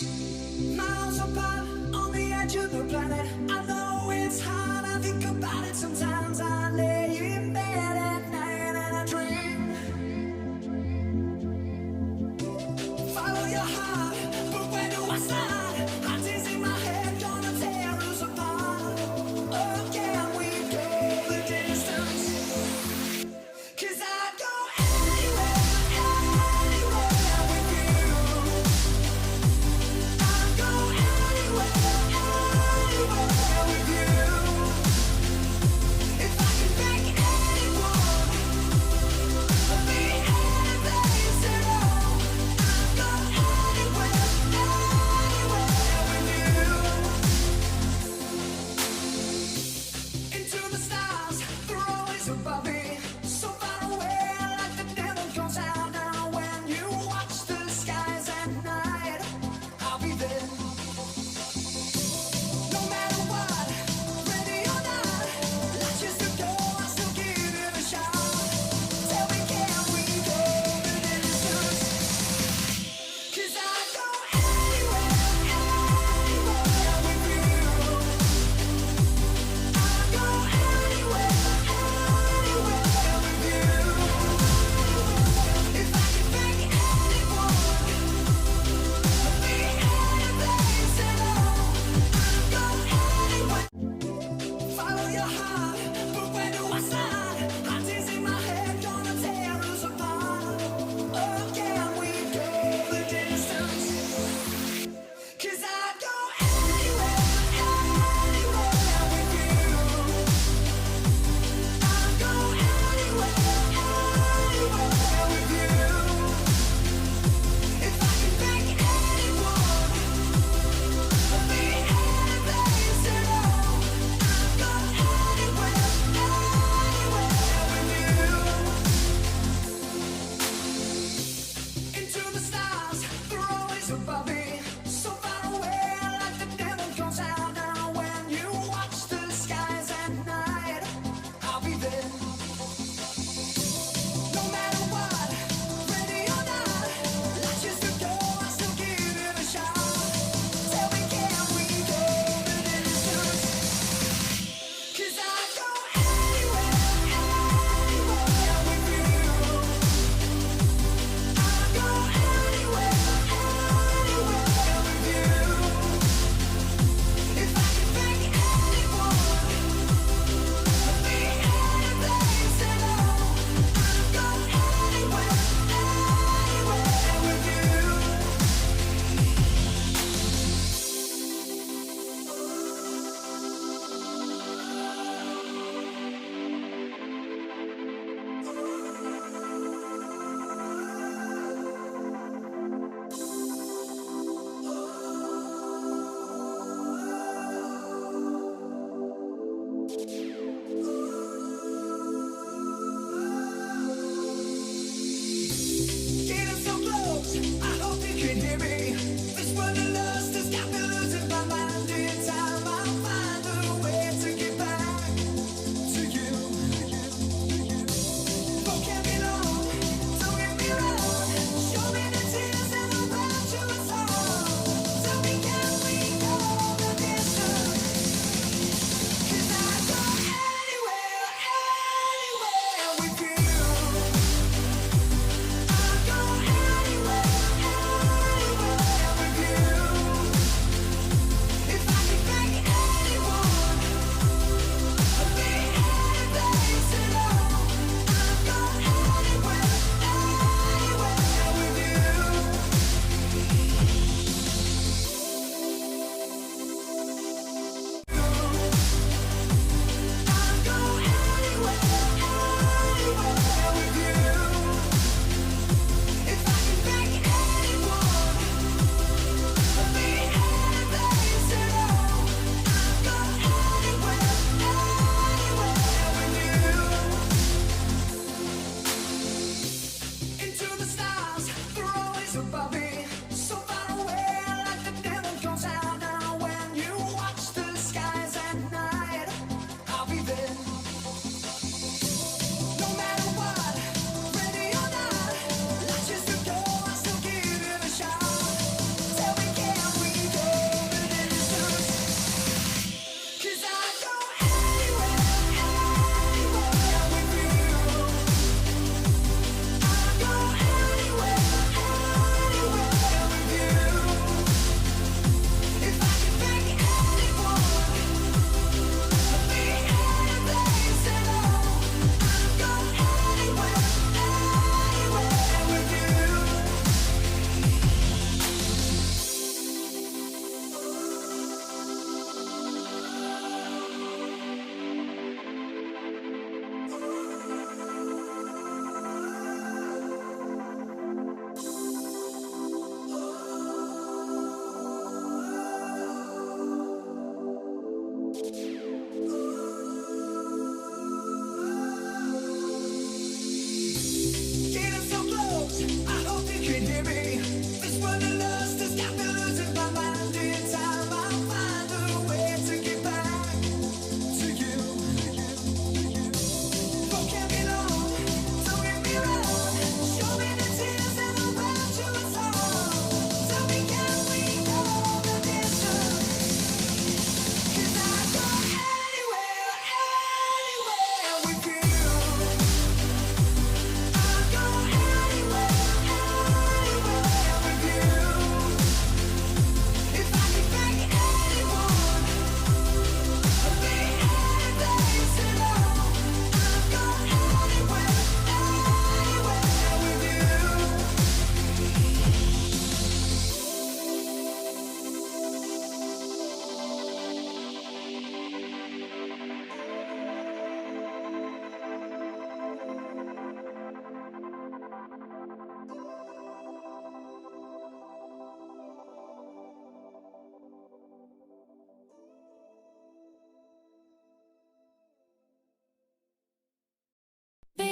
Miles apart on the edge of the planet. I know it's hard, I think about it sometimes. I lay in bed at night and I dream. Follow your heart, but where do I start? Heart is in my head, gonna tear us apart. Oh, can we go the distance? 'Cause I'd go anywhere, anywhere with you. I'd go anywhere, anywhere with you. If I could be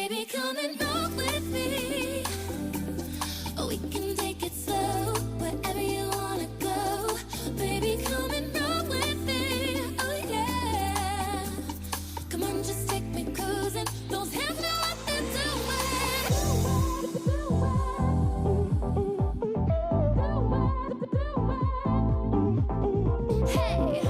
Baby, come and roll with me. We can take it slow, wherever you wanna go. Baby, come and roll with me. Oh yeah. Come on, just take me cruising. Those hands know what they're doing. Hey.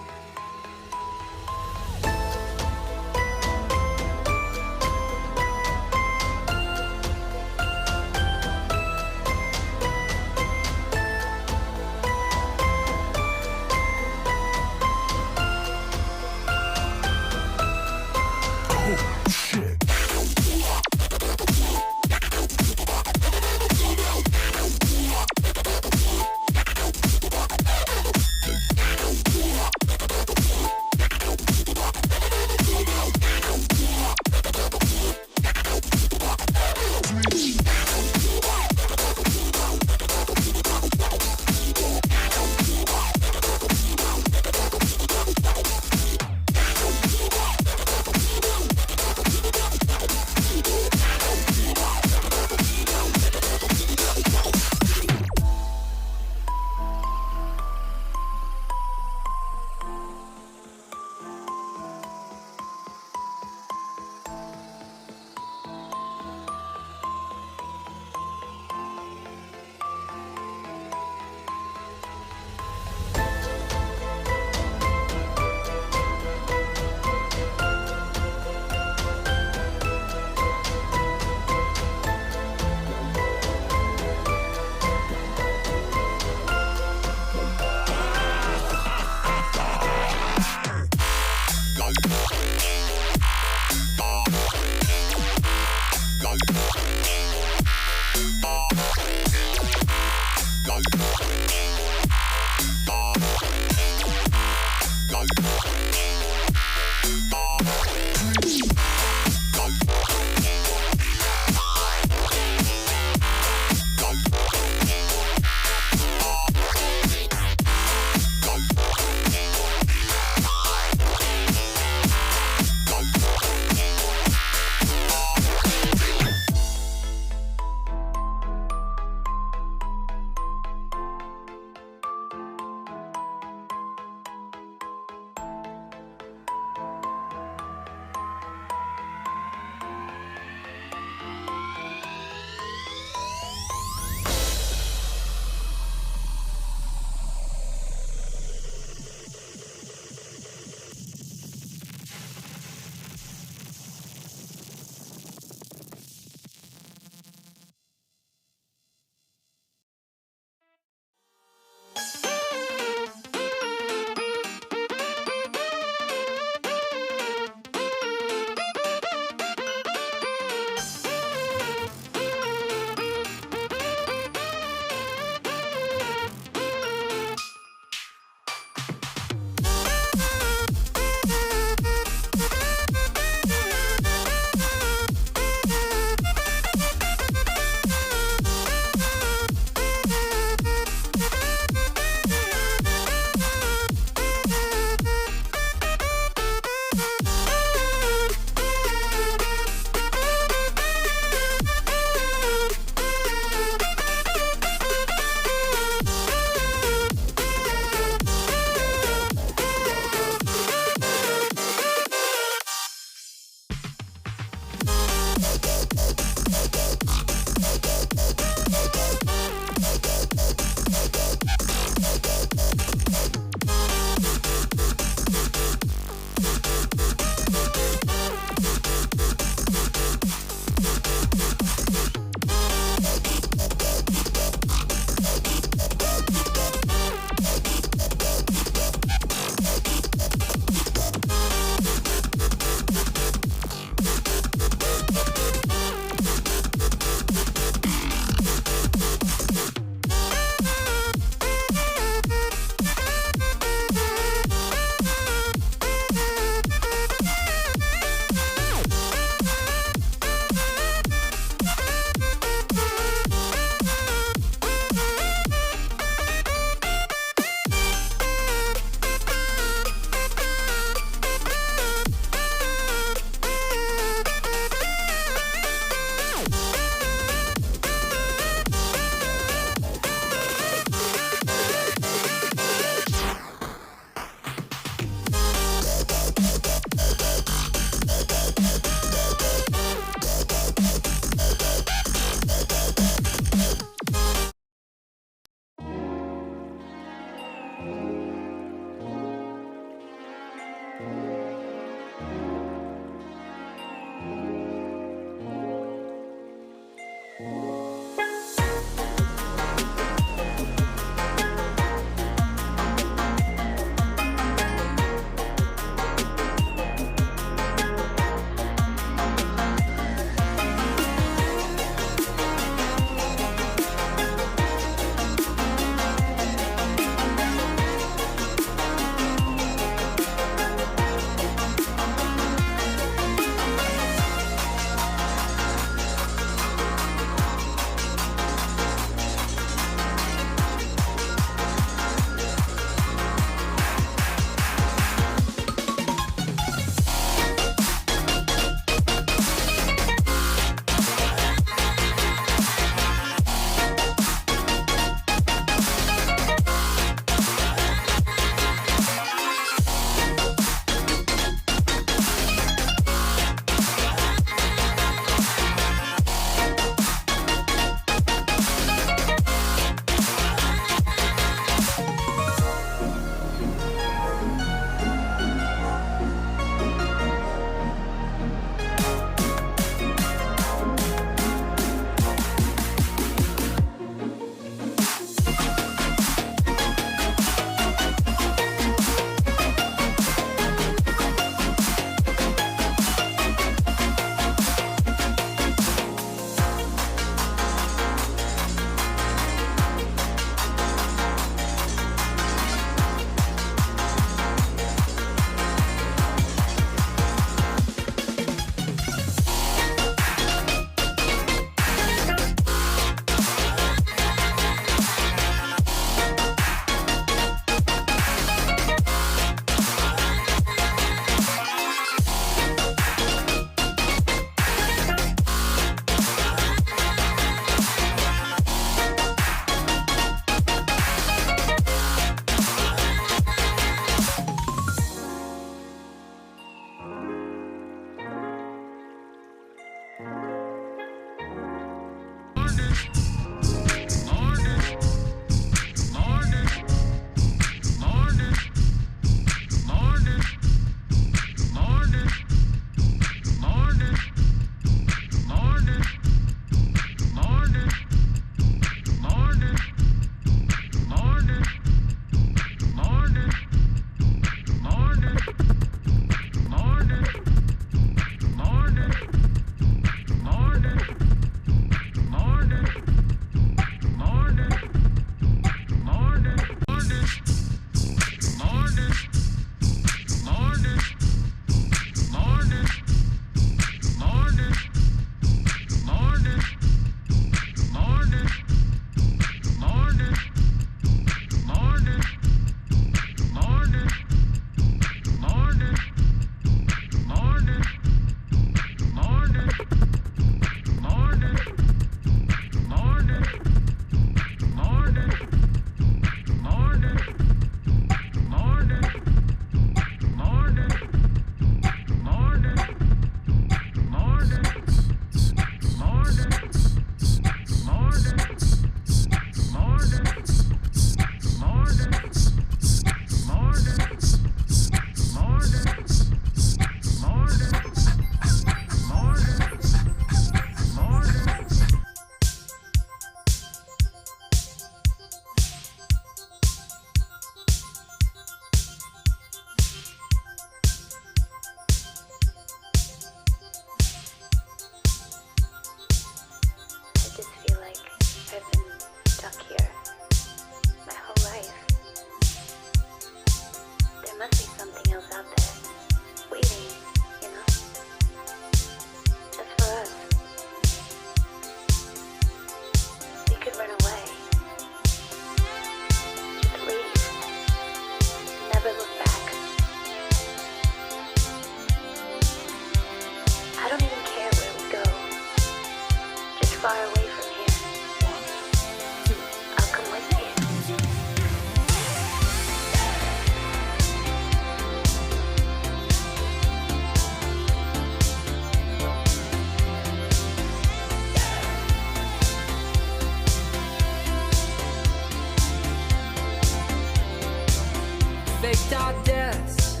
faked our deaths,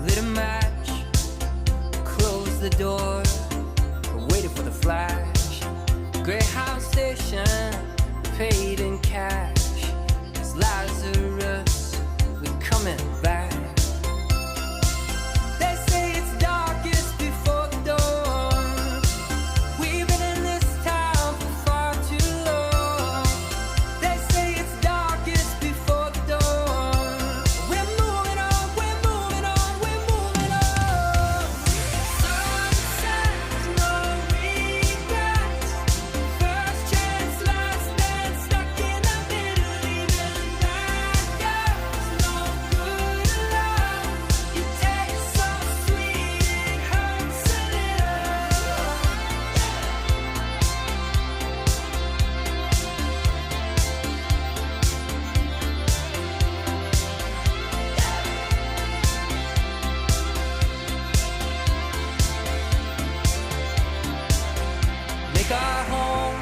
lit a match, closed the door, waited for the flash. Greyhound station, paid in cash. It's Lazarus, we're coming back. They say it's darkest before the dawn. We've been in this town for far too long. They say it's darkest before the dawn. We're moving on, we're moving on, we're moving on. Sunsets, no regrets. First chance, last dance, stuck in the middle. Even bad girls, no good love. You taste so sweet, it hurts a little. Make our home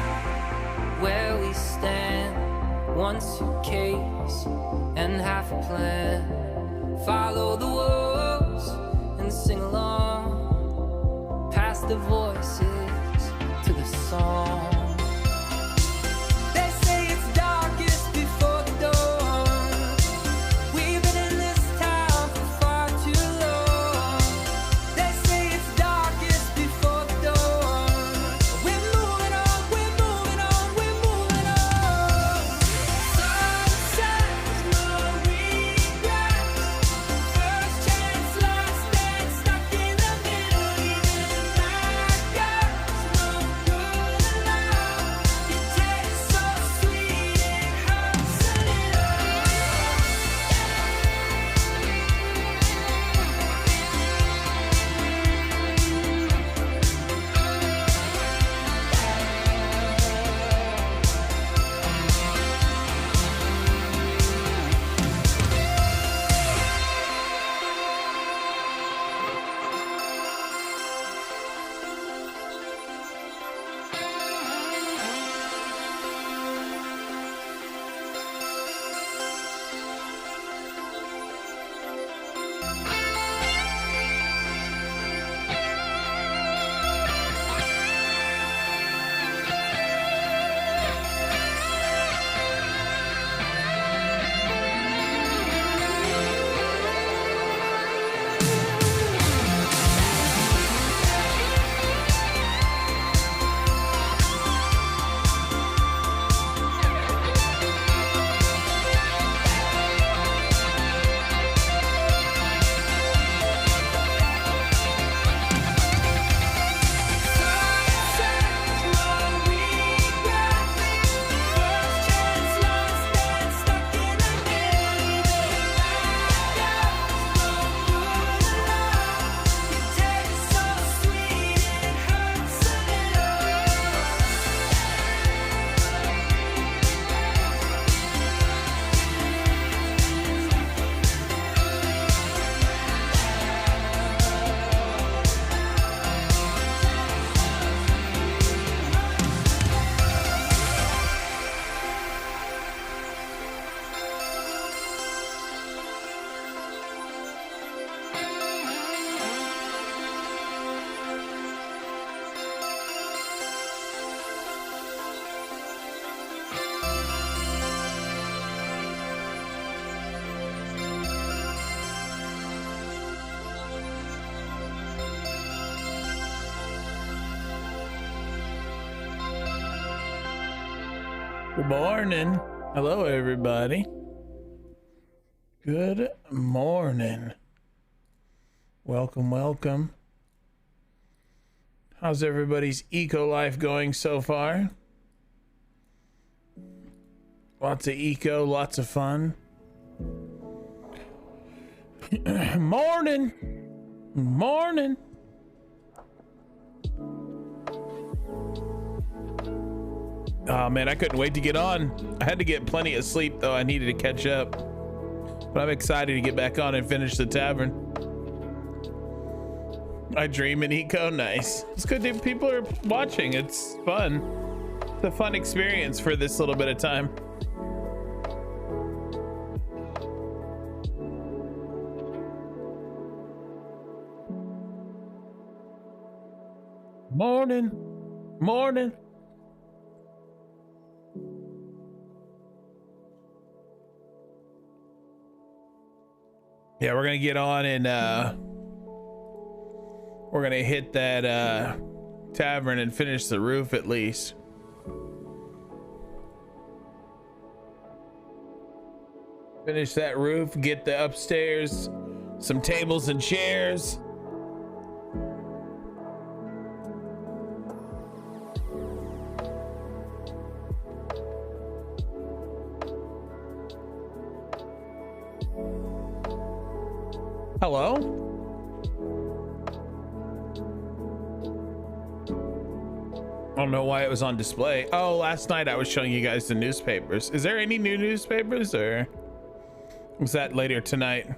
where we stand. One suitcase and half a plan. Follow the wolves and sing along. Pass the voices to the song. They say it's darkest before the dawn. We've been in this town for far too long. They say it's darkest before the dawn. We're moving on, we're moving on, we're moving on. Sunsets, no regrets. First chance, last dance, stuck in the middle. Even bad Good morning. Hello, everybody. Good morning. Welcome, welcome. How's everybody's eco life going so far? Lots of eco, lots of fun. Morning. Morning. Oh man, I couldn't wait to get on. I had to get plenty of sleep though. I needed to catch up. But I'm excited to get back on and finish the tavern. I dream in eco, nice. It's good that people are watching. It's fun. It's a fun experience for this little bit of time. Morning. Morning. Yeah, we're gonna get on and we're gonna hit that tavern and finish the roof at least. Finish that roof, get the upstairs, some tables and chairs. Hello? I don't know why it was on display. Oh, last night I was showing you guys the newspapers. Is there any new newspapers or was that later tonight?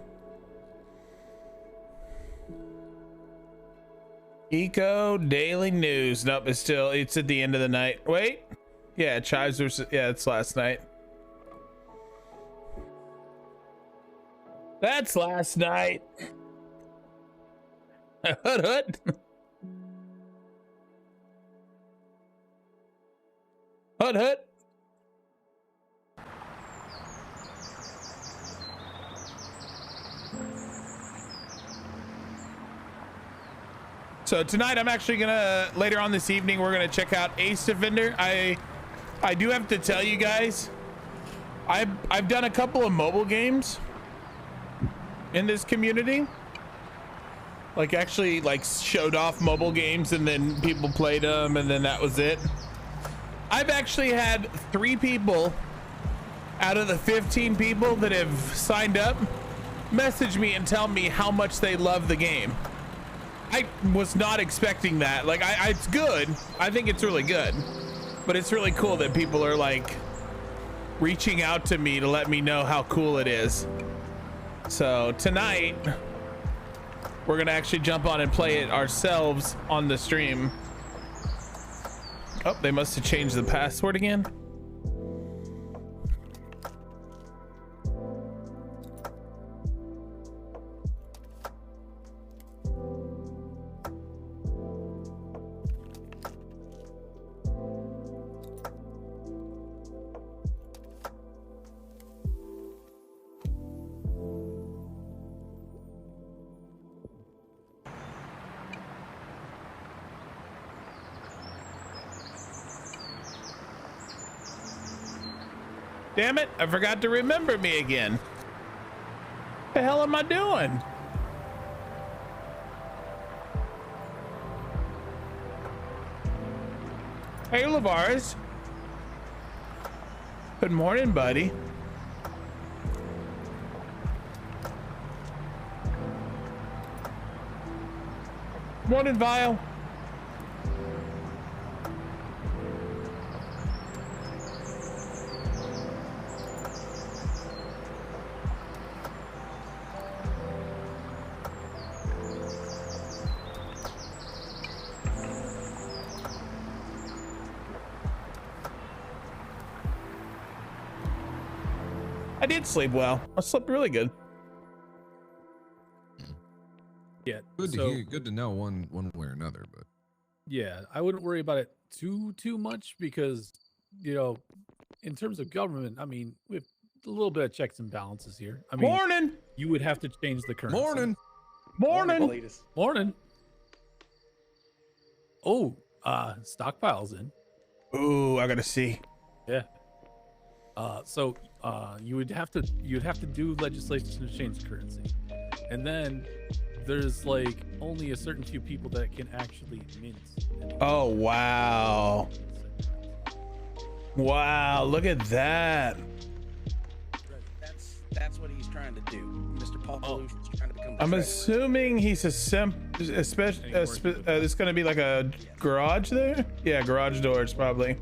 Eco Daily News. Nope, it's at the end of the night. Wait. Yeah, Chives versus, yeah, it's last night. That's last night. Hood hood. Hood hood. So tonight I'm actually gonna, later on this evening, we're gonna check out Ace Defender. I do have to tell you guys, I've done a couple of mobile games in this community, like actually like showed off mobile games and then people played them and then that was it. I've actually had 3 people out of the 15 people that have signed up message me and tell me how much they love the game. I was not expecting that. Like it's good. I think it's really good, but it's really cool that people are like reaching out to me to let me know how cool it is. So tonight we're gonna actually jump on and play it ourselves on the stream. Oh, they must have changed the password again. Damn it, I forgot to remember me again. What the hell am I doing? Hey, Lavaris. Good morning, buddy. Morning, Vile. I did sleep well. I slept really good. Yeah. Good to hear. Good to know one way or another, but yeah, I wouldn't worry about it too much because, you know, in terms of government, I mean, we have a little bit of checks and balances here. I mean, Morning. You would have to change the currency. morning. Morning. Morning. Oh, stockpiles in. Ooh, I gotta see. Yeah. You'd have to do legislation to change the currency, and then there's like only a certain few people that can actually mint. Oh wow! Wow, look at that. That's what he's trying to do. Mr. Paul Pollution's trying to become. I'm assuming he's especially it's going to be like a garage there. Yeah, garage doors probably.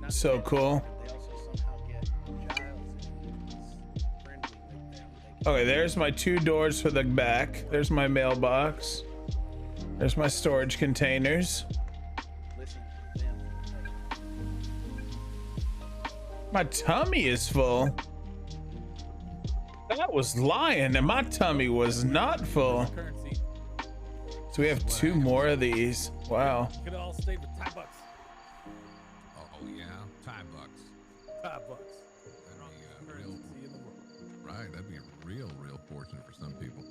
So cool. They also somehow get Giles and he's friendly with them. Okay, there's my 2 doors for the back. There's my mailbox. There's my storage containers. Listen to them. My tummy is full. That was lying, and my tummy was not full. Currency. So we have 2 more of these. Wow. Could all stay with $10. Oh yeah, $5. $5. That'd be a real, Currency in the world. right? That'd be a real fortune for some people.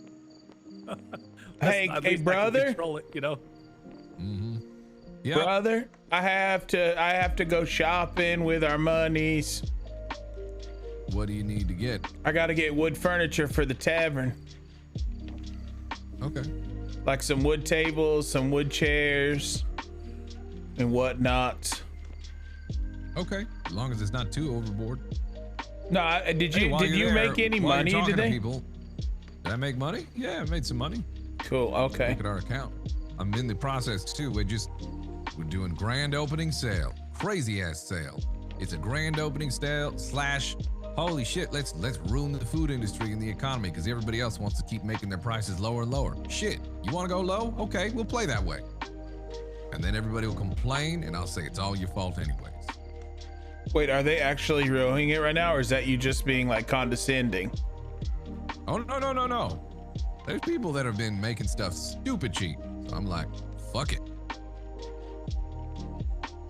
Hey, At hey, least I can brother. control it, you know. Yeah. Brother, I have to go shopping with our monies. What do you need to get? I gotta get wood furniture for the tavern. Okay. Like some wood tables, some wood chairs, and whatnot. Okay. As long as it's not too overboard. No, did you make any while you're money talking to today? people, did I make money? Yeah, I made some money. Cool. Okay. Look at our account. I'm in the process too. We're doing grand opening sale. Crazy ass sale. It's a grand opening sale / holy shit, let's ruin the food industry and the economy because everybody else wants to keep making their prices lower and lower. Shit, you want to go low? Okay, we'll play that way. And then everybody will complain and I'll say it's all your fault anyways. Wait, are they actually ruining it right now, or is that you just being like condescending? Oh, no. There's people that have been making stuff stupid cheap. So I'm like, fuck it.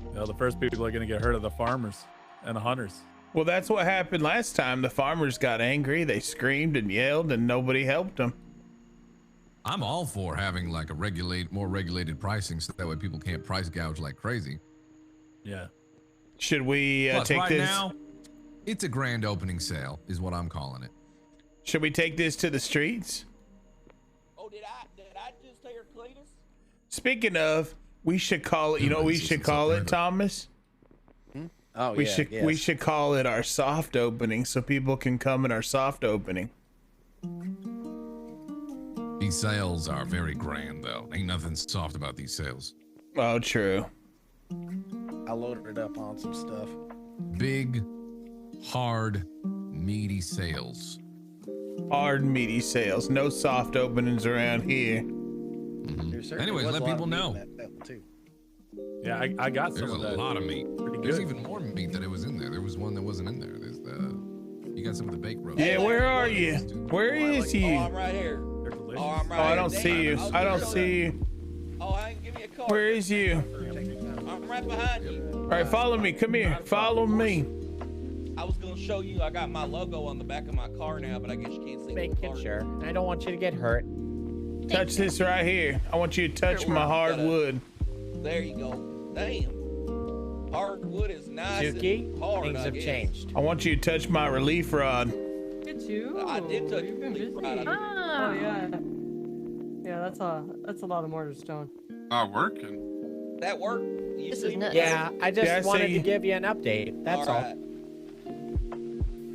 You know, the first people are gonna get hurt are the farmers and the hunters. Well, that's what happened last time. The farmers got angry. They screamed and yelled, and nobody helped them. I'm all for having like a more regulated pricing so that way people can't price gouge like crazy. Yeah. Should we Plus, take right this? now, it's a grand opening sale is what I'm calling it. Should we take this to the streets? Oh, did I just hear Cletus? Speaking of, we should call it. You know what we should call it, Thomas? Oh, We yeah. we should call it our soft opening so people can come in our soft opening. These sales are very grand though. Ain't nothing soft about these sales. Oh, true. I loaded it up on some stuff. Big, hard, meaty sales. Hard meaty sales. No soft openings around here. There certainly Anyways, was let a lot people of meat know. in that sale, too. Yeah, I got some There's of a that. lot of meat. Pretty There's good. even more meat that it was in there. There was one that wasn't in there. There's you got some of the baked roast. Yeah, where are you? Where is Oh, you? I'm right here. They're delicious. Oh, I'm right Oh, I here. don't see you. I don't see you. Oh, hang, give me a card. Where is you? I'm right behind you. All right, follow me. Come here. Follow me. I was gonna show you. I got my logo on the back of my car now, but I guess you can't see the Making card. sure. I don't want you to get hurt. Touch this right here. I want you to touch my hardwood. There you go. Damn. Hardwood is nice Suki, and hard. things I have guess. changed. I want you to touch my relief rod. Look at you. I did touch You've the been relief busy. rod. Oh yeah. Yeah, that's a lot of mortar stone. Working. That worked. You This see is me? nuts. Yeah, I just Yeah, I wanted see. to give you an update. That's all. right.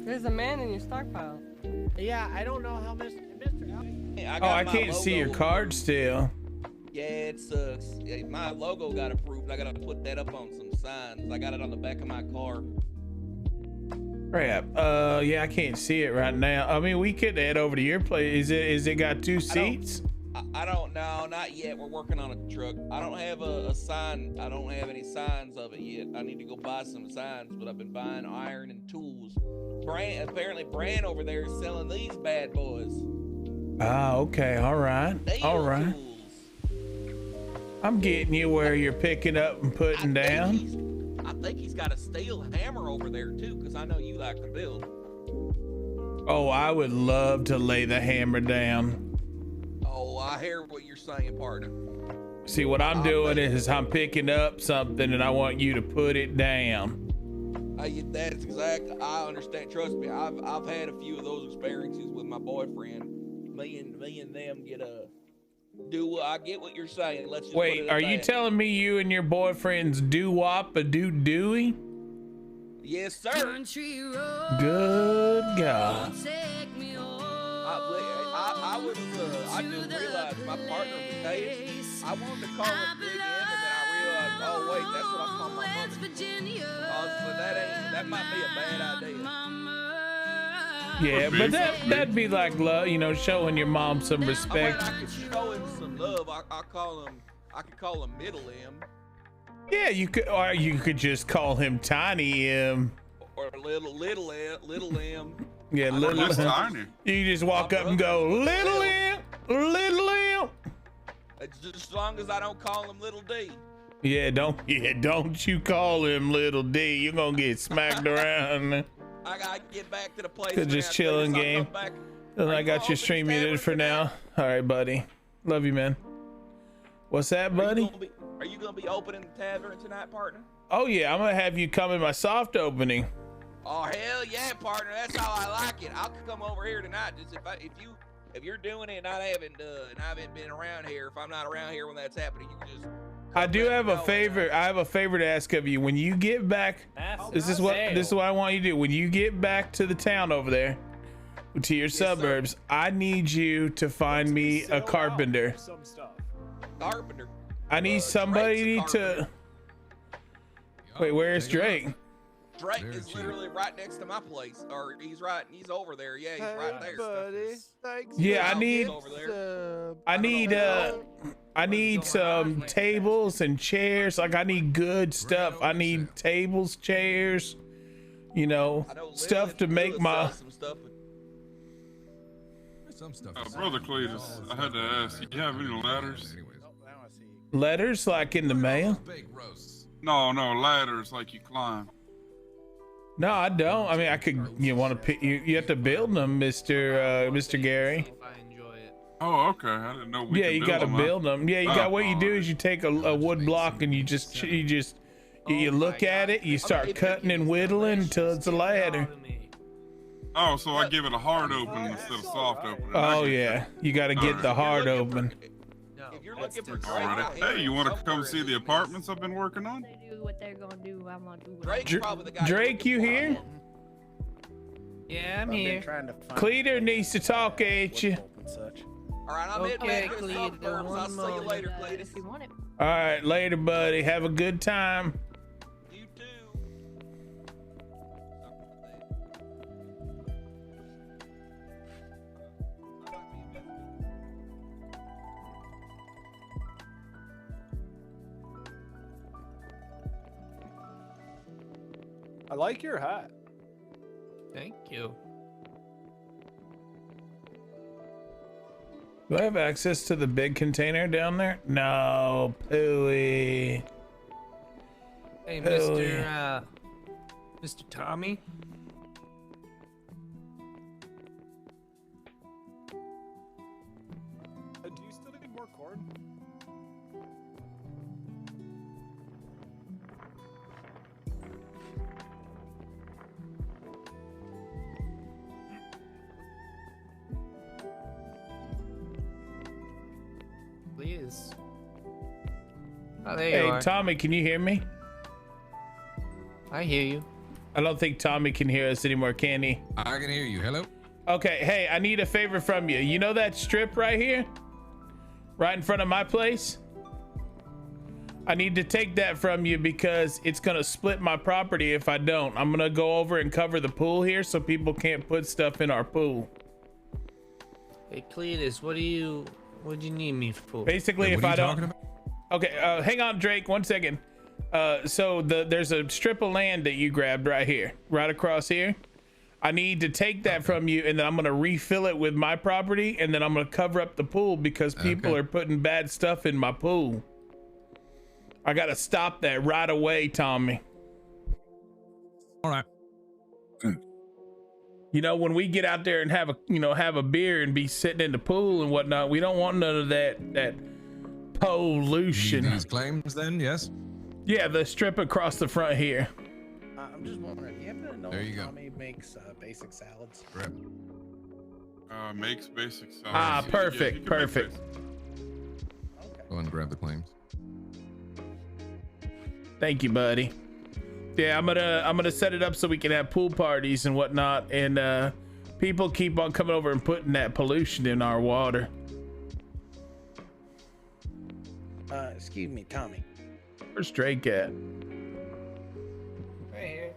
There's a man in your stockpile. Yeah, I don't know how Mr. I Oh, got I my can't see your logo. card still. Yeah, it sucks. Yeah, my logo got approved. I gotta put that up on some signs. I got it on the back of my car. Crap. Yeah, I can't see it right now. I mean, we could head over to your place. Is it got 2 seats? I don't know, not yet. We're working on a truck. I don't have a sign. I don't have any signs of it yet. I need to go buy some signs, but I've been buying iron and tools. Apparently Bran over there is selling these bad boys. Ah, okay. All right. Nail All right. tools. I'm getting you where you're picking up and putting down. I think he's got a steel hammer over there too, because I know you like to build. Oh, I would love to lay the hammer down. Oh, Oh, I hear what you're saying, partner. See, what I'm doing is I'm picking up something and I want you to put it down. That's exactly. I understand. Trust me. I've had a few of those experiences with my boyfriend. Me and them get a. I get what you're saying. Let's just Wait, are you telling me you and your boyfriend's do-wop a do-dooey? Yes, sir. Good God. I just realized my partner was dead. I wanted to call him Big M, and then I realized, oh wait, that's what I call my mother. So that might be a bad idea. Yeah, but that'd be like love, you know, showing your mom some respect. I could show him some love. I could call him Middle M. Yeah, you could, or you could just call him Tiny M. Or little M. Yeah, little Who's M. tiny? You just walk up and go, little M, little M. It's just as long as I don't call him Little D. Yeah, don't you call him Little D. You're gonna get smacked around. I gotta get back to the place. Could just chilling game. And I got your stream muted for now. All right, buddy. Love you, man. What's that, buddy? Are you gonna be opening the tavern tonight, partner? Oh yeah, I'm gonna have you come in my soft opening. Oh hell yeah, partner! That's how I like it. I'll come over here tonight. Just if you're doing it and I haven't been around here, if I'm not around here when that's happening, you can just. I do have a favor. I have a favor to ask of you. When you get back, this is what I want you to do. When you get back to the town over there, to your suburbs, sir. I need you to find me a carpenter. Carpenter. I need somebody to. Wait, where's Drake? Drake is literally right next to my place, or he's over there. Yeah, he's right there. Buddy. Thanks. Yeah, I need some tables and chairs. Like I need good stuff. I need tables, chairs, you know, stuff to make my. Brother Cletus, I had to ask, you have any ladders? Letters like in the mail? No, ladders like you climb. No, I don't. I mean, I could. You want to pick? You have to build them, Mr. Gary. Oh, okay. I didn't know. Yeah, you got to build them. Yeah, you got. What you do is you take a wood block and you look at it. You start cutting and whittling until it's a ladder. Oh, so I give it a hard open instead of soft open. Oh yeah, you got to get the hard open. If you're looking for Drake, hey, you want to come see the apartments I've been working on? They do what they're gonna do. I'm gonna do what Drake's probably the guy. Drake, you here? Yeah, I'm here. Cletus needs to talk at you. All right, I'm in back to the suburbs. I'll see you later, Cletus. if you want it. All right, later, buddy. Have a good time. You too. I like your hat. Thank you. Do I have access to the big container down there? No, pooey. Hey, Pooey. Mr. Tommy. Do you still need more corn? Please. Oh, there you Hey, are. Tommy, can you hear me? I hear you. I don't think Tommy can hear us anymore, can he? I can hear you. Hello? Okay, hey, I need a favor from you. You know that strip right here? Right in front of my place? I need to take that from you because it's gonna split my property if I don't. I'm gonna go over and cover the pool here so people can't put stuff in our pool. Hey, Cletus, what do you need me for? Basically, What if are you I talking don't. about? Okay, hang on, Drake, 1 second. So there's a strip of land that you grabbed right here, right across here. I need to take that from you, and then I'm gonna refill it with my property, and then I'm gonna cover up the pool because people are putting bad stuff in my pool. I gotta stop that right away, Tommy. All right. You know, when we get out there and have a beer and be sitting in the pool and whatnot, we don't want none of that pollution. These claims then, yes? Yeah, the strip across the front here. I'm just wondering, you happen to know There you if go. Tommy makes basic salads? Rep. Makes basic salads. Ah, Yeah, perfect, he can make perfect. basic. Okay. Go and grab the claims. Thank you, buddy. Yeah, I'm gonna set it up so we can have pool parties and whatnot, and people keep on coming over and putting that pollution in our water. Excuse me, Tommy. Where's Drake at? Right here.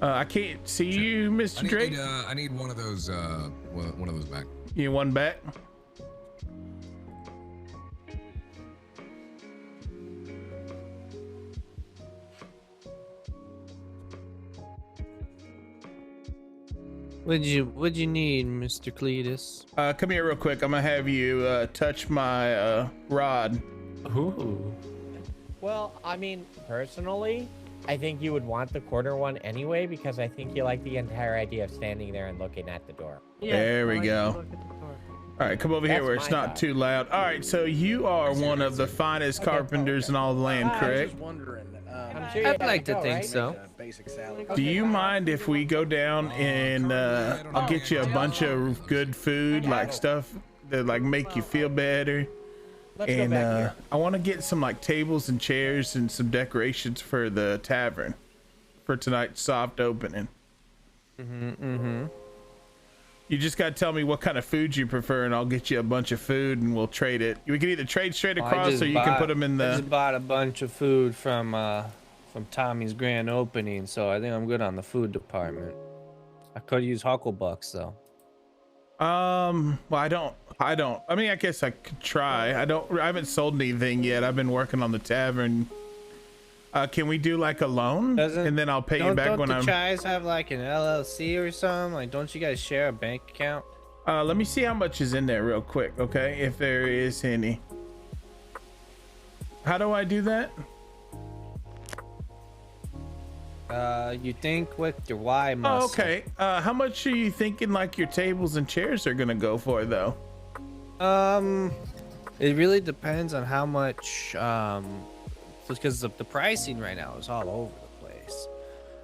I can't see you, Mr. Drake. I need one of those one of those back. You one back? What'd you need, Mr. Cletus? Come here real quick. I'm gonna have you touch my rod. Ooh. Well, I mean, personally, I think you would want the quarter one anyway because I think you like the entire idea of standing there and looking at the door. Yeah, There we I like to go. look at the door. All right, come over here That's where it's my not thought. too loud. All right, so you are one of the finest carpenters in all the land, I was correct? just wondering. I'm sure I'd you like to know, think right? so. Basic salad. Do you mind if we go down and I'll get you a bunch of good food, like stuff that like make you feel better? Let's go And back here. I want to get some like tables and chairs and some decorations for the tavern for tonight's soft opening. You just gotta tell me what kind of food you prefer, and I'll get you a bunch of food, and we'll trade it. We can either trade straight across, or you can put them in I the. just bought a bunch of food from Tommy's grand opening, so I think I'm good on the food department. I could use Hucklebucks though. Well, I don't. I mean, I guess I could try. I haven't sold anything yet. I've been working on the tavern. Can we do like a loan, and then I'll pay you back when Don't I'm. the guys have like an LLC or something? Like, don't you guys share a bank account? Let me see how much is in there real quick, okay? If there is any. How do I do that? You think with your Y Oh, muscle. okay. How much are you thinking like your tables and chairs are gonna go for though? It really depends on how much because the pricing right now is all over the place.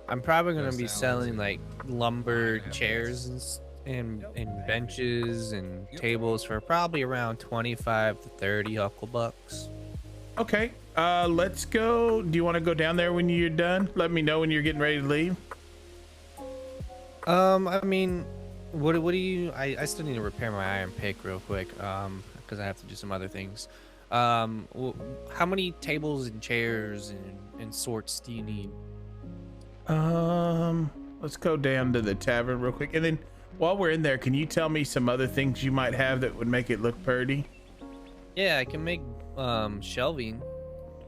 I'm probably gonna be selling like lumber chairs and benches and tables for probably around 25 to 30 Hucklebucks. Okay. Let's go. Do you want to go down there when you're done? Let me know when you're getting ready to leave. I mean, what do you? I still need to repair my iron pick real quick. Because I have to do some other things. How many tables and chairs and sorts do you need? Let's go down to the tavern real quick, and then while we're in there, can you tell me some other things you might have that would make it look pretty? Yeah, I can make shelving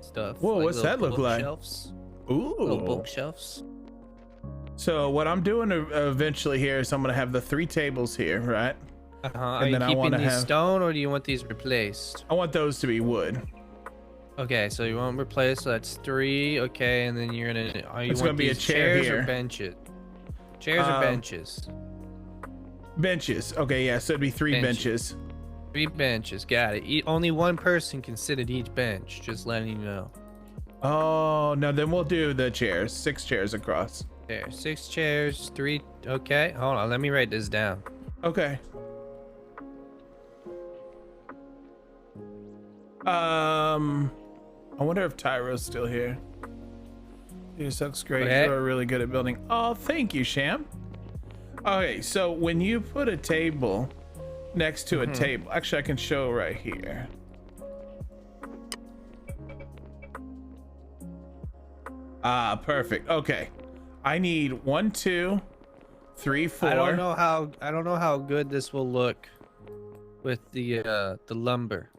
stuff. Whoa, like what's little that look like? bookshelves. Ooh. Little bookshelves. So what I'm doing eventually here is I'm gonna have the 3 tables here, right? Are you then I keeping wanna these have- stone or do you want these replaced? I want those to be wood. Okay, so you want replaced, so that's 3. Okay, and then you're gonna. Are you It's want gonna be a these chair chairs here. or benches? Chairs or benches? Benches. Okay, yeah. So it'd be 3 benches. 3 benches. Got it. Only one person can sit at each bench. Just letting you know. Oh no, then we'll do the chairs. 6 chairs across. There, 6 chairs, 3. Okay, hold on. Let me write this down. Okay. I wonder if Tyro's still here. This looks great. Okay. You're really good at building. Oh, thank you, Sham. Okay, so when you put a table next to a table, actually, I can show right here. Ah, perfect. Okay, I need 1, 2, 3, 4. I don't know how good this will look with the lumber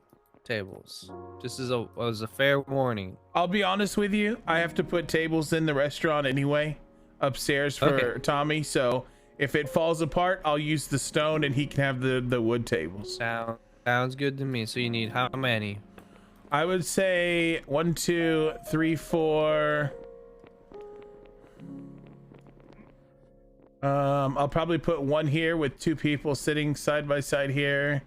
tables. Just as a fair warning. I'll be honest with you. I have to put tables in the restaurant anyway, upstairs for Okay. Tommy. So if it falls apart, I'll use the stone and he can have the wood tables. Sounds good to me. So you need how many? I would say 1, 2, 3, 4. I'll probably put one here with 2 people sitting side by side here.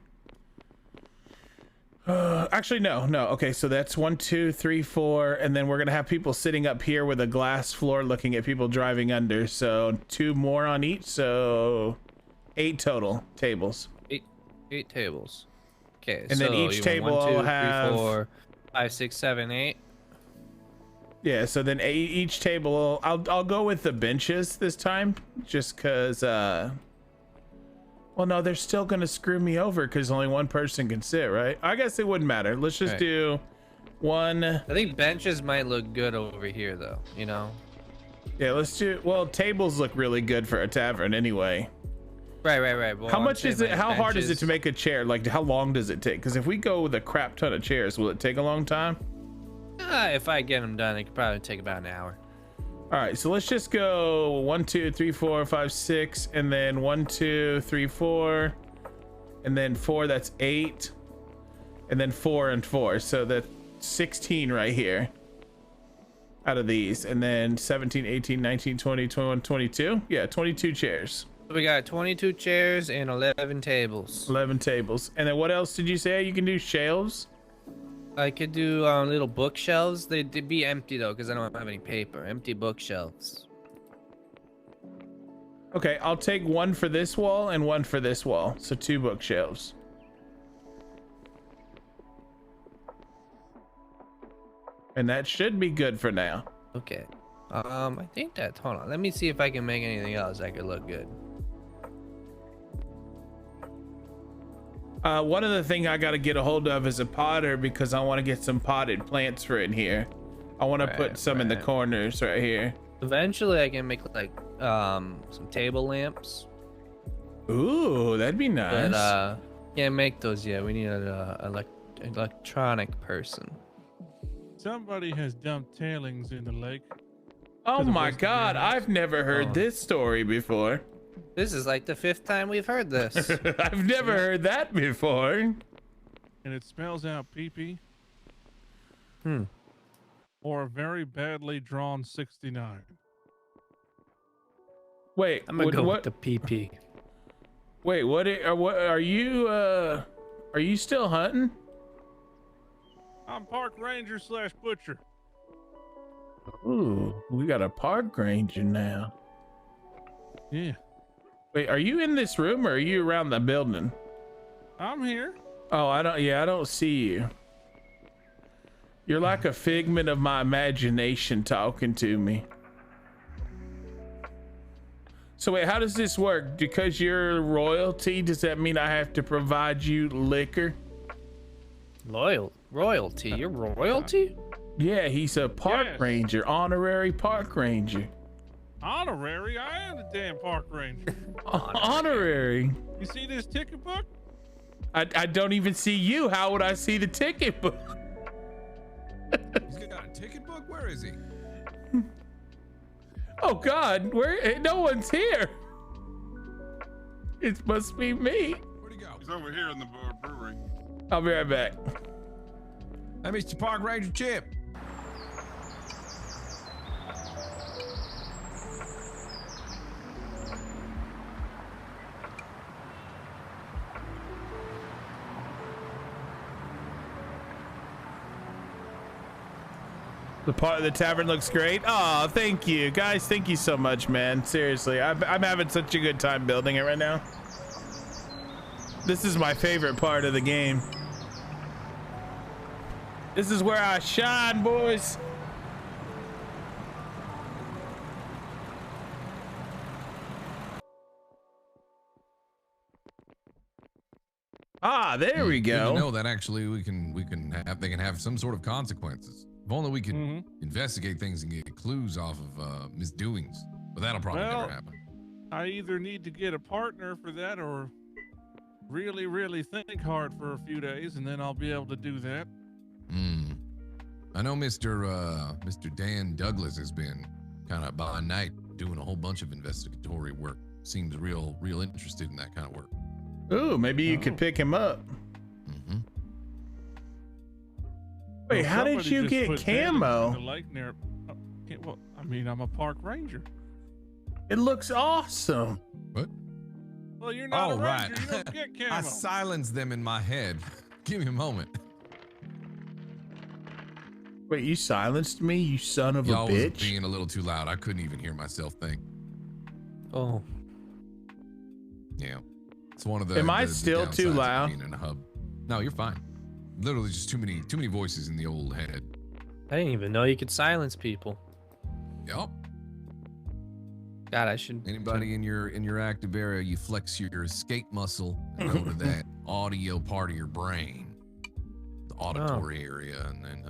Actually, no. Okay, so that's 1, 2, 3, 4, and then we're gonna have people sitting up here with a glass floor looking at people driving under. So 2 more on each, so 8 total tables. 8 tables. Okay, and so then each you want table 1, 2, will 3, have 4, 5, 6, 7, 8. Yeah, so then each table, I'll go with the benches this time, just cause well, no, they're still gonna screw me over because only one person can sit, right? I guess it wouldn't matter. Let's just do 1. I think benches might look good over here, though. You know. Yeah, let's do. Well, tables look really good for a tavern anyway. Right. Well, how much is it? How hard is it to make a chair? Like, how long does it take? Because if we go with a crap ton of chairs, will it take a long time? If I get them done, it could probably take about an hour. All right, so let's just go 1, 2, 3, 4, 5, 6, and then 1, 2, 3, 4, and then 4. That's 8, and then 4 and 4. So that's 16 right here out of these, and then 17, 18, 19, 20, 21, 22. Yeah, 22 chairs. We got 22 chairs and 11 tables. 11 tables. And then what else did you say? You can do shelves? I could do little bookshelves. They'd be empty though, because I don't have any paper. Empty bookshelves. Okay, I'll take 1 for this wall and 1 for this wall. So 2 bookshelves. And that should be good for now. Okay. I think that. Hold on. Let me see if I can make anything else that could look good. One other thing I got to get a hold of is a potter because I want to get some potted plants for in here. I want to put some in the corners right here. Eventually, I can make like some table lamps. Ooh, that'd be nice. But can't make those yet. We need an electronic person. Somebody has dumped tailings in the lake. Oh my God, I've never heard this story before. This is like the 5th time we've heard this. I've never heard that before. And it smells out pee-pee. Or a very badly drawn 69. Wait, I'm gonna go with the PP. Wait, what are you? Are you still hunting? I'm park ranger / butcher. Ooh, we got a park ranger now. Yeah. Wait, are you in this room or are you around the building? I'm here. Oh, I don't see you. You're like a figment of my imagination talking to me. So wait, how does this work? Because you're royalty, does that mean I have to provide you liquor? Royalty? You're royalty? Yeah, he's a park ranger, honorary park ranger. Honorary? I am the damn park ranger. Honorary. You see this ticket book? I don't even see you. How would I see the ticket book? He's got a ticket book? Where is he? Oh God, where? No one's here. It must be me. Where'd he go? He's over here in the brewery. I'll be right back. Hey, Mr. Park Ranger Chip. The tavern looks great. Oh, thank you guys. Thank you so much, man. Seriously, I'm having such a good time building it right now. This is my favorite part of the game. This is where I shine, boys. Ah, there we Good go. to know that actually they can have some sort of consequences. If only we could investigate things and get clues off of misdoings, but that'll probably never happen. I either need to get a partner for that or really, really think hard for a few days, and then I'll be able to do that. I know Mr. Dan Douglas has been kind of by night doing a whole bunch of investigatory work. Seems real interested in that kind of work. Ooh, maybe you could pick him up. Wait, how did you get camo? Well, I mean, I'm a park ranger. It looks awesome. What? Well, you're not Oh, a right. ranger. You don't get camo. I silenced them in my head. Give me a moment. Wait, you silenced me, you son of Y'all a was bitch. being a little too loud. I couldn't even hear myself think. Oh. Yeah. It's one of the. Am I the still too downsides of loud? being in a hub. No, you're fine. Literally just too many voices in the old head. I didn't even know you could silence people. Yup. God, I should. Anybody in your active area, you flex your escape muscle and go to that audio part of your brain, the auditory area, and then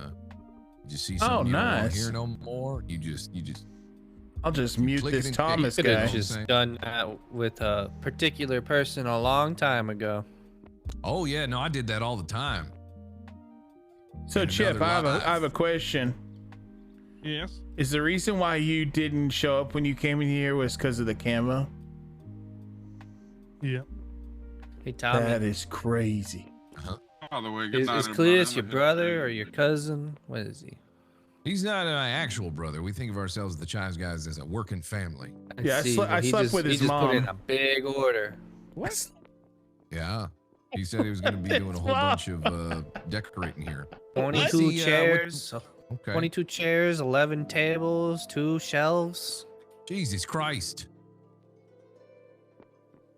you see something you don't want to hear no more. You just. I'll just mute click this it and Thomas click it. guy. Could have just done that with a particular person a long time ago. Oh yeah, no, I did that all the time. So In Chip, another I have a question. Yes. Is the reason why you didn't show up when you came in here was because of the camo? Yeah. Hey, Tommy. That is crazy. By the way, good Is night, Cletus everybody. your brother or your cousin? What is he? He's not my actual brother. We think of ourselves, the Chives guys, as a working family. Yeah, I He slept just- with his He just put in mom. a big order. What? Yeah. He said he was going to be doing a whole bunch of decorating here. 22 See, chairs. Okay. 22 chairs, 11 tables, 2 shelves. Jesus Christ.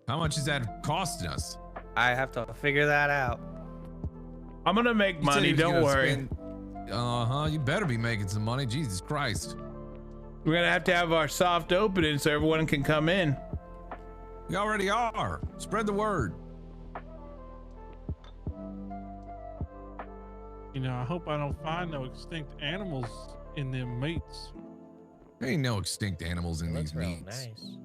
How much is that costing us? I have to figure that out. I'm gonna make He said money. he was Don't gonna worry. You better be making some money. Jesus Christ. We're gonna have to have our soft opening so everyone can come in. We already are. Spread the word. You know, I hope I don't find no extinct animals in them meats. There ain't no extinct animals in Looks these real meats. nice.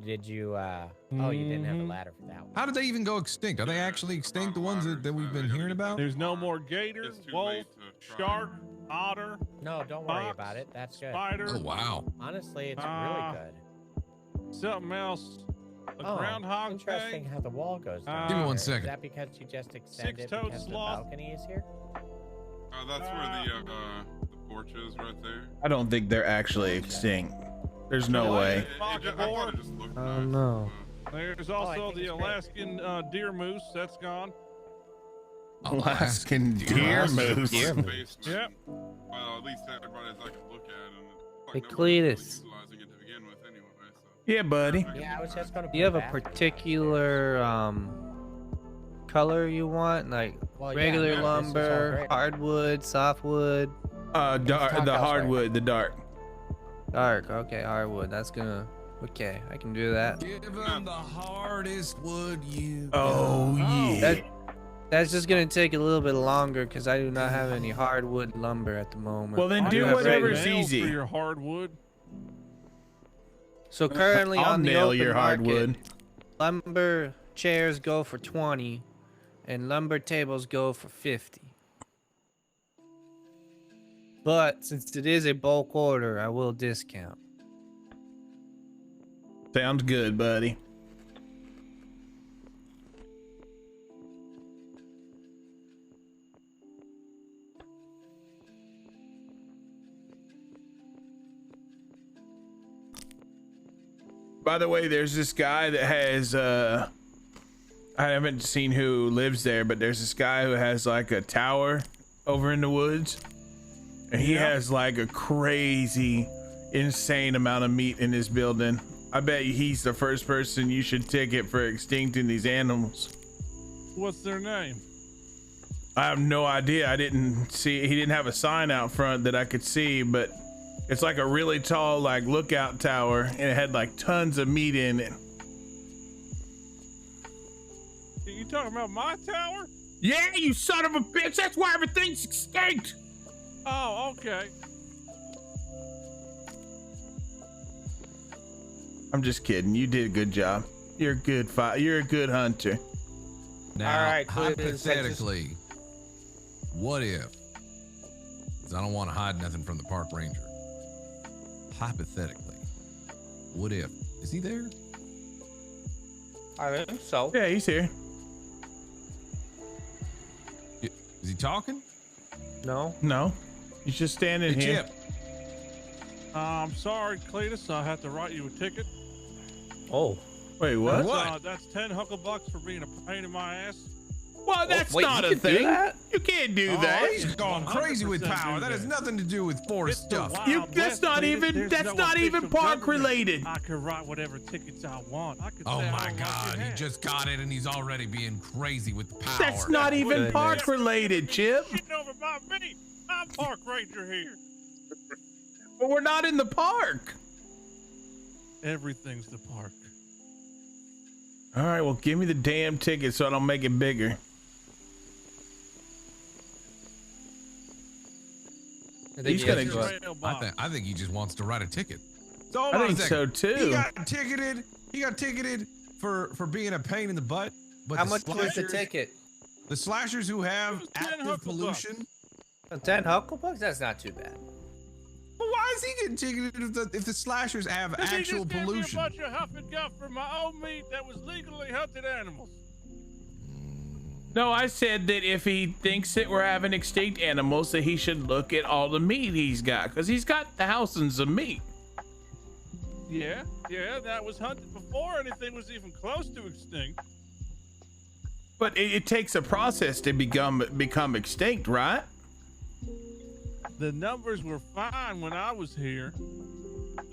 Did you oh, you didn't have a ladder for that one. How did they even go extinct? Are they actually extinct, the ones that we've been hearing about? There's no more gator, It's too wolf, late to try. shark, otter, No, don't worry fox, about it. That's good. spider, Oh, wow. Honestly, it's Ah, really good. something else. A Oh, groundhog interesting day. how the wall goes down. Give me there. 1 Is second. that because you just extended Six-toed because the sloth. balcony is here? That's where the porch is right there. I don't think they're actually extinct. There's no way. I thought it just looked Oh, nice. no. There's I also think the it's great. Alaskan deer moose. That's gone. Alaskan deer Alaskan moose. deer moose. Basement. Yep. Well, at least everybody I could look at, and it's Hey, like nobody really Cletus. utilizing it to begin with anyway. So. Yeah, buddy. Yeah, I was just gonna. Do you have put a bathroom. particular color you want? Like Well, yeah, regular no, this is all lumber, great. hardwood, softwood, Dark, talk the elsewhere. hardwood, the dark. dark. Okay, hardwood. That's gonna. Okay, I can do that. Give them the hardest wood you Oh, yeah. That that's just gonna take a little bit longer because I do not have any hardwood lumber at the moment. Well, then I do have whatever's nails easy. For your hardwood. So currently I'll on the nail open your market, hardwood. lumber chairs go for 20, and lumber tables go for 50. But since it is a bulk order, I will discount. Sounds good, buddy. By the way, there's this guy that has I haven't seen who lives there, but there's this guy who has like a tower over in the woods. And he has like a crazy, insane amount of meat in his building. I bet he's the first person you should ticket for extincting these animals. What's their name? I have no idea. I didn't see, he didn't have a sign out front that I could see, but it's like a really tall, like lookout tower, and it had like tons of meat in it. You talking about my tower? Yeah, you son of a bitch. That's why everything's extinct. Oh, okay. I'm just kidding. You did a good job. You're a good you're a good hunter. Now, All right, Cletus, I just- hypothetically, what if? 'Cause I don't want to hide nothing from the park ranger. Hypothetically, what if? Is he there? I think so. Yeah, he's here. Is he talking? No. No, he's just standing Hey, here. Chip. I'm sorry, Cletus. I have to write you a ticket. Oh. Wait, what? That's 10 hucklebucks for being a pain in my ass. Well, that's wait, not you a can do thing. that? You can't do Oh, that. he's going crazy with 100% power. do That has that. nothing to do with forest It's the stuff. Wild That's West, not Cletus. even. There's That's no not even official park government. related. I can write whatever tickets I want. I can Oh say I my don't like God, your he hat. just got it and he's already being crazy with the power. That's not even Goodness. park related, Chip. Shitting over my me. I'm park ranger here. But we're not in the park. Everything's the park. All right, well, give me the damn ticket so I don't make it bigger. He's gonna I think he just wants to write a ticket. So I think so too. He got ticketed for being a pain in the butt. But How the much was the slashers- ticket? The slashers who have 10 active hucklebucks. pollution. 10 hucklebucks? That's not too bad. But why is he getting ticketed if the slashers have He actual just gave pollution? me a bunch of huff and guff for my own meat that was legally hunted animals. No, I said that if he thinks that we're having extinct animals, that he should look at all the meat he's got, because he's got thousands of meat. Yeah, that was hunted before anything was even close to extinct. But it takes a process to become extinct, right? The numbers were fine when I was here.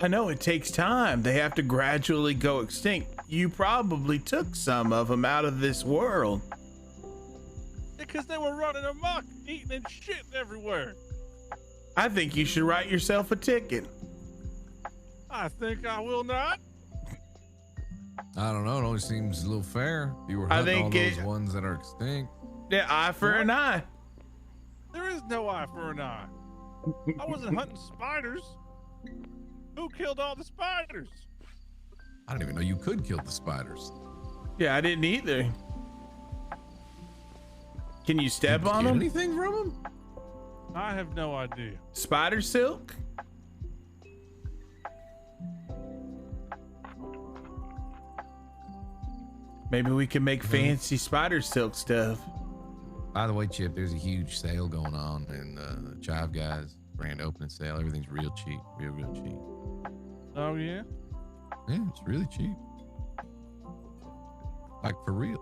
I know it takes time. They have to gradually go extinct. You probably took some of them out of this world. Because they were running amok, eating and shitting everywhere. I think you should write yourself a ticket. I think I will not. I don't know. It only seems a little fair. You were I hunting all think those ones that are extinct. Yeah, eye for an eye. There is no eye for an eye. I wasn't hunting spiders. Who killed all the spiders? I don't even know you could kill the spiders. Yeah, I didn't either. Can you step on them? Anything from them? I have no idea. Spider silk? Maybe we can make fancy spider silk stuff. By the way, Chip, there's a huge sale going on in Chive Guys grand opening sale. Everything's real cheap, real cheap. Oh yeah? Yeah, it's really cheap. Like for real.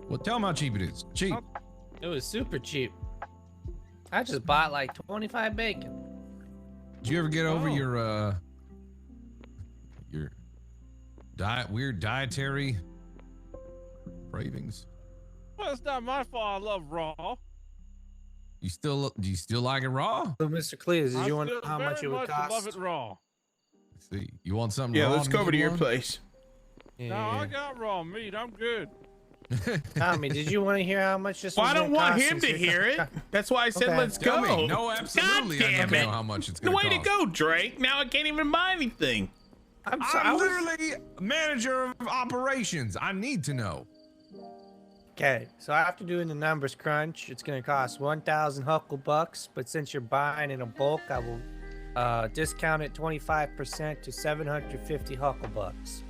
Well, tell them how cheap it is. Cheap. It was super cheap. I just bought like 25 bacon. Did you ever get over your weird dietary cravings? Well, it's not my fault. I love raw. Do you still like it raw? So, Mr. Cletus, did you want to still know how much it very would much cost? love it raw. Let's see. You want something Yeah, raw? let's go over to your one? place. No, I got raw meat. I'm good. Tommy, did you want to hear how much this Well, was I don't gonna want cost him since to you're hear it. That's why I said Okay. let's Tell go. me. No, absolutely. I God don't damn know it. how much it's The going way to to cost. go, Drake. Now I can't even buy anything. I'm sorry. I'm literally manager of operations. I need to know. Okay, so after doing the numbers crunch, it's gonna cost 1,000 hucklebucks. But since you're buying in a bulk, I will discount it 25% to 750 hucklebucks.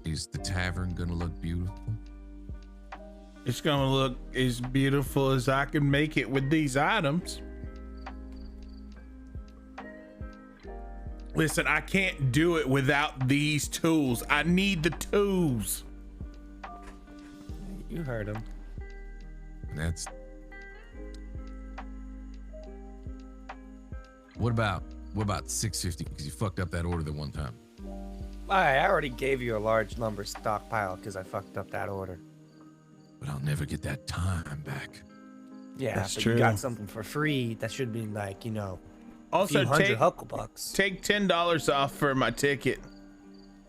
Is the tavern gonna look beautiful? It's gonna look as beautiful as I can make it with these items. Listen, I can't do it without these tools. I need the tools. You heard him. And that's. What about 650? Because you fucked up that order the one time. I already gave you a large lumber stockpile because I fucked up that order. But I'll never get that time back. Yeah, That's but true. you got something for free. That should be like, you know, Also, a few hundred take hucklebucks. $10 off for my ticket.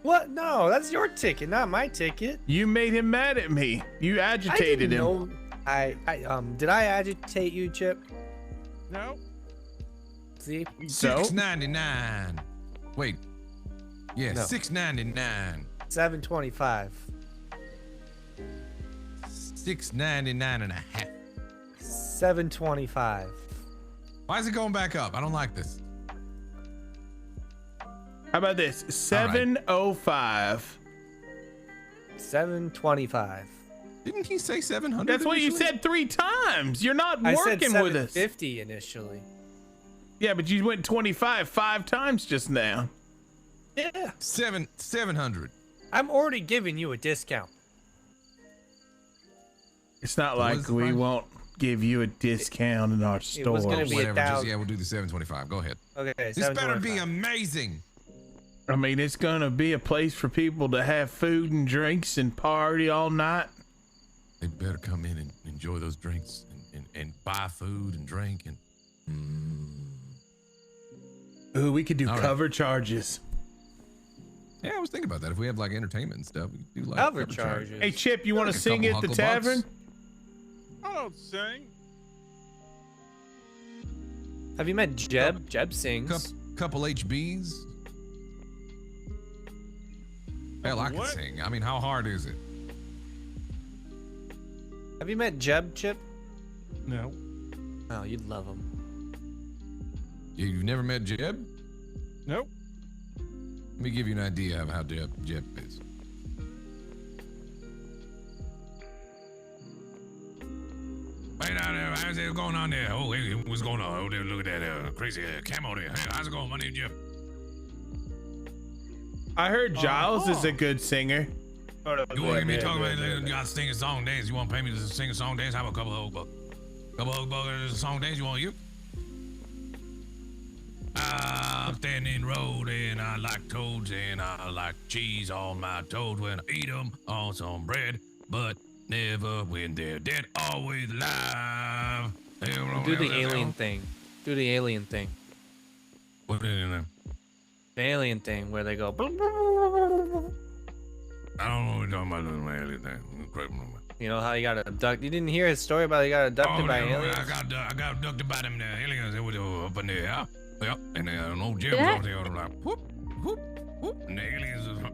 What? No, that's your ticket, not my ticket. You made him mad at me. You agitated him. Know. Did I agitate you, Chip? No. See? So? $6.99. Wait. Yeah, No. $6.99. $7.25. $6.99 and a half. $7.25. Why is it going back up? I don't like this. How about this? $7.05. $7.25. Didn't he say 700? That's what you initially? said 3 times. You're not I said working with us. $7.50 initially. Yeah, but you went 25 5 times just now. Yeah. 700. I'm already giving you a discount. It's not So like what's the we price? won't give you a discount in our store. was gonna be Whatever. Just, 1,000. yeah, we'll do the 725. Go ahead. Okay, This better be 725. amazing. I mean, it's gonna be a place for people to have food and drinks and party all night. They better come in and enjoy those drinks and buy food and drink and. Ooh, we could do All right. cover charges. Yeah, I was thinking about that. If we have like entertainment and stuff, we could do like Cover charge. charges. Hey, Chip, you want to Like a sing couple at the hucklebucks. tavern? I don't sing. Have you met Jeb? Jeb sings. Couple HBs. Hell, I can What? sing. I mean, how hard is it? Have you met Jeb, Chip? No. Oh, you'd love him. You've never met Jeb? Nope. Let me give you an idea of how Jeb is. Hey, now there, how's it going on there? Oh, hey, what's going on? Oh, there, look at that crazy camo there. Hey, how's it going? My name's Jeb. I heard Giles is a good singer. You want to hear me talking about you got to sing a song dance? You want to pay me to sing a song dance? How about a couple of old bucks? Couple of old bucks, a song dance? You want you? I'm standing in the road and I like toads and I like cheese on my toes when I eat them on some bread, but never when they're dead, always alive. Do the alien thing. Do the alien thing. What is it? The alien thing where they go. I don't know what you're talking about. Little alien thing. You know how he got abducted? You didn't hear his story about he got abducted by aliens? I got abducted by them aliens. They were up in there. Yeah, and an old Jim was Yeah. over there like whoop, whoop, whoop, and the aliens is and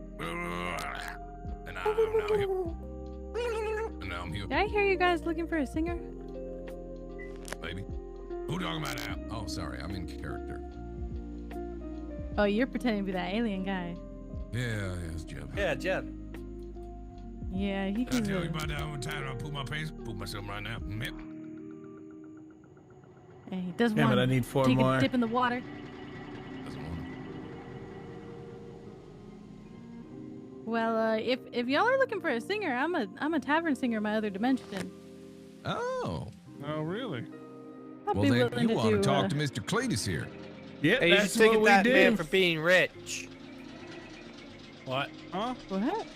now here. And now I'm here, Did I hear you guys looking for a singer? baby. Who talking about that? Oh, sorry, I'm in character. Oh, you're pretending to be that alien guy. Yeah, it's Jeb. Yeah, Jeb. Yeah, he Did I can. tell you about that one time I pooped my pants? Poop myself right now. Yep. Hey, he does Yeah, want but I to need 4 take more. a dip in the water. Doesn't want Well, if y'all are looking for a singer, I'm a tavern singer in my other dimension. Oh. Oh, really? I'd Well, be then willing you to want to do. talk to Mr. Cletus here. Yeah, Hey, you that's should take what we that do. man for being rich. What? Huh? What?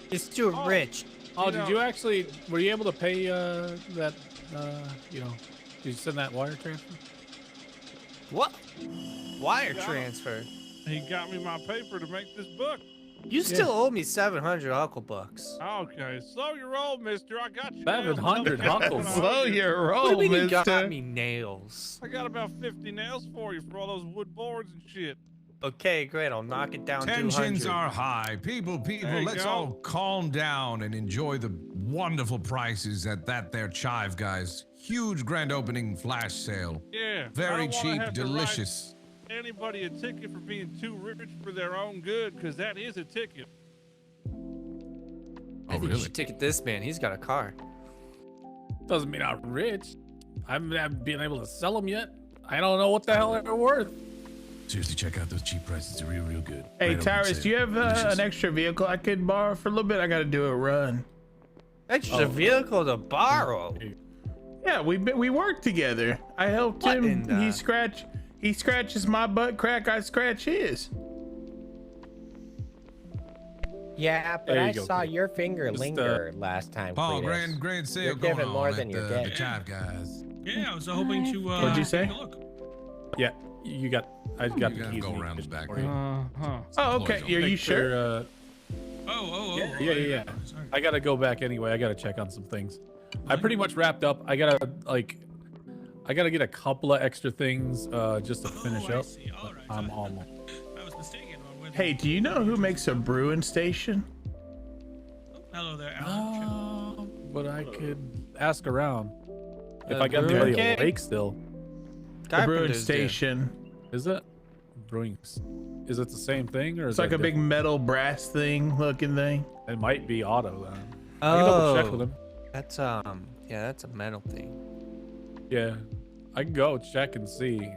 He's too Oh. rich. Oh, You did know- you actually? Were you able to pay that? You know, did you send that wire transfer? What? Wire Yeah. transfer. He got me my paper to make this book. You still owe me 700 Hucklebucks. Okay, slow your roll, mister. I got you. 700 nails. huckles. Slow your What do roll, you mean you got mister. me nails? I got about 50 nails for you for all those wood boards and shit. Okay, great. I'll knock it down Tensions 200. are high. People, There you let's go. all calm down and enjoy the wonderful prices at that there Chive Guys. Huge grand opening flash sale. Yeah. I Very don't wanna cheap, have to write delicious. Anybody a ticket for being too rich for their own good, because that is a ticket. I think you should ticket this man. He's got a car. Doesn't mean I'm rich. I haven't been able to sell them yet. I don't know what the hell they're worth. Seriously, check out those cheap prices. They're real good. Hey, Right open Tyrus, sale. do you have Delicious. an extra vehicle I could borrow for a little bit? I got to do a run. Extra vehicle to borrow. Yeah, we work together. I helped What him. in the- He scratches my butt crack. I scratch his. Yeah, but There you I go, saw Cletus. your finger Just, linger last time. Paul, Cletus. grand sale You're going giving on more at than you're the getting. Chive Guys. Yeah, I was hoping to. What'd you say? take a look. Yeah, you got. I got You the gotta keys. go you around need the back. for you. Uh-huh. Oh, okay. Employees Are you Make sure? Yeah. I gotta go back anyway. I gotta check on some things. I pretty much wrapped up. I gotta get a couple of extra things just to finish up. All right. I'm almost. I was mistaken. Hey, do you know who makes a brewing station? Hello there, Alan. But I could ask around. If Uh, I got brewing anybody kit? awake still. The brewing Carpenters do. station. Is it? Brewing. Is it the same thing or It's is like that a big different? metal brass thing looking thing. It might be auto then. I can double check with Oh, him. that's yeah, that's a metal thing. Yeah, I can go check and see.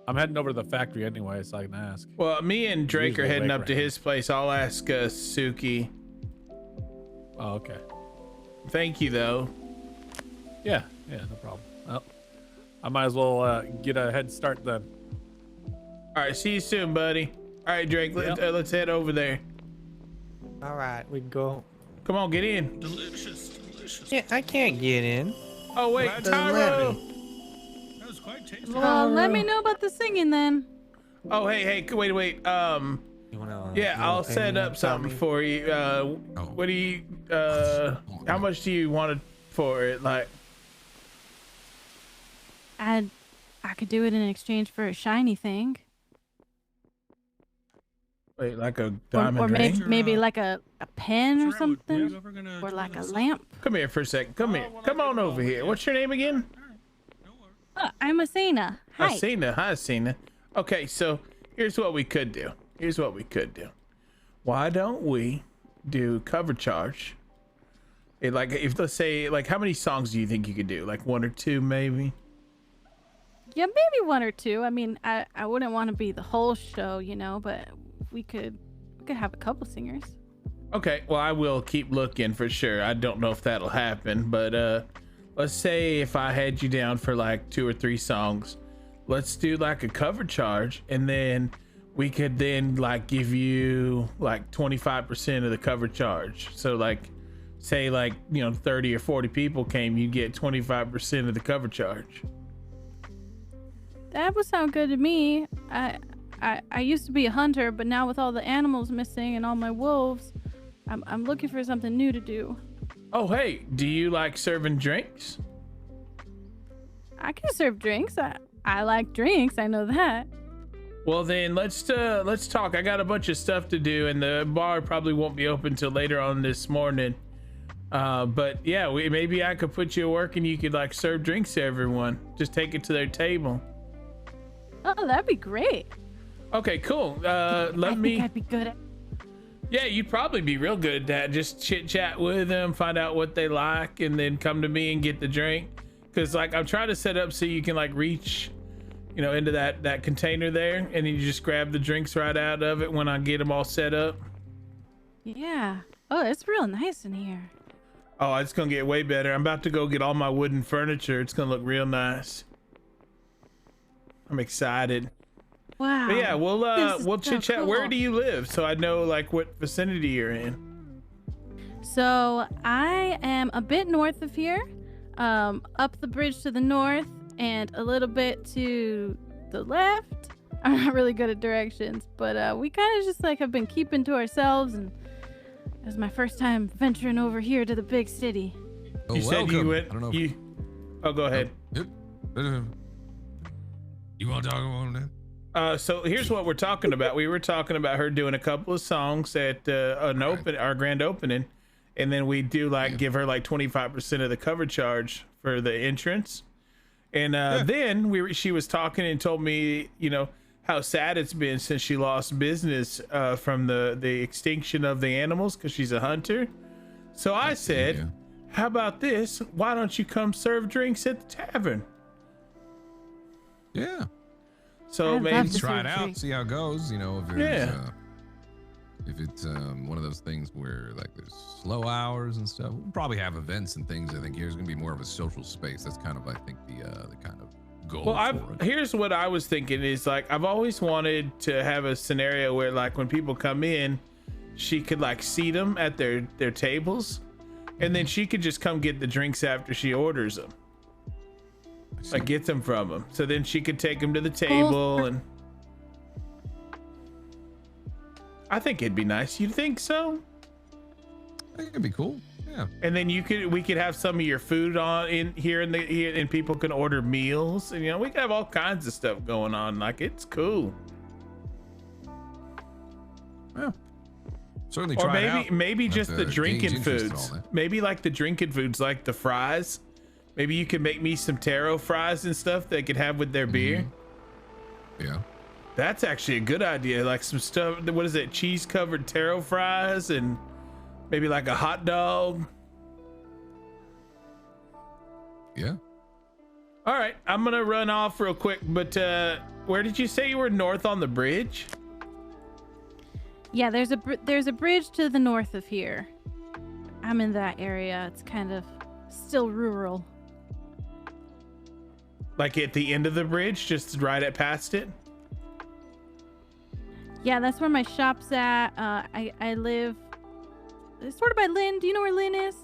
I'm heading over to the factory anyway, so I can ask. Well, me and Drake are Usually heading awake up to right his place. I'll ask Suki. Oh, okay. Thank you, though. Yeah, no problem. Well, I might as well get a head start then. All right, see you soon, buddy. All right, Drake, let's head over there. All right, we go. Come on, get in. Delicious, delicious. Yeah, I can't get in. Oh, wait, Tyro. That was quite tasty. Well, let me know about the singing then. Oh, hey, wait. You wanna, Yeah, I'll set up something for you. What do you, how much do you want it for it? Like, I could do it in exchange for a shiny thing. wait, like a diamond Or ring? maybe like a pen or Sure, something. we're gonna Or do like a this. lamp. Come here for a second. Come here. Come on over here. What's your name again? I'm Asina. Hi. Asina. Hi, Asina. Okay, so here's what we could do. Why don't we do cover charge? Like, if let's say, like, how many songs do you think you could do? Like 1 or 2, maybe? Yeah, maybe 1 or 2. I mean, I wouldn't want to be the whole show, but we could have a couple singers. Okay, well, I will keep looking for sure. I don't know if that'll happen, but let's say if I had you down for like 2 or 3 songs, let's do like a cover charge, and then we could then like give you like 25% of the cover charge. So like, say like 30 or 40 people came, you get 25% of the cover charge. That would sound good to me. I used to be a hunter, but now with all the animals missing and all my wolves, I'm looking for something new to do. Oh, hey, do you like serving drinks? I can serve drinks. I like drinks. I know that. Well, then let's talk. I got a bunch of stuff to do, and the bar probably won't be open till later on this morning. But yeah, maybe I could put you to work, and you could like serve drinks to everyone. Just take it to their table. Oh, that'd be great. Okay, cool. I think I'd be good at. Yeah, you'd probably be real good at that. Just chit chat with them, find out what they like, and then come to me and get the drink. Cause like I'm trying to set up so you can like reach, into that container there, and then you just grab the drinks right out of it when I get them all set up. Yeah. Oh, it's real nice in here. Oh, it's gonna get way better. I'm about to go get all my wooden furniture. It's gonna look real nice. I'm excited. Wow. But yeah, we'll so chit chat. cool. Where do you live? So I know like what vicinity you're in. So I am a bit north of here, up the bridge to the north, and a little bit to the left. I'm not really good at directions, but we kind of just like have been keeping to ourselves, and it was my first time venturing over here to the big city. Oh, You said you welcome. went. I don't know. You. Oh, go ahead. Yep. You want to talk about that? So here's what we're talking about. We were talking about her doing a couple of songs at our grand opening, and then we do like give her like 25% of the cover charge for the entrance. And then she was talking and told me, how sad it's been since she lost business from the extinction of the animals because she's a hunter. So I said, how about this? Why don't you come serve drinks at the tavern? Yeah. So I'd maybe love to Try it serve out, drinks. see how it goes. If it's one of those things where like there's slow hours and stuff, we'll probably have events and things. I think here's gonna be more of a social space. That's kind of I think the kind of goal. Well, for it. here's what I was thinking is like I've always wanted to have a scenario where like when people come in, she could like seat them at their tables, and then she could just come get the drinks after she orders them. Like gets them from them, so then she could take them to the table, and I think it'd be nice. You think so? I think it'd be cool. Yeah. And then we could have some of your food in here, and people can order meals, and we could have all kinds of stuff going on. Like it's cool. Yeah. Certainly Or try it out. maybe Have just to the gauge drinking interest in foods. all that. Maybe like the drinking foods, like the fries. Maybe you could make me some taro fries and stuff they could have with their beer. Yeah. That's actually a good idea. Like some stuff. What is it? Cheese covered taro fries and maybe like a hot dog. Yeah. All right, I'm gonna run off real quick, but where did you say you were north on the bridge? Yeah, there's a bridge to the north of here. I'm in that area. It's kind of still rural. Like at the end of the bridge, just right at past it? Yeah, that's where my shop's at. I live sort of by Lynn. Do you know where Lynn is?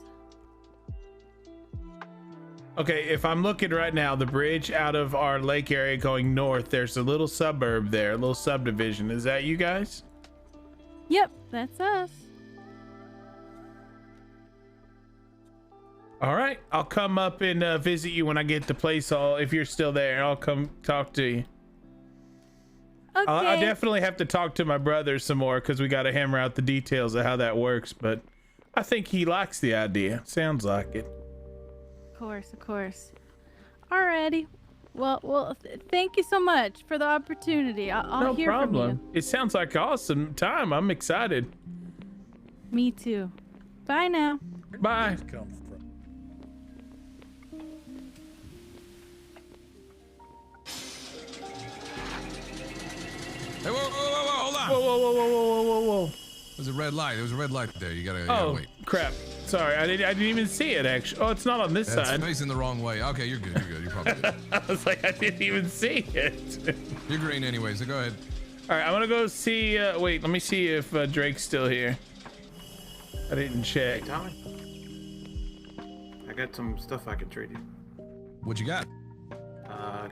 Okay, if I'm looking right now, the bridge out of our lake area going north, there's a little suburb there, a little subdivision. Is that you guys? Yep, that's us. All right, I'll come up and visit you when I get the place all. If you're still there, I'll come talk to you. Okay. I definitely have to talk to my brother some more because we got to hammer out the details of how that works. But I think he likes the idea. Sounds like it. Of course. Alrighty. Well, thank you so much for the opportunity. I'll hear from you. It sounds like an awesome time. I'm excited. Me too. Bye now. Bye. Hey, whoa, hold on. Whoa. There's a red light. There was a red light there. You gotta wait. Crap. Sorry, I didn't even see it actually. Oh, it's not on this That's side. facing the wrong way. Okay, you're good. You're probably good. I was like, I didn't even see it. You're green anyway, so go ahead. All right, I'm gonna go see. Wait, let me see if Drake's still here. I didn't check. Hey, Tommy. I got some stuff I can trade you. What you got?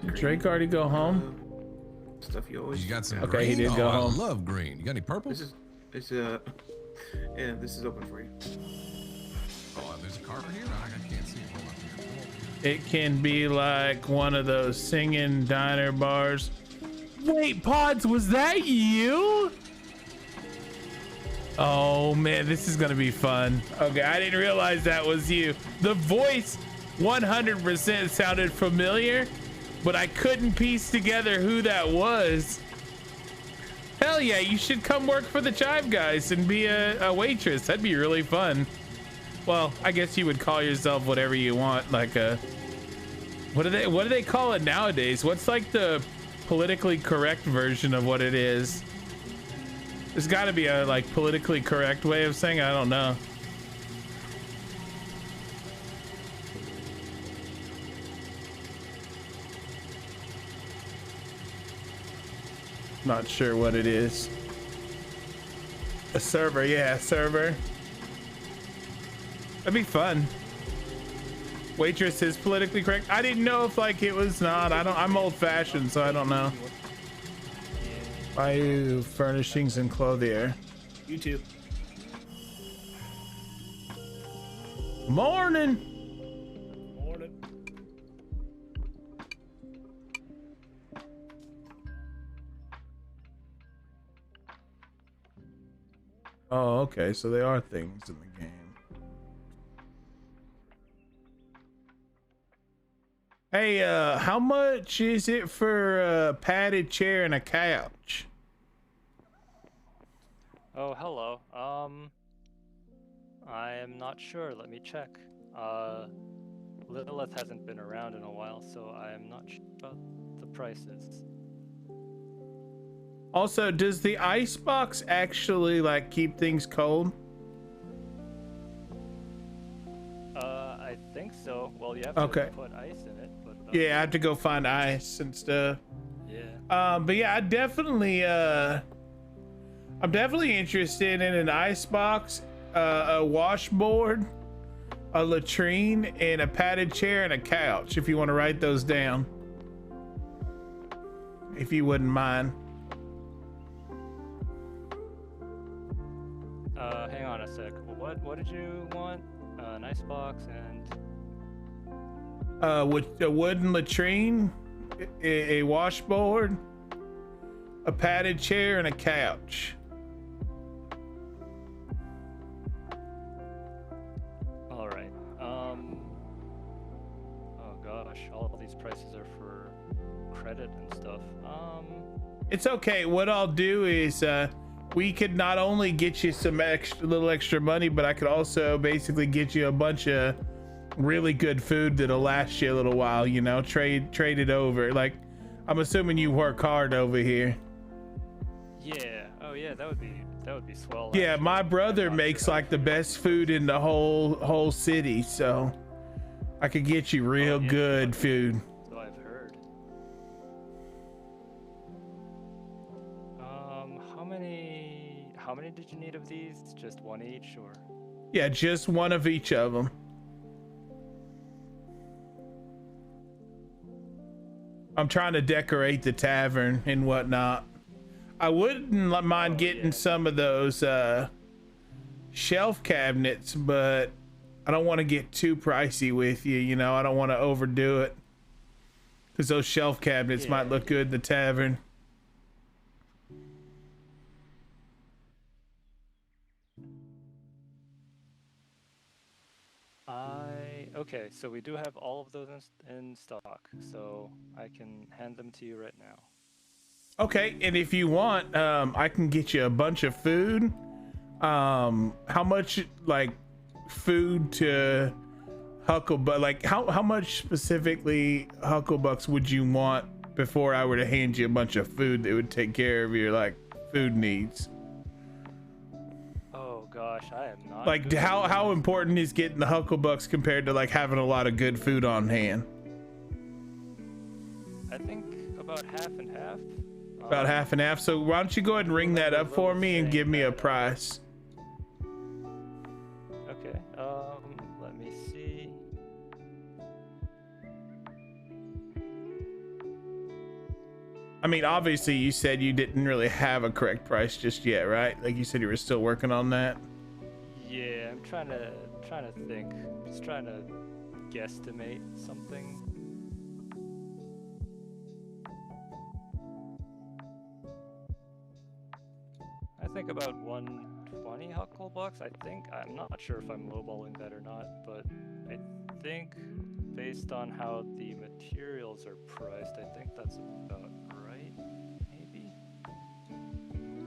Did Drake already go home? Stuff you always. You got some Okay, green? he did go home. I love green. You got any purple? Yeah, this is open for you. Oh, there's a car over here? I can't see it. Hold on. It can be like one of those singing diner bars. Wait, Pods, was that you? Oh man, this is gonna be fun. Okay, I didn't realize that was you. The voice 100% sounded familiar, but I couldn't piece together who that was. Hell yeah, you should come work for the Chive Guys and be a waitress. That'd be really fun. Well, I guess you would call yourself whatever you want, like a what do they call it nowadays? What's like the politically correct version of what it is? There's got to be a like politically correct way of saying it. I don't know. Not sure what it is. A server, yeah, server. That'd be fun. Waitress is politically correct. I didn't know if like it was not. I'm old fashioned, so I don't know. Buy furnishings and clothier. You too. Morning. Oh, okay. So there are things in the game. Hey, how much is it for a padded chair and a couch? Oh, hello. I am not sure. Let me check. Lilith hasn't been around in a while, so I am not sure about the prices. Also, does the ice box actually like keep things cold? I think so. Well, you have Okay. to put ice in it, but Yeah, I have to go find ice and stuff. yeah. But yeah, I'm definitely interested in an ice box, a washboard, a latrine, and a padded chair and a couch. If you want to write those down, if you wouldn't mind. Hang on a sec. What did you want? An ice box and With a wooden latrine, a washboard, a padded chair, and a couch. all right. Oh gosh, all of these prices are for credit and stuff. It's okay. What I'll do is we could not only get you some little extra money, but I could also basically get you a bunch of really good food that'll last you a little while, you know, trade it over. Like I'm assuming you work hard over here. Yeah. Oh yeah, that would be swell. Yeah, actually. my brother makes like the best food in the whole city, so I could get you real good food. So I've heard. How many did you need of these? Just one each, or? Yeah, just one of each of them. I'm trying to decorate the tavern and whatnot. I wouldn't mind getting some of those shelf cabinets, but I don't want to get too pricey with you. You know, I don't want to overdo it because those shelf cabinets might look good in the tavern. Okay, so we do have all of those in stock, so I can hand them to you right now. Okay, and if you want, I can get you a bunch of food. How much like food to Hucklebuck? Like how much specifically Hucklebucks would you want before I were to hand you a bunch of food that would take care of your like food needs? Oh gosh, I am not. Like how important is getting the Hucklebucks compared to like having a lot of good food on hand? I think about half and half. About half and half. So why don't you go ahead and ring that up for me and give me a price? Okay. Let me see. I mean, obviously you said you didn't really have a correct price just yet, right? Like you said you were still working on that. Yeah, I'm trying to think. Just trying to guesstimate something. I think about 120 Hucklebucks. I'm not sure if I'm lowballing that or not, but I think based on how the materials are priced, I think that's about right, maybe.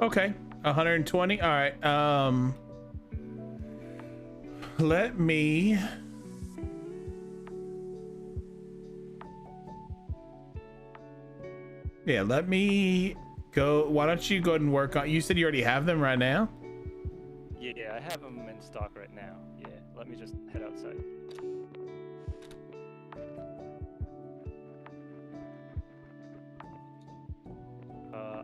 Okay, 120. All right. Let me. Yeah, let me go. Why don't you go ahead and work on? You said you already have them right now. Yeah, I have them in stock right now. Yeah, let me just head outside.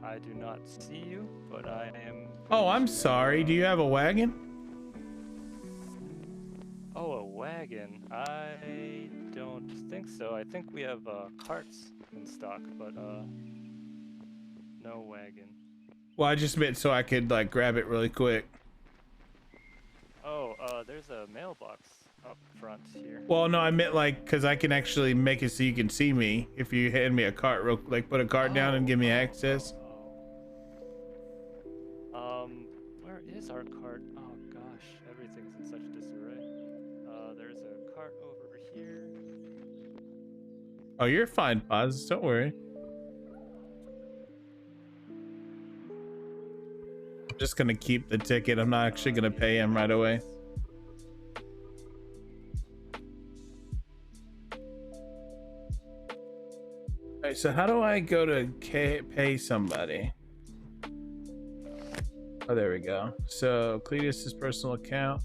I do not see you, but I am. Oh, I'm sorry. Do you have a wagon? Oh, a wagon. I don't think so. I think we have carts in stock, but no wagon. Well, I just meant so I could like grab it really quick. Oh, there's a mailbox up front here. Well, no, I meant like because I can actually make it so you can see me if you hand me a cart real like put a cart down and give me access. Where is our cart? Oh gosh, everything's in such disarray. There's a cart over here. Oh, you're fine, Paz. Don't worry. I'm just gonna keep the ticket. I'm not actually gonna pay him right away. Alright, so how do I go to pay somebody? Oh, there we go. So Cletus's personal account,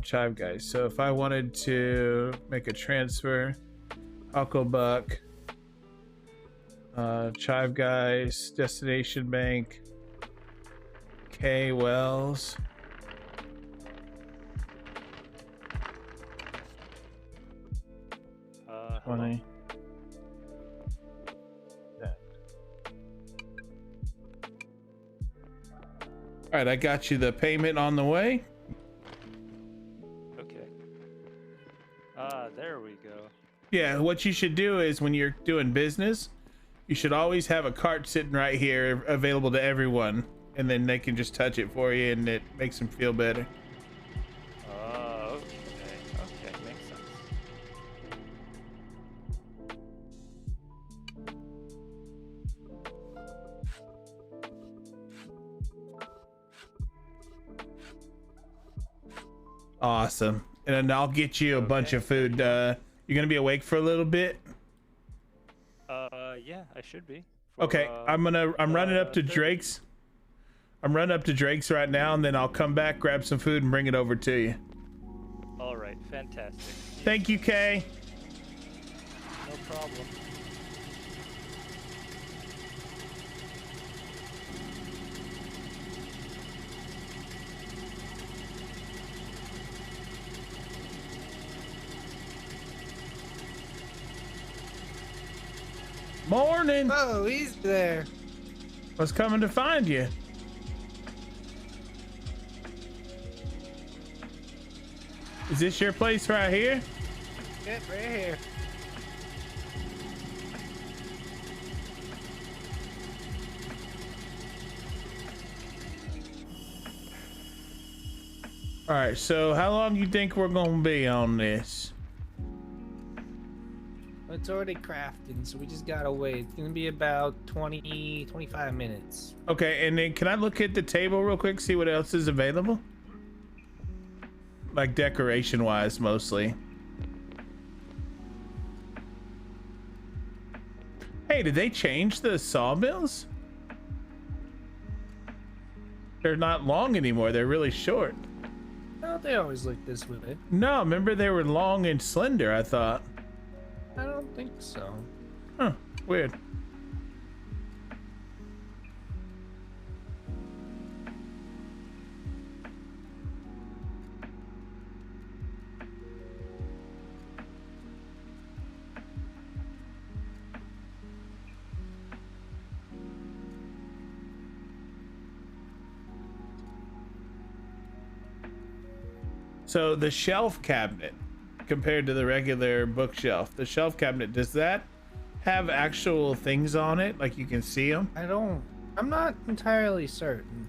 Chive Guys. So if I wanted to make a transfer, Hucklebuck, Chive Guys, Destination Bank, K Wells. Hello. 20. All right, I got you the payment on the way. Okay. There we go. Yeah, what you should do is when you're doing business, you should always have a cart sitting right here available to everyone, and then they can just touch it for you and it makes them feel better. Okay, makes sense. Awesome. And then I'll get you a bunch of food. You're gonna be awake for a little bit? Yeah, should be. Okay, I'm running up to Drake's. I'm running up to Drake's right now, and then I'll come back, grab some food, and bring it over to you. All right, fantastic. Thank you, Kay. No problem. Morning. Oh, he's there. I was coming to find you. Is this your place right here? Yep, right here. All right, so how long you think we're gonna be on this? It's already crafting, so we just gotta wait. It's gonna be about 25 minutes. Okay, and then can I look at the table real quick, see what else is available? Like decoration wise, mostly. Hey, did they change the sawmills? They're not long anymore, they're really short. No, they always look this way. No, remember they were long and slender, I thought. I don't think so. Huh, weird. So the shelf cabinet compared to the regular bookshelf, the shelf cabinet, does that have actual things on it? Like you can see them? I'm not entirely certain.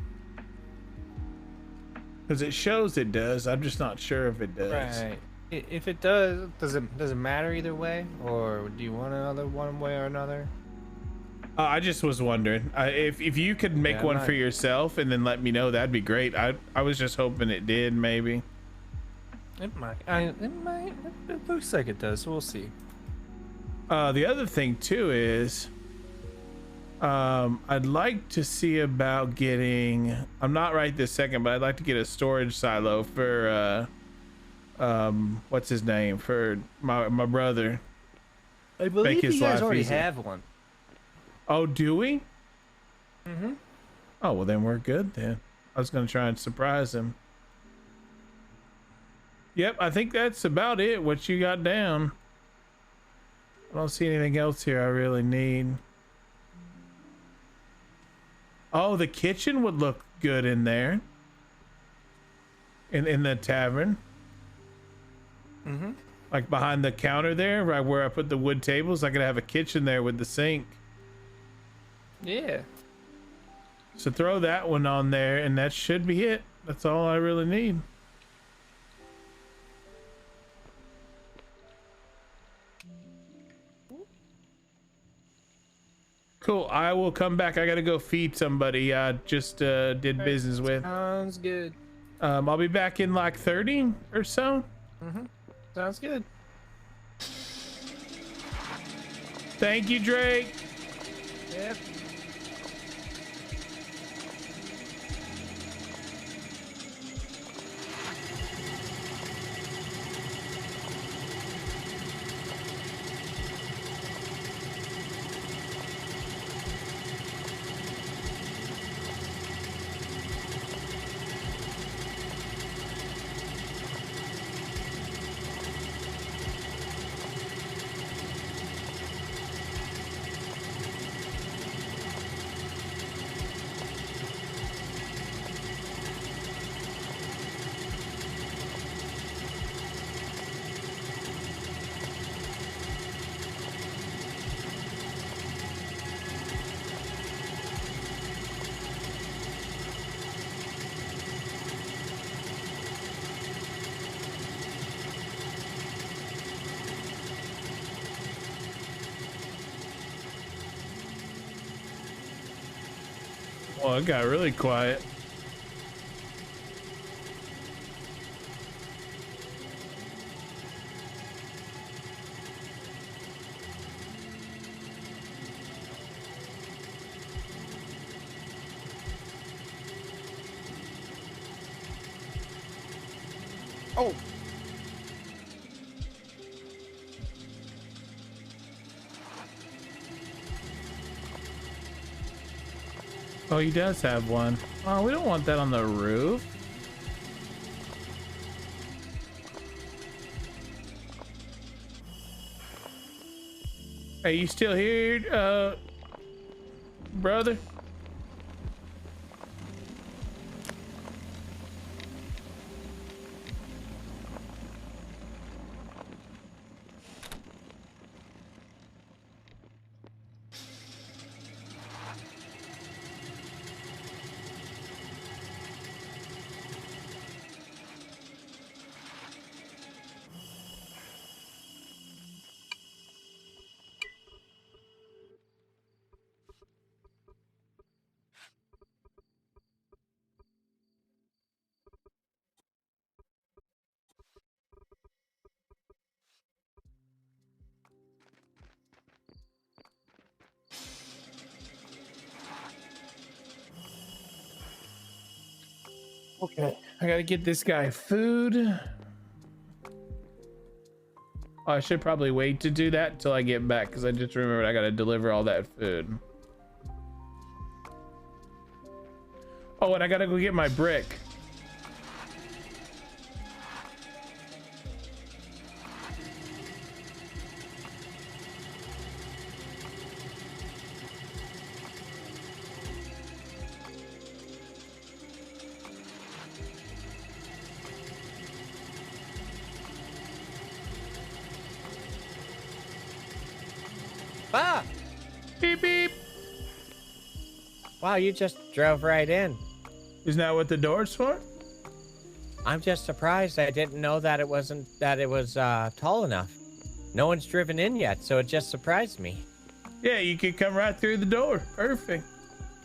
Because it shows it does. I'm just not sure if it does. Right. If it does it matter either way? Or do you want another one way or another? I just was wondering. If you could make one for yourself and then let me know, that'd be great. I was just hoping it did, maybe. It might. It looks like it does. We'll see. The other thing too is, I'd like to see about getting. I'm not right this second, but I'd like to get a storage silo for what's his name, for my brother. I believe you guys already have one. Oh, do we? Mm-hmm. Oh well, then we're good then. I was gonna try and surprise him. Yep, I think that's about it. What you got down? I don't see anything else here I really need. Oh, the kitchen would look good in there. In the tavern. Mm-hmm. Like behind the counter there, right where I put the wood tables, I could have a kitchen there with the sink. Yeah. So throw that one on there and that should be it. That's all I really need. Cool. I will come back. I gotta go feed somebody I just did business with. Sounds good. I'll be back in like 30 or so. Mm-hmm. Sounds good. Thank you, Drake. Yep. Well, it got really quiet. Oh. Oh, he does have one. Oh, we don't want that on the roof. Are you still here, brother? Okay, I gotta get this guy food. Oh, I should probably wait to do that until I get back because I just remembered I gotta deliver all that food. Oh, and I gotta go get my brick. Ah! Beep beep. Wow, you just drove right in. Isn't that what the door's for? I'm just surprised. I didn't know that it was tall enough. No one's driven in yet, so it just surprised me. Yeah, you could come right through the door. Perfect.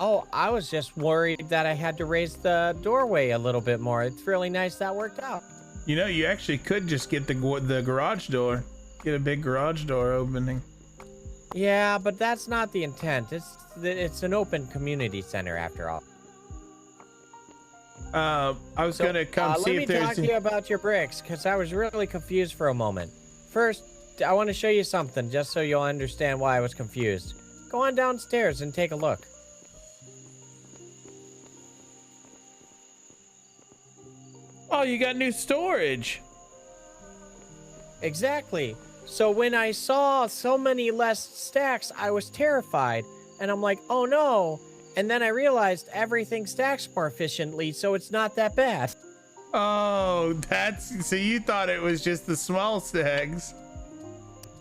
Oh, I was just worried that I had to raise the doorway a little bit more. It's really nice that worked out. You know, you actually could just get the garage door. Get a big garage door opening. Yeah, but that's not the intent. It's an open community center after all. I was gonna come see if there's. Let me talk to you about your bricks, because I was really confused for a moment. First, I want to show you something, just so you'll understand why I was confused. Go on downstairs and take a look. Oh, you got new storage. Exactly. So when I saw so many less stacks, I was terrified. And I'm like, oh no. And then I realized everything stacks more efficiently, so it's not that bad. Oh, so you thought it was just the small stacks.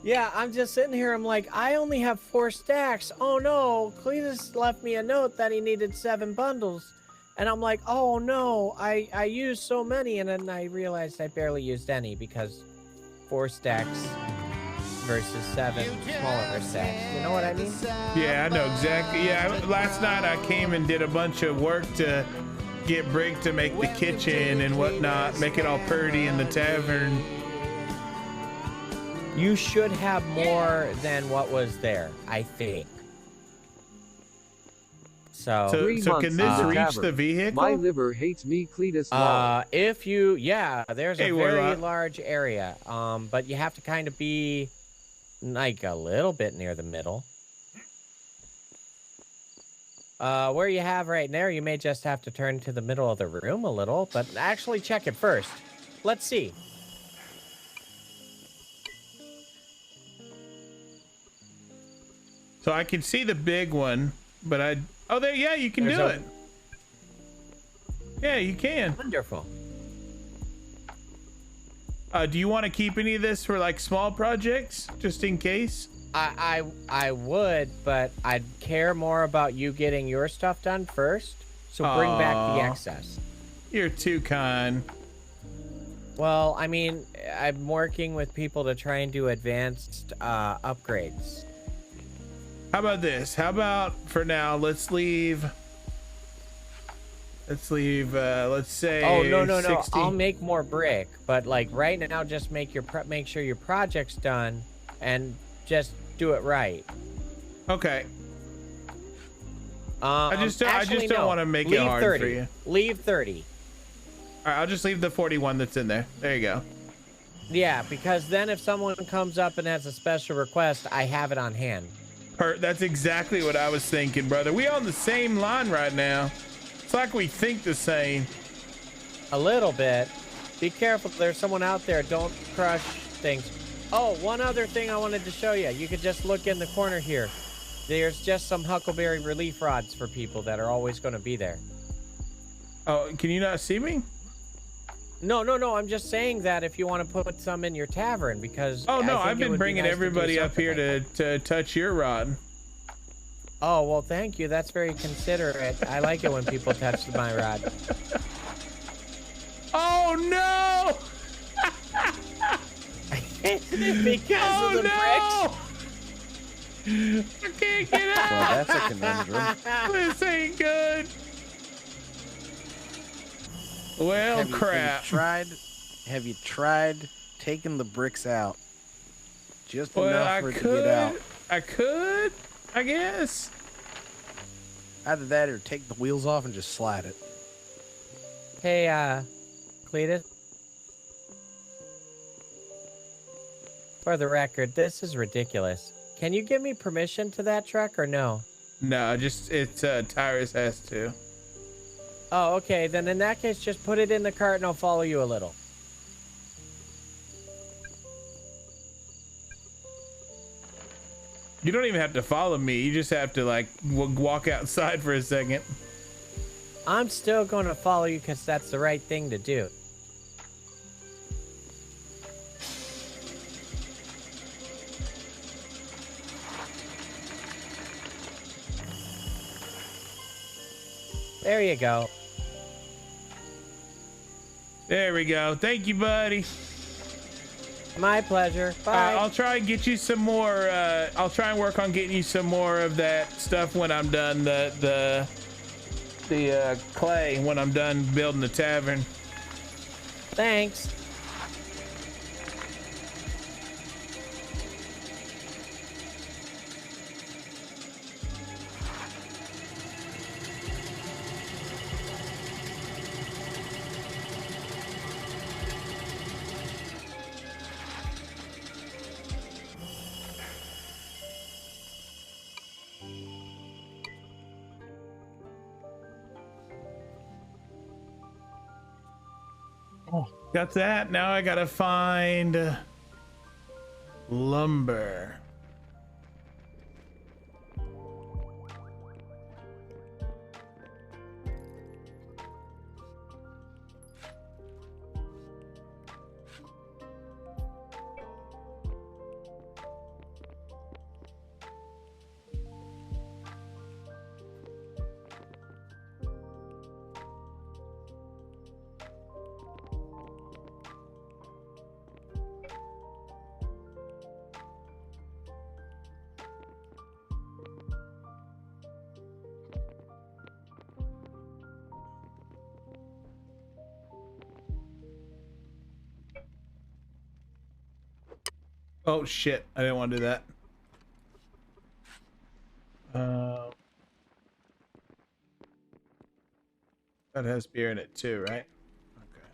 Yeah, I'm just sitting here. I'm like, I only have 4 stacks. Oh no, Cletus left me a note that he needed 7 bundles. And I'm like, oh no, I used so many. And then I realized I barely used any because 4 stacks versus 7 smaller stacks. You know what I mean? Yeah, I know exactly. Yeah, last night I came and did a bunch of work to get brick to make the kitchen and whatnot, make it all pretty in the tavern. You should have more than what was there, I think. So can this reach the vehicle? My liver hates me, Cletus. There's a very large area. But you have to kind of be like a little bit near the middle. Where you have right there, you may just have to turn to the middle of the room a little, but actually check it first. Let's see. So I can see the big one, but oh, there, yeah, you can do it. Yeah, you can. Wonderful. Do you want to keep any of this for like small projects, just in case? I would, but I'd care more about you getting your stuff done first. So bring back the excess. You're too kind. Well, I mean, I'm working with people to try and do advanced upgrades. How about this? How about for now, let's leave, let's say. Oh, no. 60. I'll make more brick, but like right now, just make sure your project's done and just do it right. Okay. I just don't want to make it hard 30. for you. Leave 30. All right, I'll just leave the 41 that's in there. There you go. Yeah, because then if someone comes up and has a special request, I have it on hand. That's exactly what I was thinking, brother. We on the same line right now. It's like we think the same. A little bit. Be careful. There's someone out there. Don't crush things. Oh, one other thing I wanted to show you. You could just look in the corner here. There's just some huckleberry relief rods for people that are always going to be there. Oh, can you not see me? No. I'm just saying that if you want to put some in your tavern, because Oh no, I think I've it been would be bringing nice to do everybody up something here like to touch your rod. Oh, well, thank you. That's very considerate. I like it when people touch my rod. Oh, no! Because of the bricks. I can't get out. Well, that's a conundrum. This ain't good. Well, crap. Have you tried taking the bricks out? Just Well, enough for it to get out. I could, I guess. Either that or take the wheels off and just slide it. Hey, Cletus. For the record, this is ridiculous. Can you give me permission to that truck or no? No, just it's Tyrus has to. Oh, okay. Then in that case, just put it in the cart and I'll follow you a little. You don't even have to follow me. You just have to like walk outside for a second. I'm still going to follow you because that's the right thing to do. There you go. There we go. Thank you, buddy. My pleasure. Bye. I'll try and get you some more. I'll try and work on getting you some more of that stuff when I'm done. The clay when I'm done building the tavern. Thanks. Got that. Now I gotta find lumber. Oh shit, I didn't want to do that. That has beer in it too, right? Okay.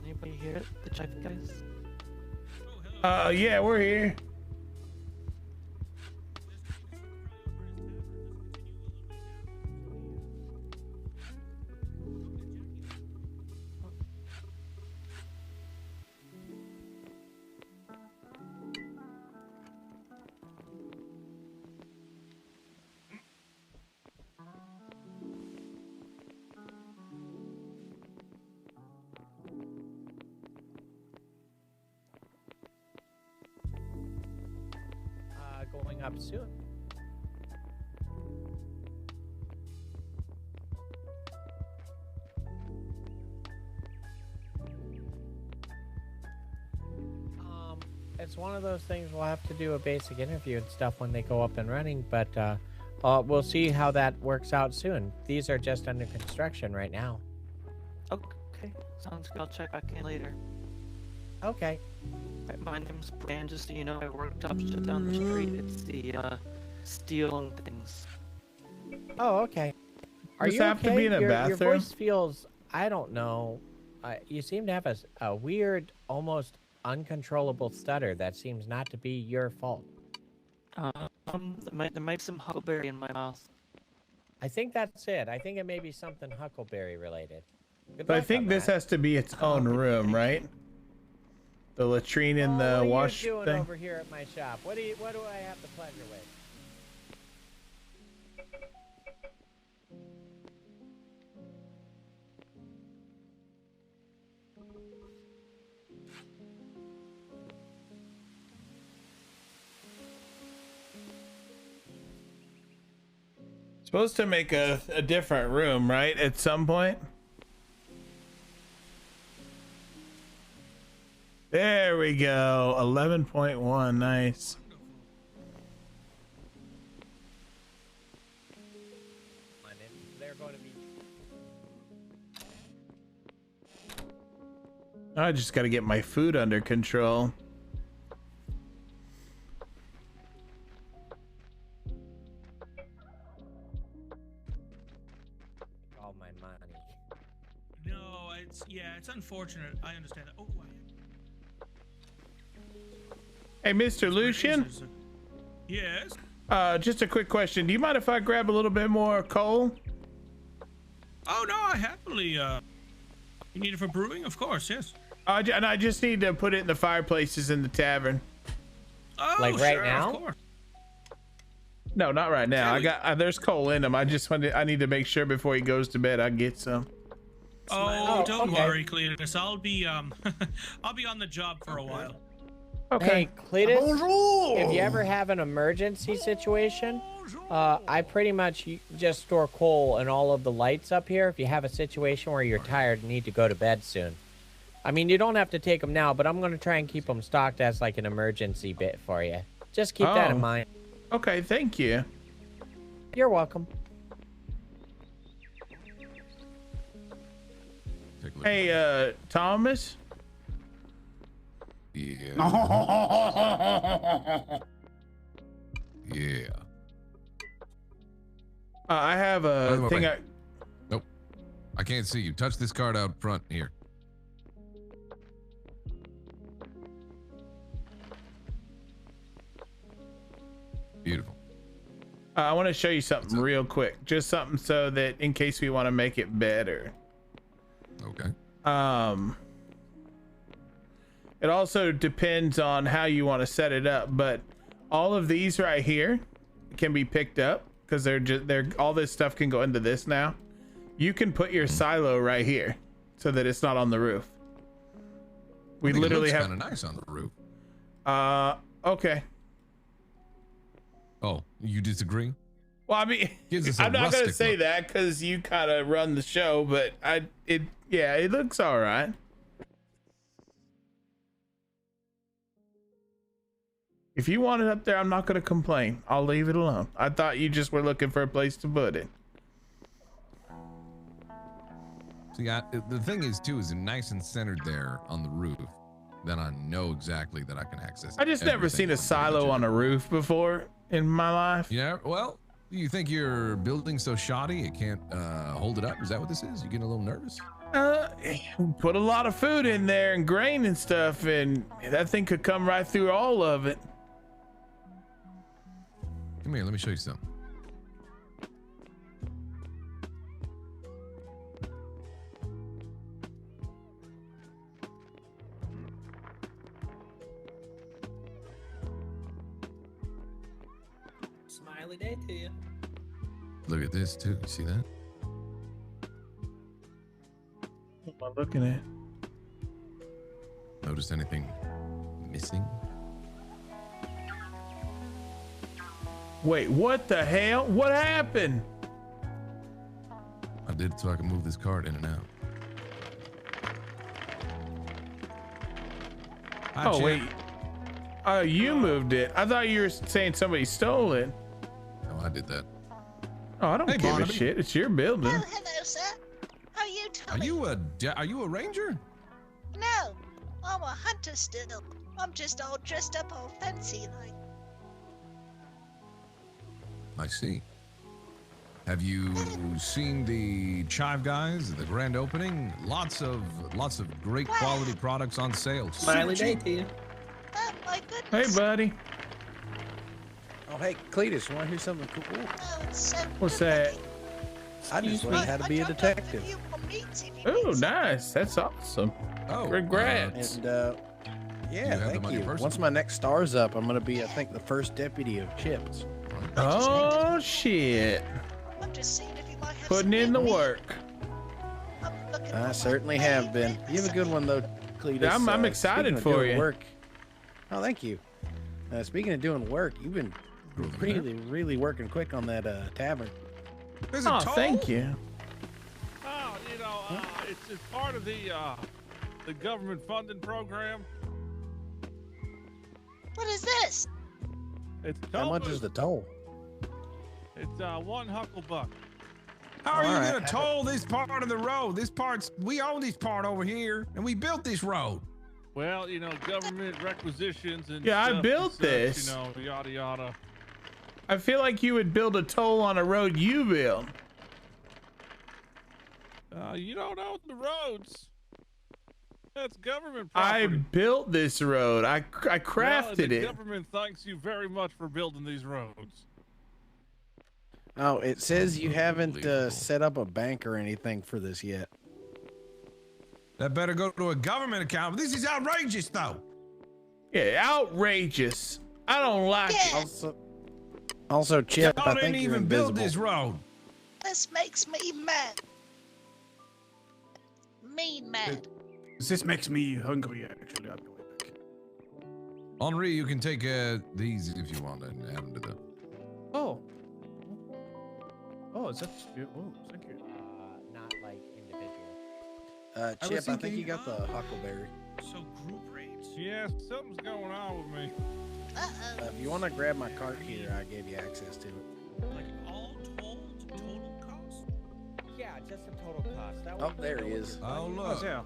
Anybody here? The check guys? Yeah, we're here. Going up soon. it's one of those things we'll have to do a basic interview and stuff when they go up and running, but we'll see how that works out soon. These are just under construction right now. Okay, sounds good. I'll check back in later. Okay. Right, my name's Bran, just so you know, I work opposite down the street. It's the steel and things. Oh, okay. Are Does you it have to okay? be in a your bathroom? voice feels, I don't know. You seem to have a weird, almost uncontrollable stutter that seems not to be your fault. There might be some huckleberry in my mouth. I think that's it. I think it may be something huckleberry related. Good But I luck think on this that. has to be its own room, right? The latrine and the wash What are you doing thing. over here at my shop? What do I have the pleasure with? Supposed to make a different room, right? At some point. There we go. 11.1. Nice. They're going to be. I just got to get my food under control. All my money. No, it's unfortunate. I understand that. Oh, Hey, Mr. Lucian. yes. Just a quick question. Do you mind if I grab a little bit more coal? Oh no, I happily. You need it for brewing, of course. Yes. And I just need to put it in the fireplaces in the tavern. Oh, Like right sure, now? Of course. No, not right now. I got there's coal in them. I need to make sure before he goes to bed I get some. Oh, don't okay. worry, Cletus. I'll be I'll be on the job for a while. Hey, Cletus, if you ever have an emergency situation, I pretty much just store coal and all of the lights up here if you have a situation where you're tired and need to go to bed soon. I mean, you don't have to take them now, but I'm going to try and keep them stocked as like an emergency bit for you. Just keep that in mind. Okay, thank you. You're welcome. Hey, Thomas? Yeah. Yeah. I have a Wait, thing. wait. Nope. I can't see you. Touch this card out front here. Beautiful. I want to show you something real quick. Just something so that in case we want to make it better. Okay. It also depends on how you want to set it up, but all of these right here can be picked up because they're all this stuff can go into this now. You can put your silo right here so that it's not on the roof. We literally have kind of nice on the roof. Okay. Oh, you disagree? Well, I mean, Gives us a I'm not gonna rustic say look. that because you kind of run the show, but it looks all right. If you want it up there, I'm not gonna complain. I'll leave it alone. I thought you just were looking for a place to put it. See, the thing is too, is nice and centered there on the roof. Then I know exactly that I can access. I just never seen a silo on a roof before in my life. Yeah, well, you think your building's so shoddy it can't hold it up? Is that what this is? You getting a little nervous? Put a lot of food in there and grain and stuff, and that thing could come right through all of it. Come here, let me show you something. Smiley day to you. Look at this too. You see that? What am I looking at? Notice anything missing? Wait, what the hell? What happened? I did it so I can move this card in and out. Hi, Oh Chip. wait. Oh, you moved it. I thought you were saying somebody stole it. No, I did that. Oh, I don't give Barnaby. a shit. It's your building. Oh, hello, sir. How are you, Tommy? Are you a ranger? No, I'm a hunter still. I'm just all dressed up all fancy like. I see. Have you seen the Chive Guys, the grand opening? Lots of great quality products on sale. Smiley day Super to you. Oh my goodness. Hey, buddy. Oh, hey, Cletus, you want to hear something cool? Oh, it's so What's good that? I just learned how to be a detective. Oh, nice. That's awesome. Oh, congrats. And you yeah, have the thank money you. personally? Once my next star's up, I'm gonna be, I think, the first deputy of Chips. Oh, shit. I'm just seeing if you might have Putting in the work. I certainly have been. You have a good one though, Cletus. Yeah, I'm excited speaking of for doing you. Work. Oh, thank you. Speaking of doing work, you've been really working quick on that tavern. Oh, thank you. Oh, you know, it's part of the government funding program. What is this? It's How much is the toll? It's 1 hucklebuck. How are you Alright. gonna toll this part of the road? We own this part over here, and we built this road. Well, you know, government requisitions and Yeah, I stuff built and such, this. You know, yada yada. I feel like you would build a toll on a road you built. You don't own the roads. That's government I property. built this road. I Well, and crafted the it. government thanks you very much for building these roads. Oh, it says you haven't set up a bank or anything for this yet. That better go to a government account. This is outrageous, though. Yeah, outrageous. I don't like it. Also, Chip, Y'all I didn't think you're even build invisible. this road. This makes me mad. Mean mad. This makes me hungry, actually. I'll be right back. Henri, you can take these if you want and add them to the. Oh. Oh, is that? Oh, thank you. Not like individual. Chip, I think you got the huckleberry. So group rates? Yeah, something's going on with me. If you want to grab my cart here, I gave you access to it. Like all told, total cost? Yeah, just the total cost. That Oh, there he is. Oh, look. Yeah.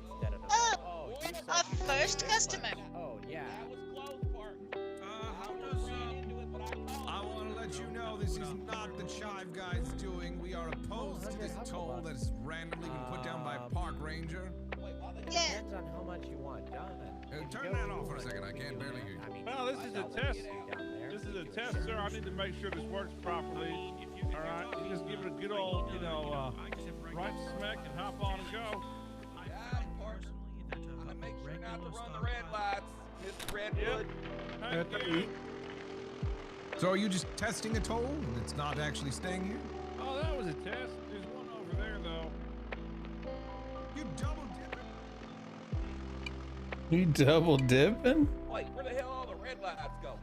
Oh, our first customer. Oh, yeah. How does I want to let you know this is not the Chive Guys doing. We are opposed to this toll that's randomly been put down by a park ranger. Depends on how much you want done. Turn that off for a second. I can't barely hear you. Well, this is a test. This is a test, sir. I need to make sure this works properly. All right, you just give it a good old, you know, right smack and hop on and go. And make sure not to run the red lights, Mr. Redwood. Thank you. So are you just testing a toll and it's not actually staying here? Oh, that was a test. There's one over there, though. You double dipping? You double dipping? Wait, where the hell all the red lights go?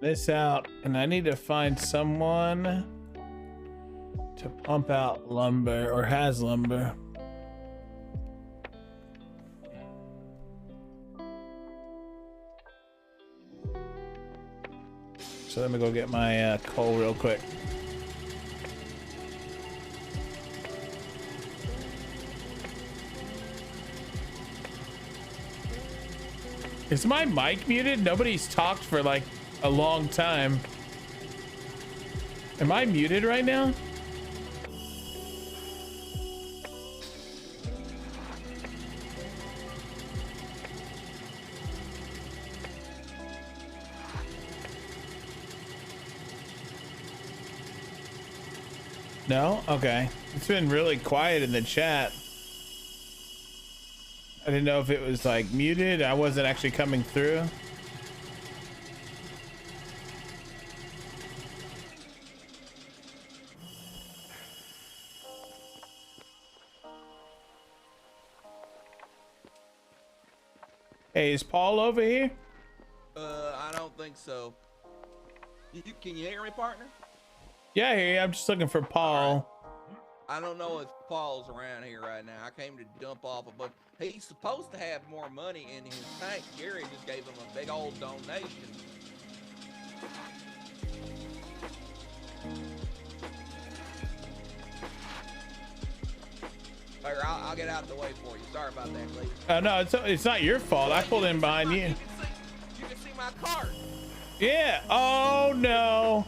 This out, and I need to find someone to pump out lumber or has lumber. So let me go get my coal real quick. Is my mic muted? Nobody's talked for like a long time. Am I muted right now? No? Okay. It's been really quiet in the chat. I didn't know if it was like muted. I wasn't actually coming through. Hey, is Paul over here? I don't think so. Can you hear me, partner? Yeah, I hear you. I'm just looking for Paul. I don't know if Paul's around here right now. I came to dump off a bunch. He's supposed to have more money in his tank. Gary just gave him a big old donation. Here, I'll get out of the way for you. Sorry about that, Cletus. No, it's not your fault. I pulled in behind you. You can see my cart. Yeah. Oh no.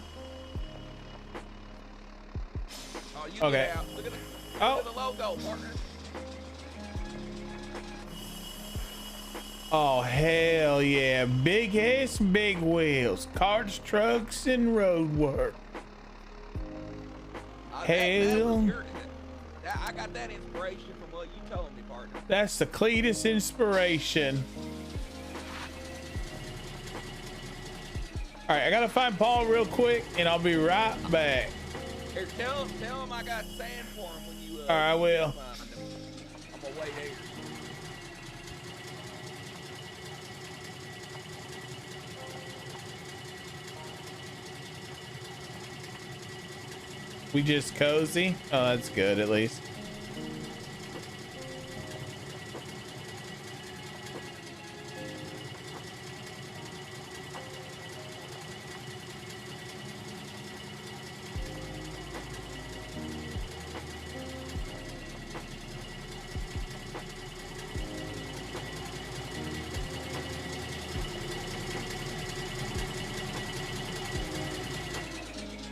Oh, you Okay. get out. Look at the logo, partner. Oh hell yeah! Big heads, big wheels, carts, trucks, and road work. Hell. I got that inspiration from what you told me, partner. That's the Cletus inspiration. All right, I gotta find Paul real quick, and I'll be right back. Here, tell him I got sand for him when you. All right, I will. I'm gonna wait here. We just cozy. Oh, that's good at least.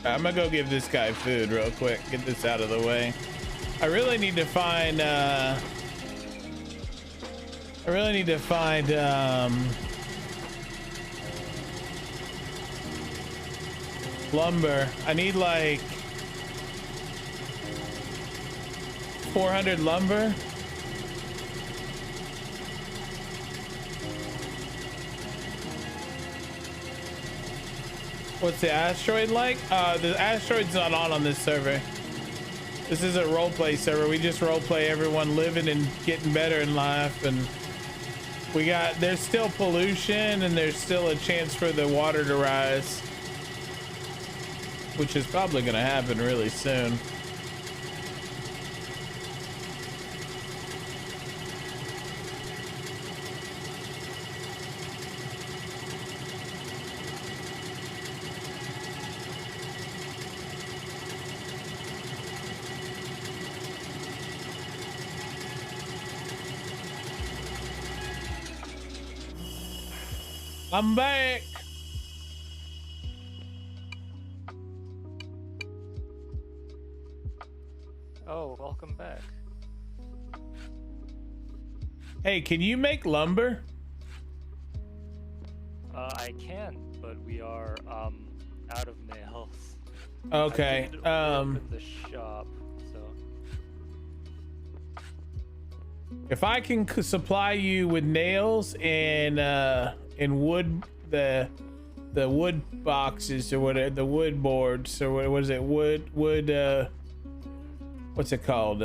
I'm gonna go give this guy food real quick. Get this out of the way. I really need to find lumber. I need like 400 lumber. What's the asteroid like? The asteroid's not on this server. This is a roleplay server. We just roleplay everyone living and getting better in life, and there's still pollution, and there's still a chance for the water to rise, which is probably gonna happen really soon. I'm back. Oh, welcome back. Hey, can you make lumber? I can, but we are out of nails. Okay. I open the shop, so. If I can supply you with nails and wood, the wood boxes or whatever, the wood boards or what is it? Wood. What's it called?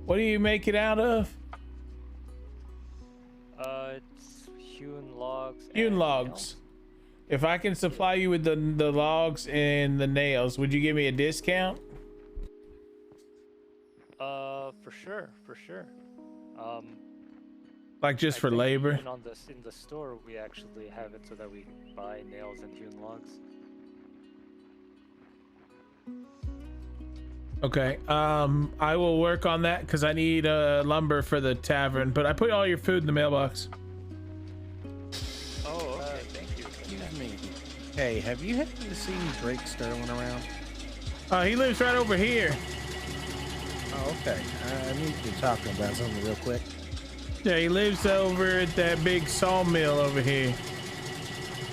What do you make it out of? It's hewn logs. Hewn logs. If I can supply you with the logs and the nails, would you give me a discount? For sure. Like just for labor? Even in the store, we actually have it so that we can buy nails and hewn logs. Okay. I will work on that because I need lumber for the tavern. But I put all your food in the mailbox. Oh, okay. Thank you. Excuse me. Hey, have you happened to see Drake Sterling around? He lives right over here. Oh, okay. I need to talk to him about something real quick. Yeah, he lives over at that big sawmill over here.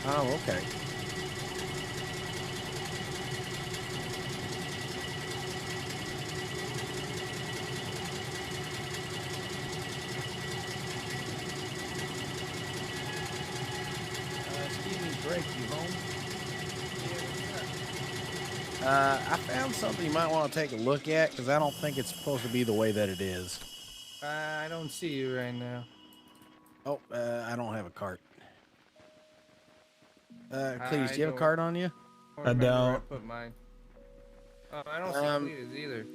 Oh, okay. Excuse me, Drake, you home? I found something you might want to take a look at because I don't think it's supposed to be the way that it is. I don't see you right now. Oh, I don't have a cart. Cletus, I do you have a don't- cart on you? I remember where I don't. put mine. Oh, I don't see Cletus either.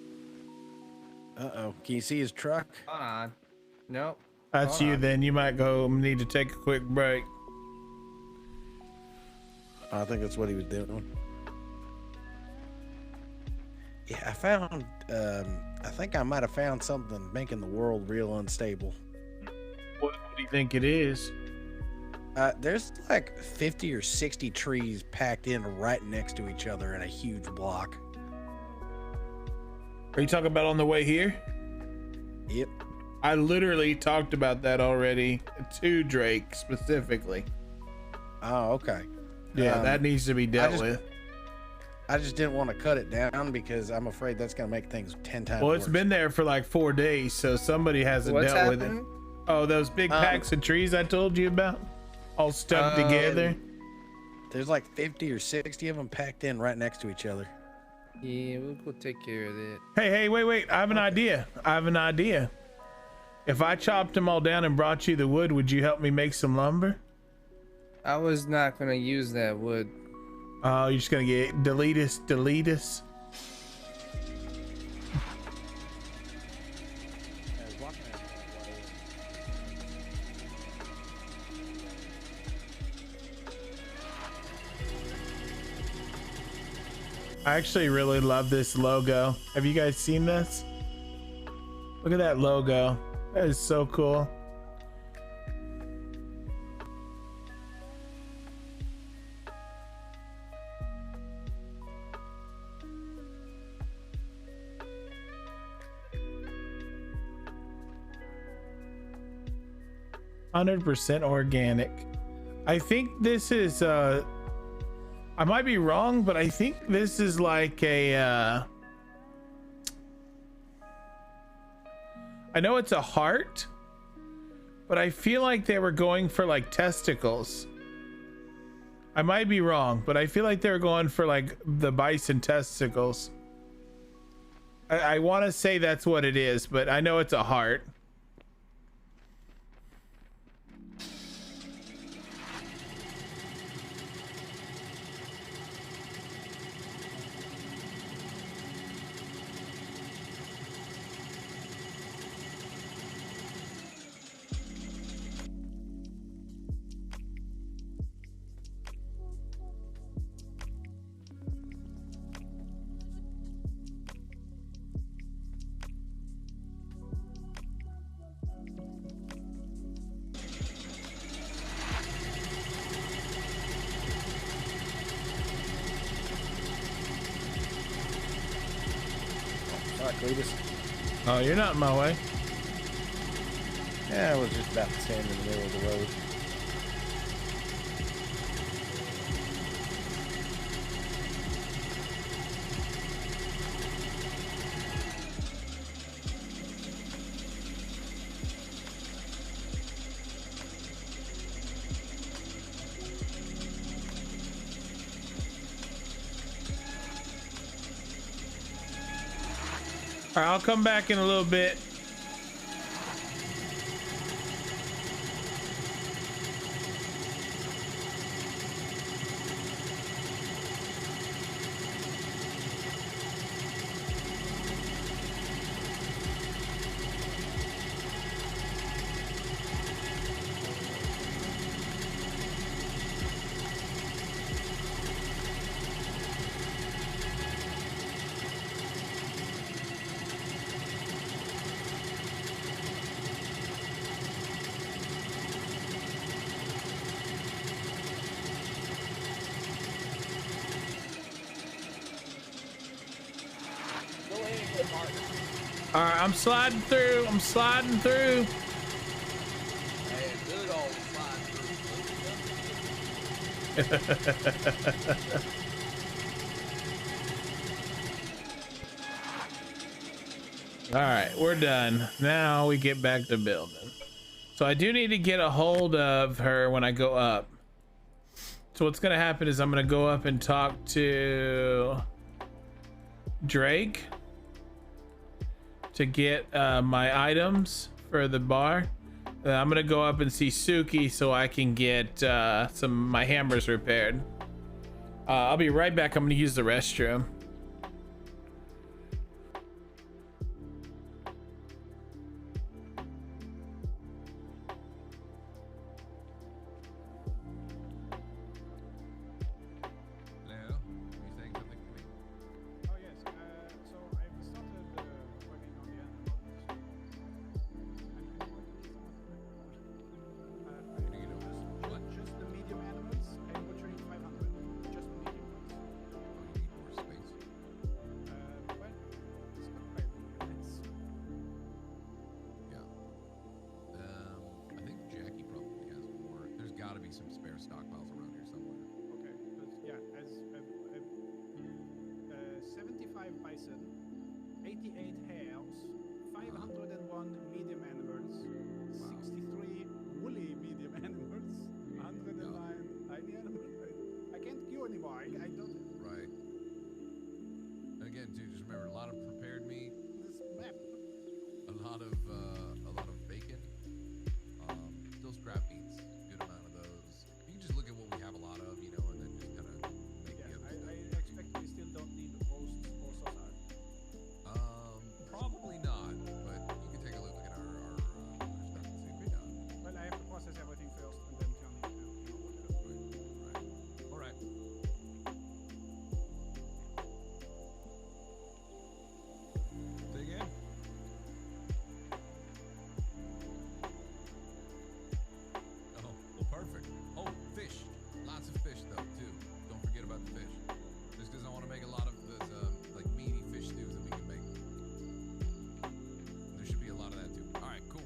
Uh-oh. Can you see his truck? Hold on. Nope. That's Hold you on. then. You might need to take a quick break. I think that's what he was doing. Yeah, I found, I think I might have found something making the world real unstable. What do you think it is? There's like 50 or 60 trees packed in right next to each other in a huge block. Are you talking about on the way here? Yep. I literally talked about that already to Drake specifically. Oh, okay. Yeah, that needs to be dealt with. I just didn't want to cut it down because I'm afraid that's going to make things 10 times Well, worse. it's been there for like 4 days, so somebody hasn't dealt with it. Oh, those big packs of trees I told you about? All stuck together? There's like 50 or 60 of them packed in right next to each other. Yeah, we'll take care of that. Hey, wait. I have an idea. If I chopped them all down and brought you the wood, would you help me make some lumber? I was not going to use that wood. Oh, you're just going to get delete us. I actually really love this logo. Have you guys seen this? Look at that logo. That is so cool. %, organic. I think this is I might be wrong, but I think this is like a I know it's a heart, but I feel like they were going for like testicles. I might be wrong, but I feel like they were going for like the bison testicles. I want to say that's what it is, but I know it's a heart. Cletus. Oh, you're not in my way. Yeah, I was just about to stand in the middle of the road. All right, I'll come back in a little bit. All right, I'm sliding through. Hey, good old All right, we're done. Now we get back to building. So I do need to get a hold of her when I go up. So what's gonna happen is I'm gonna go up and talk to Drake to get my items for the bar, I'm gonna go up and see Suki so I can get my hammers repaired. I'll be right back. I'm gonna use the restroom. Some spare stockpiles around here somewhere. Okay, but yeah, as 75 bison, 88 hares, 501 medium animals, 63 woolly medium animals, 109 tiny animals. I can't queue anymore. I don't. Right. And again, too, just remember a lot of prepared meat. This map. A lot of bacon. Still scrap meats. Good amount of those. You can just look at what we have a lot of, you know, and then just kind of make the other stuff. I expect we still don't need roast or sausage. Probably not, but you can take a look at our stuff and see what we got. Well, I have to process everything first and then turn it Right. All right. Say again. Oh, well, perfect. Oh, fish. Lots of fish, though, too. Don't forget about the fish. Just because I want to make a lot of those, like, meaty fish stews that we can make. There should be a lot of that, too. All right, cool.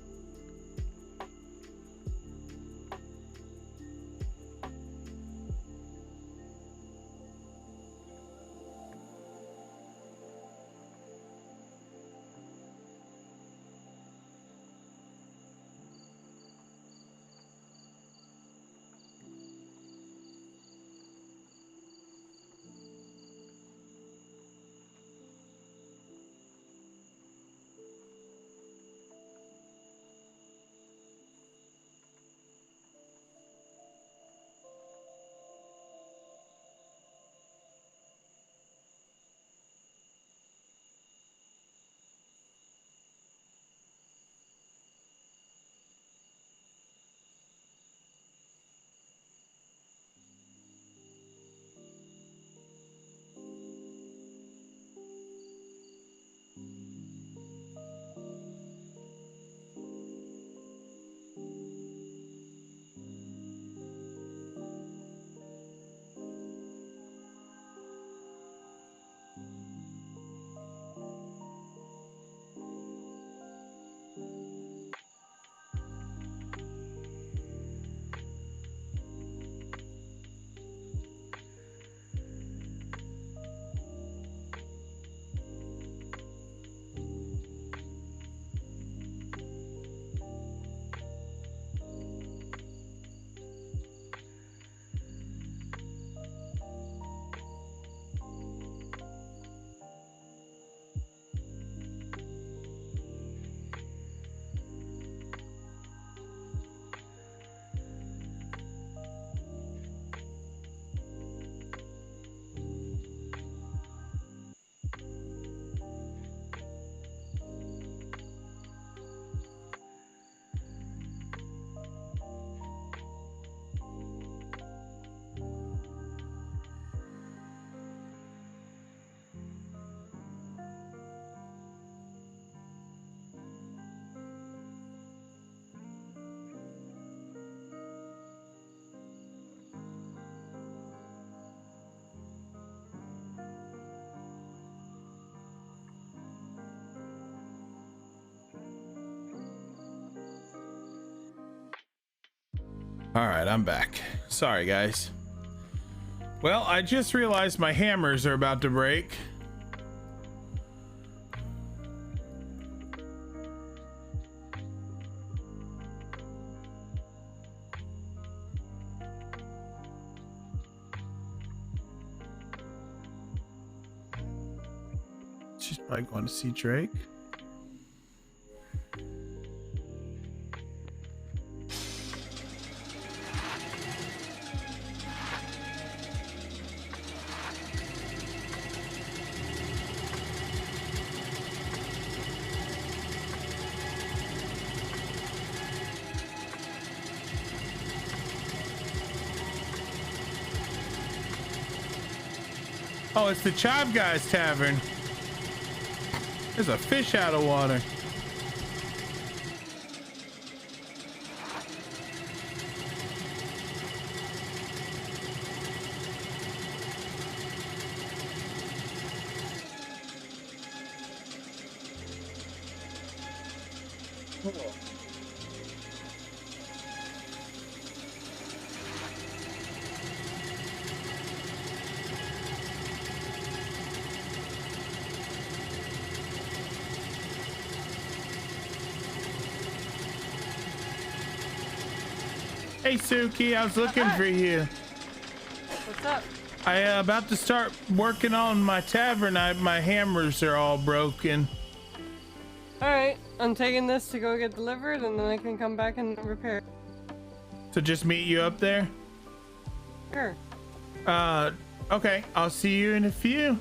All right, I'm back. Sorry, guys. Well, I just realized my hammers are about to break. She's probably going to see Drake. Oh, it's the Chive Guys Tavern. There's a fish out of water. Hey Suki, I was looking for you. What's up? I about to start working on my tavern. My hammers are all broken. Alright, I'm taking this to go get delivered and then I can come back and repair it. So just meet you up there? Sure. Okay, I'll see you in a few.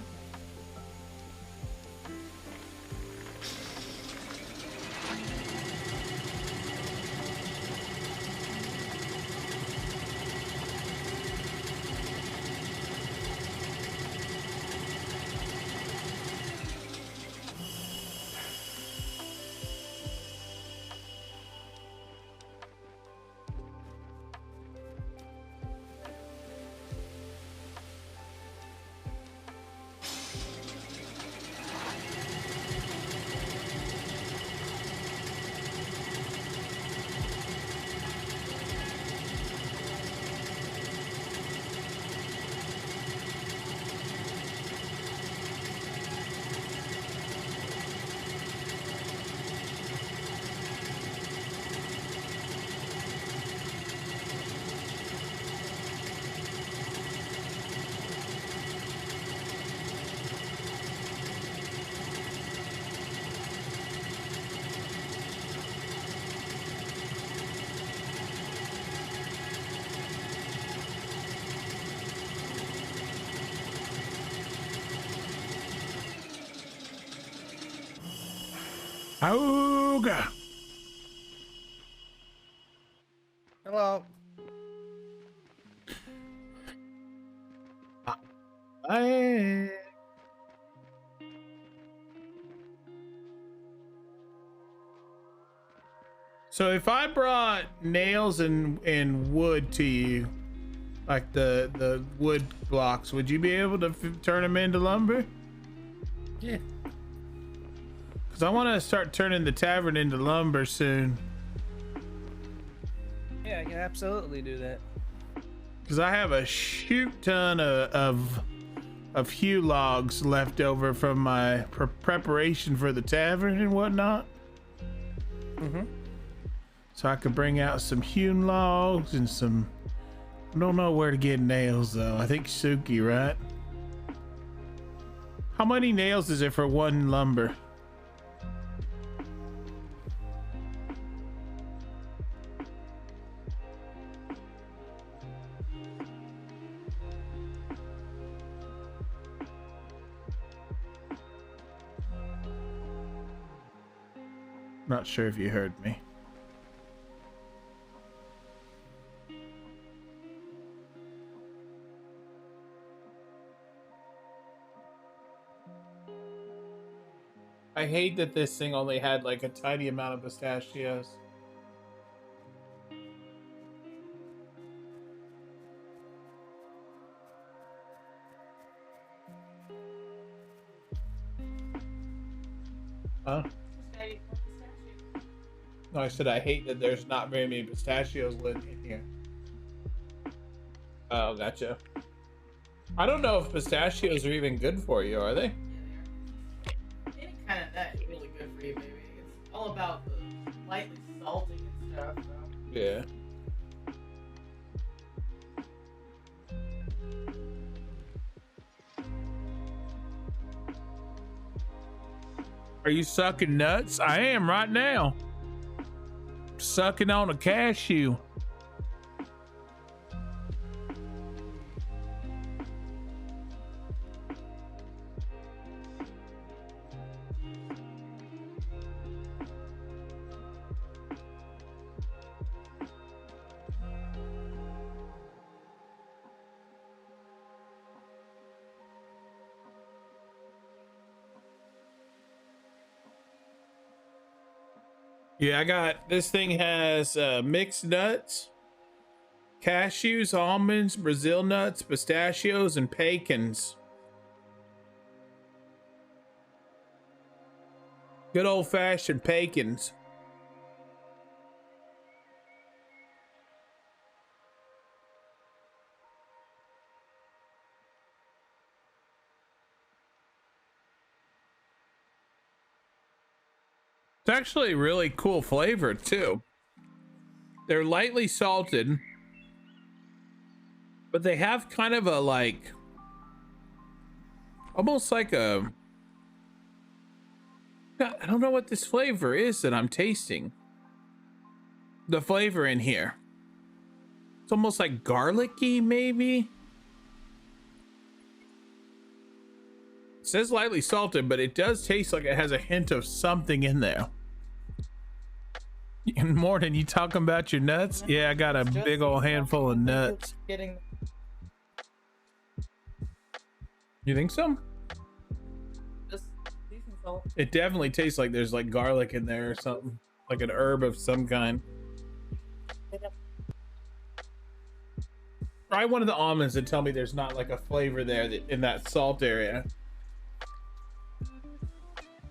Auga. Hello. Hey. So if I brought nails and wood to you, like the wood blocks, would you be able to turn them into lumber? Yeah. Because I want to start turning the tavern into lumber soon. Yeah, I can absolutely do that. Because I have a shoot ton of hew logs left over from my preparation for the tavern and whatnot. Mm-hmm. So I could bring out some hewn logs and some... I don't know where to get nails though. I think Suki, right? How many nails is it for one lumber? Not sure if you heard me. I hate that this thing only had like a tiny amount of pistachios. Huh? No, I said I hate that there's not very many pistachios lit in here. Oh, gotcha. I don't know if pistachios are even good for you, are they? Any kind of nut is really good for you, baby. It's all about the lightly salting and stuff. So. Yeah. Are you sucking nuts? I am right now. Sucking on a cashew. Yeah, I got this thing has mixed nuts, cashews, almonds, Brazil nuts, pistachios, and pecans. Good old-fashioned pecans. It's actually really cool flavor too. They're lightly salted, but they have kind of a like, almost like a, I don't know what this flavor is that I'm tasting. The flavor in here. It's almost like garlicky, maybe. It says lightly salted, but it does taste like it has a hint of something in there. And Morton, you talking about your nuts? Yeah, I got a big old handful of nuts. You think so? It definitely tastes like there's like garlic in there or something, like an herb of some kind. Try one of the almonds and tell me there's not like a flavor there in that salt area.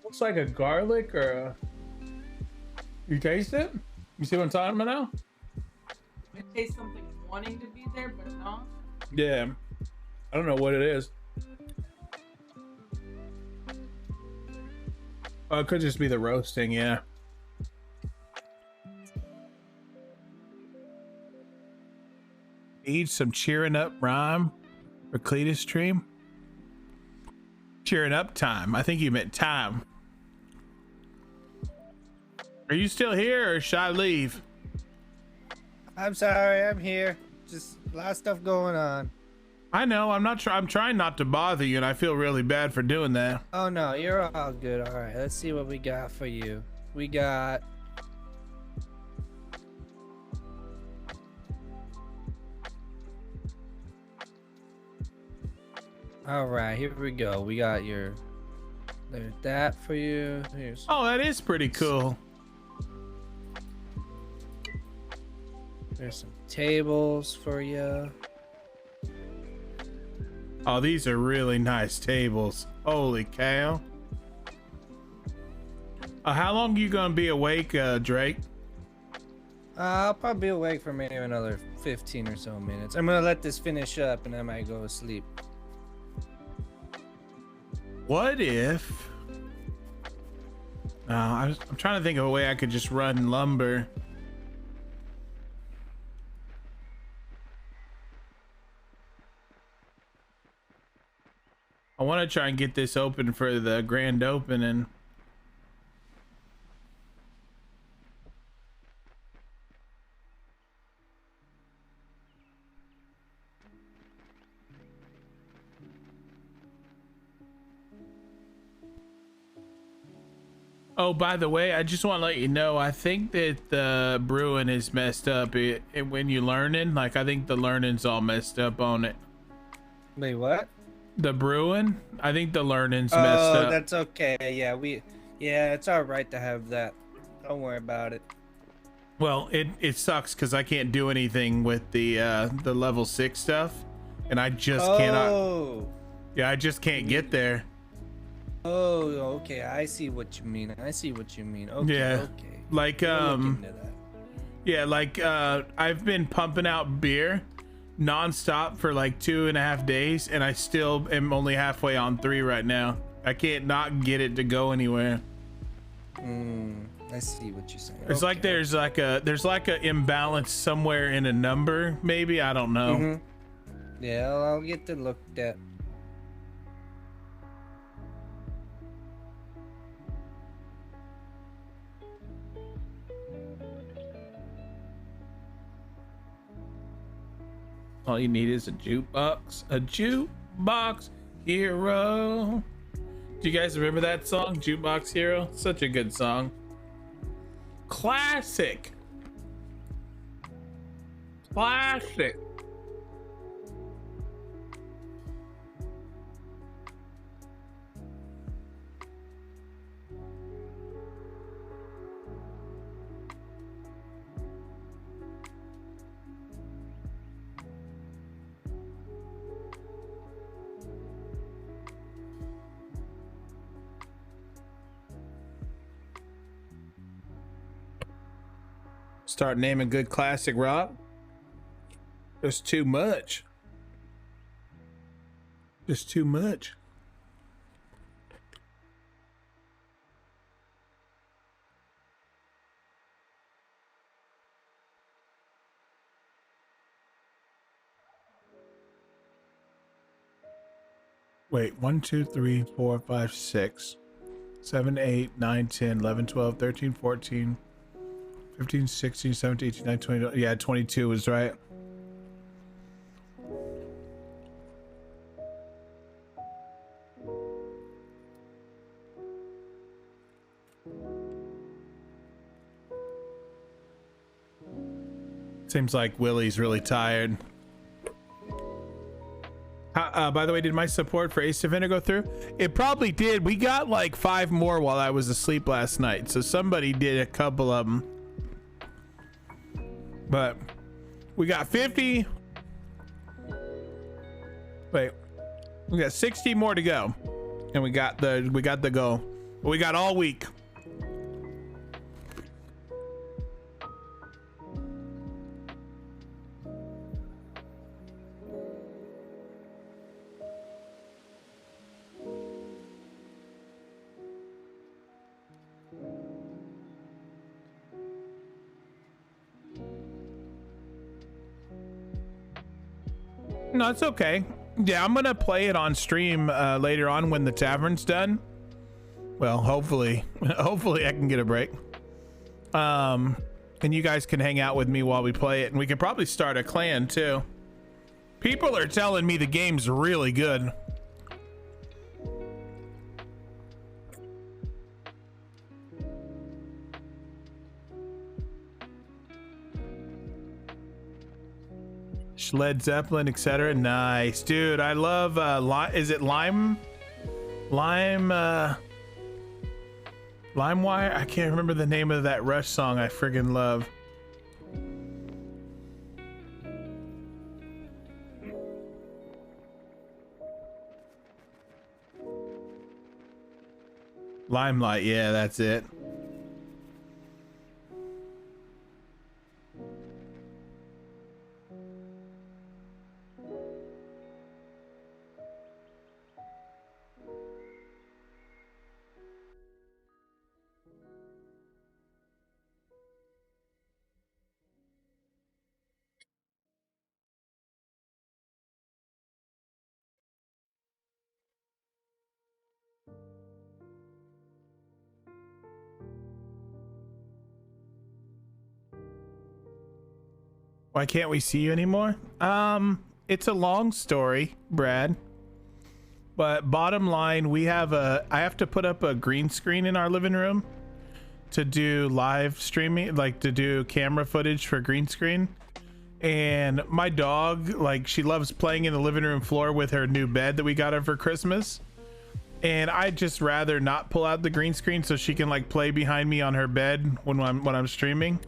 Looks like a garlic or a... You taste it? You see what I'm talking about now? It tastes something wanting to be there, but not. Yeah. I don't know what it is. Oh, it could just be the roasting, yeah. Need some cheering up rhyme for Cletus stream. Cheering up time. I think you meant time. Are you still here or should I leave? I'm sorry, I'm here. Just a lot of stuff going on. I know, I'm trying not to bother you and I feel really bad for doing that. Oh no, you're all good. All right, let's see what we got for you. We got... All right, here we go. We got your... There's that for you. Here's... Oh, that is pretty cool. There's some tables for you. Oh, these are really nice tables. Holy cow. How long are you gonna be awake, Drake? I'll probably be awake for maybe another 15 or so minutes. I'm gonna let this finish up and I might go to sleep. What if... I'm trying to think of a way I could just run lumber. I want to try and get this open for the grand opening. Oh, by the way, I just want to let you know, I think that the brewing is messed up. When you learning, like, I think the learning's all messed up on it. Wait, what? The brewing? I think the learning's messed up. Oh, that's okay. Yeah, it's all right to have that. Don't worry about it. Well, it sucks because I can't do anything with the level 6 stuff, and I just cannot. Yeah, I just can't get there. Oh, okay. I see what you mean. Okay, yeah. Okay. Like yeah, like I've been pumping out beer non-stop for like 2.5 days, and I still am only halfway on 3 right now. I can't not get it to go anywhere. I see what you're saying. It's like there's like a imbalance somewhere in a number, maybe. I don't know. Yeah, I'll get to look at. All you need is a jukebox. A jukebox hero. Do you guys remember that song, Jukebox Hero? Such a good song. Classic. Classic. Start naming good classic rock. There's too much. There's too much. Wait, 1, 2, 3, 4, 5, 6, 7, 8, 9, 10, 11, 12, 13, 14, 15, 16, 17, 18, 19, 20. Yeah, 22 was right. Seems like Willie's really tired. By the way, did my support for Ace Defender go through? It probably did. We got like 5 more while I was asleep last night, so somebody did a couple of them. But we got 50. Wait, we got 60 more to go, and we got the goal. We got all week. No, it's okay. Yeah, I'm gonna play it on stream later on when the tavern's done. Well, hopefully I can get a break. And you guys can hang out with me while we play it, and we could probably start a clan too. People are telling me the game's really good. Led Zeppelin, etc. Nice, dude. I love is it LimeWire? I can't remember the name of that Rush song I friggin' love. Limelight, yeah, that's it. Why can't we see you anymore? It's a long story, Brad. But bottom line, I have to put up a green screen in our living room to do live streaming, like to do camera footage for green screen. And my dog, like, she loves playing in the living room floor with her new bed that we got her for Christmas. And I'd just rather not pull out the green screen so she can like play behind me on her bed when I'm streaming.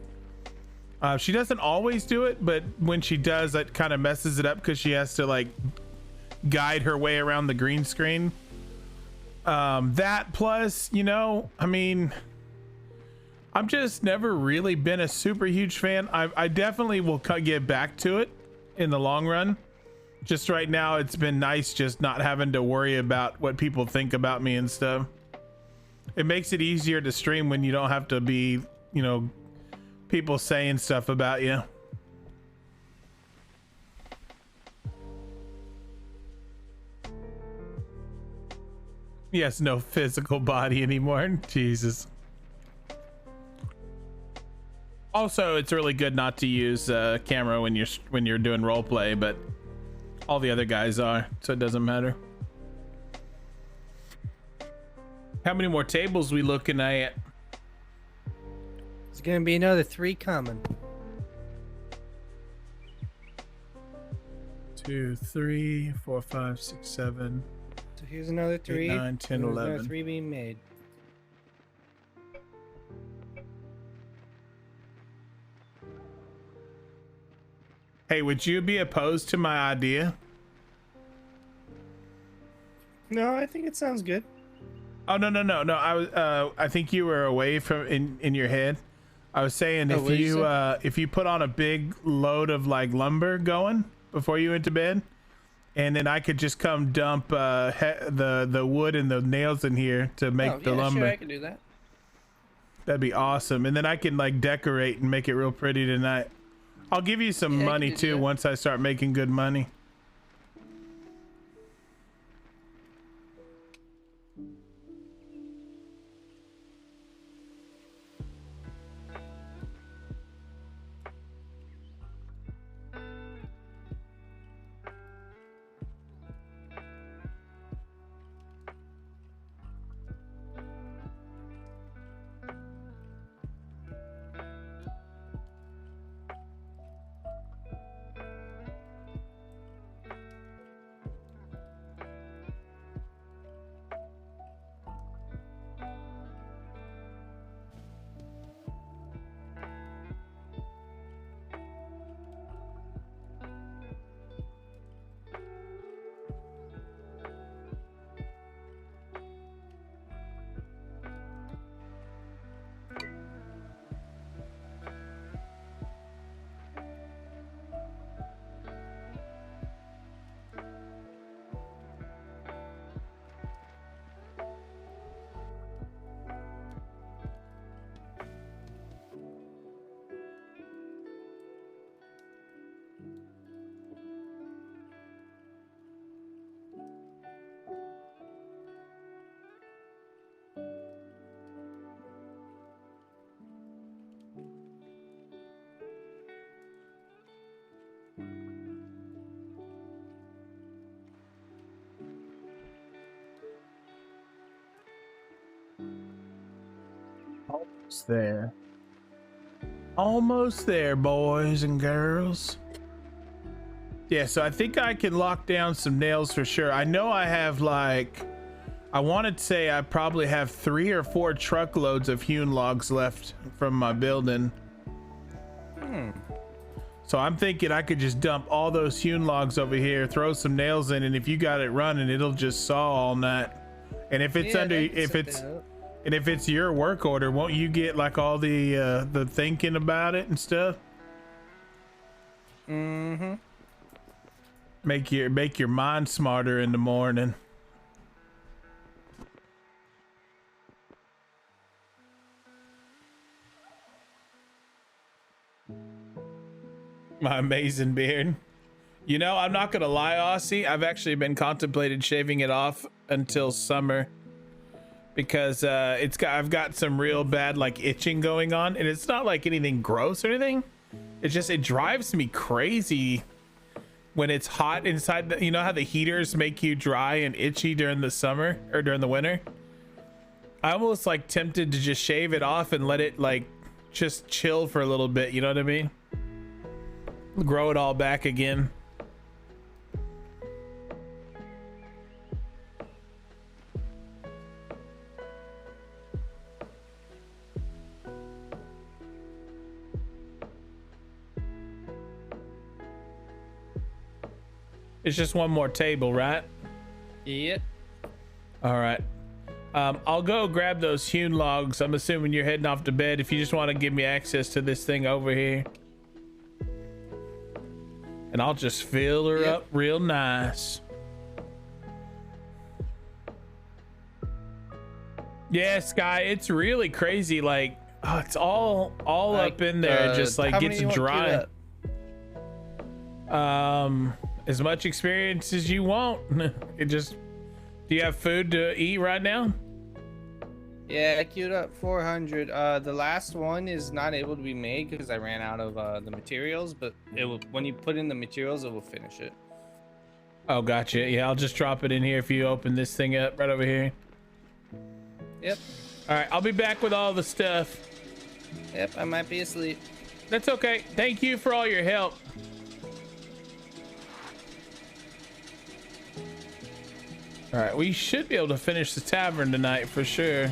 She doesn't always do it, but when she does, that kind of messes it up because she has to like guide her way around the green screen. That plus, you know, I mean, I've just never really been a super huge fan. I definitely will get back to it in the long run. Just right now, it's been nice just not having to worry about what people think about me and stuff. It makes it easier to stream when you don't have to be, you know, people saying stuff about you. Yes, no physical body anymore. Jesus. Also, it's really good not to use camera when you're doing role play, but all the other guys are, so it doesn't matter. How many more tables we looking at? There's gonna be another 3 coming. 2, 3, 4, 5, 6, 7. So here's another 3. 8, 9, 10, There's 11. another 3 being made. Hey, would you be opposed to my idea? No, I think it sounds good. Oh no. I was I think you were away from in your head. I was saying Oh, if what'd you say? if you put on a big load of like lumber going before you went to bed, and then I could just come dump the wood and the nails in here to make the lumber. Sure, I can do that. That'd be awesome. And then I can like decorate and make it real pretty tonight. I'll give you some money too once I start making good money. Almost there. Almost there, boys and girls. Yeah, so I think I can lock down some nails for sure. I know I have like, I want to say I probably have 3 or 4 truckloads of hewn logs left from my building. So I'm thinking I could just dump all those hewn logs over here, throw some nails in, and if you got it running, it'll just saw all night. And if it's if it's your work order, won't you get like all the thinking about it and stuff? Mm-hmm. Make your mind smarter in the morning. My amazing beard. You know, I'm not gonna lie, Aussie. I've actually been contemplating shaving it off until summer because I've got some real bad like itching going on, and it's not like anything gross or anything. It's just it drives me crazy when it's hot inside. You know how the heaters make you dry and itchy during the summer or during the winter? I almost like tempted to just shave it off and let it like just chill for a little bit. You know what I mean? Grow it all back again. It's just one more table, right? Yep. All right. I'll go grab those hewn logs. I'm assuming you're heading off to bed. If you just want to give me access to this thing over here. And I'll just fill her up real nice. Yeah, Sky, it's really crazy. Like, oh, it's all like, up in there. Just like gets dry. As much experience as you want. It just, do you have food to eat right now? Yeah, I queued up 400. The last one is not able to be made because I ran out of the materials, but it will, when you put in the materials, it will finish it. Oh, gotcha. Yeah, I'll just drop it in here if you open this thing up right over here. Yep. All right, I'll be back with all the stuff. Yep, I might be asleep. That's okay. Thank you for all your help. All right, we should be able to finish the tavern tonight for sure.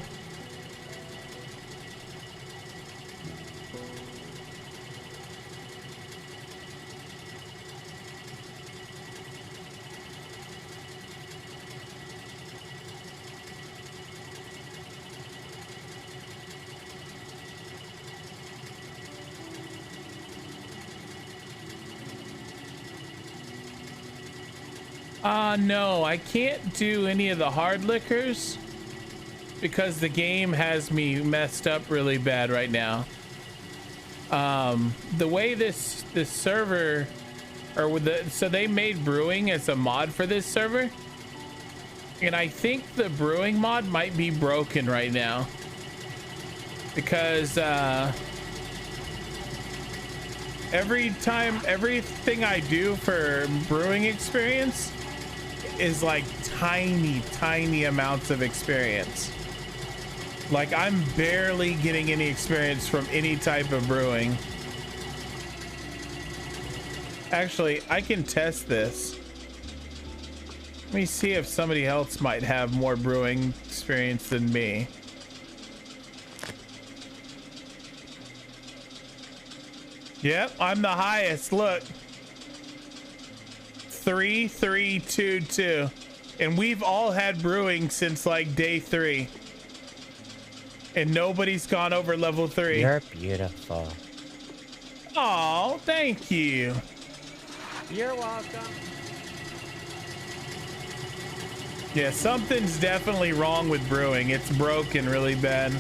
No, I can't do any of the hard liquors because the game has me messed up really bad right now. The way this server, so they made brewing as a mod for this server, and I think the brewing mod might be broken right now because everything I do for brewing experience is like tiny amounts of experience. Like I'm barely getting any experience from any type of brewing. Actually, I can test this. Let me see if somebody else might have more brewing experience than me. Yep, I'm the highest. Look. 3-3-2-2. And we've all had brewing since like day 3. And nobody's gone over level 3. You're beautiful. Oh, thank you. You're welcome. Yeah, something's definitely wrong with brewing. It's broken really bad.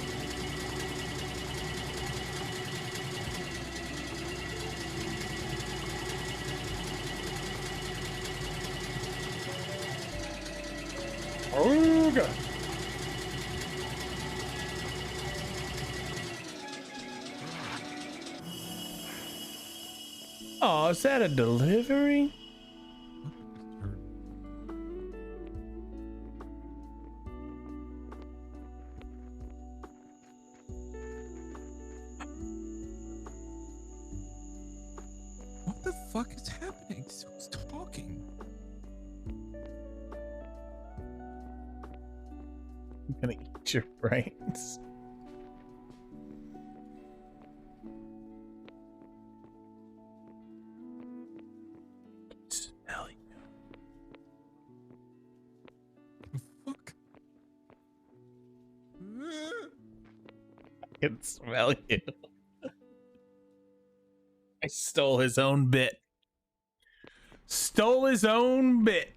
Oh, God. Oh, is that a delivery? What the fuck is happening? Who's talking? I'm gonna eat your brains. Smell you. Fuck. I can smell you. I stole his own bit. Stole his own bit.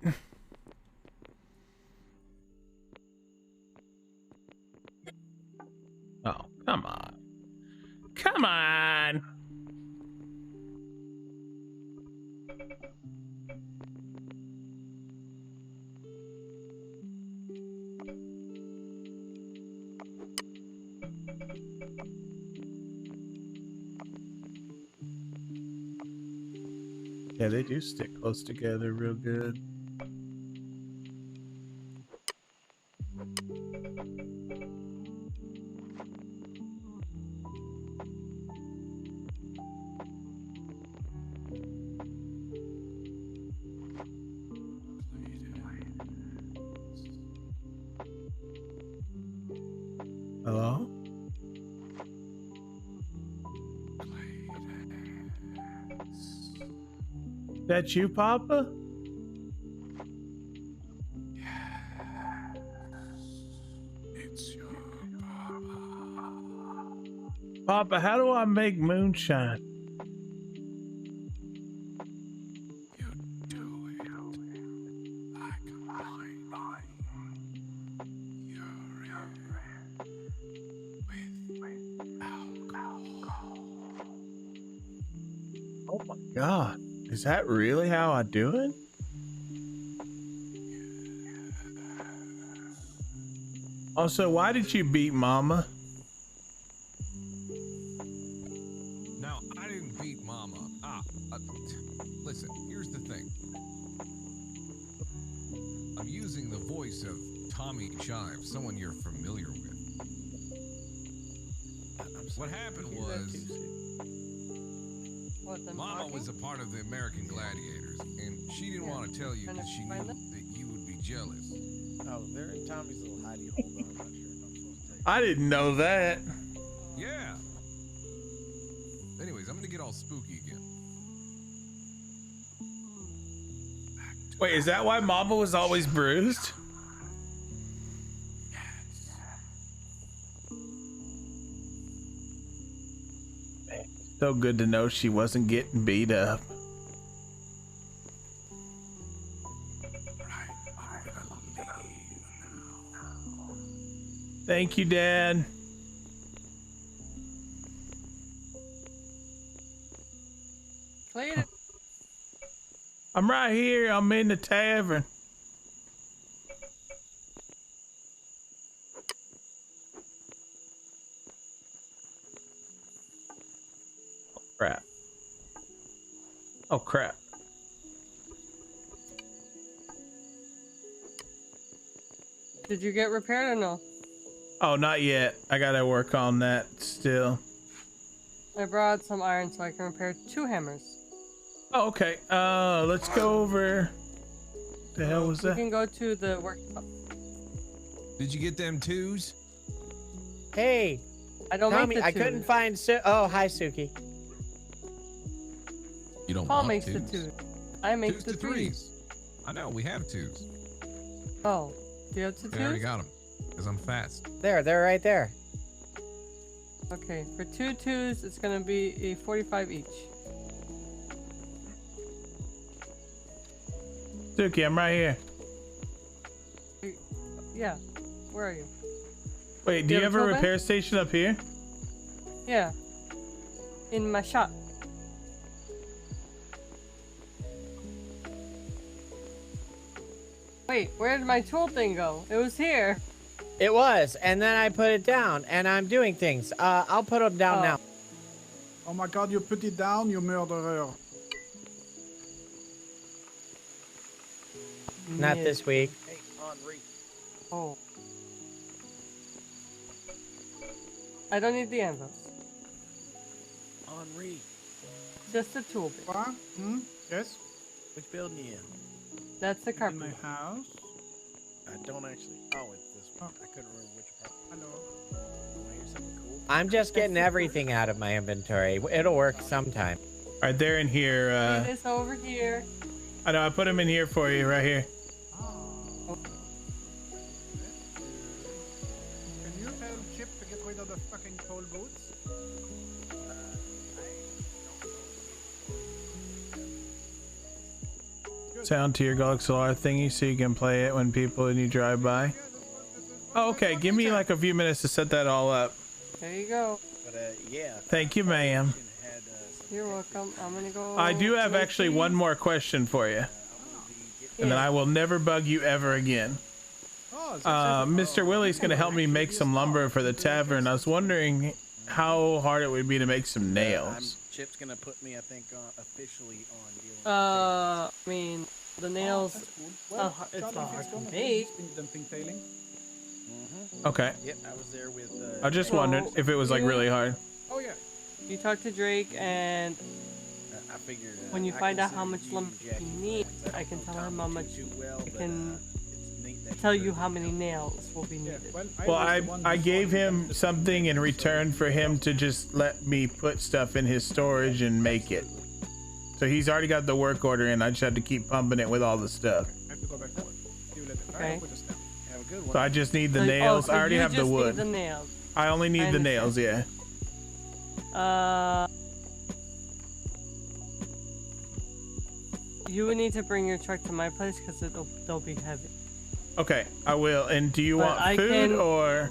Oh, come on. Come on. Yeah, they do stick close together real good. Hello? That you, Papa? It's your Papa. Papa, how do I make moonshine? You do it like mine. Urine with alcohol. Oh my God. Is that really how I do it? Also, why did you beat Mama? Now, I didn't beat Mama. Listen, here's the thing. I'm using the voice of Tommy Chive, someone you're familiar with. What happened was, Mama was a part of the American Gladiators, and she didn't want to tell you because she knew that you would be jealous. Oh, they're in Tommy's little hidey hole, though. I'm not sure if I'm supposed to take I didn't know that. Yeah. Anyways, I'm gonna get all spooky again. Wait, is that why Mama was always bruised? Man, so good to know she wasn't getting beat up. Thank you, Dad. Cletus. I'm right here. I'm in the tavern. Oh, crap. Oh, crap. Did you get repaired or no? Oh, not yet. I gotta work on that still. I brought some iron so I can repair 2 hammers. Oh, okay. Let's go over. The hell was We that? can go to the workshop. Did you get them 2s? Hey, I don't Tommy, make the I couldn't find. Oh, hi, Suki. You don't Paul want makes 2s. the 2. I make 2s the to 3s. I know, we have 2s. Oh, do you have the 2s? I already got them, because I'm fast. They're right there. Okay, for 2 2s, it's gonna be a 45 each. Suki, I'm right here. Yeah, where are you? Wait, do you have a tool bin? repair station up here? Yeah, in my shop. Wait, where did my tool thing go? It was here. It was, and then I put it down, and I'm doing things. I'll put them down now. Oh my god, you put it down, you murderer. Not Yeah. this week. Hey, Henri. Oh. I don't need the anvils. Henri. Just a tool bit. What? Yes? Which building you in? That's the In carpet. my house? I don't actually. Oh, it's this one. I couldn't remember which part. Hello. Want to hear something cool? I'm just getting everything out of my inventory. It'll work sometime. All right, they're in here. This over here. I know. I put them in here for you, right here. Can you tell Chip to get rid of the fucking toll booths? Sound to your Galaxar thingy so you can play it when people and you drive by. Oh, okay. Give me like a few minutes to set that all up. There you go. But yeah. Thank you, ma'am. You're welcome. I'm gonna go. I do have make actually these. one more question for you. And then I will never bug you ever again. Mr. Willie's going to help me make some lumber for the tavern. I was wondering how hard it would be to make some nails. Chip's gonna put me, I think, officially on dealing. I mean, the nails. Well, it's not hard to Charlie, make. he's been dumping tailing. Okay. Yep, I was there with. I just wondered if it was like really hard. Oh yeah. You talk to Drake, and I figured. when you find out how much lumber you need, I can tell him how much. I can tell you how many nails will be needed. Well, I gave him something in return for him to just let me put stuff in his storage and make it. So he's already got the work order in. I just had to keep pumping it with all the stuff. I have to go back to work. See you later. Okay. Put this down. Have a good one. So I just need the So- nails. so I already you have the just need wood. the nails. I only need the understand. nails, yeah. You would need to bring your truck to my place because they'll be heavy. Okay, I will. And do you But want I food can- or?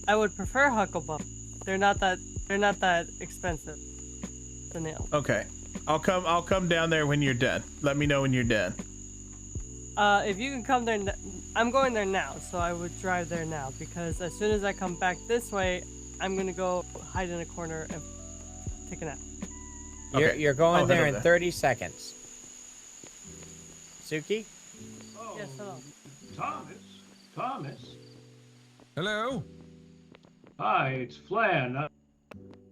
I would prefer Hucklebuck. They're not that expensive. The nails. Okay, I'll come down there when you're done. Let me know when you're done. If you can come there, I'm going there now, so I would drive there now because as soon as I come back this way, I'm gonna go hide in a corner and take a nap. You're going I'll head there over in there. 30 seconds. Suki? Yes, hello. Thomas. Hello. Hi, it's Flan.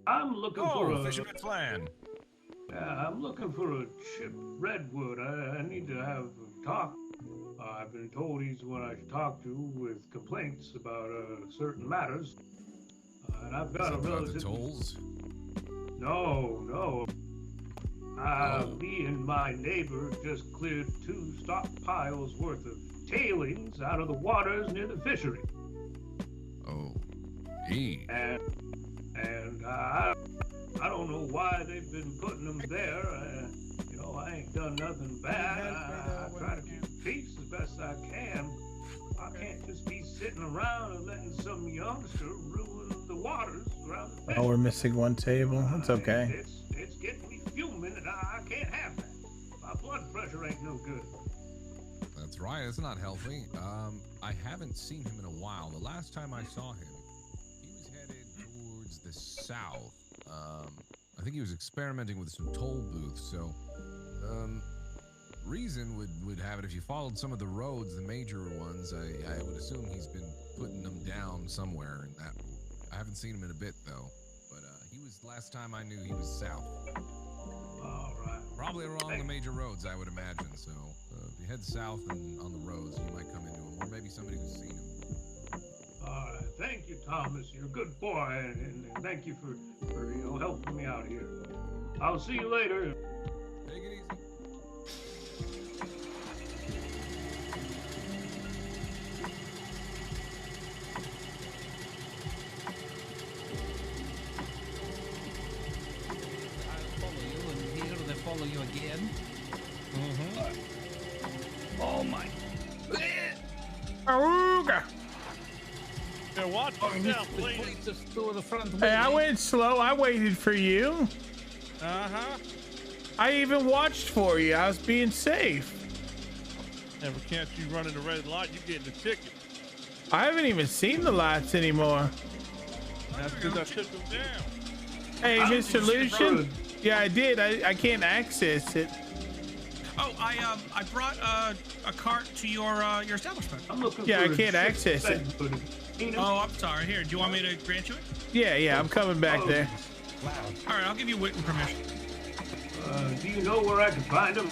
I'm looking for Oh, a Fisherman Flan. Yeah, I'm looking for a Chip Redwood. I need to have a talk. I've been told he's the one I should talk to with complaints about certain matters. And I've got a About the relative. tolls? No. Me and my neighbor just cleared 2 stockpiles worth of tailings out of the waters near the fishery. Oh, gee. And I don't know why they've been putting them there. I ain't done nothing bad. I try to keep peace as best I can. I can't just be sitting around and letting some youngster ruin the waters around the Oh, we're missing one table. That's okay. It's getting me fuming, and I can't have that. My blood pressure ain't no good. That's right. It's not healthy. I haven't seen him in a while. The last time I saw him, he was headed towards the south. I think he was experimenting with some toll booths. So, Reason would have it if you followed some of the roads, the major ones. I would assume he's been putting them down somewhere. In that, I haven't seen him in a bit though. But he was last time I knew he was south. All right. Probably along the major roads, I would imagine. So if you head south and on the roads, you might come into him, or maybe somebody who's seen him. All right. Thank you, Thomas. You're a good boy, and thank you for helping me out here. I'll see you later. Take it easy. Follow you again. Oh my. Auga. Yeah, watch yourself, please. Hey, I went slow. I waited for you. Uh-huh. I even watched for you. I was being safe. Never catch you running the red light, you getting a ticket. I haven't even seen the lights anymore. That's because I took them down. Hey, Mr. Lucian. Yeah, I did. I can't access it. Oh, I brought a cart to your establishment. I'm looking Yeah, for I can't access it. Oh, I'm sorry. Here, do you want me to grant you it? Yeah, I'm coming back there. All right, I'll give you written permission. Do you know where I can find them?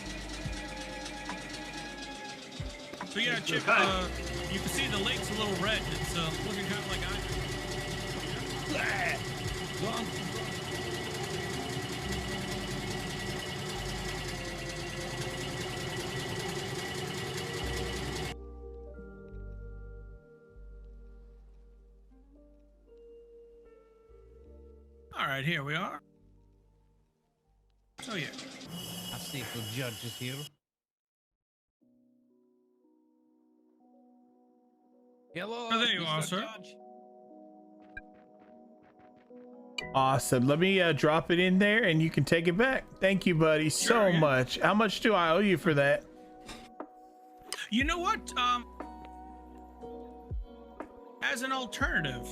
So yeah, Chip, you can see the lake's a little red. It's looking kind of like All right, here we are. So yeah. I see if the judge is here. Hello. Oh, there you are, sir. Awesome. Let me drop it in there and you can take it back. Thank you, buddy, so much. How much do I owe you for that? You know what? As an alternative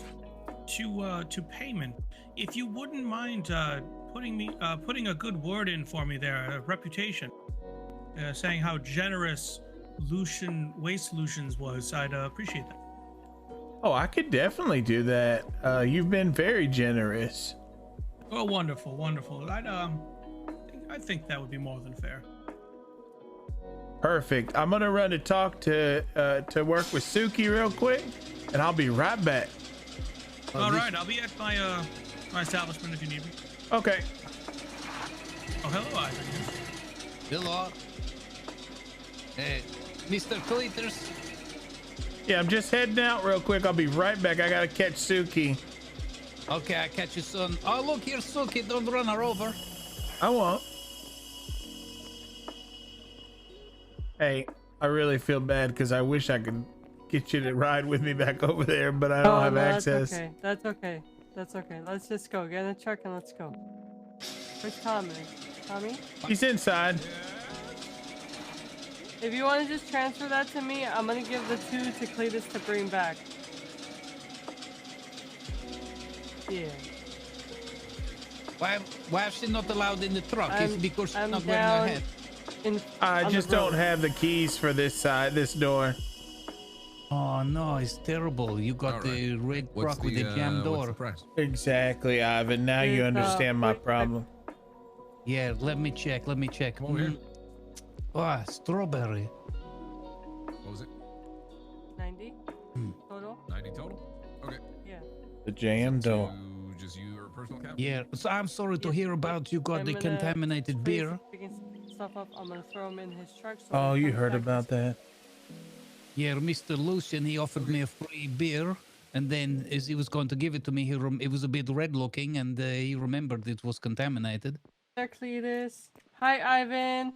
to payment, if you wouldn't mind putting a good word in for me there, a reputation, saying how generous Lucian Waste Solutions was, I'd appreciate that. Oh, I could definitely do that. You've been very generous. Oh, wonderful, wonderful. I think that would be more than fair. Perfect. I'm gonna run to talk to work with Suki real quick, and I'll be right back. All right, I'll be at my my establishment if you need me. Okay. Oh, hello, Ivan. Hello. Hey, Mr. Cletus. Yeah, I'm just heading out real quick. I'll be right back. I gotta catch Suki. Okay, I catch you soon. Oh, look here, Suki. Don't run her over. I won't. Hey, I really feel bad because I wish I could get you to ride with me back over there, but I don't have access. That's okay. That's okay. That's okay. Let's just go. Get in the truck and let's go. Where's Tommy? Tommy? He's inside. If you want to just transfer that to me, I'm gonna give the 2 to Cletus to bring back. Yeah. Why is she not allowed in the truck? Is it because she's not wearing her hat? I just don't have the keys for this side, this door. Oh no, it's terrible. You got the red truck with the jam door. Exactly, Ivan. Now you understand my problem. Yeah, let me check. Let me check. Come over here. Ah, strawberry. What was it? 90 total. 90 total? Okay. Yeah. The jam door. Just you or personal cap? Yeah, so I'm sorry to hear about you got the contaminated beer. Picking stuff up. I'm gonna throw him in his truck. So Oh, you heard about that? Yeah, Mr. Lucian, he offered me a free beer, and then as he was going to give it to me, it was a bit red looking, and he remembered it was contaminated. There, Cletus. Hi, Ivan.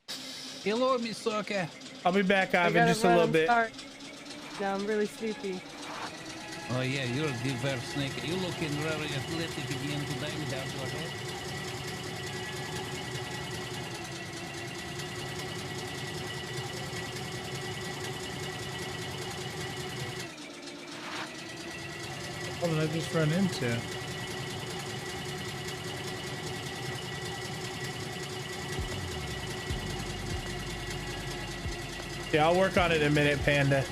Hello, Miss Soka. I'll be back, Ivan, just a little bit. Yeah, I'm really sleepy. Oh yeah, you're a diverse snake. You looking very athletic again today without your head. What did I just run into? Yeah, I'll work on it in a minute, Panda.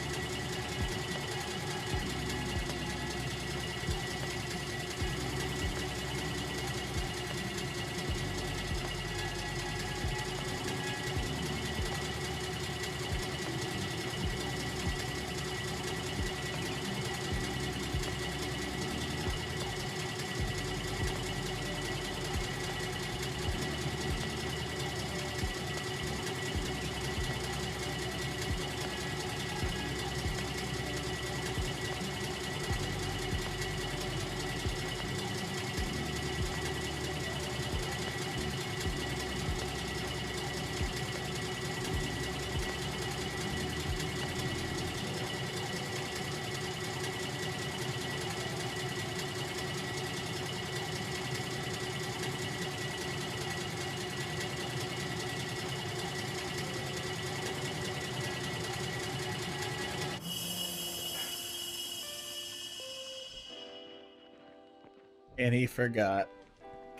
And he forgot.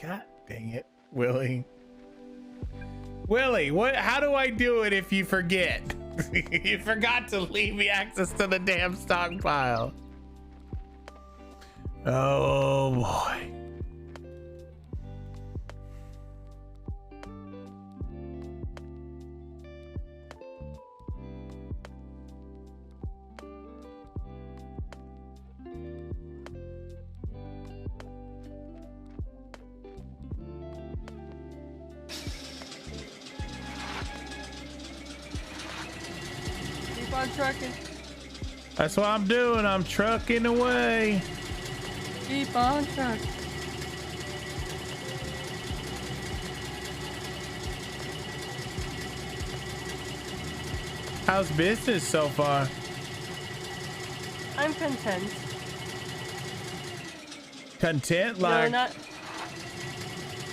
God dang it, Willie. Willie, what? How do I do it if you forget? You forgot to leave me access to the damn stockpile. Oh boy. Keep on trucking. That's what I'm doing. I'm trucking away. Keep on trucking. How's business so far? I'm content. Content, No,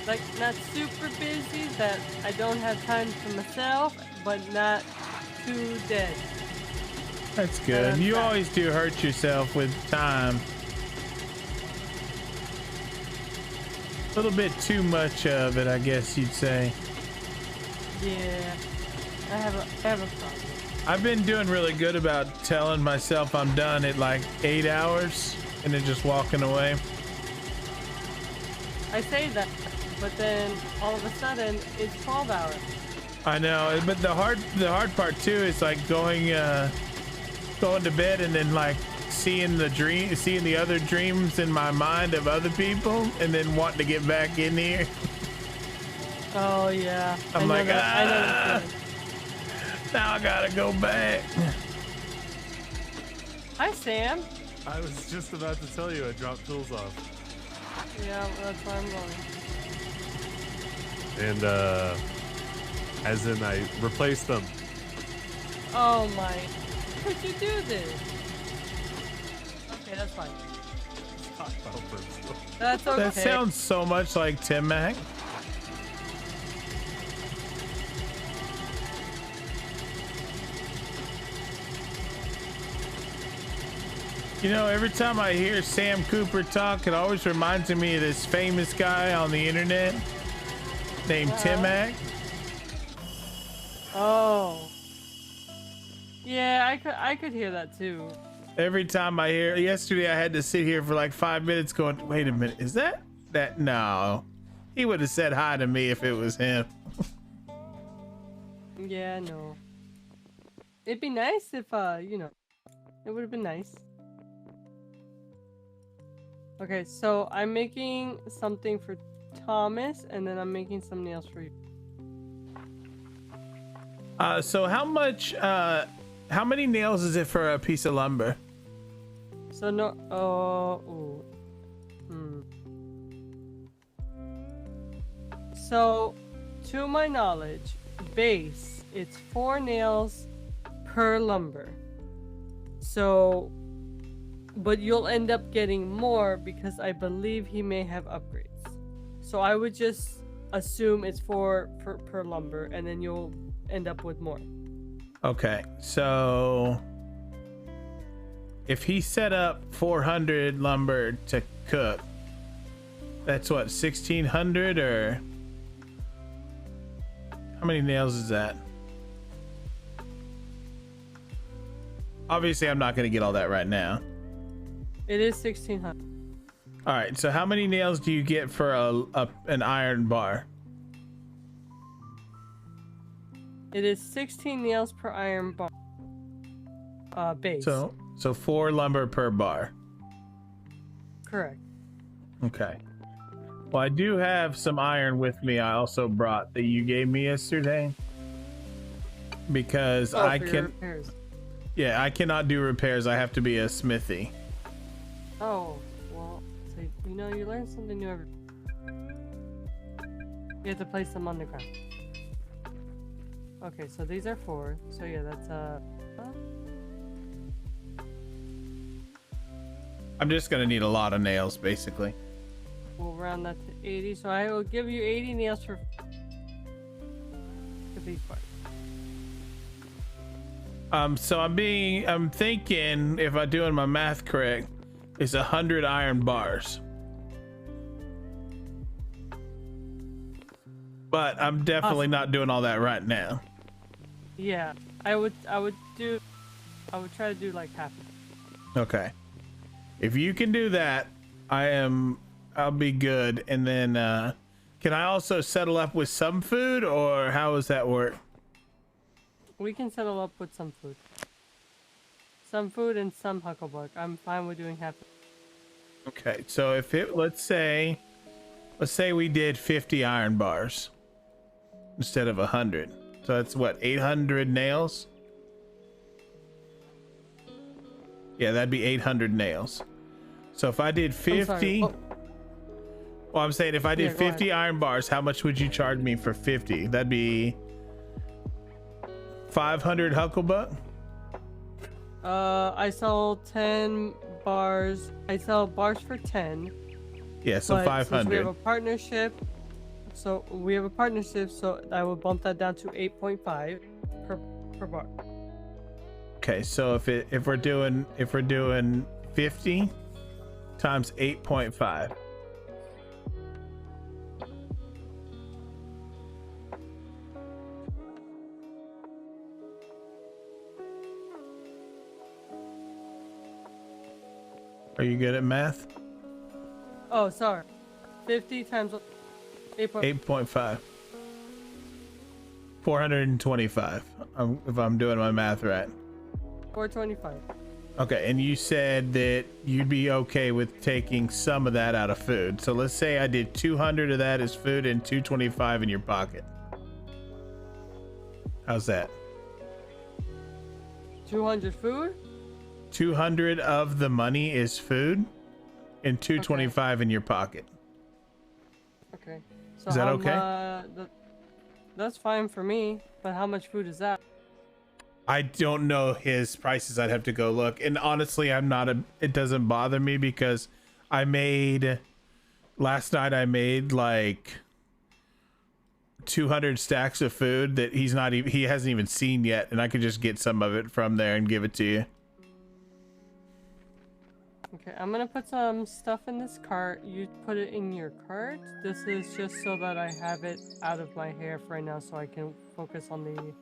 like not super busy that I don't have time for myself, but not too dead. that's good. You always do hurt yourself with time. A little bit too much of it, I guess you'd say. Yeah, I have a problem. I've been doing really good about telling myself I'm done at like 8 hours and then just walking away. I say that, but then all of a sudden it's 12 hours. I know, but the hard part too is like going to bed and then like seeing the other dreams in my mind of other people and then wanting to get back in here. Oh yeah. I'm like, I know the feeling. Now I gotta go back. Hi Sam. I was just about to tell you I dropped tools off. Yeah, that's where I'm going. And as in I replaced them. Oh my. Could you do this? Okay, that's fine. That's okay. That sounds so much like Tim Mac. You know, every time I hear Sam Cooper talk, it always reminds me of this famous guy on the internet named Tim Mac. Oh. Yeah, I could hear that too. Every time I hear, yesterday I had to sit here for like 5 minutes going, wait a minute, is that? No. He would have said hi to me if it was him. Yeah, no. It'd be nice if, you know, it would have been nice. Okay, so I'm making something for Thomas, and then I'm making something else for you. So how many nails is it for a piece of lumber? So no, So, to my knowledge, base, it's 4 nails per lumber. So, but you'll end up getting more because I believe he may have upgrades. So I would just assume it's 4 per lumber, and then you'll end up with more. Okay, so if he set up 400 lumber to cook, that's what, 1600, or how many nails is that? Obviously, I'm not going to get all that right now. It is 1600. All right, so how many nails do you get for an iron bar? It is 16 nails per iron bar. Base. So 4 lumber per bar. Correct. Okay. Well, I do have some iron with me. I also brought that you gave me yesterday because I can. Repairs. Yeah, I cannot do repairs. I have to be a smithy. Oh, well, so, you know, you learn something new every. You have to place them on the ground. Okay, so these are 4. So yeah, that's I'm just gonna need a lot of nails, basically. We'll round that to 80. So I will give you 80 nails for these parts. So I'm thinking, if I'm doing my math correct, it's 100 iron bars. But I'm definitely not doing all that right now. Yeah, I would try to do like half of it. Okay. If you can do that, I'll be good. And then can I also settle up with some food, or how does that work? We can settle up with some food. Some food and some hucklebuck. I'm fine with doing half. Okay, so if let's say we did 50 iron bars instead of 100. So that's what, 800 nails? Yeah, that'd be 800 nails. So if I did 50, well, I'm saying if I did 50 iron bars, how much would you charge me for 50? That'd be 500 hucklebuck. I sell 10 bars. I sell bars for 10. Yeah, so 500. Since we have a partnership, so I will bump that down to 8.5 per bar. Okay, so if we're doing 50 times 8.5. Are you good at math? Oh, sorry. 50 times 8.5. 425. If I'm doing my math right. 425. Okay, and you said that you'd be okay with taking some of that out of food. So let's say I did 200 of that as food and 225 in your pocket. How's that? 200 food? 200 of the money is food and 225 in your pocket. Okay. So is that okay? That's fine for me, but how much food is that? I don't know his prices. I'd have to go look. And honestly, it doesn't bother me because last night I made like 200 stacks of food that he hasn't even seen yet. And I could just get some of it from there and give it to you. Okay, I'm gonna put some stuff in this cart. You put it in your cart. This is just so that I have it out of my hair for right now so I can focus on the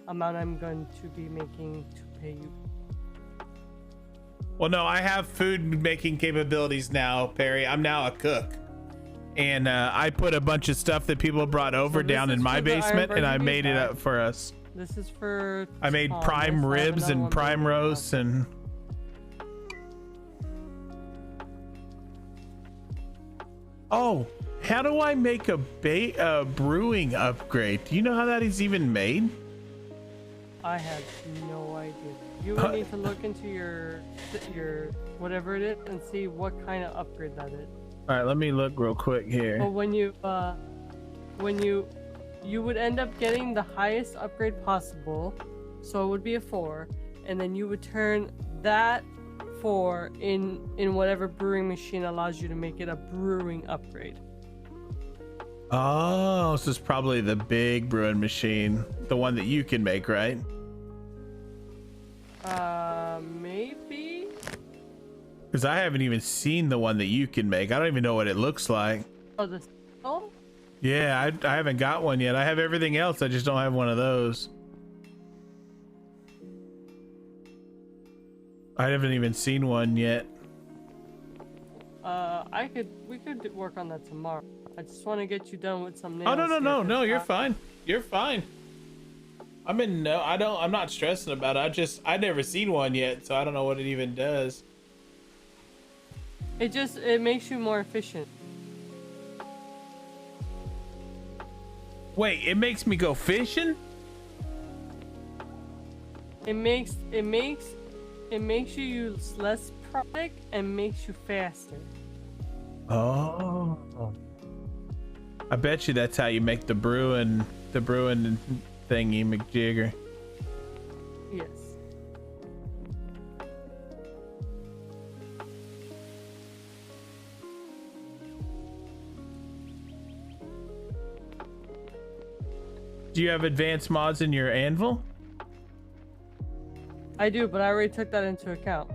amount I'm going to be making to pay you. Well, no, I have food making capabilities now, Perry. I'm now a cook. And I put a bunch of stuff that people brought over down in my basement and I made it up for us. This is for... I made prime ribs and prime roasts and... Oh, how do I make a brewing upgrade? Do you know how that is even made? I have no idea. You would need to look into your whatever it is and see what kind of upgrade that is. All right, let me look real quick here. But when you would end up getting the highest upgrade possible, so it would be a 4, and then you would turn that 4 in whatever brewing machine allows you to make it a brewing upgrade. Oh, so it's probably the big brewing machine, the one that you can make, right? Maybe. Because I haven't even seen the one that you can make. I don't even know what it looks like. Oh, the oh. Yeah, I haven't got one yet. I have everything else. I just don't have one of those. I haven't even seen one yet. We could work on that tomorrow. I just want to get you done with some nails. Oh, no, you're here. fine. You're fine. I'm not stressing about it. I've never seen one yet, so I don't know what it even does. It makes you more efficient. Wait, it makes me go fishing? It makes you use less product and makes you faster. Oh. I bet you that's how you make the brewing thingy McJigger. Yes. Do you have advanced mods in your anvil? I do, but I already took that into account.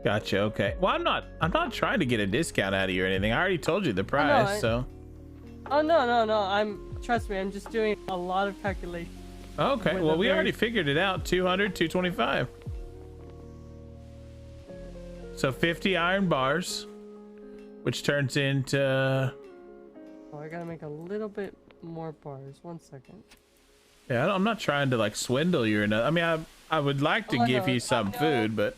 Gotcha. Okay. Well, I'm not trying to get a discount out of you or anything. I already told you the price, so. Oh no. Trust me, I'm just doing a lot of calculations. Okay. Well, we already figured it out. 200, 225. So 50 iron bars, which turns into. Oh, I gotta make a little bit more bars. 1 second. Yeah, I'm not trying to like swindle you or nothing. I mean, I would like to give you some food, but.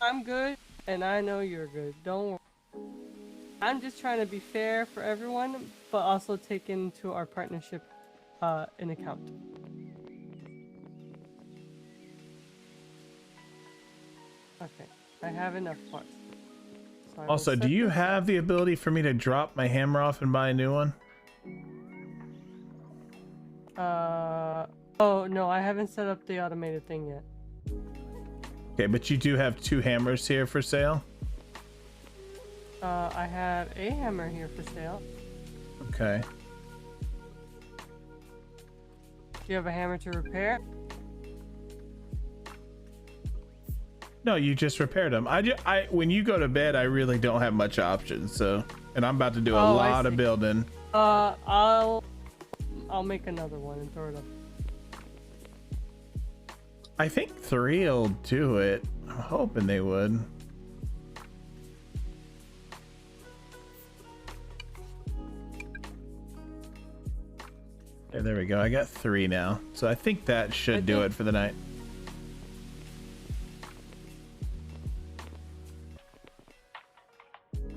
I'm good, and I know you're good. Don't worry. I'm just trying to be fair for everyone, but also take into our partnership in account. Okay, I have enough parts. So Also, do you have the ability for me to drop my hammer off and buy a new one? Oh no, I haven't set up the automated thing yet. Okay, but you do have 2 hammers here for sale? I have a hammer here for sale. Okay. Do you have a hammer to repair? No, you just repaired them. When you go to bed, I really don't have much options, so. And I'm about to do a lot of building. I'll make another one and throw it up. I think 3 will do it. I'm hoping they would. Yeah, there we go. I got 3 now. So I think that should do it for the night.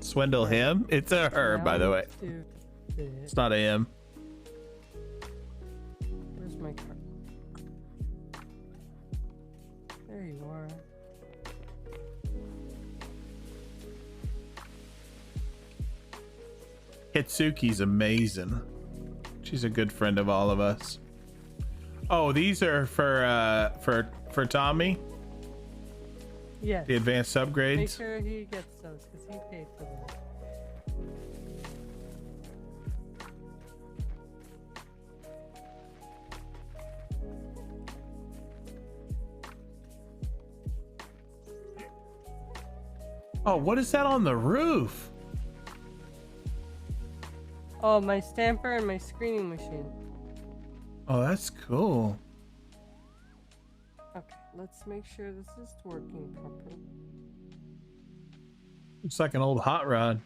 Swindle him? It's a her, by the way. It's not a him. Where's my card? There you are. Hitsuki's amazing. She's a good friend of all of us. Oh, these are for Tommy? Yes. The advanced upgrades? Make sure he gets those because he paid for them. Oh, what is that on the roof? Oh, my stamper and my screening machine. Oh, that's cool. Okay, let's make sure this is working properly. Looks like an old hot rod.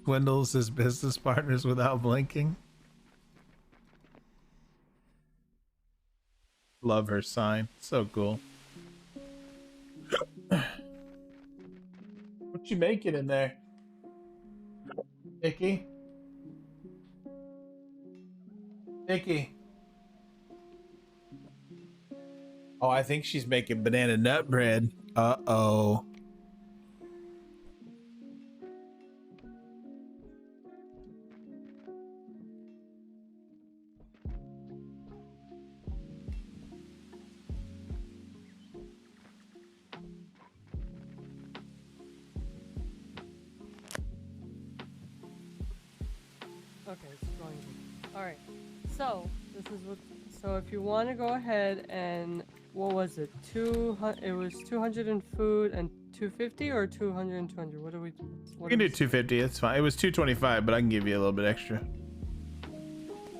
Swindles his business partners without blinking. Love her sign. So cool. What you making in there, Nikki? Nikki. Oh, I think she's making banana nut bread. Uh-oh. Okay, it's going. All right. So this is what. So if you want to go ahead and what was it? 200. It was 200 in food and 250 or 200 and 200. What do we? We can do 250. It's fine. It was 225, but I can give you a little bit extra.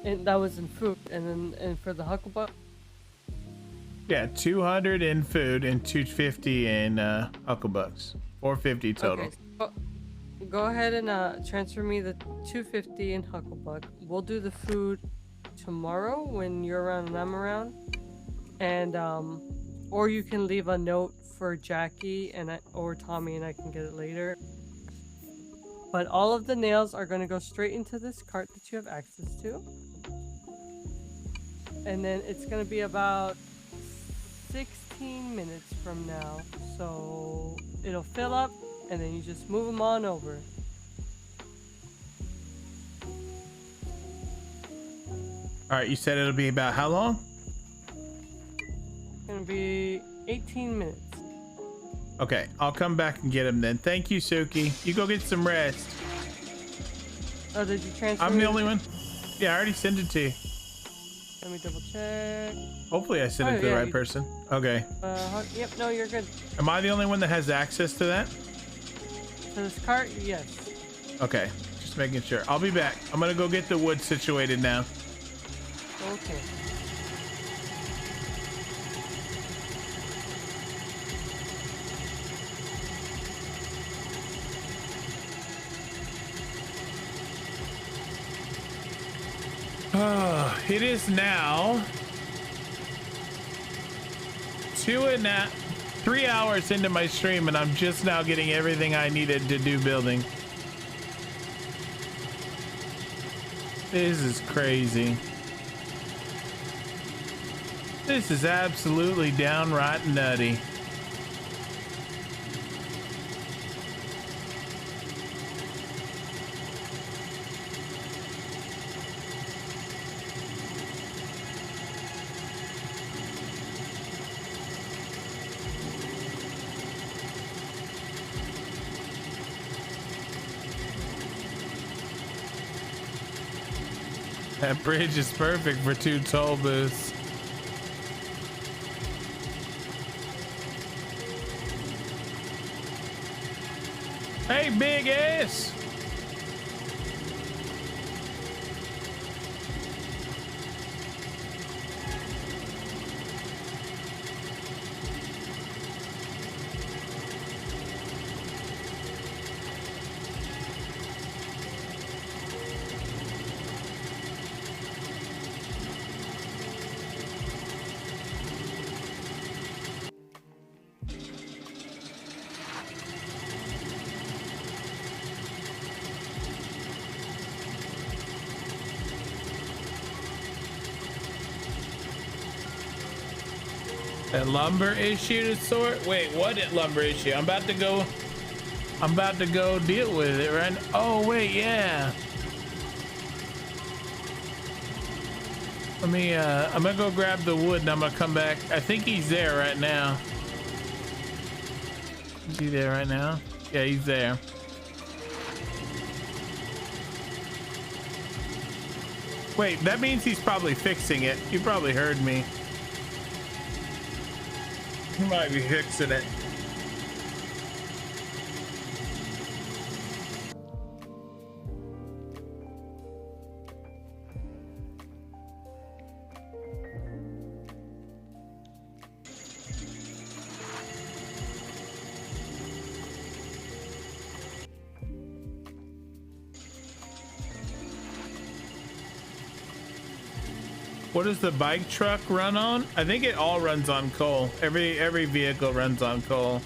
And that was in food, and for the Hucklebuck. Yeah, 200 in food and 250 in Hucklebucks. 450 total. Okay, so go ahead and transfer me the 250 in Hucklebuck. We'll do the food tomorrow when you're around and I'm around, and or you can leave a note for Jackie or Tommy and I can get it later. But all of the nails are going to go straight into this cart that you have access to, and then it's going to be about 16 minutes from now, so it'll fill up and then you just move them on over. All right, you said it'll be about how long? It's gonna be 18 minutes. Okay, I'll come back and get him then. Thank you, Suki. You go get some rest. Oh, did you transfer? I'm the only one. Yeah, I already sent it to you. Let me double check. Hopefully I sent it to the right person. Okay. Yep, no, you're good. Am I the only one that has access to that? To this cart, yes. Okay, just making sure. I'll be back. I'm gonna go get the wood situated now. Okay. It is now 3 hours into my stream and I'm just now getting everything I needed to do building. This is crazy. This is absolutely downright nutty. That bridge is perfect for 2 toll booths. Hey, big ass. That lumber issue to sort? Wait, what lumber issue? I'm about to go deal with it, right? Oh, wait, yeah. Let me, I'm gonna go grab the wood and I'm gonna come back. I think he's there right now. Is he there right now? Yeah, he's there. Wait, that means he's probably fixing it. You probably heard me. He might be fixing it. What does the bike truck run on? I think it all runs on coal. Every vehicle runs on coal.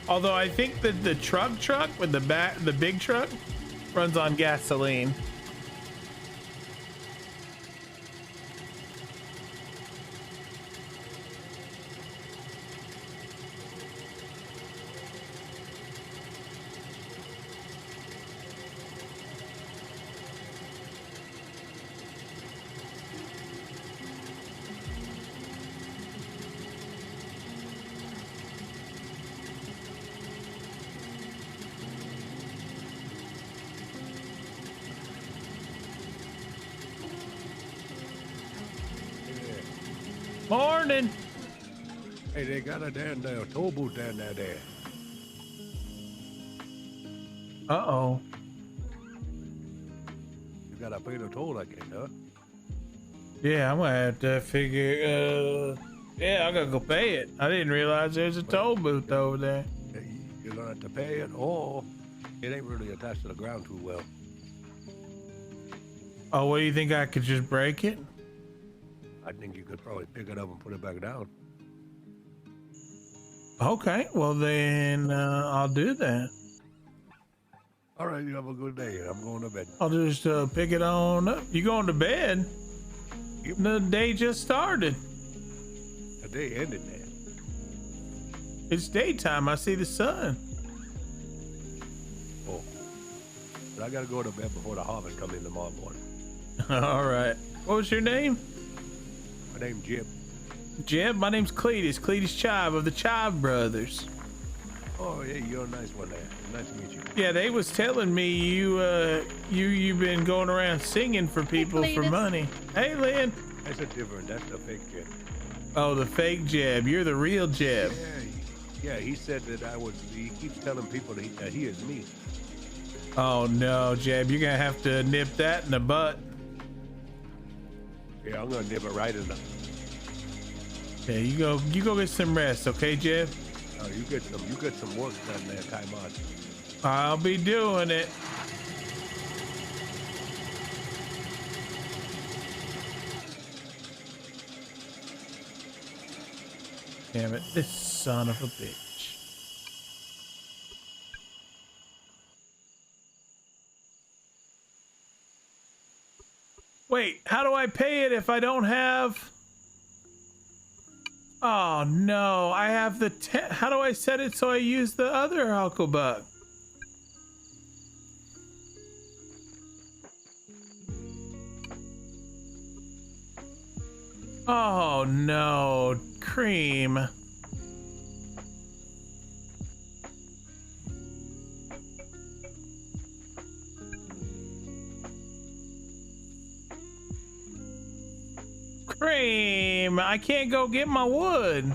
Although I think that the truck with the big truck runs on gasoline. Morning. Hey, they got a damn toll booth down there. Uh-oh. You gotta pay the toll, I guess, huh? Yeah, I'm gonna have to figure, yeah, I gotta go pay it. I didn't realize there's a toll booth over there. You're gonna have to pay it, or it ain't really attached to the ground too well. Oh, what do you think? I could just break it? I think you could probably pick it up and put it back down. Okay, well then I'll do that. All right, you have a good day. I'm going to bed. I'll just pick it on up. You going to bed? Yep. The day just started. The day ended there. It's daytime. I see the sun. Oh, but I gotta go to bed before the harvest come in tomorrow morning. All right. What was your name? My name's Jim. Jeb, my name's Cletus. Cletus Chive of the Chive Brothers. Oh, yeah, you're a nice one there. Nice to meet you. Yeah, they was telling me you've been going around singing for people for money. Hey, Lynn. That's a different. That's the fake Jeb. Oh, the fake Jeb. You're the real Jeb. Yeah, he said that he keeps telling people that he is me. Oh no, Jeb, you're gonna have to nip that in the butt. Yeah, I'm gonna nip it right in the. Yeah, you go get some rest, okay, Jeb? Oh, you get some work done there, time on. I'll be doing it. Damn it, this son of a bitch. Wait, how do I pay it if I don't have... Oh no, I have the how do I set it so I use the other hucklebuck? Oh no, Cream. Cream, I can't go get my wood.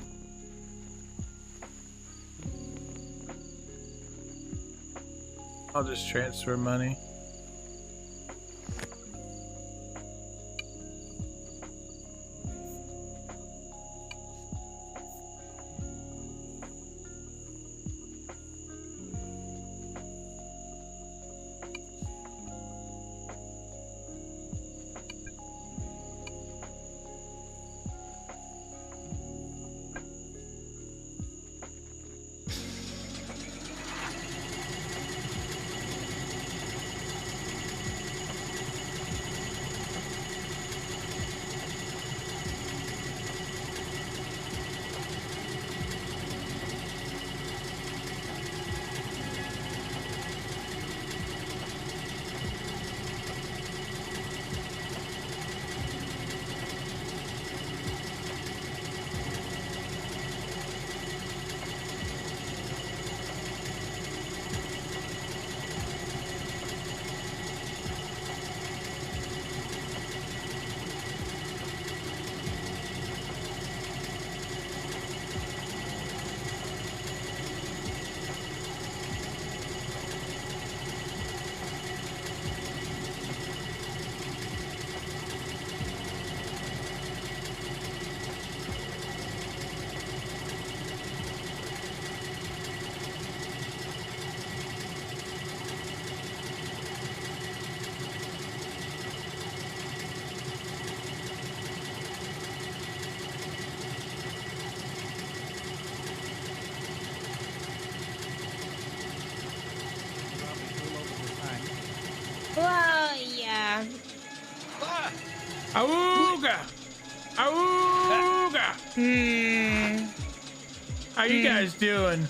I'll just transfer money. Oh, yeah. Auga! Auga! How you guys doing?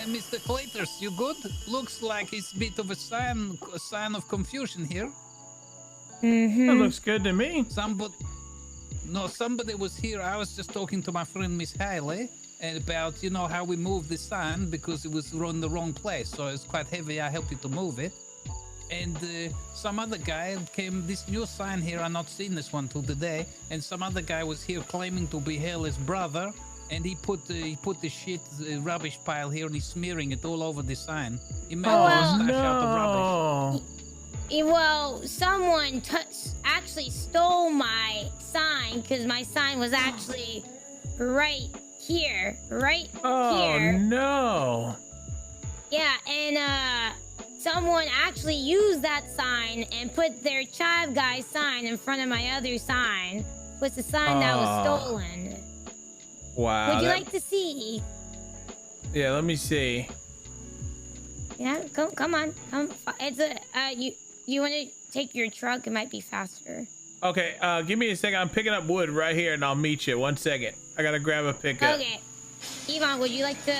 Mr. Cletus, you good? Looks like it's a bit of a sign of confusion here. That looks good to me. Somebody was here. I was just talking to my friend Miss Haley about, how we moved the sign because it was in the wrong place. So it's quite heavy. I helped you to move it. and some other guy came. This new sign here, I've not seen this one till today. And some other guy was here claiming to be Haley's brother, and he put the shit rubbish pile here, and he's smearing it all over the sign. He made a stash out of rubbish. Well, someone actually stole my sign because my sign was actually right here, here. Oh no! Yeah, and someone actually used that sign and put their Chive Guy sign in front of my other sign. Was the sign that was stolen? Wow. Would you like to see? Yeah, let me see. Yeah, come on. It's you want to take your truck? It might be faster. Okay, give me a second. I'm picking up wood right here, and I'll meet you. 1 second. I gotta grab a pickup. Okay. Ivan, would you like to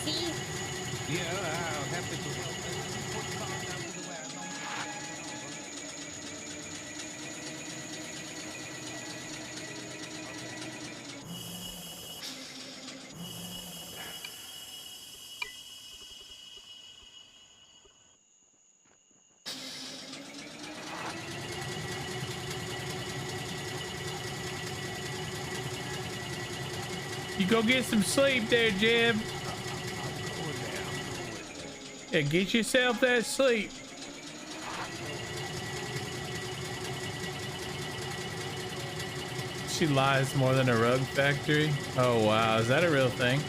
see? Yeah, I'll have to. You go get some sleep there, Jim. Yeah, get yourself that sleep. She lies more than a rug factory. Oh wow, is that a real thing?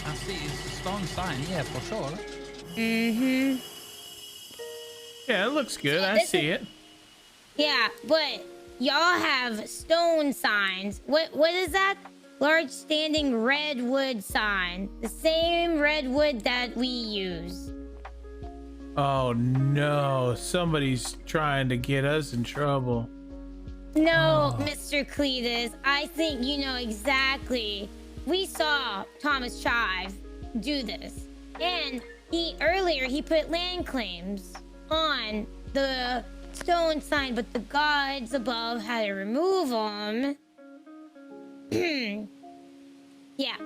I see it's a stone sign, yeah, for sure. Mm-hmm. Yeah, it looks good. I see it. Yeah, but y'all have stone signs. What is that? Large standing redwood sign. The same redwood that we use. Oh no, somebody's trying to get us in trouble. No, Mr. Cletus, I think you know exactly. We saw Thomas Chive do this. And earlier he put land claims on the stone sign, but the gods above had to remove them. Yeah.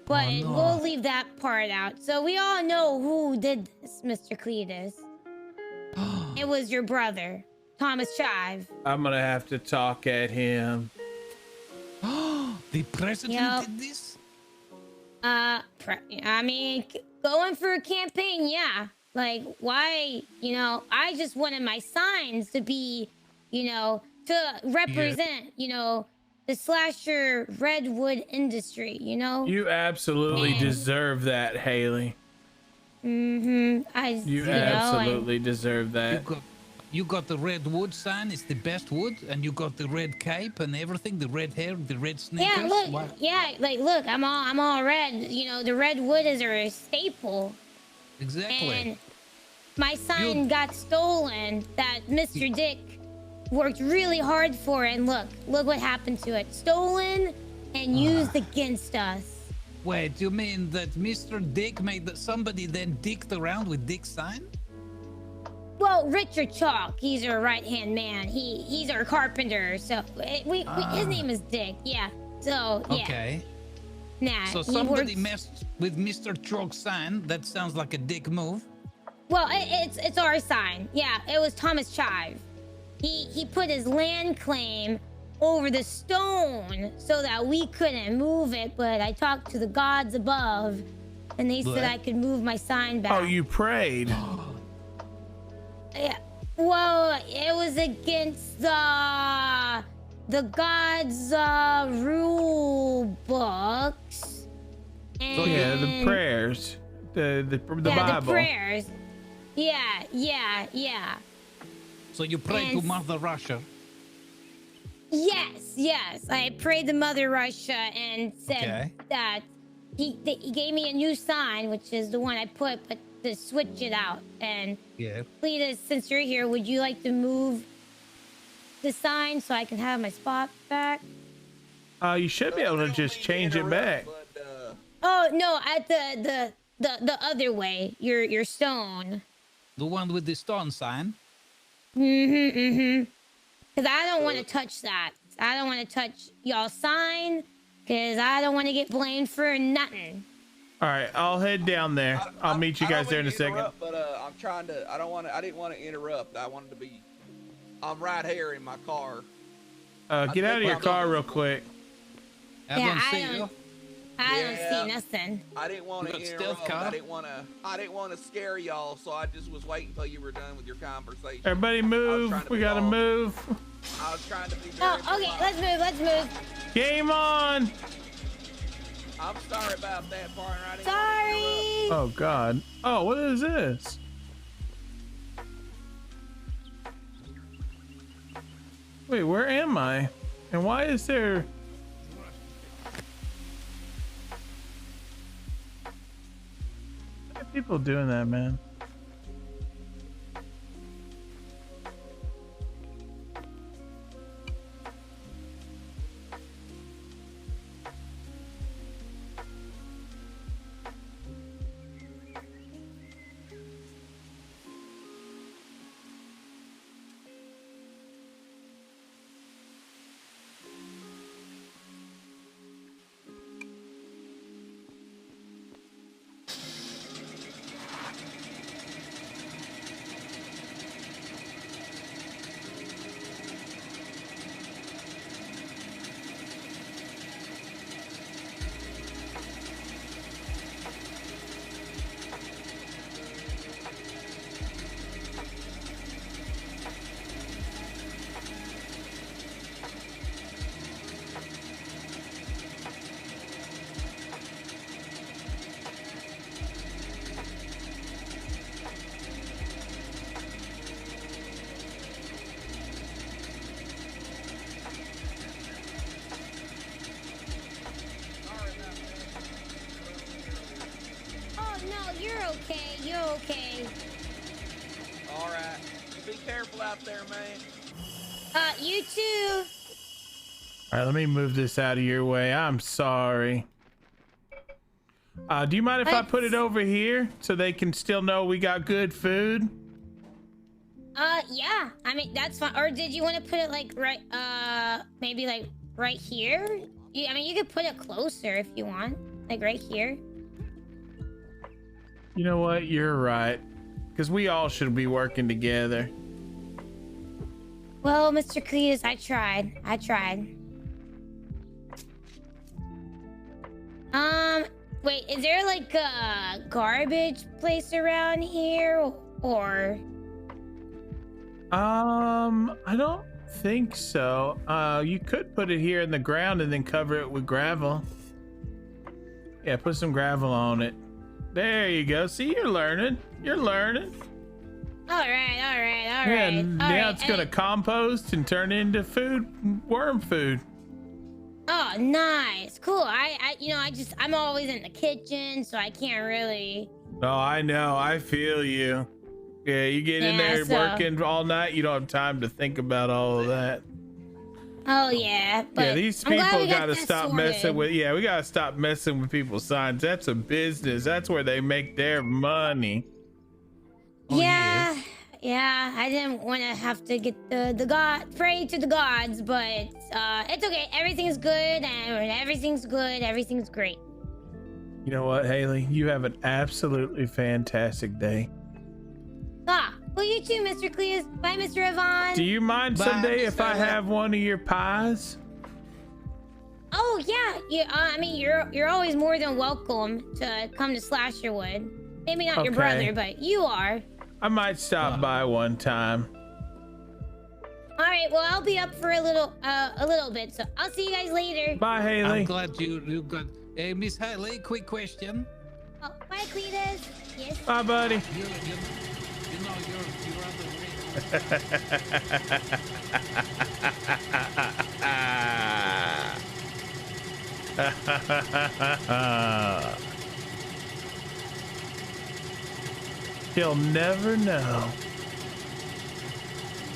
But we'll leave that part out. So we all know who did this, Mr. Cletus. It was your brother, Thomas Chive. I'm gonna have to talk at him. The president did this? I mean, going for a campaign, yeah. Like, why, I just wanted my signs to be, to represent, the slasher redwood industry, You absolutely deserve that, Haley. Mm-hmm. You absolutely deserve that. You got the red wood sign, it's the best wood, and you got the red cape and everything, the red hair, the red sneakers. Yeah, look, look, I'm all red. The red wood is a staple. Exactly. And my sign got stolen that Mr. Dick worked really hard for, and look what happened to it. Stolen and used against us. Wait, you mean that Mr. Dick made that somebody then dicked around with Dick's sign? Well, Richard Chalk, he's our right-hand man. He's our carpenter, so his name is Dick, yeah. So, yeah. Okay. Nah, so somebody messed with Mr. Chalk's sign. That sounds like a dick move. Well, it's our sign. Yeah, it was Thomas Chive. He put his land claim over the stone so that we couldn't move it, but I talked to the gods above, and they said I could move my sign back. Oh, you prayed. Yeah. Well, it was against the gods' rule books. And so yeah, the prayers, the Bible. The prayers. Yeah. So you prayed to Mother Russia. Yes. I prayed to Mother Russia and said that he gave me a new sign, which is the one I put, but to switch it out. And Yeah. Cletus, since you're here, would you like to move the sign so I can have my spot back? You should be able to just change it back. Oh no, at the other way. Your stone. The one with the stone sign. Because I don't want to touch that. I don't want to touch y'all's sign. Because I don't want to get blamed for nothing. All right, I'll head down there. I'll meet you guys there in a second. But I'm trying to. I didn't want to interrupt. I wanted to be. I'm right here in my car. Get out of your car real quick. I don't see nothing. I didn't want to interrupt. I didn't want to scare y'all, so I just was waiting until you were done with your conversation. Everybody move. We gotta move. I was trying to be very okay, polite. let's move. Game on. I'm sorry about that, partner. I didn't Sorry. Oh God. Oh, what is this? Wait, where am I? And why is there? Why are people doing that, man? You're okay. All right. Be careful out there, man. You too. All right, let me move this out of your way. I'm sorry. Do you mind if I put it over here so they can still know we got good food? Yeah. I mean, that's fine. Or did you want to put it like right, maybe like right here? I mean, you could put it closer if you want, like right here. You know what? You're right. Because we all should be working together. Well, Mr. Cletus, I tried. Wait, is there like a garbage place around here or? I don't think so. You could put it here in the ground and then cover it with gravel. Yeah, put some gravel on it. There you go. See, you're learning. All right. Yeah, now it's gonna compost and turn into worm food. Oh, nice, cool. I'm always in the kitchen, so I can't really. Oh, I know. I feel you. Yeah, you get in there working all night. You don't have time to think about all of that. Oh yeah, but these people gotta stop messing with. Yeah, we gotta stop messing with people's signs. That's a business. That's where they make their money. Yeah, I didn't want to have to get pray to the gods, but it's okay. Everything's good, and everything's good. Everything's great. You know what, Haley? You have an absolutely fantastic day. Well, you too, Mr. Cletus. Bye, Mr. Yvonne. Do you mind someday if I have one of your pies? Oh yeah, I mean, you're always more than welcome to come to Slasherwood. Maybe not your brother, but you are. I might stop by one time. All right, well, I'll be up for a little bit, so I'll see you guys later. Bye, Haley. I'm glad you got. Hey, Miss Haley, quick question. Oh, bye, Cletus. Yes. Bye, buddy. She'll never know.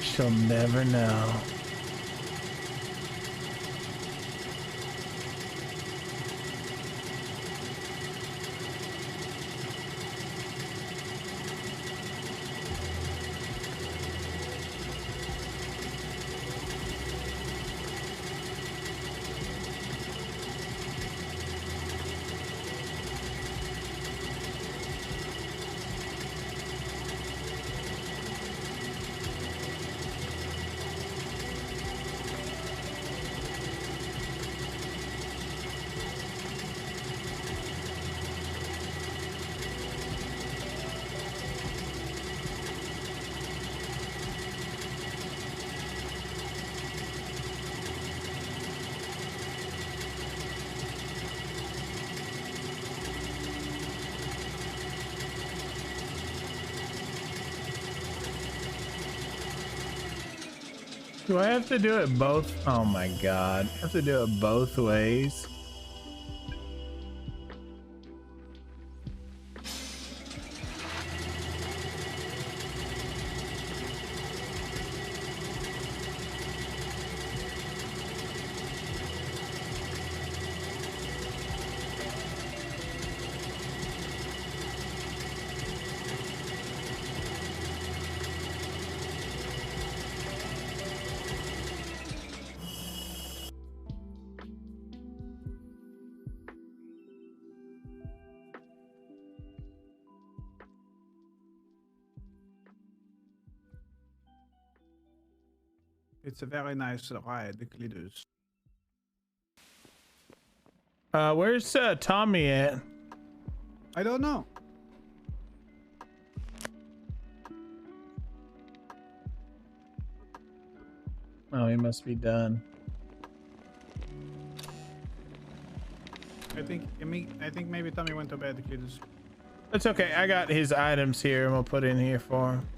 She'll never know. Do I have to do it both? Oh my god. I have to do it both ways. It's a very nice ride, the Cletus. Where's Tommy at? I don't know. Oh, he must be done. I think maybe Tommy went to bed, the Cletus. It's okay. I got his items here. I'm gonna put in here for him.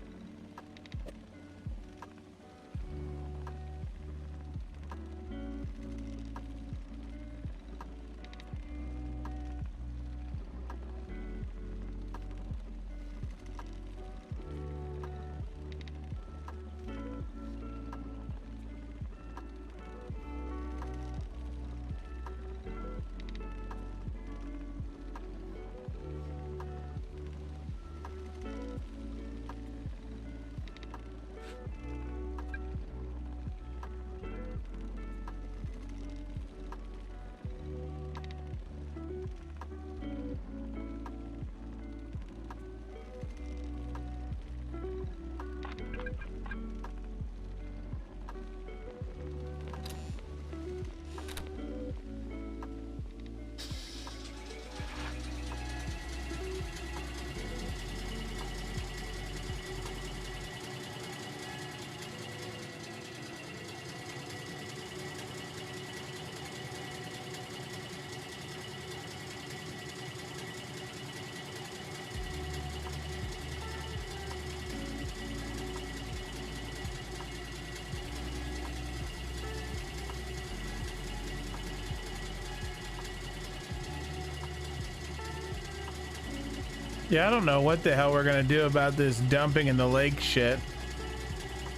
Yeah, I don't know what the hell we're gonna do about this dumping in the lake shit.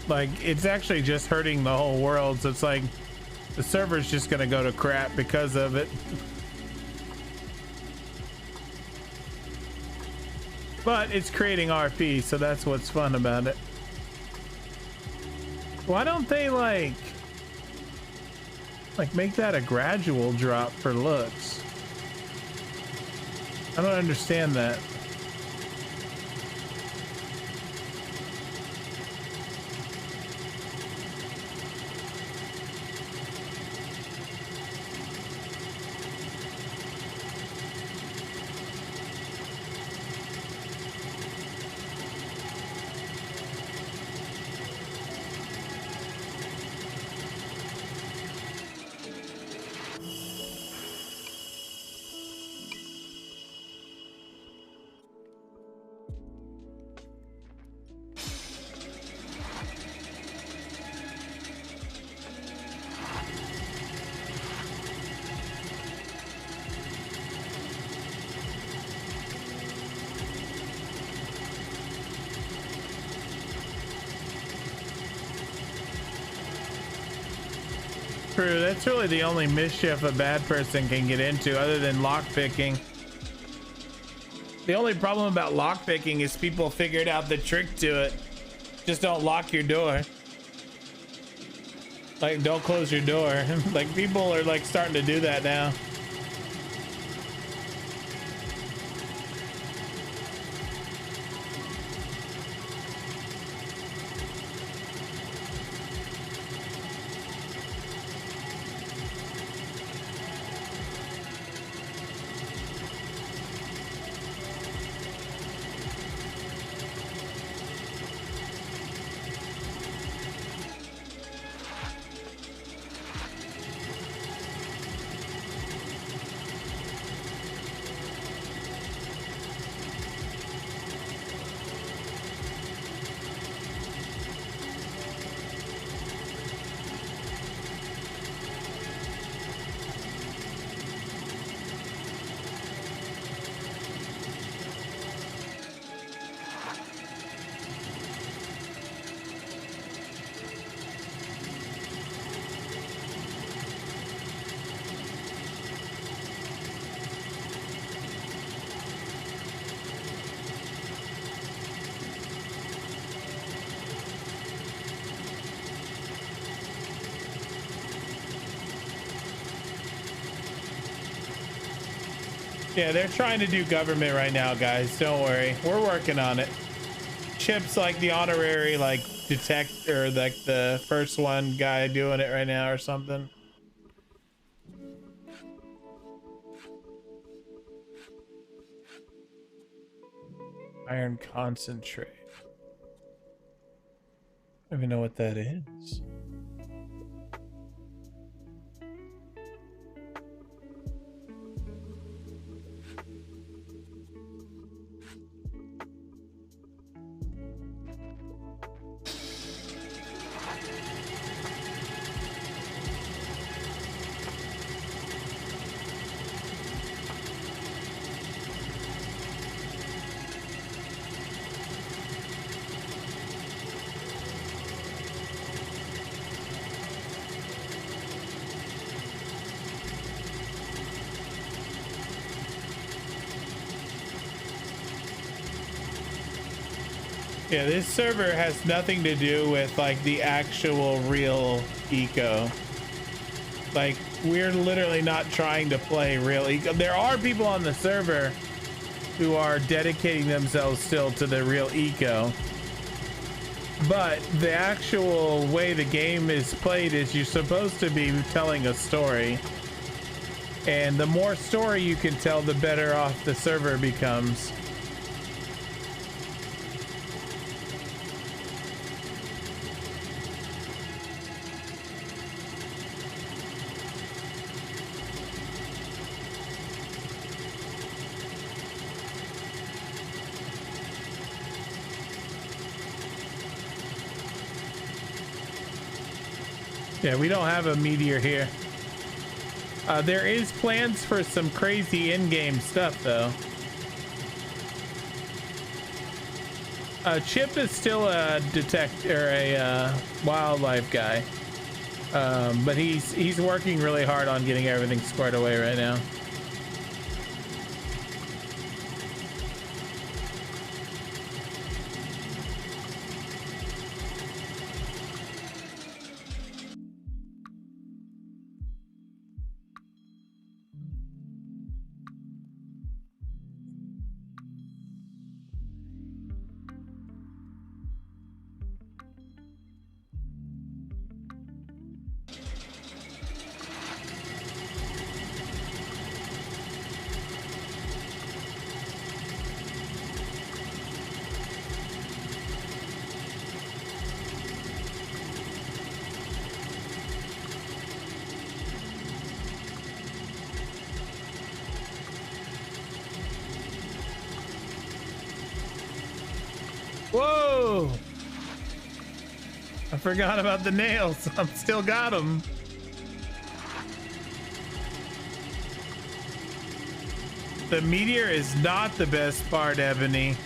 Like, it's actually just hurting the whole world, so it's like the server's just gonna go to crap because of it. But it's creating RP, so that's what's fun about it. Why don't they like make that a gradual drop for looks? I don't understand that. True, that's really the only mischief a bad person can get into other than lockpicking. The only problem about lockpicking is people figured out the trick to it. Just don't lock your door. Like, don't close your door. Like, people are like starting to do that now. Yeah, they're trying to do government right now, guys. Don't worry. We're working on it. Chip's like the honorary, like, detector, like the first one guy doing it right now or something. Iron concentrate. I don't even know what that is. Yeah, this server has nothing to do with like the actual real eco. Like, we're literally not trying to play real eco. There are people on the server who are dedicating themselves still to the real eco. But the actual way the game is played is you're supposed to be telling a story. And the more story you can tell, the better off the server becomes. Yeah, we don't have a meteor here. There is plans for some crazy in-game stuff, though. Chip is still a detector, a wildlife guy, but he's working really hard on getting everything squared away right now. Whoa! I forgot about the nails. I'm still got them. The meteor is not the best part, Ebony.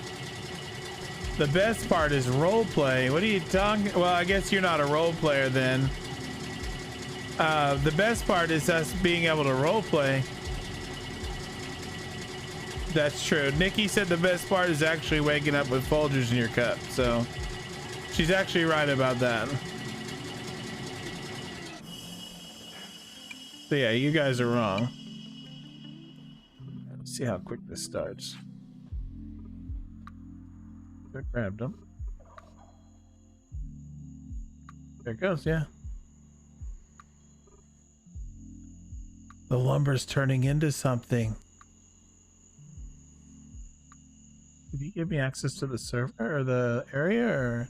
The best part is roleplay. What are you talking? Well, I guess you're not a role player then. The best part is us being able to role play. That's true. Nikki said the best part is actually waking up with Folgers in your cup. So she's actually right about that. So yeah, you guys are wrong. Let's see how quick this starts. I grabbed them. There it goes, yeah. The lumber's turning into something. Did you give me access to the server or the area or?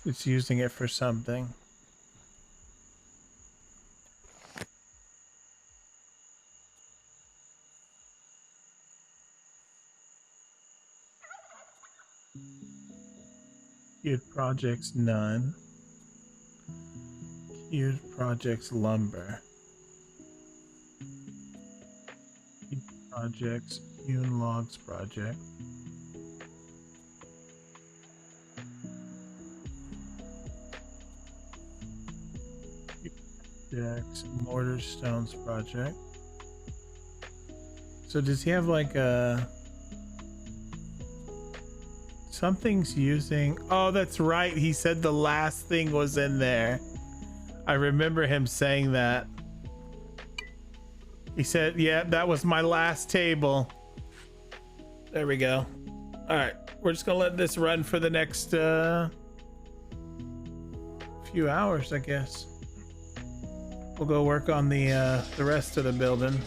It's using it for something. Queued projects none. Queued projects lumber. Queued projects hewn logs project. Projects mortar stones project. So does he have like a something's using? Oh, that's right. He said the last thing was in there. I remember him saying that. He said, yeah, that was my last table. There we go. All right, we're just gonna let this run for the next few hours, I guess. We'll go work on the rest of the building.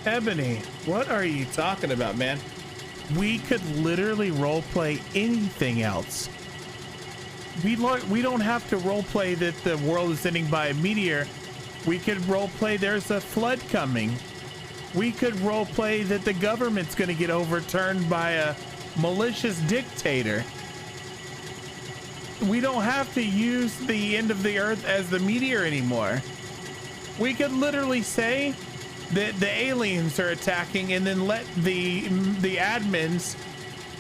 Ebony, what are you talking about, man? We could literally roleplay anything else. We don't have to roleplay that the world is ending by a meteor. We could roleplay there's a flood coming. We could roleplay that the government's going to get overturned by a malicious dictator. We don't have to use the end of the earth as the meteor anymore. We could literally say that the aliens are attacking and then let the admins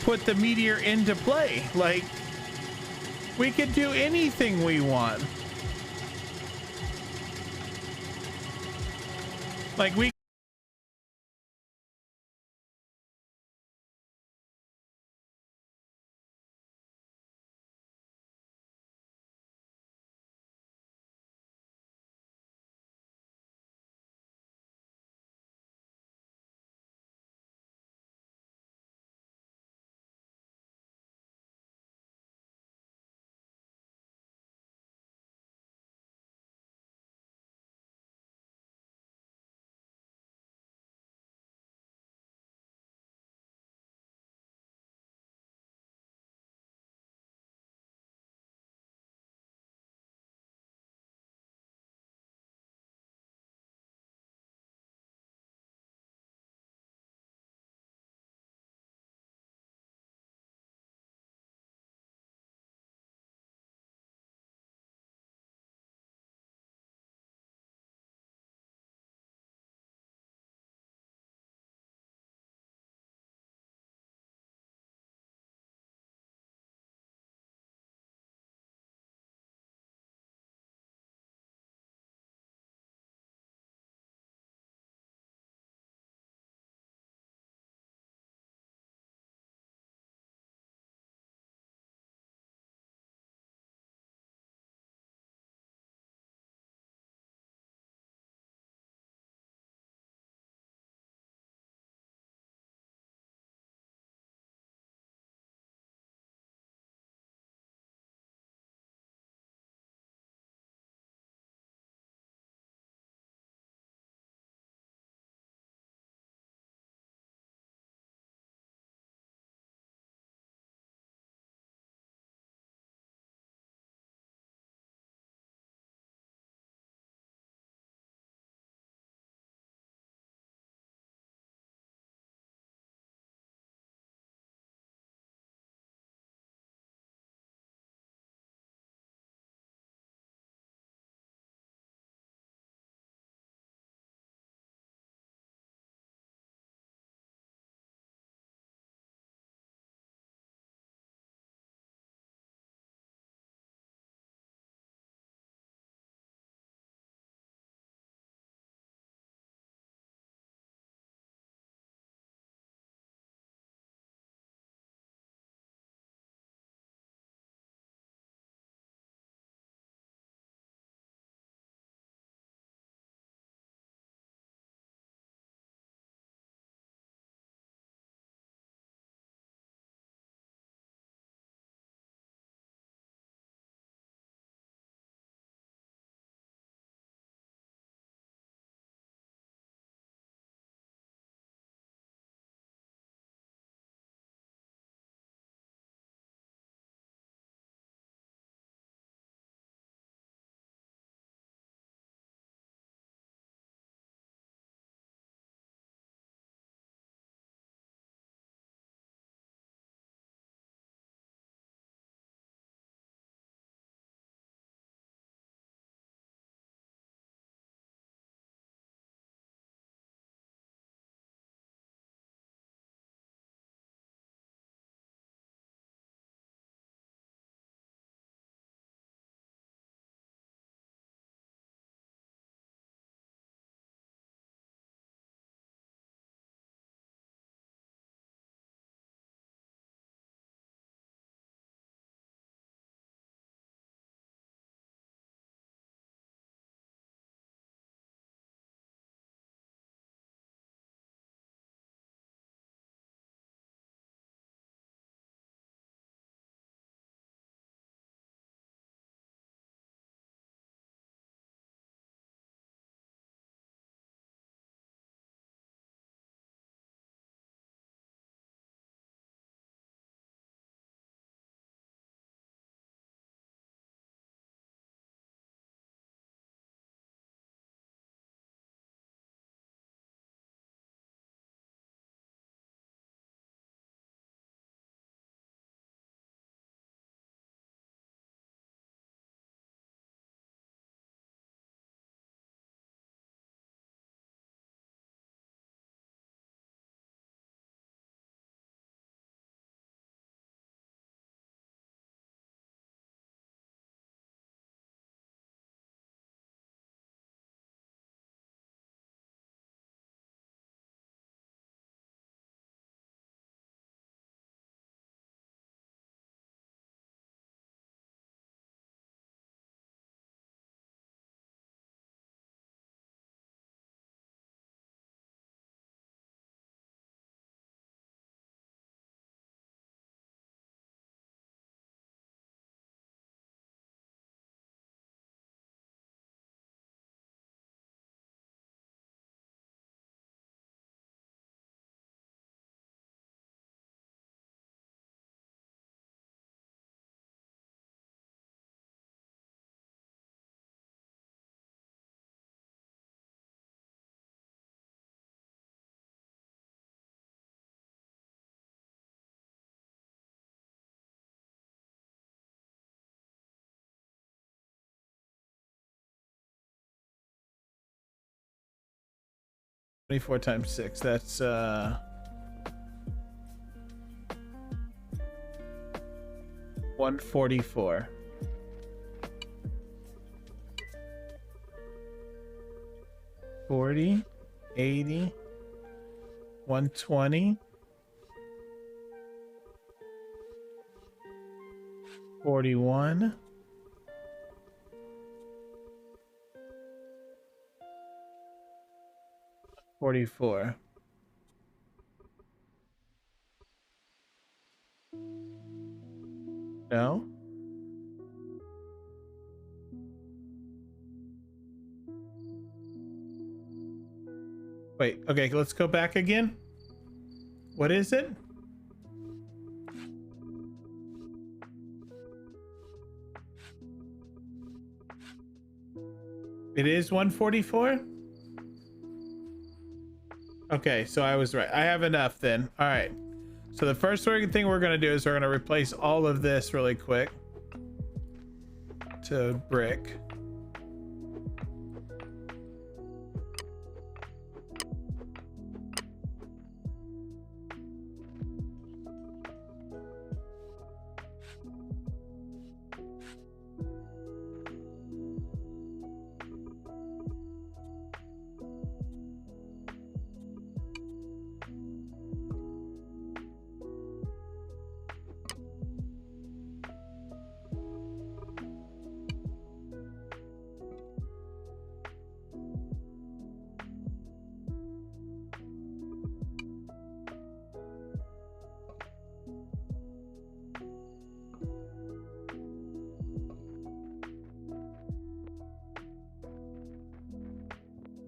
put the meteor into play. Like, we could do anything we want. Like, we 24 times 6. That's 144. 40, 80, 120, 41, 44. No? Wait, okay, let's go back again. What is it? It is 144? Okay, so I was right. I have enough then. All right. So the first thing we're going to do is we're going to replace all of this really quick to brick.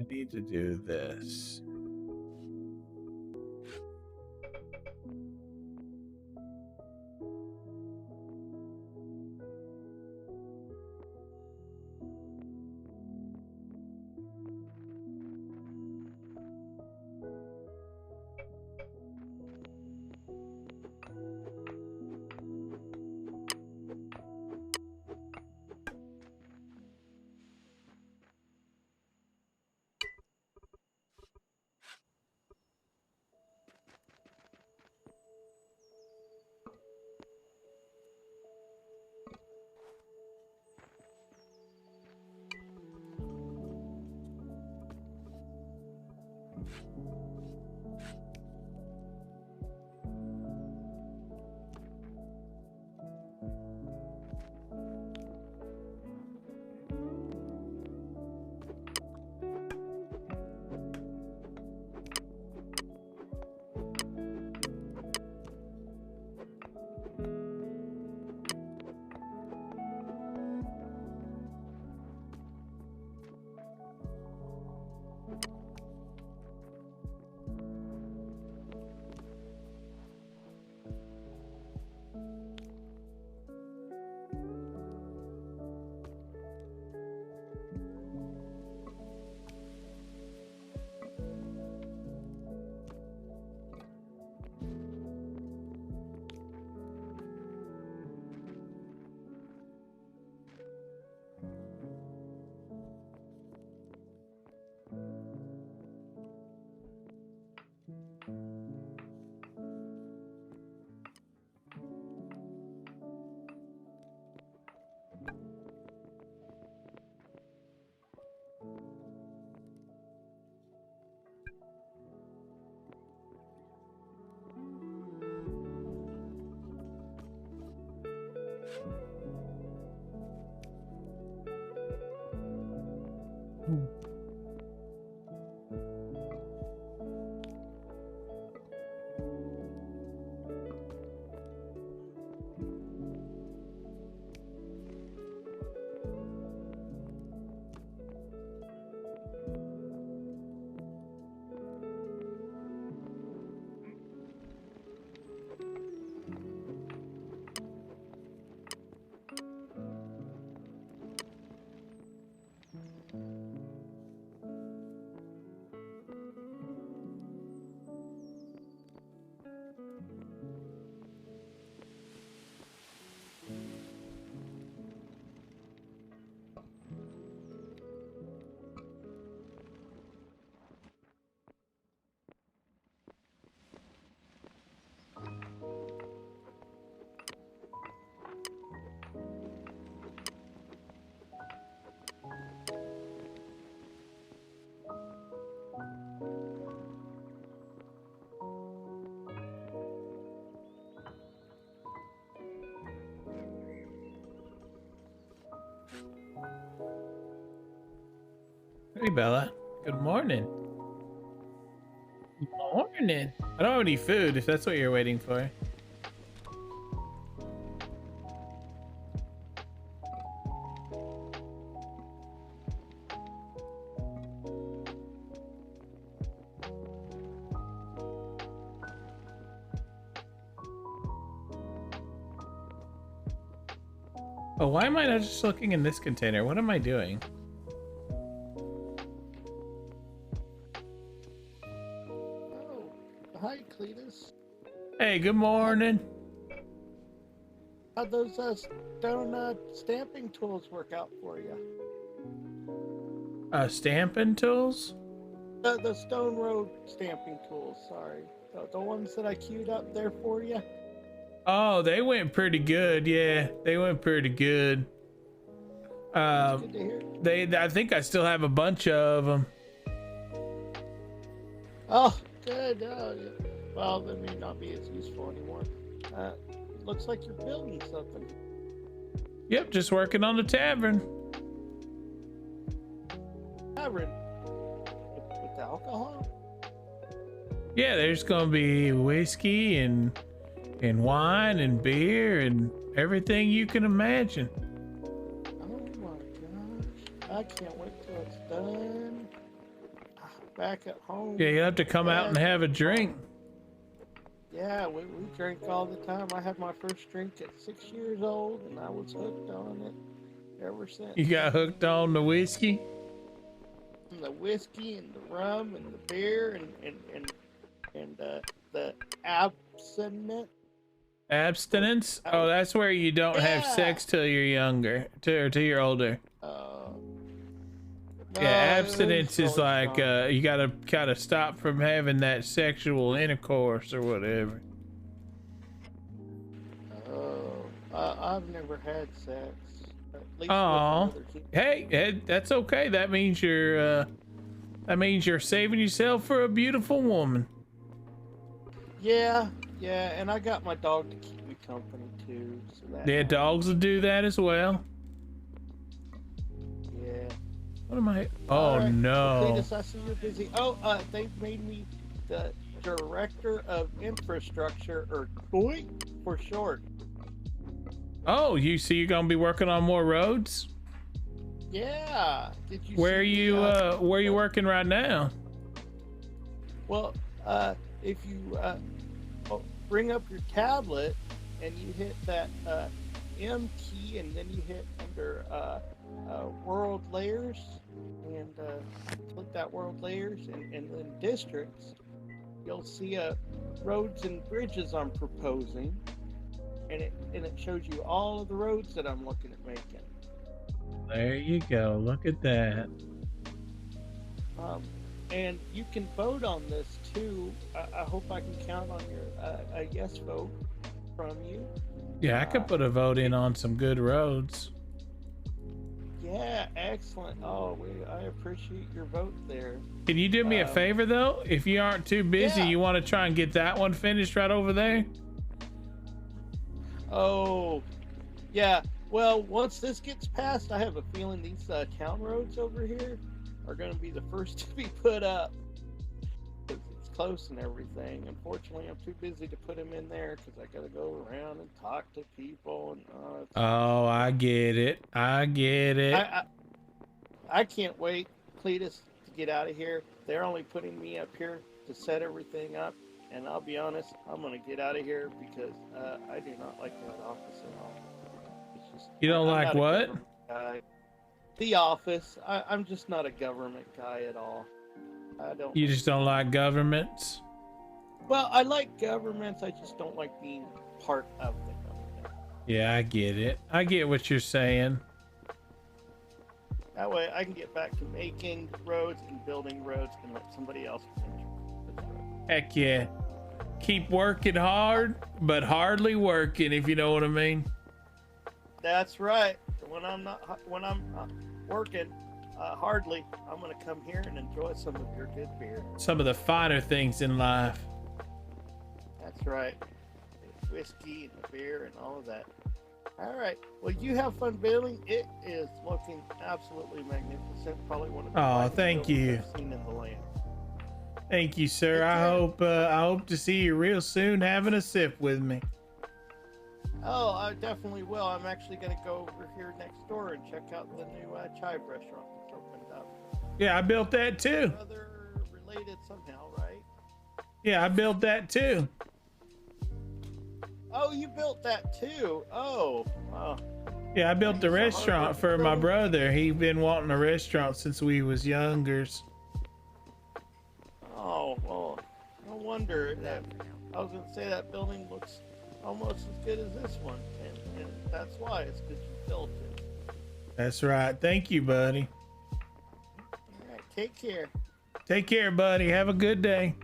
I need to do this. Hey, Bella. Good morning. Good morning. I don't have any food if that's what you're waiting for. Oh, why am I not just looking in this container? What am I doing? Oh, hi, Cletus. Hey, good morning. How'd those stone stamping tools work out for you? Stamping tools? The stone road stamping tools, sorry. The ones that I queued up there for you? Oh, they went pretty good. Yeah, they went pretty good. Good to hear. I think I still have a bunch of them. Oh, good. Well, they may not be as useful anymore. Looks like you're building something. Yep, just working on the tavern. Tavern? With alcohol? Yeah, there's gonna be whiskey and wine and beer and everything you can imagine. Oh my gosh. I can't wait till it's done. Back at home. Yeah, you have to come out and have a drink. Yeah, we drink all the time. I had my first drink at 6 years old, and I was hooked on it ever since. You got hooked on the whiskey? And the whiskey and the rum and the beer and the absinthe. Abstinence? Oh, that's where you don't have sex till you're younger, till you're older. Yeah, abstinence is like you gotta kind of stop from having that sexual intercourse or whatever. I've never had sex. At least with Oh, another kid. hey, that's okay. That means you're saving yourself for a beautiful woman. Yeah, and I got my dog to keep me company too. So that Yeah, dogs will do that as well. Yeah. What am I? Oh All right. no. Cletus, I see you're busy. They've made me the director of infrastructure, or DOIC for short. Oh, you're gonna be working on more roads? Yeah. Did you? Where are see you? the, Where are you working right now? Well, if you bring up your tablet and you hit that M key, and then you hit under world layers, and click that world layers, and then districts, you'll see roads and bridges I'm proposing, and it shows you all of the roads that I'm looking at making. There you go. Look at that. And you can vote on this too. I hope I can count on your a yes vote from you. Yeah, I could put a vote in on some good roads. Yeah, excellent. I appreciate your vote there. Can you do me a favor though? If you aren't too busy, you want to try and get that one finished right over there? Oh, yeah. Well, once this gets passed, I have a feeling these town roads over here are going to be the first to be put up. It's close and everything. Unfortunately, I'm too busy to put them in there because I got to go around and talk to people. And Oh, I get it. I get it. I can't wait, Cletus, to get out of here. They're only putting me up here to set everything up. And I'll be honest, I'm going to get out of here because I do not like that office at all. It's just, You don't like what? The office. I'm just not a government guy at all. I don't. You just don't like governments? Well, I like governments. I just don't like being part of the government. Yeah, I get it. I get what you're saying. That way I can get back to making roads and building roads and let somebody else finish the road. Heck yeah. Keep working hard, but hardly working, if you know what I mean. That's right. When I'm not working hardly, I'm going to come here and enjoy some of your good beer. Some of the finer things in life. That's right. The whiskey and the beer and all of that. All right. Well, you have fun building. It is looking absolutely magnificent. Probably one of the Oh, finest thank buildings you. I've seen in the land. Thank you, sir. I hope to see you real soon having a sip with me. Oh, I definitely will. I'm actually going to go over here next door and check out the new chive restaurant that's opened up. Yeah, I built that too. Brother related somehow, right? Yeah, I built that too. Oh, you built that too. Oh, wow. Yeah, I built the restaurant for my brother. He been wanting a restaurant since we was youngers. Oh, well, no wonder that. I was going to say that building looks almost as good as this one, and that's why it's because you built it. That's right. Thank you, buddy. All right, take care. Take care, buddy. Have a good day.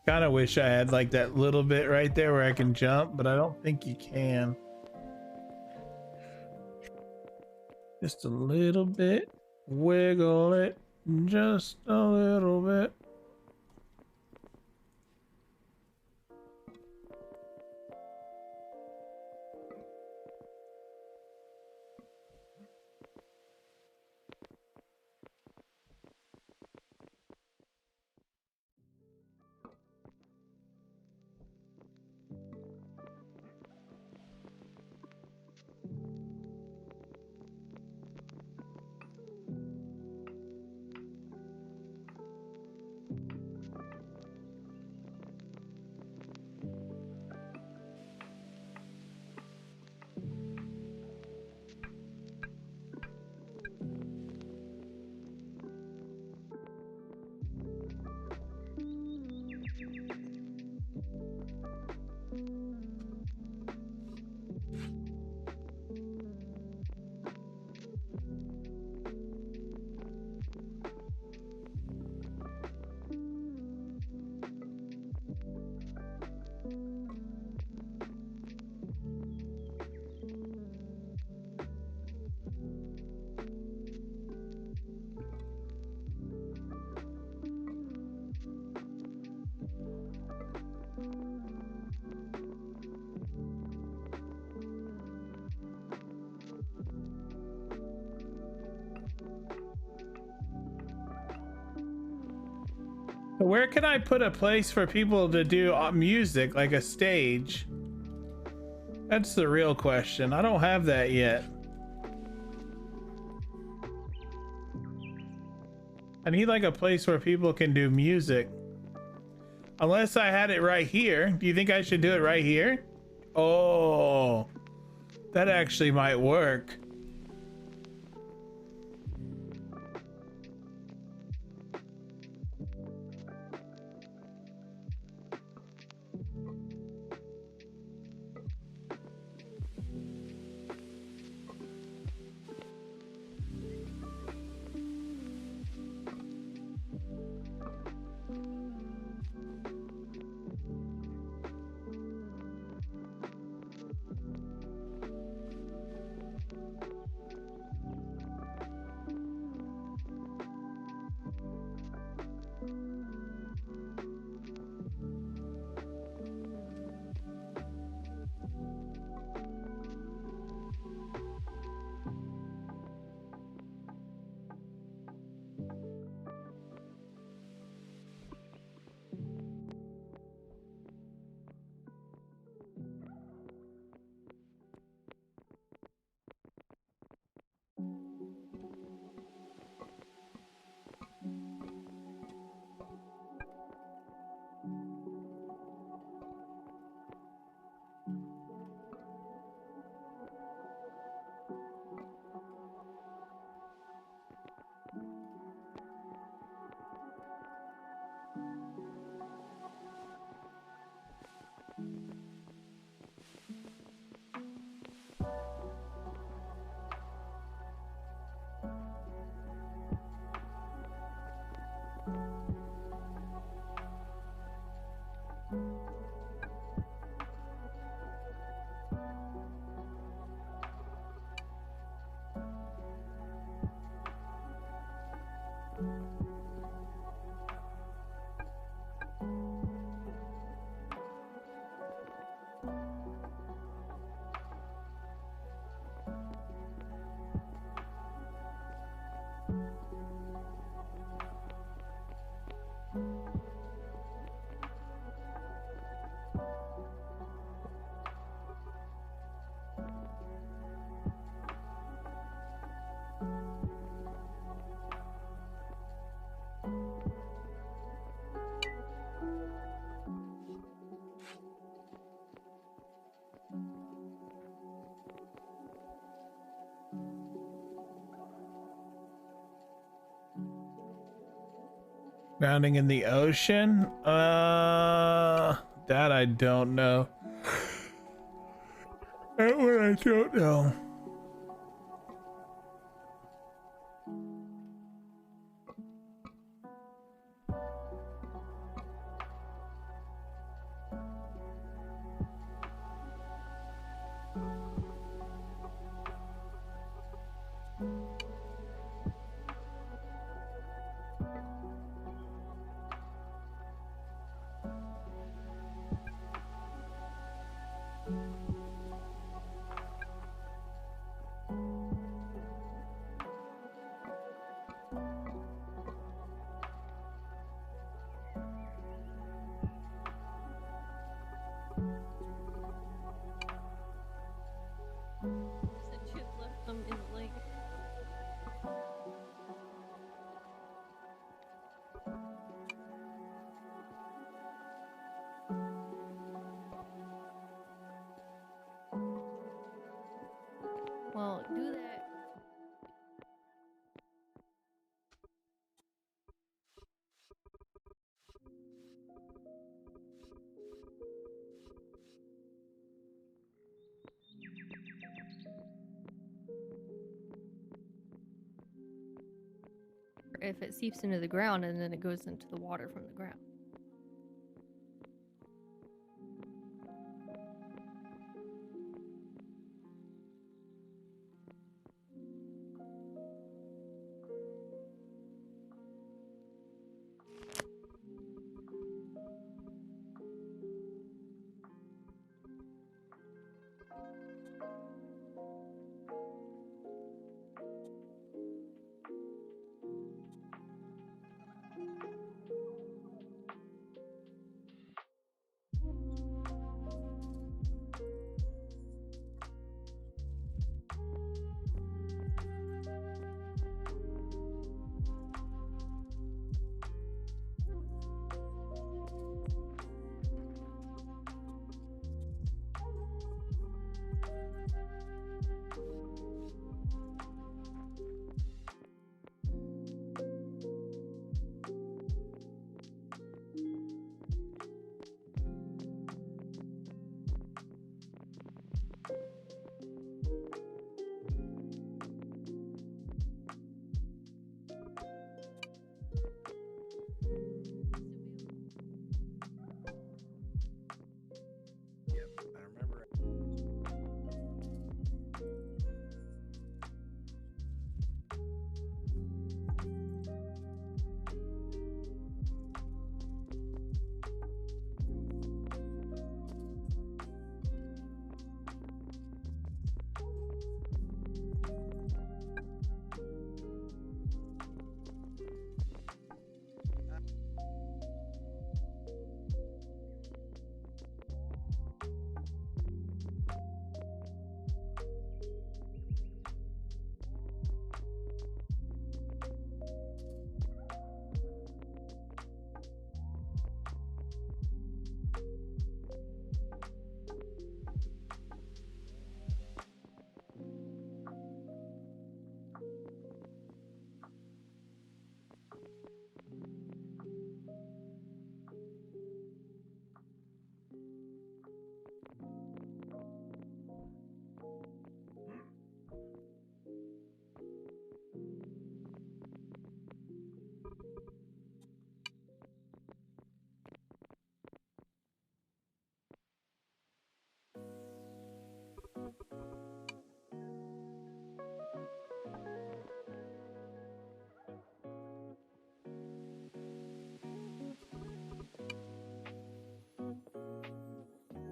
Kind of wish I had like that little bit right there where I can jump, but I don't think you can. Just a little bit. Wiggle it. Just a little bit. Where can I put a place for people to do music, like a stage? That's the real question. I don't have that yet. I need like a place where people can do music. Unless I had it right here. Do you think I should do it right here? Oh, that actually might work. Drowning in the ocean? That I don't know. That one I don't know. The chip left them in the lake. Well, do that. If it seeps into the ground and then it goes into the water from the ground.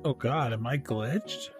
Oh God, am I glitched?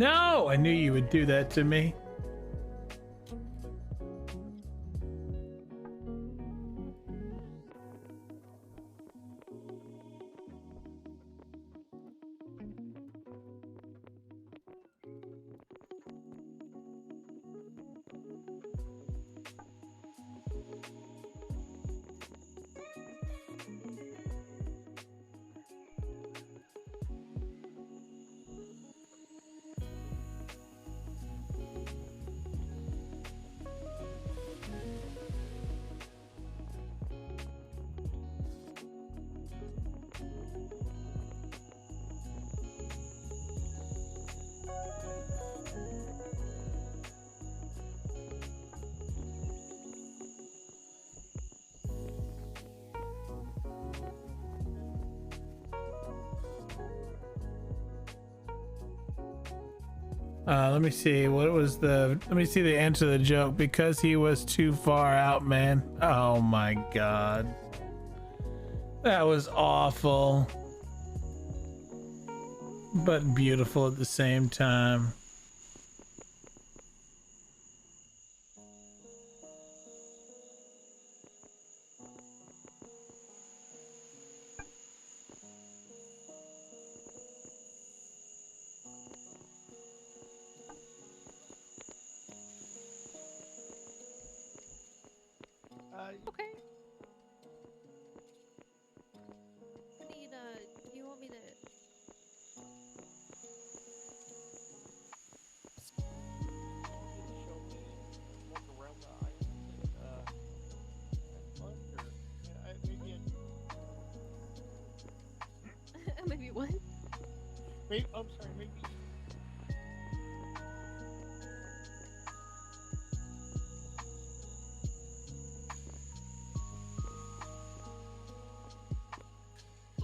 No, I knew you would do that to me. Let me see. What was the? Let me see the answer to the joke. Because he was too far out, man. Oh my god, that was awful, but beautiful at the same time. Okay. I need, do you want me to? Maybe what? Maybe, I'm sorry, maybe.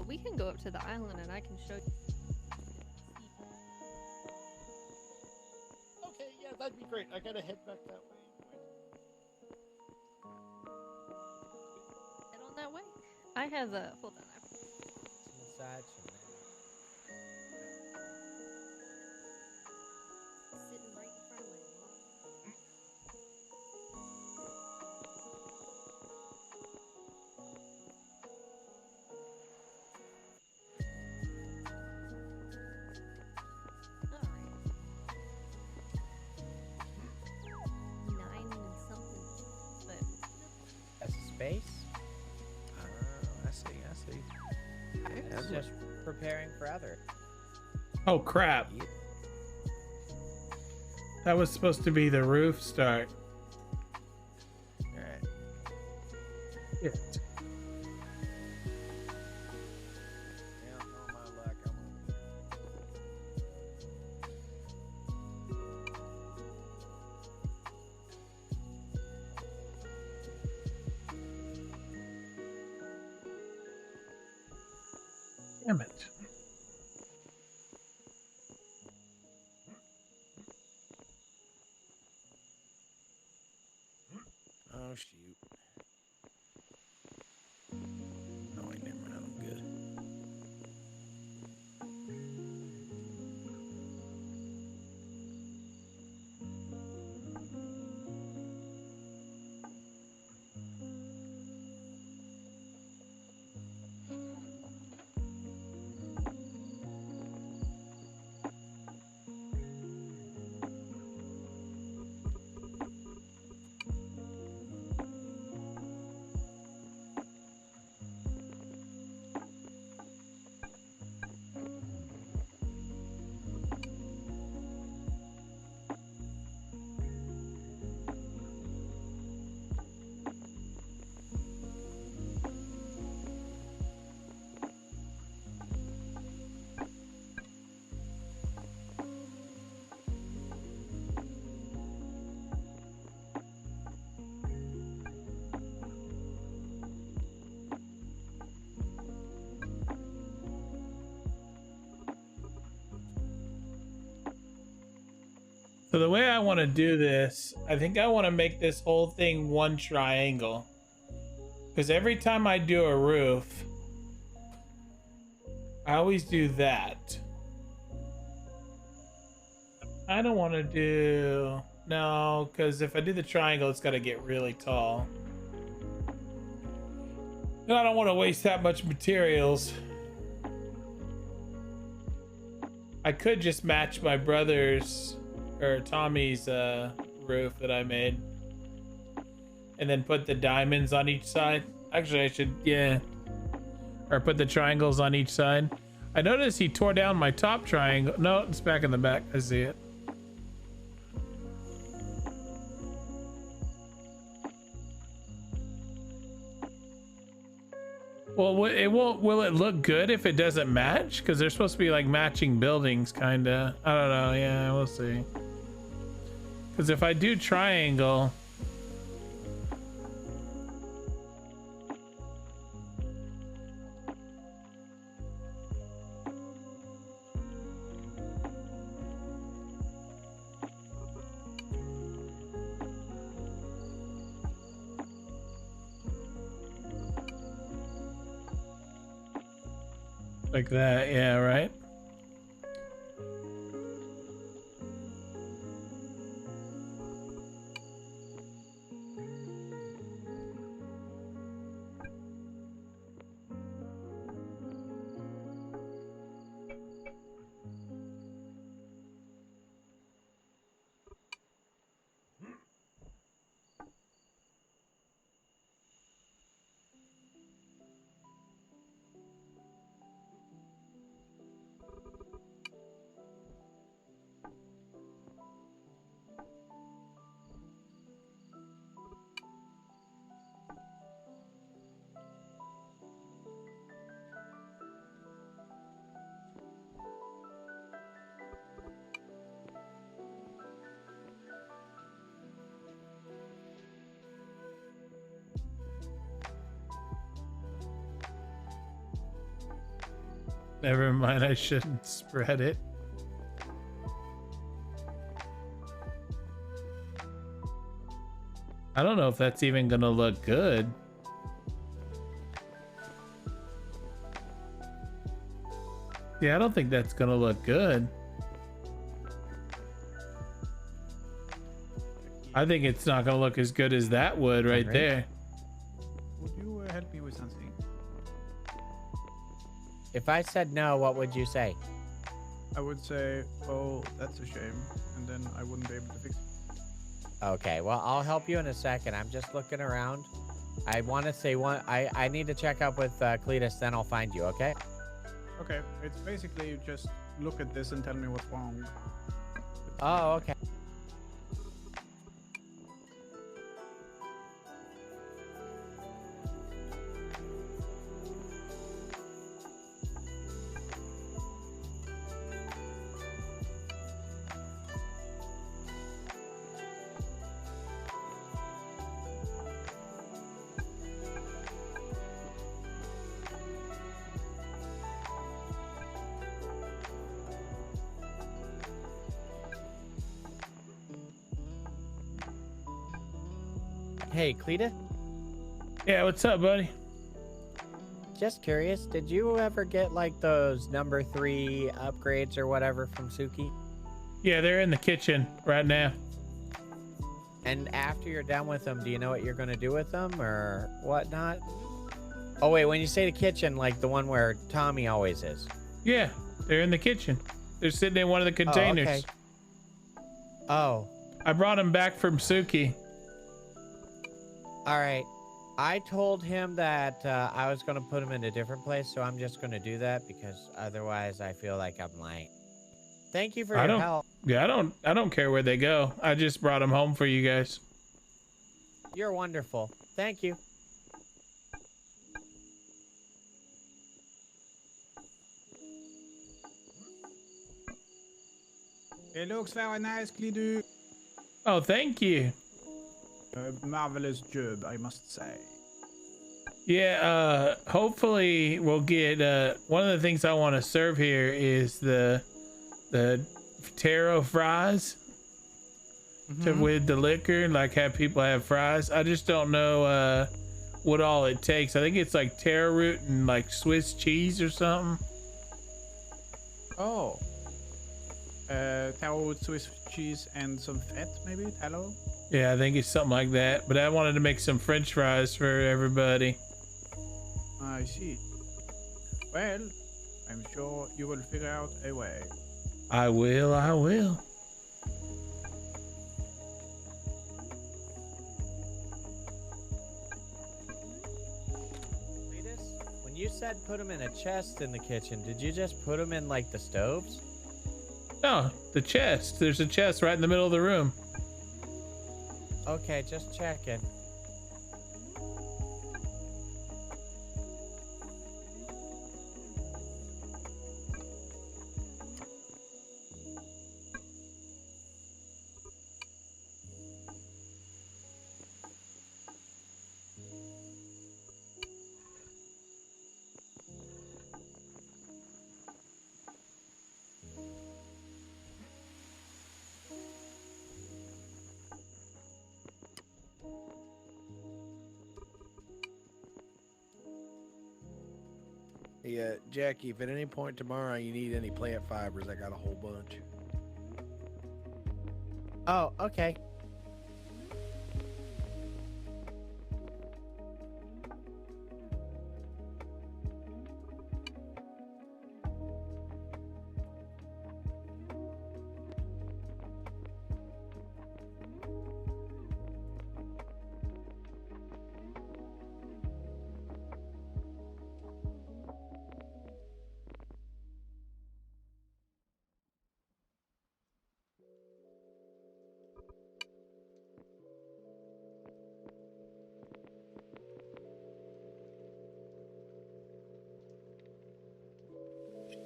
We can go up to the island and I can show you. Okay, yeah, that'd be great. I gotta head back that way. Head on that way. I have a hold on. Inside Sitting right in front of my mom. That's a space. I see. It's just preparing for other. Oh crap! That was supposed to be the roof start. All right. Yeah. Damn it. Oh shoot. Oh wait, never mind. I'm good. So the way I want to do this, I think I want to make this whole thing one triangle. Because every time I do a roof, I always do that. I don't want to do... No, because if I do the triangle, it's got to get really tall. And I don't want to waste that much materials. I could just match my brother's or Tommy's roof that I made. And then put the diamonds on each side. Actually, I should, yeah. Or put the triangles on each side. I noticed he tore down my top triangle. No, it's back in the back. I see it. Well, it won't. Will it look good if it doesn't match? Because they're supposed to be like matching buildings, kind of. I don't know. Yeah, we'll see. Because if I do triangle, like that, yeah, right? Never mind, I shouldn't spread it. I don't know if that's even gonna look good. Yeah, I don't think that's gonna look good. I think it's not gonna look as good as that would right there. Would you help me with something? If I said no, what would you say? I would say, oh, that's a shame, and then I wouldn't be able to fix it. Okay, well, I'll help you in a second. I'm just looking around. I want to say one. I need to check up with Cletus, then I'll find you, okay? Okay, it's basically you just look at this and tell me what's wrong. Oh, okay. Hey, Cletus? Yeah, what's up, buddy? Just curious, did you ever get like those number 3 upgrades or whatever from Suki? Yeah, they're in the kitchen right now. And after you're done with them, do you know what you're going to do with them or whatnot? Oh, wait, when you say the kitchen, like the one where Tommy always is. Yeah, they're in the kitchen. They're sitting in one of the containers. Oh, okay. Oh. I brought them back from Suki. All right. I told him that I was going to put him in a different place, so I'm just going to do that because otherwise I feel like I'm lying. Thank you for your help. Yeah, I don't care where they go. I just brought them home for you guys. You're wonderful. Thank you. It looks very nice, Cletus. Oh, thank you. Marvelous job, I must say. Yeah, hopefully we'll get one of the things I want to serve here is the taro fries with the liquor, like have people have fries. I just don't know what all it takes. I think it's like taro root and like Swiss cheese or something. Oh. tallow with Swiss cheese and some fat, maybe tallow. Yeah, I think it's something like that. But I wanted to make some French fries for everybody. I see. Well, I'm sure you will figure out a way. I will. Cletus, when you said put them in a chest in the kitchen, did you just put them in like the stoves? No, the chest. There's a chest right in the middle of the room. Okay, just checking. Yeah, Jackie, if at any point tomorrow you need any plant fibers, I got a whole bunch. Oh, okay.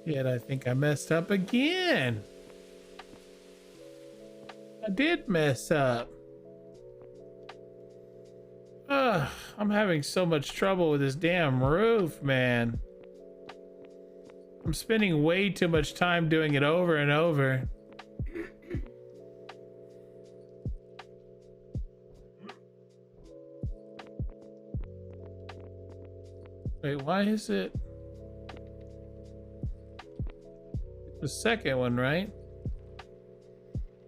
Yet I think I messed up again. I did mess up. Ugh, I'm having so much trouble with this damn roof, man. I'm spending way too much time doing it over and over. Wait, why is it? The second one, right?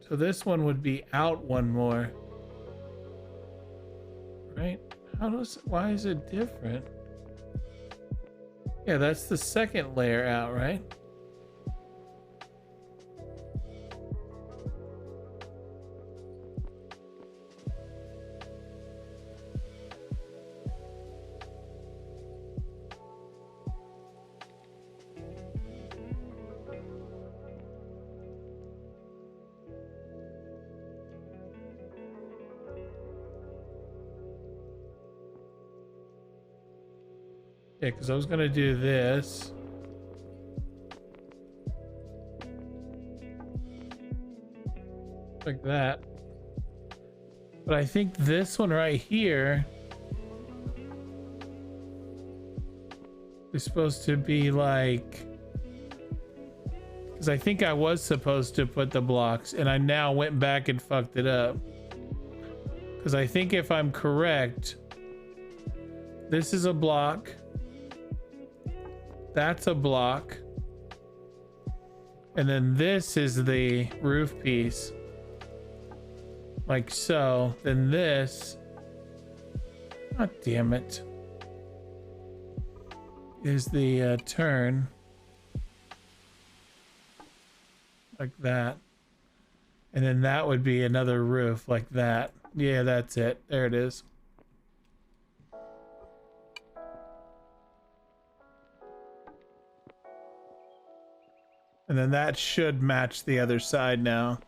So this one would be out one more. Right? Why is it different? Yeah, that's the second layer out, right? Yeah, because I was gonna do this. Like that. But I think this one right here is supposed to be like, because I think I was supposed to put the blocks and I now went back and fucked it up. Because I think if I'm correct, this is a block. That's a block. And then this is the roof piece. Like so. Then this. God damn it. Is the turn. Like that. And then that would be another roof like that. Yeah, that's it. There it is. And then that should match the other side now.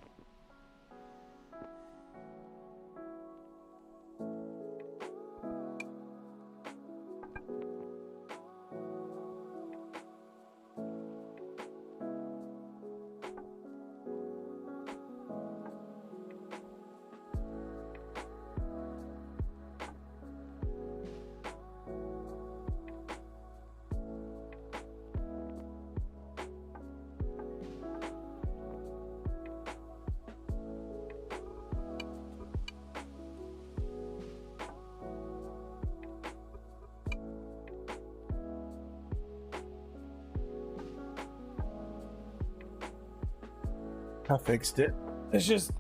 I fixed it. It's just,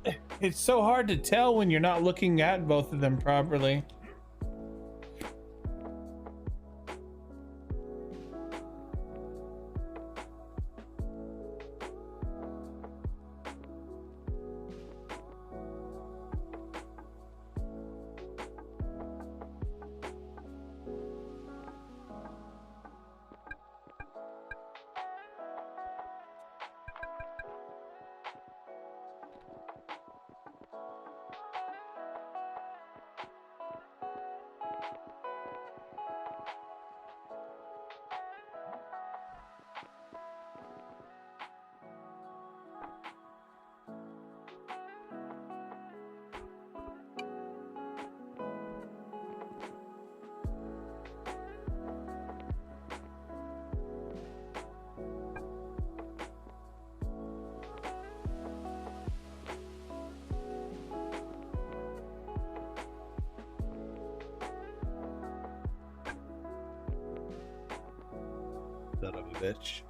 it's so hard to tell when you're not looking at both of them properly. Son of a bitch.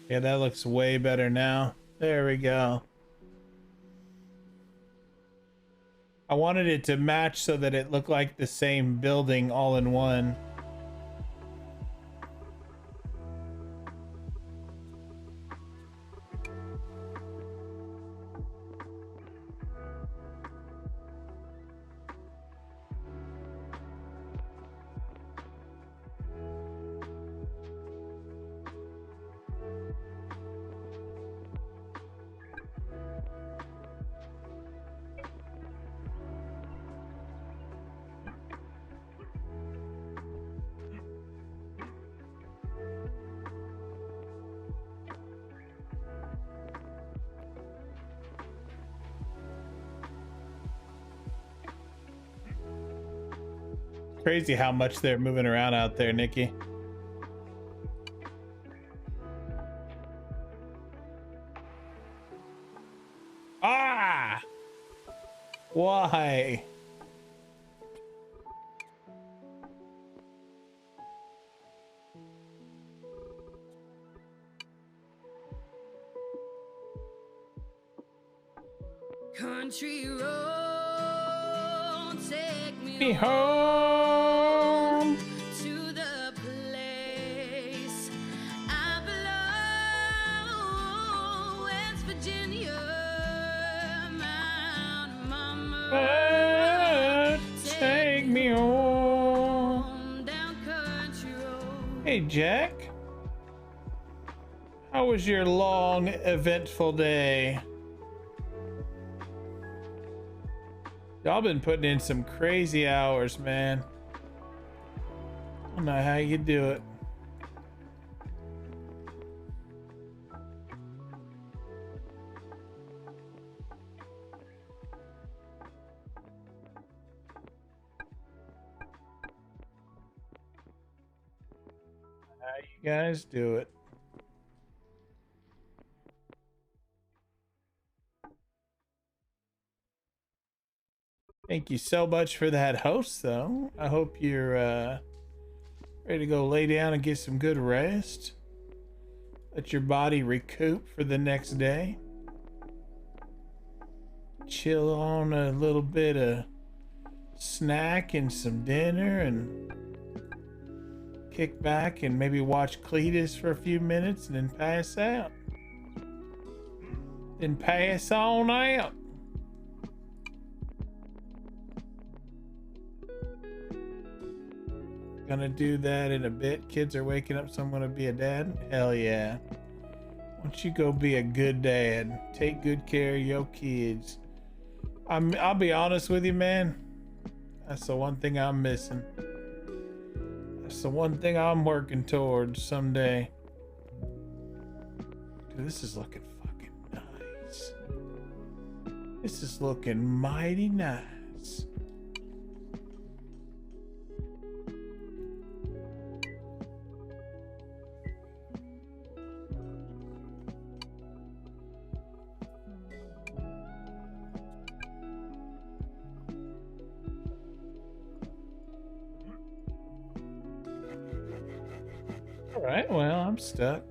Yeah, that looks way better now. There we go. I wanted it to match so that it looked like the same building all in one. Crazy how much they're moving around out there, Nikki. Ah! Why? Country road, take me home to the place I belong, West Virginia, Mount Mama. Take me home. Down country road. Hey, Jack. How was your long, eventful day? Y'all been putting in some crazy hours, man. I don't know how you do it. How you guys do it. Thank you so much for that host, though. I hope you're ready to go lay down and get some good rest. Let your body recoup for the next day. Chill on a little bit of snack and some dinner and kick back and maybe watch Cletus for a few minutes and then pass out. Then pass on out. Gonna do that in a bit. Kids are waking up, so I'm gonna be a dad. Hell yeah. Why don't you go be a good dad? Take good care of your kids. I'll be honest with you, man. That's the one thing I'm missing. That's the one thing I'm working towards someday. Dude, this is looking fucking nice. This is looking mighty nice. Alright, well, I'm stuck.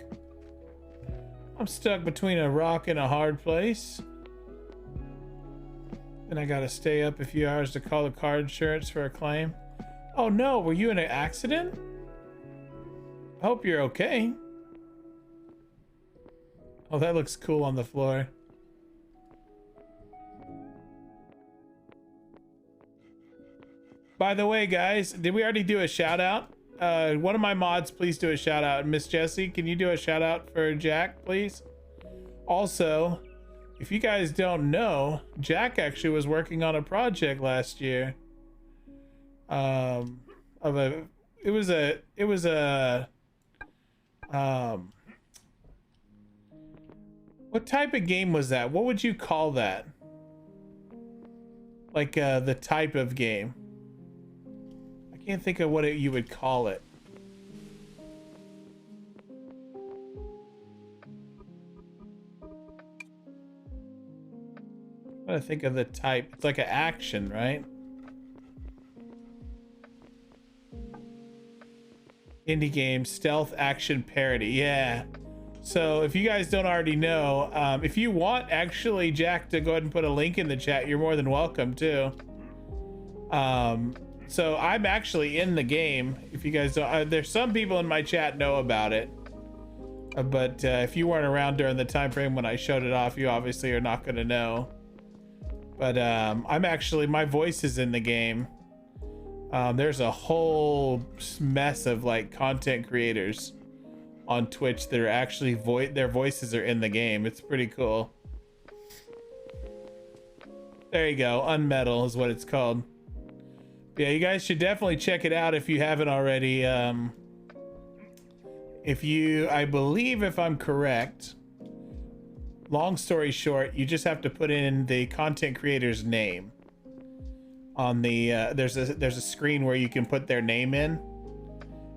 I'm stuck between a rock and a hard place. And I gotta stay up a few hours to call the car insurance for a claim. Oh no, were you in an accident? I hope you're okay. Oh, that looks cool on the floor. By the way, guys, did we already do a shout out? One of my mods, please do a shout out. Miss Jessie, can you do a shout out for Jack, please? Also, if you guys don't know, Jack actually was working on a project last year. What type of game was that? What would you call that? Like the type of game. I can't think of what you would call it. I'm trying to think of the type. It's like an action, right? Indie game, stealth action parody. Yeah. So if you guys don't already know, if you want actually Jack to go ahead and put a link in the chat, you're more than welcome to. So I'm actually in the game. If you guys don't, there's some people in my chat know about it. But if you weren't around during the time frame when I showed it off, you obviously are not going to know. But I'm actually, my voice is in the game. There's a whole mess of like content creators on Twitch that are actually their voices are in the game. It's pretty cool. There you go. Unmetal is what it's called. Yeah, you guys should definitely check it out if you haven't already. I believe if I'm correct, long story short, you just have to put in the content creator's name on the there's a screen where you can put their name in,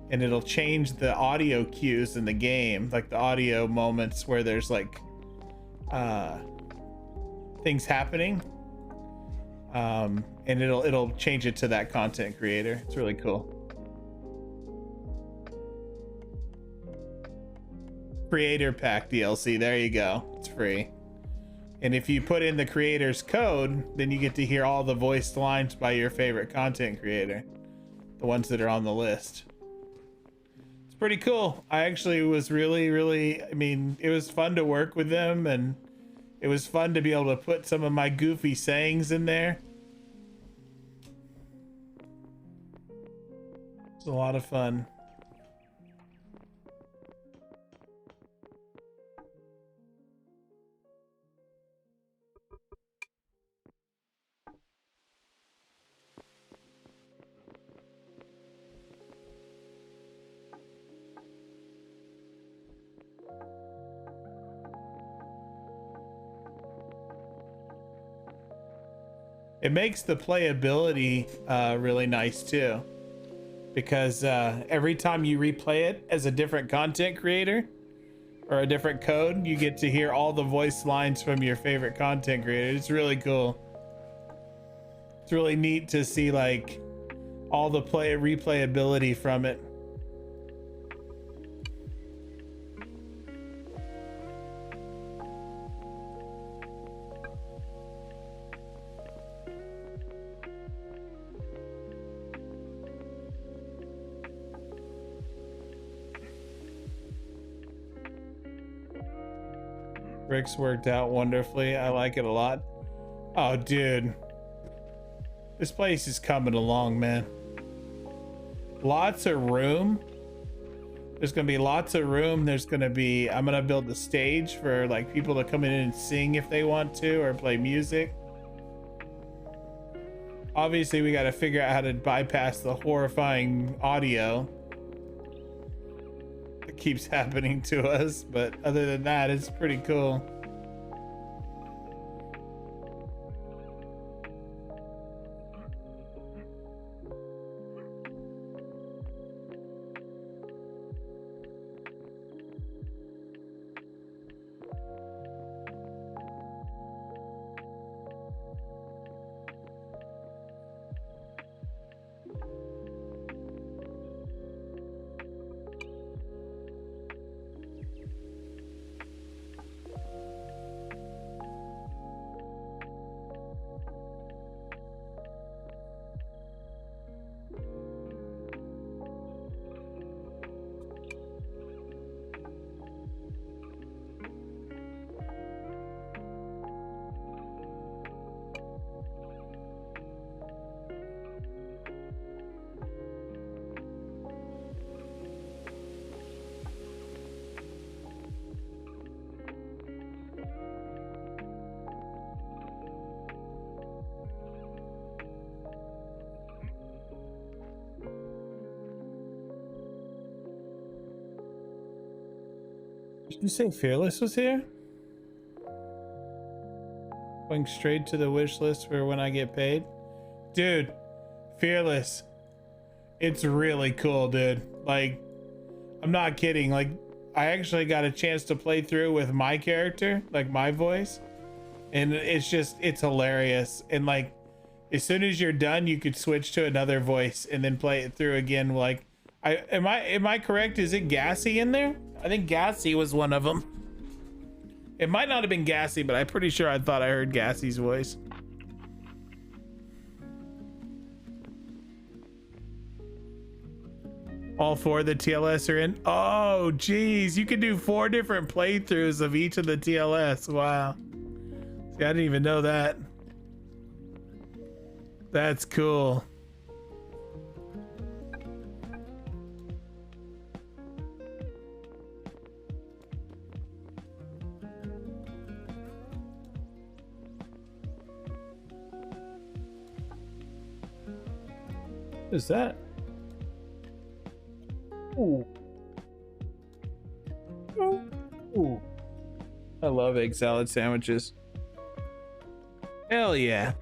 and it'll change the audio cues in the game, like the audio moments where there's like things happening, and it'll change it to that content creator. It's really cool. Creator pack DLC, there you go. It's free. And if you put in the creator's code, then you get to hear all the voiced lines by your favorite content creator, the ones that are on the list. It's pretty cool. I actually was really, I mean, it was fun to work with them, and it was fun to be able to put some of my goofy sayings in there. It's a lot of fun. It makes the playability really nice too, because every time you replay it as a different content creator or a different code, you get to hear all the voice lines from your favorite content creator. It's really cool. It's really neat to see like all the replayability from it. Rick's worked out wonderfully. I like it a lot. Oh, dude. This place is coming along, man. Lots of room. There's gonna be lots of room. There's gonna be, I'm gonna build the stage for like people to come in and sing if they want to, or play music. Obviously, we gotta figure out how to bypass the horrifying audio that keeps happening to us. But other than that, it's pretty cool. Did you say Fearless was here? Going straight to the wish list for when I get paid. Dude, Fearless. It's really cool, dude. Like, I'm not kidding. Like, I actually got a chance to play through with my character, like my voice. And it's just, it's hilarious. And like, as soon as you're done, you could switch to another voice and then play it through again. Like, am I correct? Is it Gassy in there? I think Gassy was one of them. It might not have been Gassy, but I'm pretty sure I thought I heard Gassy's voice. All 4 of the TLS are in. Oh, geez. You can do 4 different playthroughs of each of the TLS. Wow. See, I didn't even know that. That's cool. What is that? Ooh. Ooh. I love egg salad sandwiches. Hell yeah.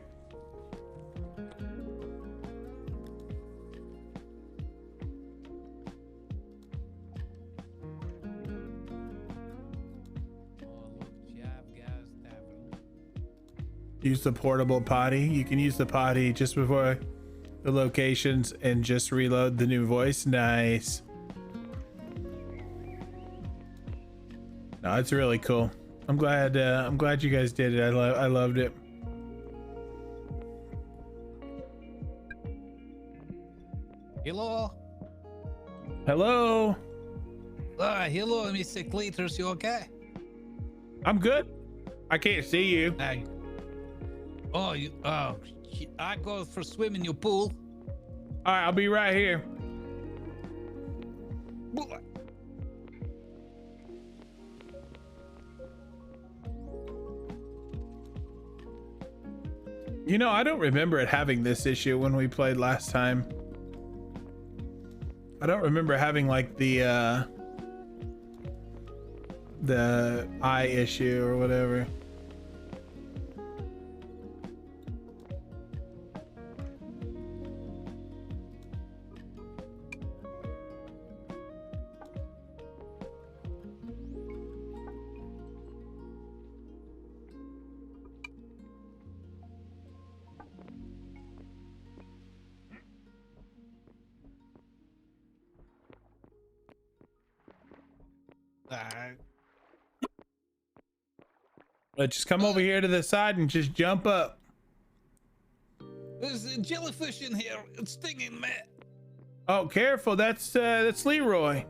Use the portable potty. You can use the potty just before the locations and just reload the new voice. Nice. No, it's really cool. I'm glad you guys did it. I loved it. Hello. Hello. Hello, Mr. Cletus. You okay? I'm good. I can't see you. I go for swim in your pool. All right, I'll be right here. You know, I don't remember it having this issue when we played last time. I don't remember having like the eye issue or whatever. Just come over here to the side and just jump up. There's a jellyfish in here. It's stinging, man. Oh, careful. That's Leroy.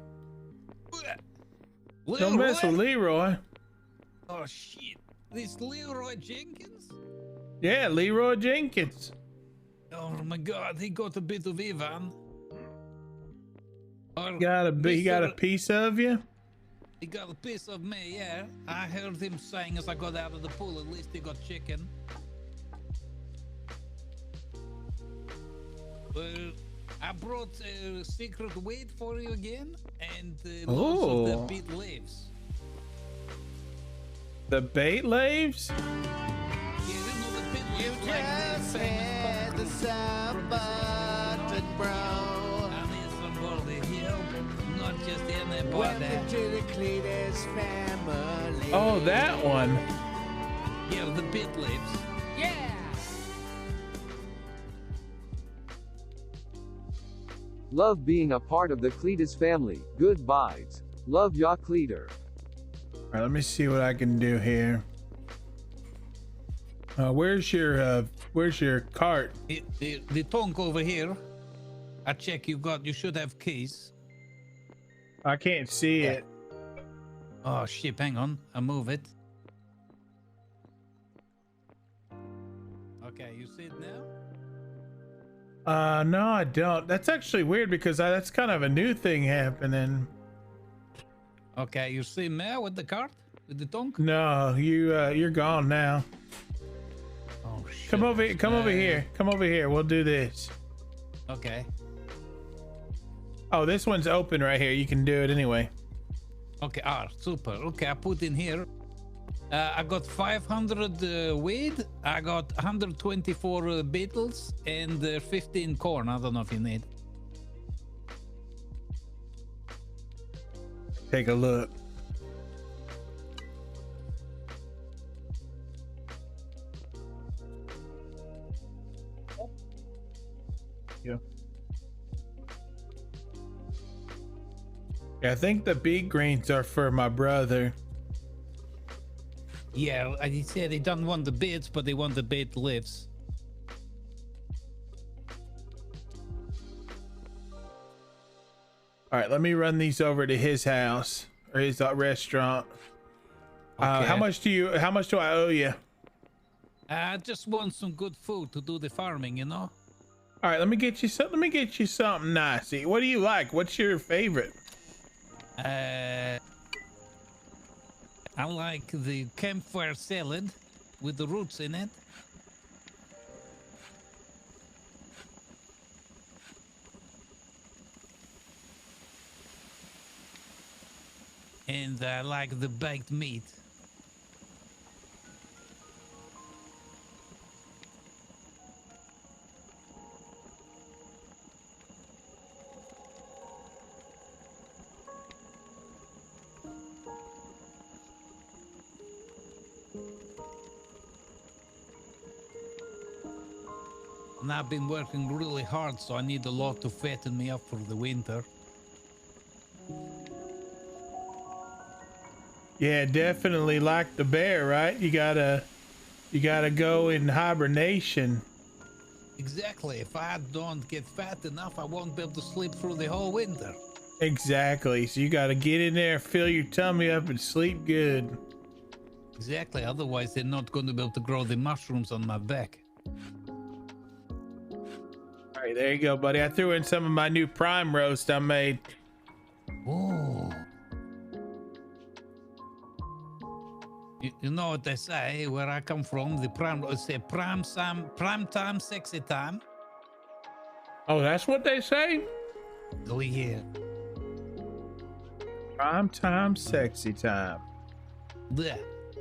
Don't mess with Leroy. Oh shit! This Leroy Jenkins? Yeah, Leroy Jenkins. Oh my God, he got a bit of Ivan. Or He got a piece of you. He got a piece of me, yeah. I heard him saying as I got out of the pool, at least he got chicken. Well, I brought a secret weed for you again, and lots of the bait leaves. The bait leaves? Yeah, you know the bait leaves like the famous the somebody, bro. And there's somebody here, not just anybody. Welcome to the Cletus family. Oh, that one. Yeah, the bait leaves. Yeah. Love being a part of the Cletus family. Good vibes. Love ya, Cleter. All right, let me see what I can do here. Where's your cart? The tonk over here. I check you should have keys. I can't see it. Oh shit, hang on. I move it. Okay, you see it now? No, I don't. That's actually weird because that's kind of a new thing happening. Okay, you see me with the cart? With the tonk? No, you're gone now. Oh shit. Come over here. Come over here. We'll do this. Okay. Oh, this one's open right here. You can do it anyway. Okay, super. Okay, I put in here. I got 500 weed. I got 124 beetles and 15 corn. I don't know if you need. Take a look. Yeah. I think the beet greens are for my brother. Yeah, he said he doesn't want the bits, but they want the bait leaves. All right, let me run these over to his house or his restaurant. Okay. How much do I owe you? I just want some good food to do the farming, you know. All right, let me get you something nice. What do you like? What's your favorite? I like the campfire salad with the roots in it. And I like the baked meat. And I've been working really hard, so I need a lot to fatten me up for the winter. Yeah, definitely like the bear, right? You gotta go in hibernation. Exactly. If I don't get fat enough, I won't be able to sleep through the whole winter. Exactly. So you gotta get in there, fill your tummy up, and sleep good. Exactly. Otherwise, they're not going to be able to grow the mushrooms on my back. All right, there you go, buddy. I threw in some of my new prime roast I made. Oh. You know what they say where I come from? The prime time, sexy time. Oh, that's what they say? Oh yeah. Prime time, sexy time. Yeah.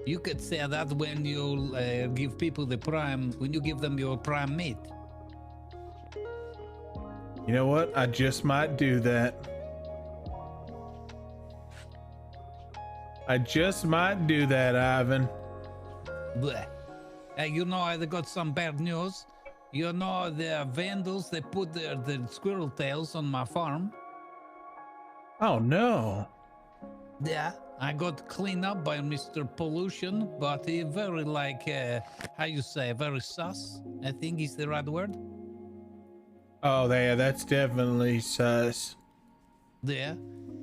You could say that when you give people when you give them your prime meat. You know what? I just might do that. I just might do that, Ivan. Bleh. Hey, you know, I got some bad news. You know, the vandals, they put the squirrel tails on my farm. Oh, no. Yeah, I got cleaned up by Mr. Pollution, but he very how you say, very sus, I think is the right word. Oh, yeah, that's definitely sus. Yeah,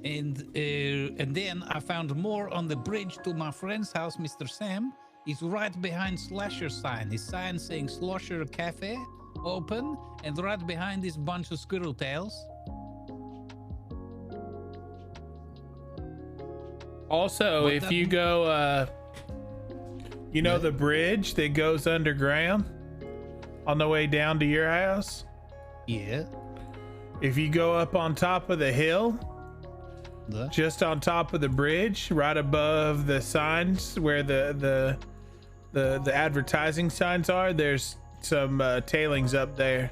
And then I found more on the bridge to my friend's house, Mr. Sam. He's right behind Slasher's sign. His sign saying Slasher Cafe open, and right behind this bunch of squirrel tails. Also, if you go, you know the bridge that goes underground on the way down to your house? Yeah. If you go up on top of the hill, just on top of the bridge, right above the signs where the advertising signs are, there's some tailings up there.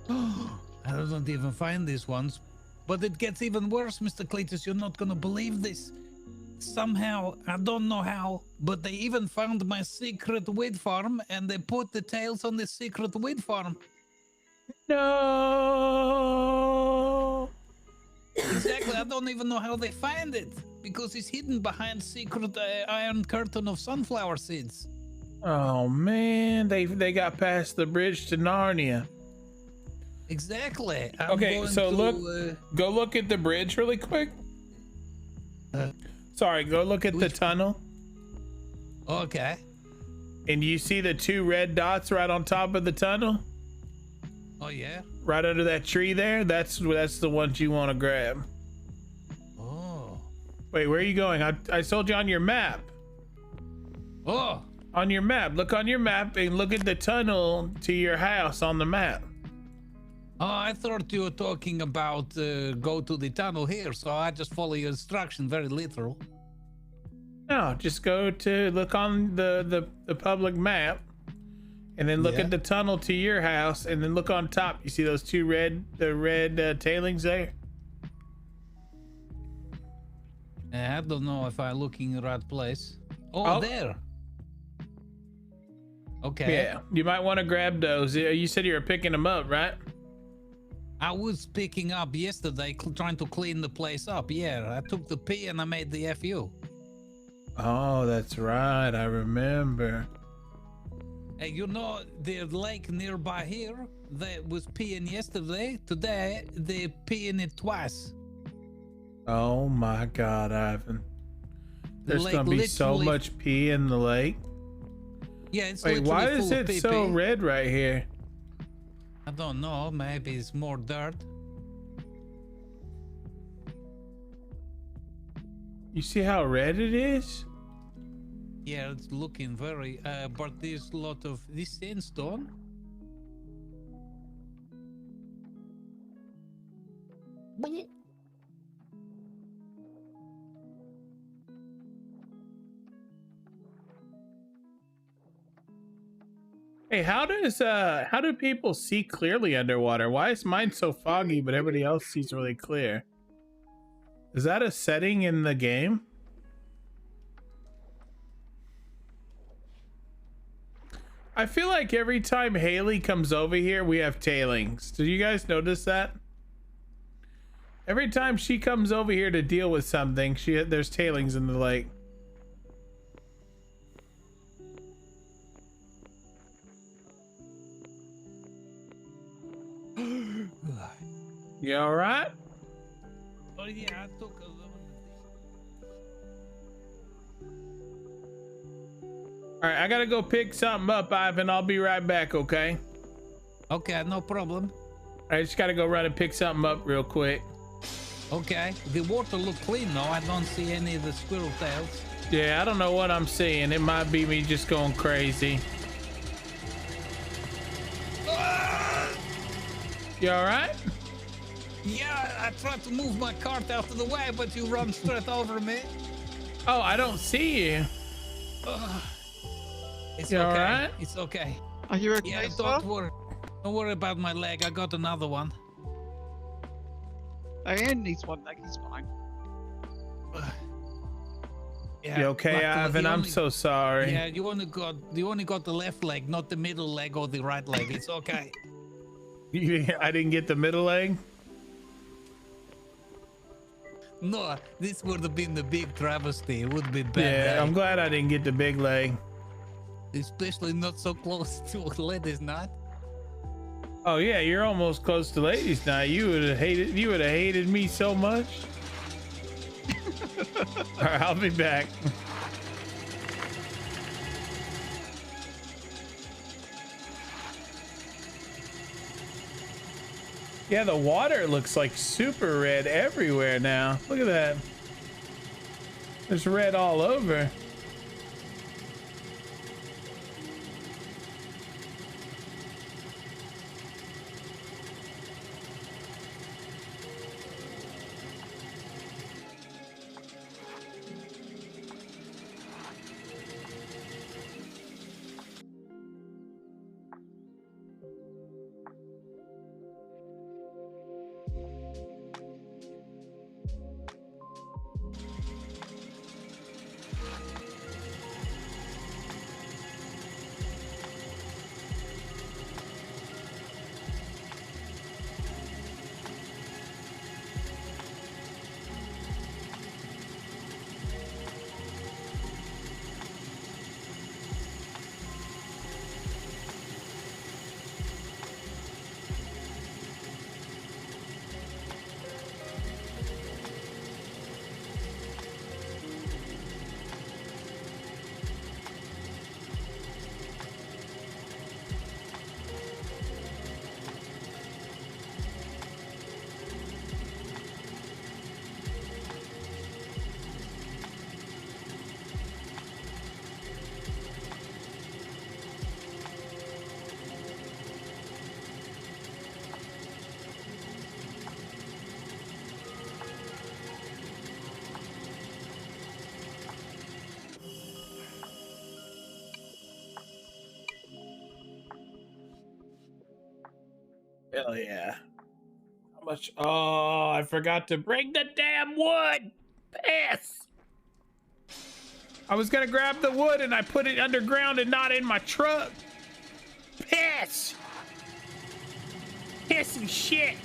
I don't even find these ones. But it gets even worse, Mr. Cletus. You're not gonna believe this. Somehow, I don't know how, but they even found my secret weed farm, and they put the tails on the secret weed farm. No. Exactly. I don't even know how they find it, because it's hidden behind secret iron curtain of sunflower seeds. Oh man, they got past the bridge to Narnia. Exactly. Okay, so go look at the bridge really quick. Sorry, go look at the tunnel. Okay. And you see the two red dots right on top of the tunnel? Oh yeah. Right under that tree there? That's the ones you want to grab. Oh. Wait, where are you going? I told you on your map. Oh. On your map. Look on your map and look at the tunnel to your house on the map. Oh, I thought you were talking about go to the tunnel here, so I just follow your instruction, very literal. No, just go to look on the public map, and then look at the tunnel to your house, and then look on top. You see those two red tailings there? I don't know if I'm looking in the right place. Oh, there. Okay. Yeah, you might want to grab those. You said you were picking them up, right? I was picking up yesterday, trying to clean the place up. Yeah, I took the P and I made the FU. Oh, that's right. I remember. Hey, you know, the lake nearby here that was peeing yesterday, today they're peeing it twice. Oh my God, Ivan. There's going to be so much pee in the lake. Yeah, it's Wait, why is it so red right here? I don't know. Maybe it's more dirt. You see how red it is? Yeah, it's looking very. But there's a lot of this sandstone. Hey, how do people see clearly underwater? Why is mine so foggy but everybody else sees really clear? Is that a setting in the game? I feel like every time Haley comes over here, we have tailings. Did you guys notice that? Every time she comes over here to deal with something, there's tailings in the lake. You all right? Oh yeah, I took a little. All right, I gotta go pick something up, Ivan. I'll be right back, okay? Okay, no problem. I just gotta go run and pick something up real quick. Okay, the water looks clean though. I don't see any of the squirrel tails. Yeah, I don't know what I'm seeing. It might be me just going crazy. You all right? Yeah, I tried to move my cart out of the way, but you run straight over me. Oh, I don't see you. It's you okay. All right? It's okay. Are you okay, Yeah, sir? don't worry about my leg. I got another one. Ian needs one leg. He's fine. Yeah, You okay, Ivan? I'm so sorry. Yeah, you only got the left leg, not the middle leg or the right leg. It's okay. I didn't get the middle leg? No, this would have been the big travesty. It would have been bad. Yeah, I'm glad I didn't get the big leg. Especially not so close to ladies' night. Oh yeah, you're almost close to ladies' night. You would have hated me so much. All right, I'll be back. Yeah, the water looks like super red everywhere now. Look at that. There's red all over. Hell yeah. How much? Oh, I forgot to bring the damn wood. Piss. I was gonna grab the wood and I put it underground and not in my truck. Piss. Pissy shit.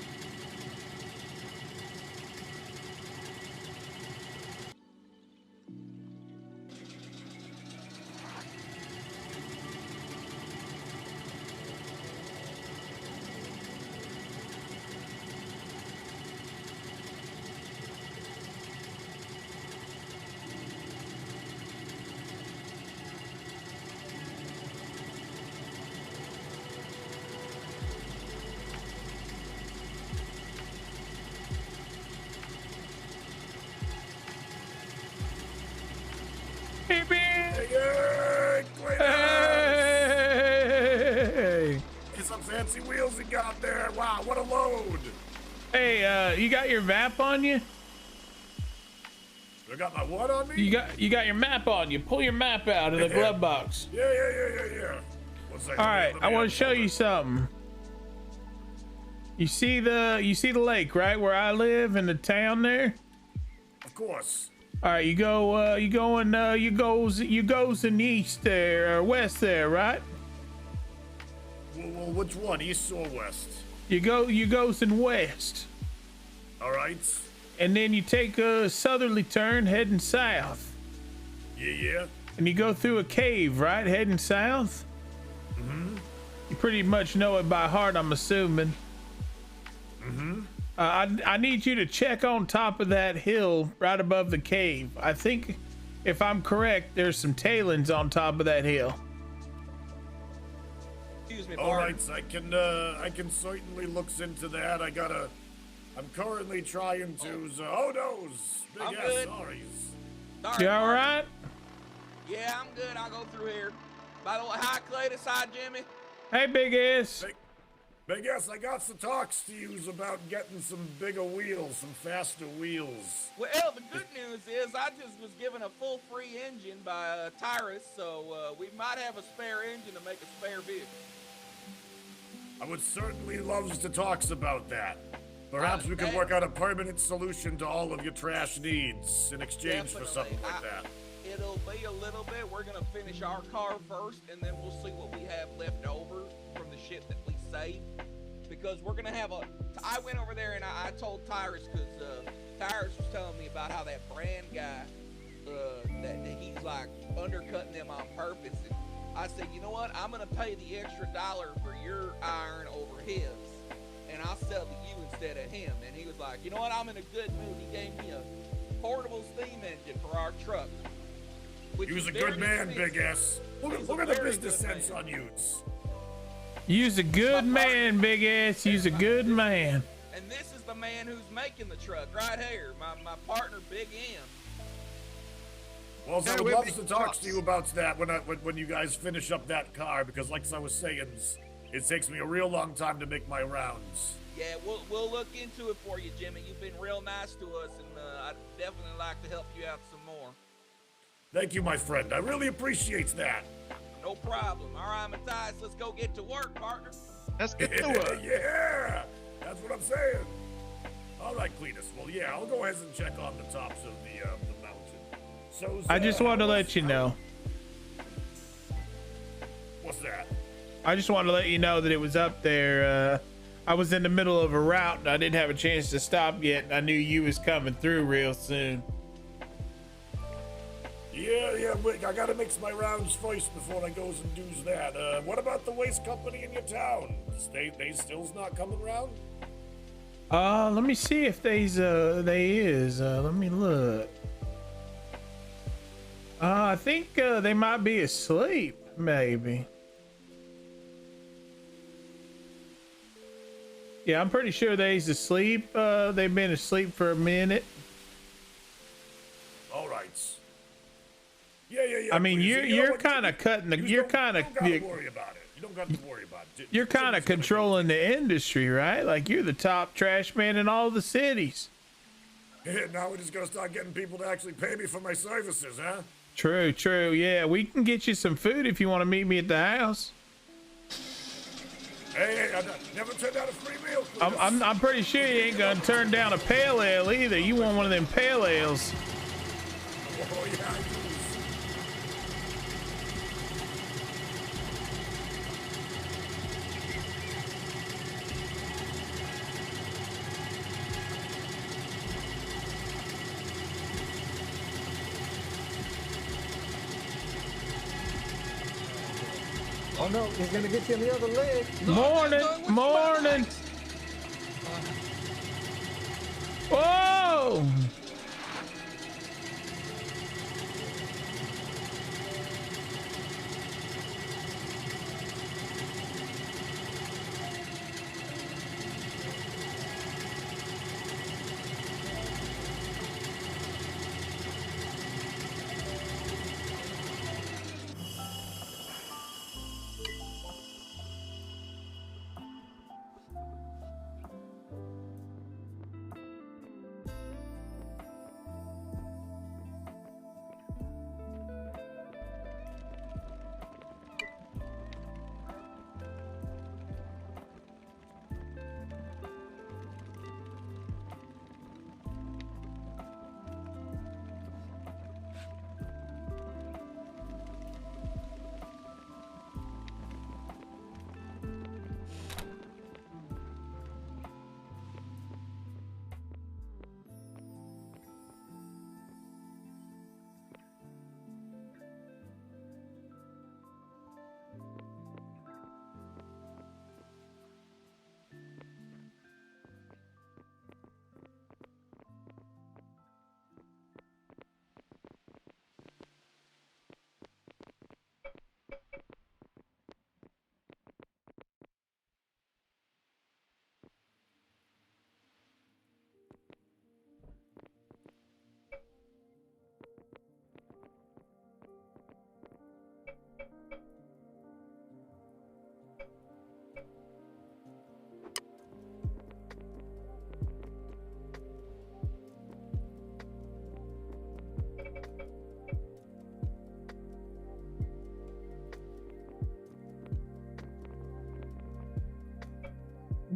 Hey! Get some fancy wheels you got there. Wow, what a load. Hey, you got your map on you? I got my what on me? You got your map on you. Pull your map out of the glove box. Yeah. One second. All right, I want to show you something. You see the lake, right, where I live in the town there? Of course. All right, you goes in east there or west there, right? Well, which one, east or west? You goes in west. All right. And then you take a southerly turn heading south. Yeah. And you go through a cave, right, heading south? Mm-hmm. You pretty much know it by heart, I'm assuming. Mm-hmm. I need you to check on top of that hill right above the cave. I think, if I'm correct, there's some tailings on top of that hill. Excuse me, all right, I can certainly look into that. I'm currently trying to. Oh no, big I'm ass good. sorries. You all right? Yeah, I'm good. I'll go through here. By the way, hi Cletus, hi Jimmy. Hey, big ass. Big ass, I got some talks to use about getting some bigger wheels, some faster wheels. Well, the good news is I just was given a full free engine by Tyrus, so we might have a spare engine to make a spare vehicle. I would certainly love to talk about that. Perhaps we can work out a permanent solution to all of your trash needs in exchange for something like that. It'll be a little bit. We're gonna finish our car first, and then we'll see what we have left over from the shit that we saved. Because we're gonna have I went over there and I told Tyrus, because Tyrus was telling me about how that brand guy, that he's like undercutting them on purpose. And I said, you know what? I'm gonna pay the extra $1 for your iron over his, and I'll sell to you instead of him. And he was like, you know what? I'm in a good mood. He gave me a portable steam engine for our truck. You was a good man, Big S. Look at the business sense on you. You's a good man, Big S. You's a good man. And this is the man who's making the truck right here, my partner, Big M. Well, I would love to talk to you about that when you guys finish up that car, because like I was saying, it takes me a real long time to make my rounds. Yeah, we'll look into it for you, Jimmy. You've been real nice to us, and I'd definitely like to help you out some more. Thank you, my friend. I really appreciate that. No problem. All right, Matthias, let's go get to work, partner. Let's get to work. Yeah, that's what I'm saying. All right, Cletus. Well, yeah, I'll go ahead and check on the tops of the mountain. So, I just wanted to let you know. What's that? I just wanted to let you know that it was up there. I was in the middle of a route and I didn't have a chance to stop yet. And I knew you was coming through real soon. Yeah, I gotta mix my rounds first before I goes and does that. What about the waste company in your town? They still's not coming around? Let me see if they is. Let me look. I think they might be asleep, maybe. Yeah, I'm pretty sure they's asleep. They've been asleep for a minute. All right. Yeah. I mean, you're kind of cutting the. You're kind of. You don't gotta worry about it. You don't got to worry about it. You're kind of controlling the industry, right? Like you're the top trash man in all the cities. Yeah, now we're just gonna start getting people to actually pay me for my services, huh? True. Yeah, we can get you some food if you want to meet me at the house. Hey, I never turned down a free meal. I'm pretty sure you ain't gonna turn down a pale ale either. You want one of them pale ales. Oh yeah. Oh no, he's gonna get you on the other leg. Morning. Whoa!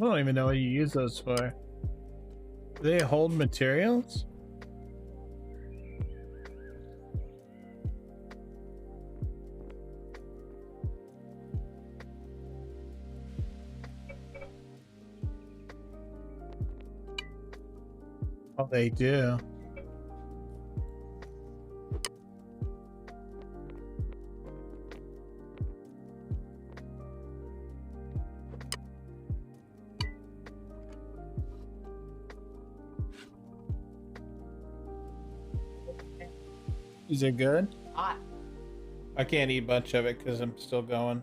I don't even know what you use those for. Do they hold materials? Oh, they do. Is it good? Hot. I can't eat much of it because I'm still going.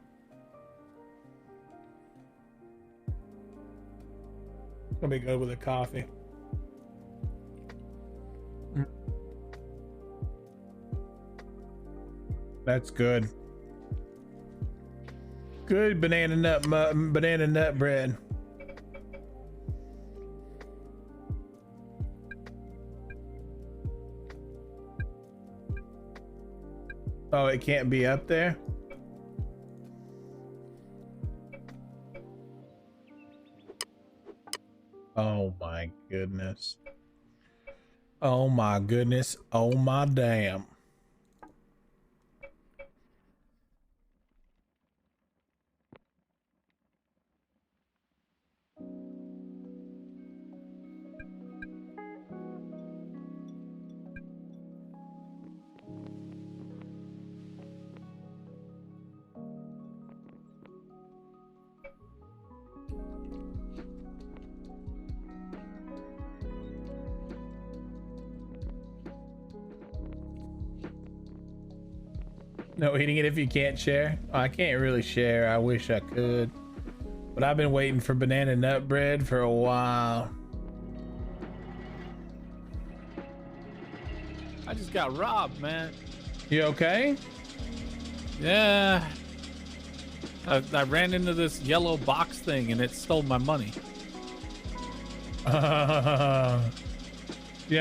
It's gonna be good with a coffee. That's good. Good banana nut bread. Oh, it can't be up there? Oh my goodness. Oh my goodness. Oh my damn. No eating it if you can't share. Oh, I can't really share. I wish I could. But I've been waiting for banana nut bread for a while. I just got robbed, man. You okay? Yeah. I ran into this yellow box thing and it stole my money. You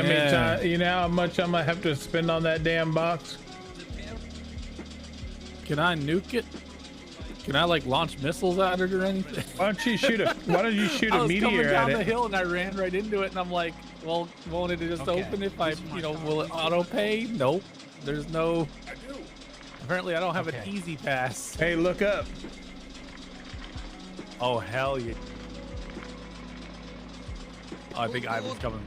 know how much I'm gonna have to spend on that damn box? Can I nuke it? Can I like launch missiles at it or anything? Why don't you shoot a I was meteor coming down at the it? hill and I ran right into it and I'm like, well, won't it just open if I, will it auto pay? Nope. There's no. Apparently I don't have an easy pass. Hey, look up. Oh hell yeah. Oh, I think Ivan's coming.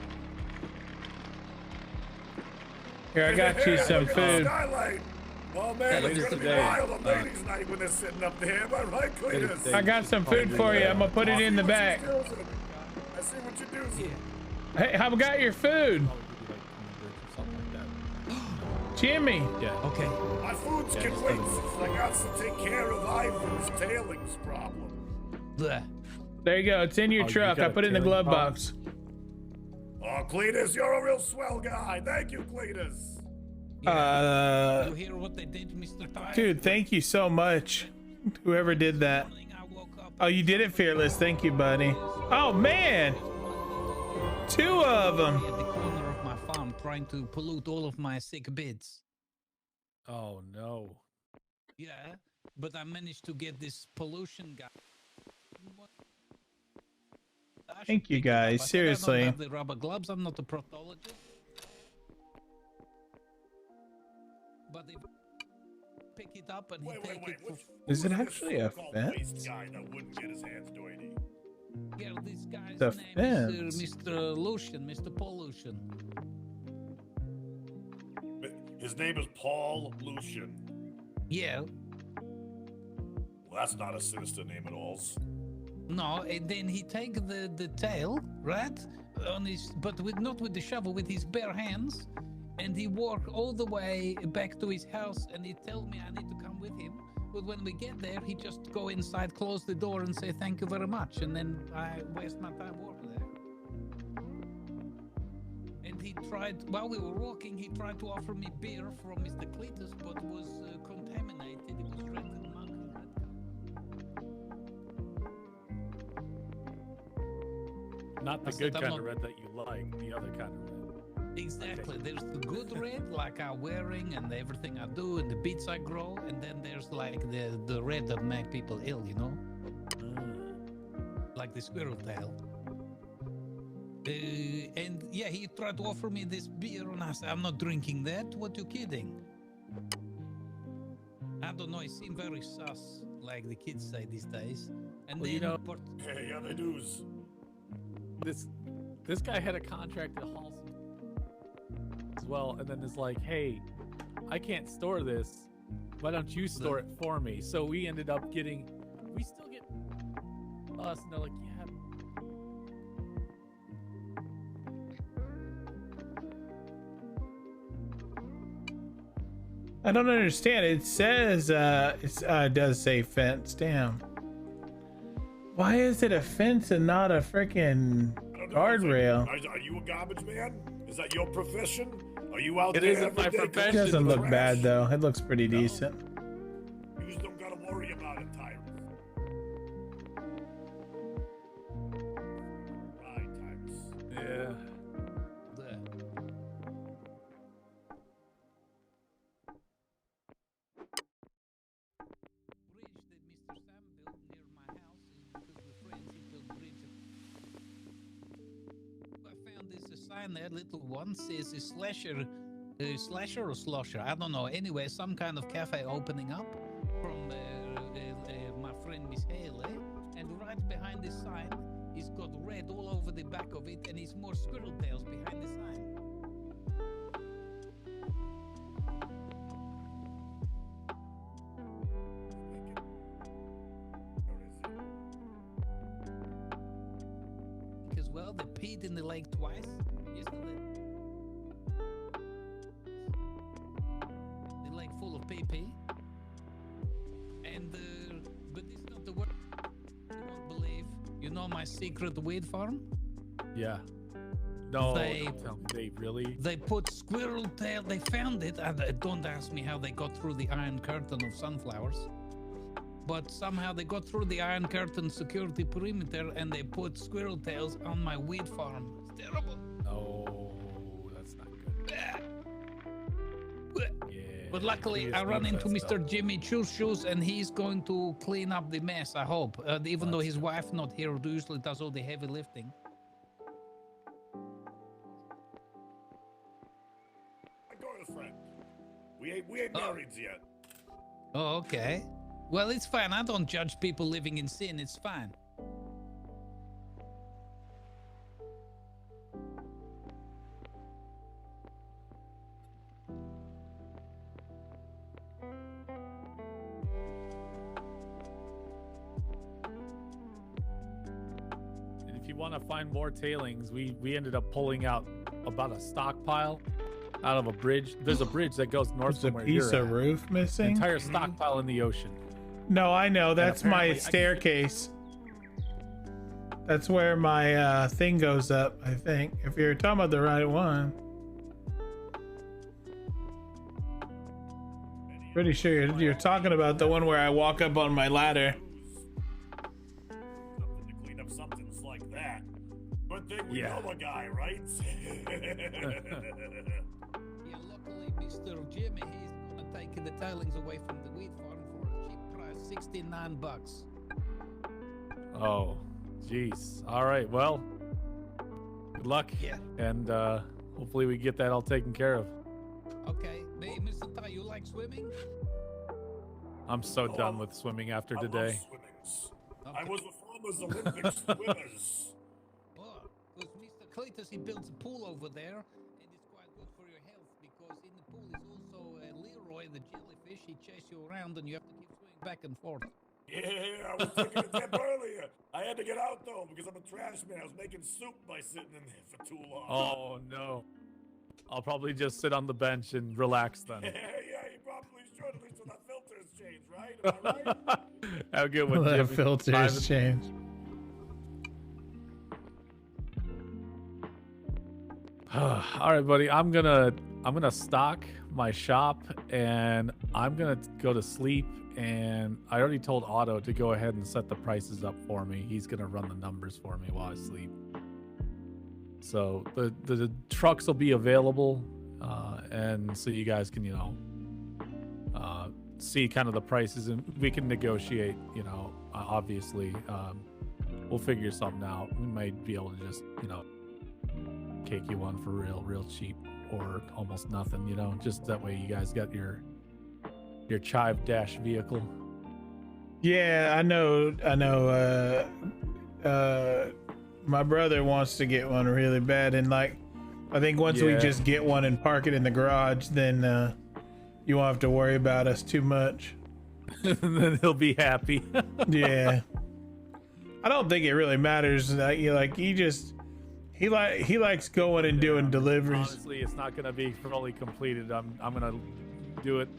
Here, I got you some food. Skylight. Oh man, it's gonna be wild on ladies' night when they're sitting up there. Am I right, Cletus? I got some food for you. I'm gonna put it in the back. I see what you do. Hey, I've got your food. Jimmy. Yeah. Okay. My foods can wait since I got to take care of Ivan's tailings problem. There you go. It's in your truck. I put it in the glove box. Oh, Cletus, you're a real swell guy. Thank you, Cletus. You hear what they did, Mr. Ty? Dude, thank you so much. Whoever did that. Oh, you did it, Fearless. Thank you, buddy. Oh, man. 2 of them. At the corner of my farm trying to pollute all of my sick beds. Oh no. Yeah, but I managed to get this pollution guy. Thank you, guys. Seriously. I don't have the rubber gloves. I'm not a proctologist. But if pick it up and take it for... Is it actually a fence? Guy that wouldn't get his hands dirty. Yeah, this guy's The name fence. is Mr. Lucian, Mr. Paul Lucian. His name is Paul Lucian. Yeah. Well, that's not a sinister name at all. No, and then he take the tail, right? On his, but not with the shovel, with his bare hands. And he walk all the way back to his house and he tell me I need to come with him. But when we get there, he just go inside, close the door and say thank you very much. And then I waste my time walking there. And he tried, while we were walking, he tried to offer me beer from Mr. Cletus, but was contaminated. It was rented monk and red. Not the good kind of red that you like, the other kind of red. Exactly. There's the good red, like I'm wearing and everything I do and the beets I grow, and then there's like the red that make people ill, you know? Like the squirrel tail. And yeah, he tried to offer me this beer and I said, I'm not drinking that. What, you kidding? I don't know, it seemed very sus, like the kids say these days. And well, then you know, hey, yeah, they do. This guy had a contract to haul some as well, and then it's like, hey, I can't store this. Why don't you store it for me? So we ended up getting, we still get us, and they're like, yeah. I don't understand. It says it does say fence. Damn. Why is it a fence and not a freaking guardrail? Are you a garbage man? Is that your profession? Are you out It there? isn't my every day profession. It collecting doesn't look trash? bad though. It looks pretty decent. You just don't gotta worry about it, Tyrus. Right, Tyrus. Yeah. Sign there, little one says a slasher or slosher, I don't know. Anyway, some kind of cafe opening up from my friend Miss Haley, and right behind the sign, he's got red all over the back of it, and he's more squirrel tails behind the sign. Because well, they peed in the lake twice. The lake full of pee-pee. And but it's not the word you won't believe. You know my secret weed farm? Yeah. No, They really? They put squirrel tail. They found it. Don't ask me how they got through the iron curtain of sunflowers. But somehow they got through the iron curtain security perimeter and they put squirrel tails on my weed farm. It's terrible. Oh, that's not good. Yeah. But luckily, I run into Mr. Jimmy Choo Shoes, and he's going to clean up the mess, I hope. Even though his wife not here, who usually does all the heavy lifting. I got a friend. We ain't married yet. Oh, okay. Well, it's fine. I don't judge people living in sin. It's fine. And if you want to find more tailings, we ended up pulling out about a stockpile out of a bridge. There's a bridge that goes north There's from a where piece you're of at. roof missing. Entire stockpile in the ocean. No, I know. That's my apparently staircase. That's where my thing goes up, I think. If you're talking about the right one. Pretty sure you're talking about the one where I walk up on my ladder. Something to clean up something's like that. Good thing we Yeah. know a guy, right? Yeah, luckily, Mr. Jimmy, he's gonna take the tailings away from the wheat farm for a cheap price, $69. Oh, jeez. All right. Well, good luck. Yeah. And hopefully we get that all taken care of. Okay, hey, Mr. Ty, you like swimming? I'm so done with swimming after today. I was a farmer's Olympic swimmers. Oh, because Mr. Cletus, he builds a pool over there, and it's quite good for your health, because in the pool is also Leroy, the jellyfish. He chases you around, and you have to keep swimming back and forth. Yeah, I was taking a nap earlier. I had to get out though because I'm a trash man. I was making soup by sitting in there for too long. Oh, no. I'll probably just sit on the bench and relax then. Yeah, you probably should, at least when that filter has changed, right? Am I right? Have a good one, The Jimmy. filters change. All right, buddy. I'm gonna stock my shop and I'm gonna go to sleep. And I already told Otto to go ahead and set the prices up for me. He's gonna run the numbers for me while I sleep. So the trucks will be available, and so you guys can see kind of the prices, and we can negotiate. Obviously, we'll figure something out. We might be able to just cake you one for real cheap or almost nothing. Just that way you guys got your Chive Dash vehicle. Yeah, I know. My brother wants to get one really bad, and I think once we Yeah. just get one and park it in the garage, then you won't have to worry about us too much. And then he'll be happy. Yeah, I don't think it really matters. He likes going and doing deliveries. Honestly, it's not gonna be fully completed. I'm gonna do it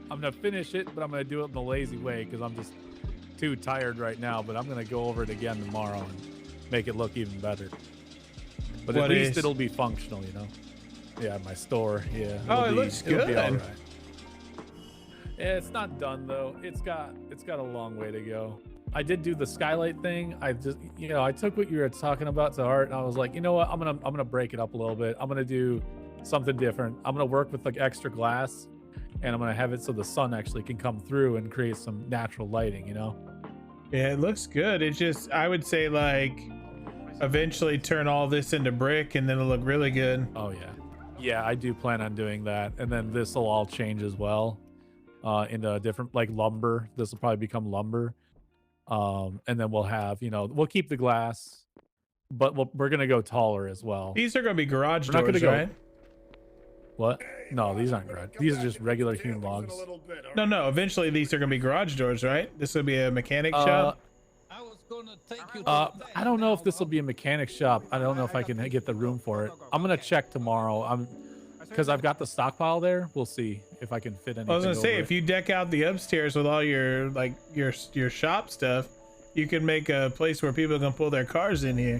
gonna finish it, but I'm gonna do it in the lazy way because I'm just too tired right now. But I'm gonna go over it again tomorrow and make it look even better. But at least it'll be functional, you know. Yeah, my store. Yeah. Oh, it looks It'll be good. all right. Yeah, it's not done though. It's got a long way to go. I did do the skylight thing. I just, you know, I took what you were talking about to heart, and I was like, you know what? I'm gonna break it up a little bit. I'm gonna do something different. I'm gonna work with like extra glass, and I'm gonna have it so the sun actually can come through and create some natural lighting. You know? Yeah, it looks good. It's just, I would say like, eventually turn all this into brick, and then it'll look really good. Oh yeah, yeah. I do plan on doing that, and then this will all change as well into a different like lumber. This will probably become lumber. And then we'll have, you know, we'll keep the glass, but we're gonna go taller as well. These are gonna be garage We're not doors, gonna right? What? No, these aren't garage. These are just regular hewn logs. No. Eventually, these are gonna be garage doors, right? This will be a mechanic shop. I was gonna take you. I don't know if this will be a mechanic shop. I don't know if I can get the room for it. I'm gonna check tomorrow. Because I've got the stockpile there. We'll see if I can fit anything. I was gonna say, over if you deck out the upstairs with all your like your shop stuff, you can make a place where people can pull their cars in here.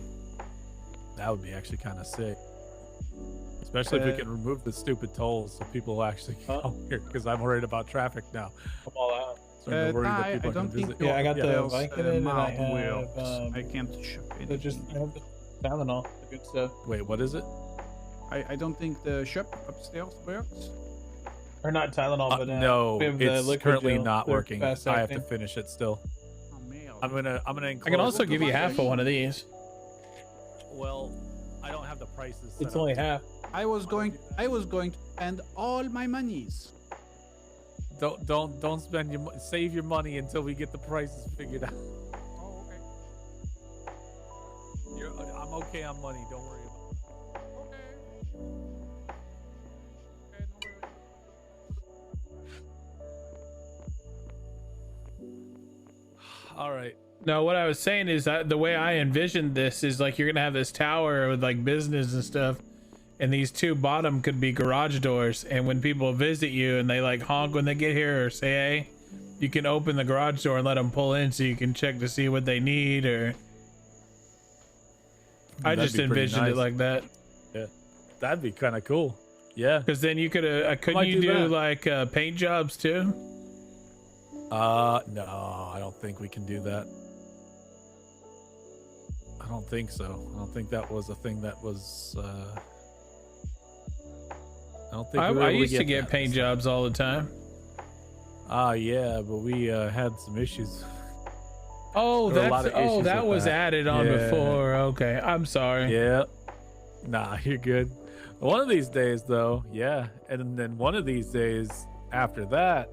That would be actually kind of sick. Especially if we can remove the stupid tolls so people will actually come here. Because I'm worried about traffic now. I'm all out. So I'm worried that people I don't can think visit. Yeah, I got the Wheels, Vicodin and I wheels. have I can't ship it. I have the Tylenol, the good stuff. Wait, what is it? I don't think the shop upstairs works. Or not Tylenol, but no, we have the it's liquid currently gel. not They're working. I have to fast-acting. finish it still. Oh, man. I'm gonna I can also give you half of one of these. Well, I don't have the prices. set It's up. only half. I was going to spend all my monies. Don't spend save your money until we get the prices figured out. Oh, okay. I'm okay on money. Don't worry about it. All right. No, what I was saying is that the way I envisioned this is like you're gonna have this tower with like business and stuff, and these two bottom could be garage doors. And when people visit you and they like honk when they get here or say hey, you can open the garage door and let them pull in so you can check to see what they need. Or I That'd just be pretty envisioned it nice. like that. Yeah, that'd be kind of cool. Yeah. Because then you could couldn't Might you do do that. like paint jobs too? No, I don't think we can do that. I don't think so. I don't think that was a thing that was. I don't think we were I able used to get get that. paint jobs all the time. Yeah, but we had some issues. Oh, There were a lot of issues that with was that. added on Yeah. before. Okay, I'm sorry. Yeah. Nah, you're good. One of these days, though, yeah, and then one of these days after that,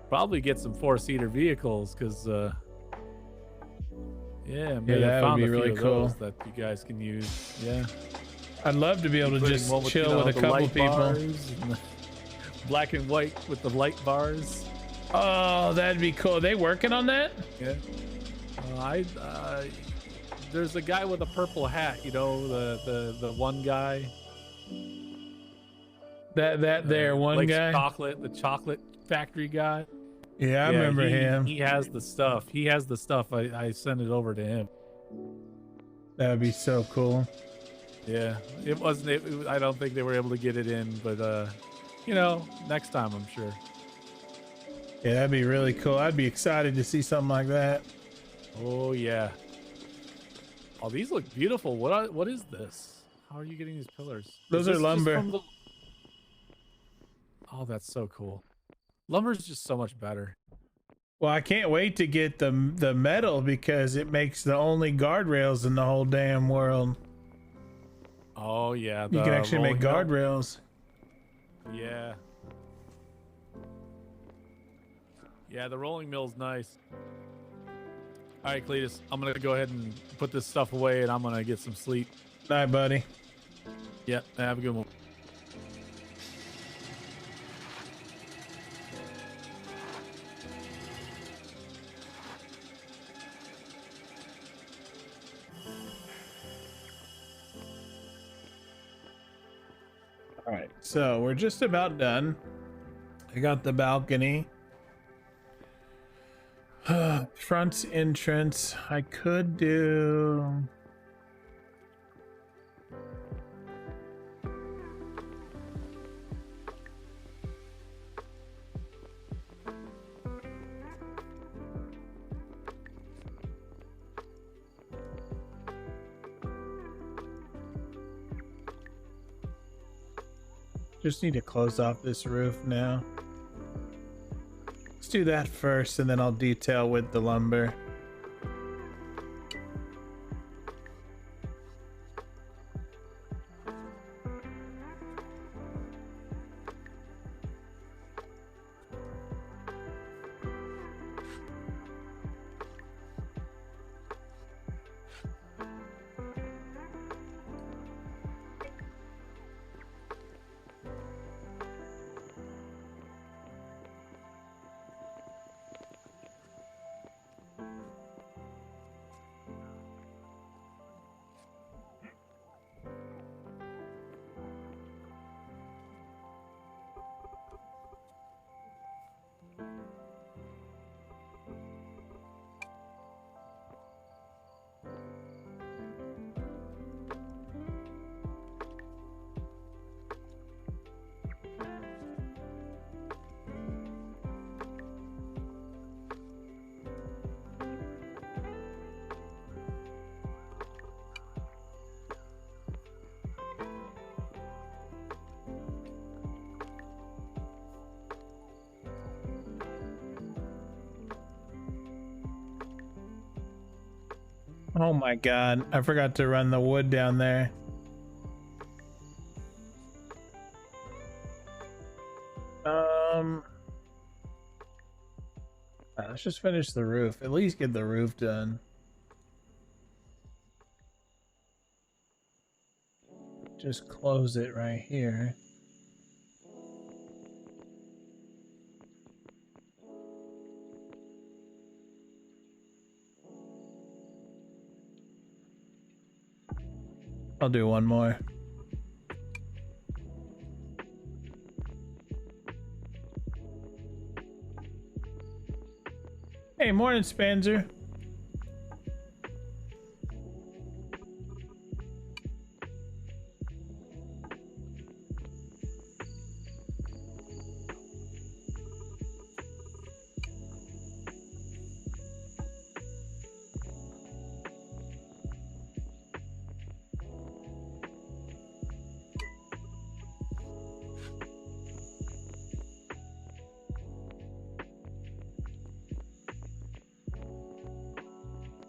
probably get some 4-seater vehicles because, yeah, maybe I that would found be a few really of cool. those that you guys can use. Yeah, I'd love to be able to Including just one with, chill you know, with a the couple light people. bars and the black and white with the light bars. Oh, that'd be cool. They working on that? Yeah. There's a guy with a purple hat. You know, the one guy. That one likes guy. chocolate, the chocolate factory guy. Yeah, I remember him. He has the stuff. I sent it over to him. That would be so cool. Yeah, it wasn't. I don't think they were able to get it in, but you know, next time I'm sure. Yeah, that'd be really cool. I'd be excited to see something like that. Oh yeah. Oh, these look beautiful. What is this? How are you getting these pillars? Those Is are this just lumber. from the- Oh, that's so cool. Lumber's just so much better. Well, I can't wait to get the metal because it makes the only guardrails in the whole damn world. Oh yeah, You can the actually make rolling mill. guardrails. Yeah. Yeah, the rolling mill's nice. All right, Cletus, I'm gonna go ahead and put this stuff away, and I'm gonna get some sleep. Night, buddy. Yep, have a good one. All right, so we're just about done. I got the balcony. Front entrance. I could do. Just need to close off this roof now. Let's do that first, and then I'll detail with the lumber. Oh my god, I forgot to run the wood down there. Let's just finish the roof. At least get the roof done. Just close it right here. I'll do one more. Hey, morning, Spencer.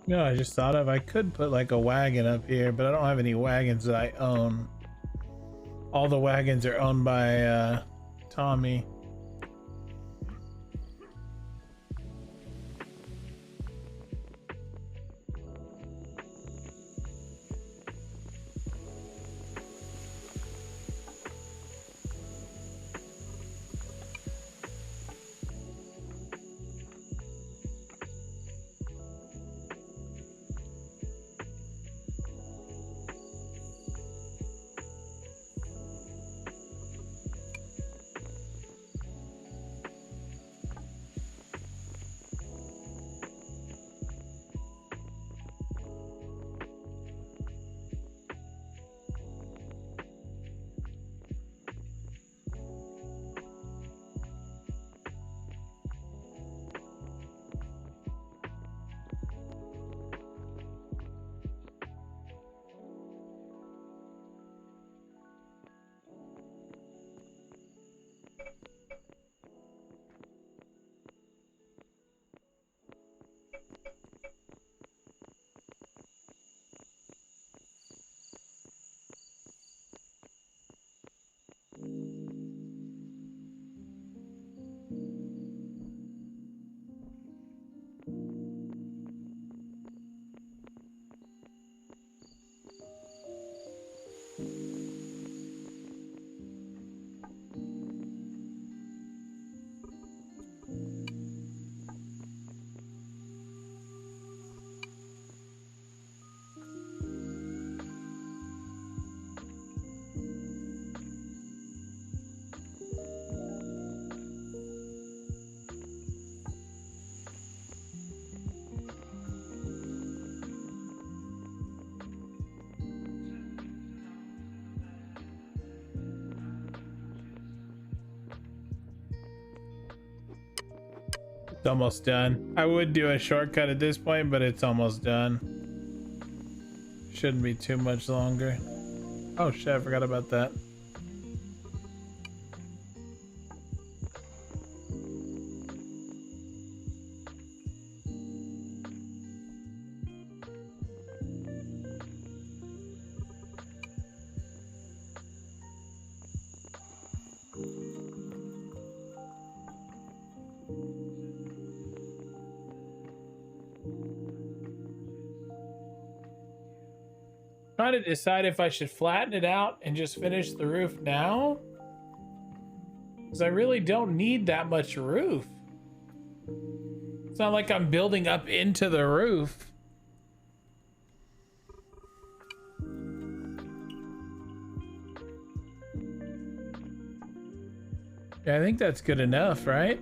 No, I just thought of I could put like a wagon up here, but I don't have any wagons that I own. All the wagons are owned by Tommy. It's almost done. I would do a shortcut at this point, but it's almost done. Shouldn't be too much longer. Oh shit, I forgot about that. Trying to decide if I should flatten it out and just finish the roof now, because I really don't need that much roof. It's not like I'm building up into the roof. Yeah, I think that's good enough, right?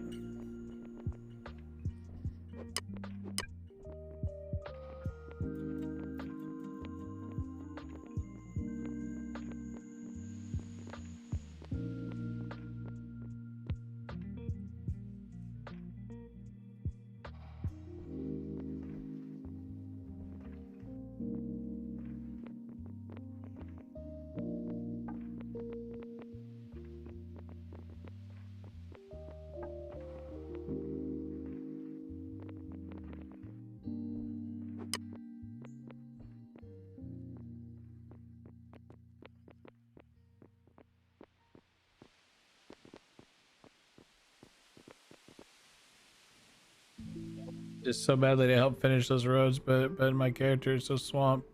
Just so badly to help finish those roads, but my character is so swamped.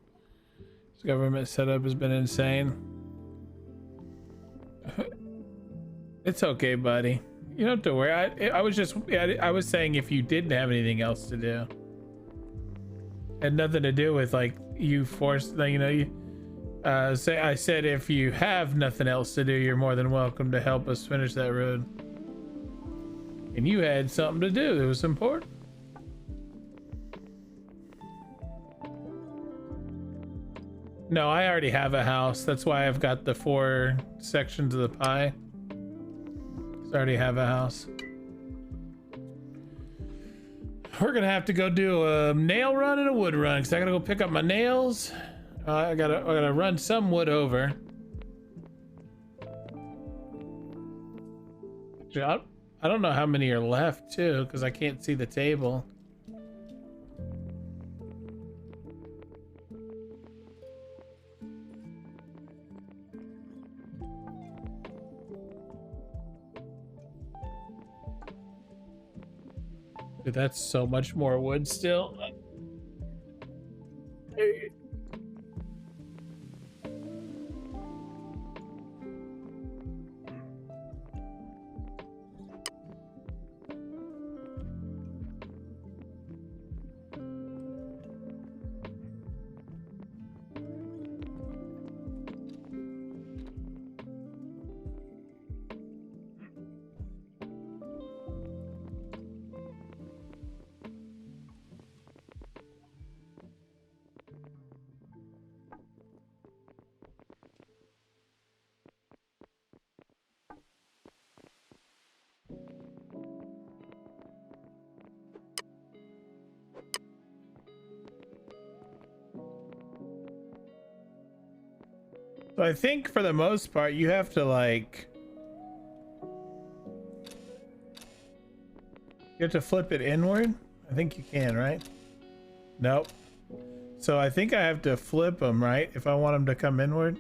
This government setup has been insane. It's okay, buddy. You don't have to worry. I was just, I was saying if you didn't have anything else to do. It had nothing to do with like you forced, you know, you I said if you have nothing else to do, you're more than welcome to help us finish that road. And you had something to do. It was important. No, I already have a house. That's why I've got the 4 sections of the pie. I already have a house. We're gonna have to go do a nail run and a wood run because I gotta go pick up my nails. I gotta run some wood over. I don't know how many are left too because I can't see the table. Dude, that's so much more wood still. So I think for the most part, you have to like, you have to flip it inward. I think you can, right? Nope. So I think I have to flip them, right? If I want them to come inward.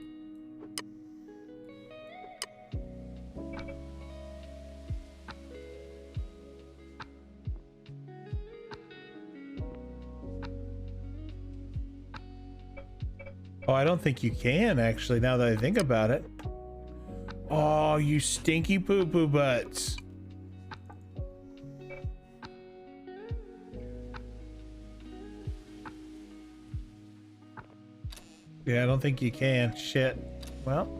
Oh, I don't think you can actually, now that I think about it. Oh, you stinky poo-poo butts. Yeah, I don't think you can. Shit. Well.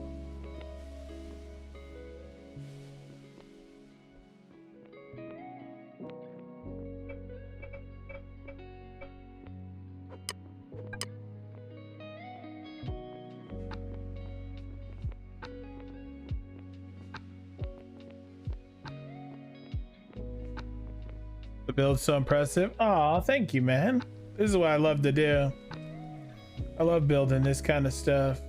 The build's so impressive. Oh, thank you, man. This is what I love to do. I love building this kind of stuff.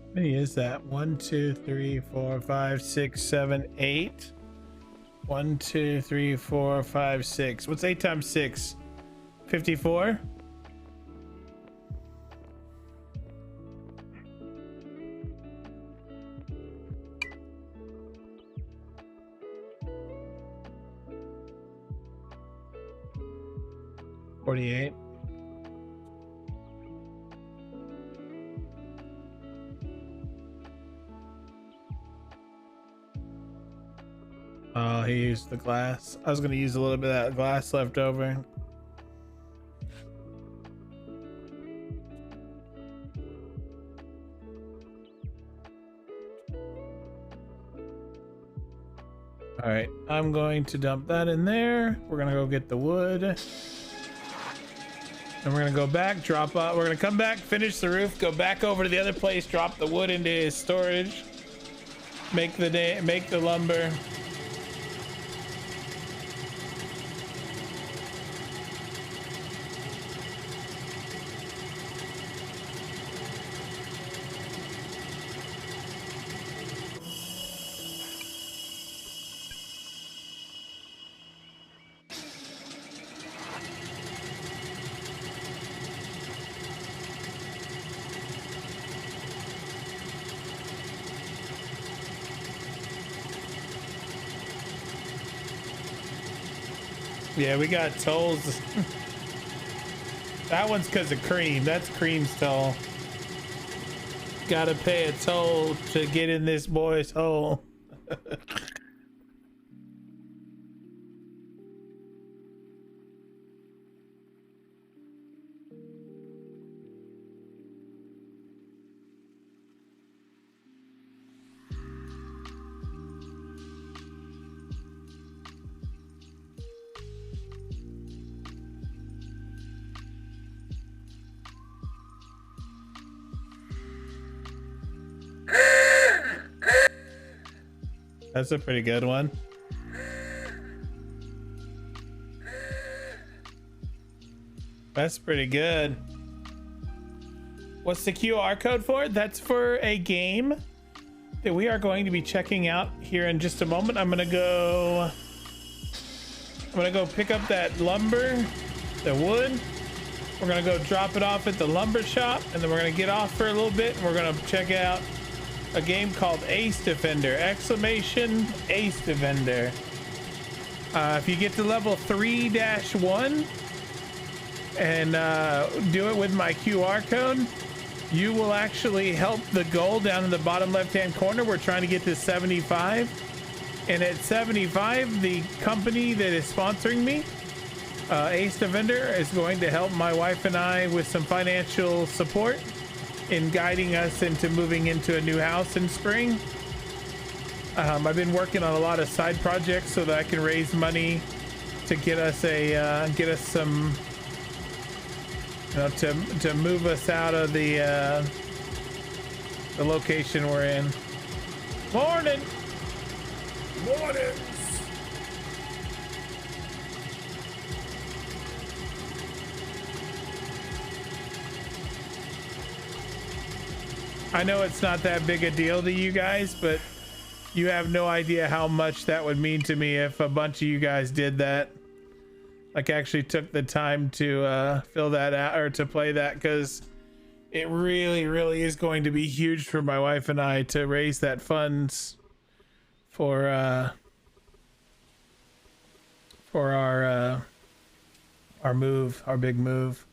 How many is that? 1, 2, 3, 4, 5, 6, 7, 8. 1, 2, 3, 4, 5, 6. What's 8 times 6? 54? $48. Oh, he used the glass. I was going to use a little bit of that glass left over. All right, I'm going to dump that in there. We're going to go get the wood. And we're going to go back, drop out. We're going to come back, finish the roof, go back over to the other place, drop the wood into his storage, make the lumber. Yeah, we got tolls. That one's because of Cream. That's Cream's toll. Gotta pay a toll to get in this boy's hole. That's a pretty good one. That's pretty good. What's the QR code for? That's for a game that we are going to be checking out here in just a moment. I'm gonna go pick up that lumber the wood. We're gonna go drop it off at the lumber shop, and then we're gonna get off for a little bit, and we're gonna check out a game called Ace Defender, exclamation Ace Defender. If you get to level 3-1 and do it with my QR code, you will actually help the goal down in the bottom left-hand corner. We're trying to get to 75. And at 75, the company that is sponsoring me, Ace Defender, is going to help my wife and I with some financial support in guiding us into moving into a new house in spring. I've been working on a lot of side projects so that I can raise money to get us some, to move us out of the location we're in. Morning. Mornings. I know it's not that big a deal to you guys, but you have no idea how much that would mean to me if a bunch of you guys did that. Like actually took the time to fill that out or to play that, because it really is going to be huge for my wife and I to raise that funds for our move, our big move.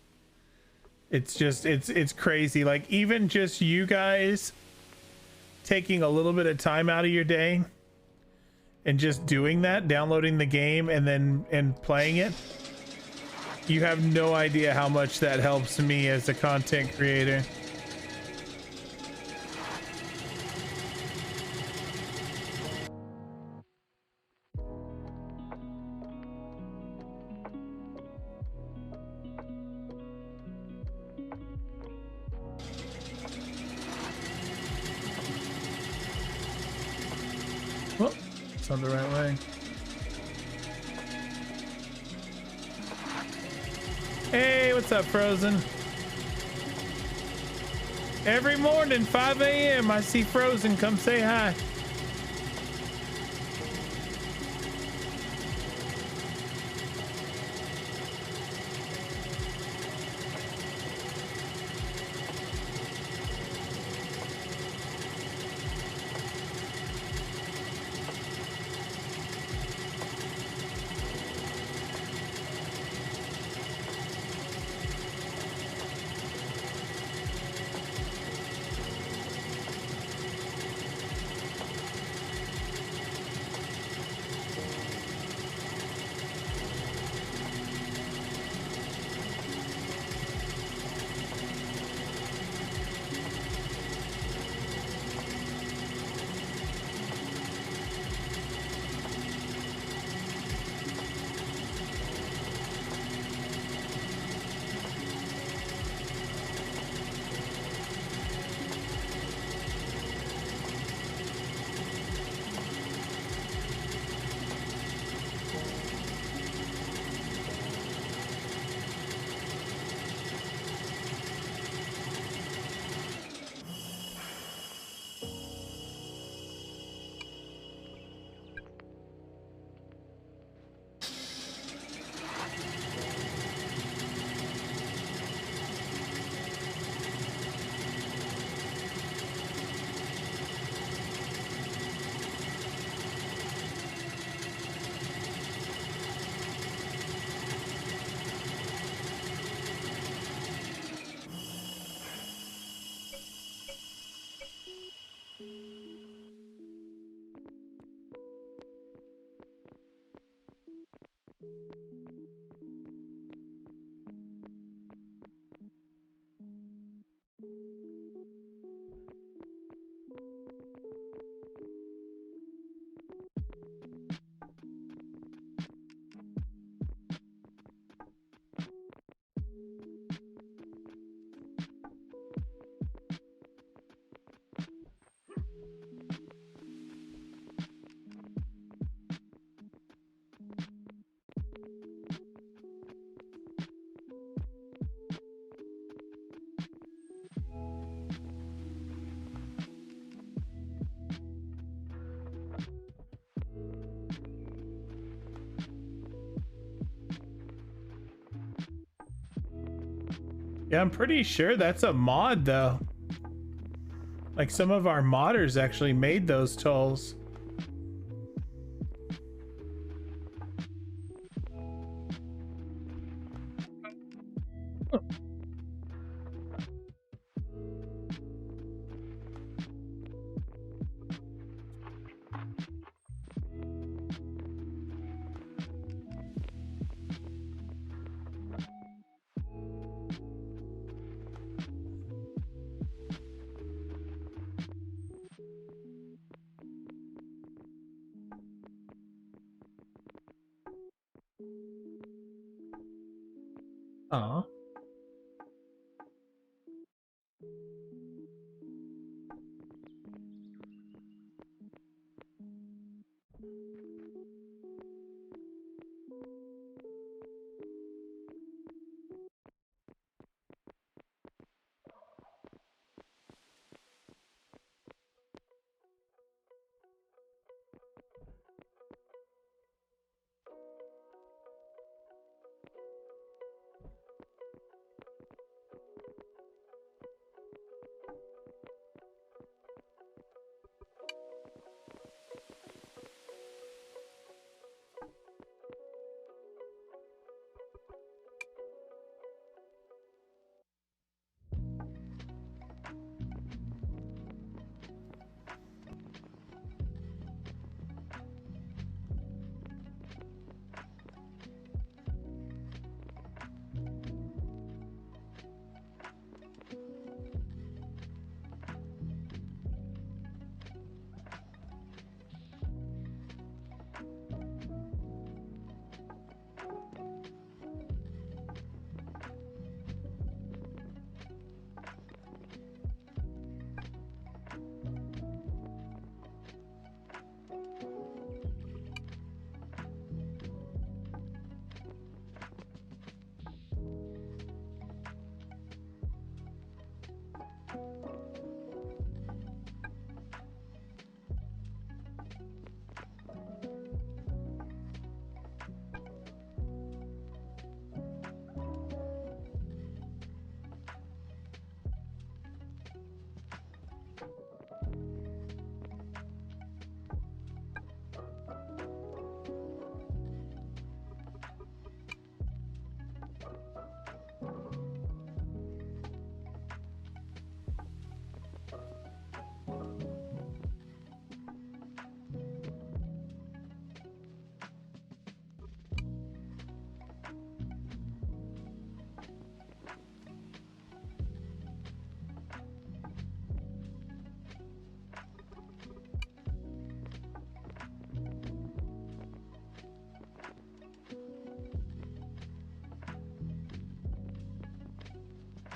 It's just it's crazy. Like even just you guys taking a little bit of time out of your day and just doing that, downloading the game and playing it, you have no idea how much that helps me as a content creator. Oh, it's on the right way. Hey, what's up, Frozen? Every morning, 5 a.m., I see Frozen. Come say hi. Yeah, I'm pretty sure that's a mod though. Like some of our modders actually made those tolls. Aw.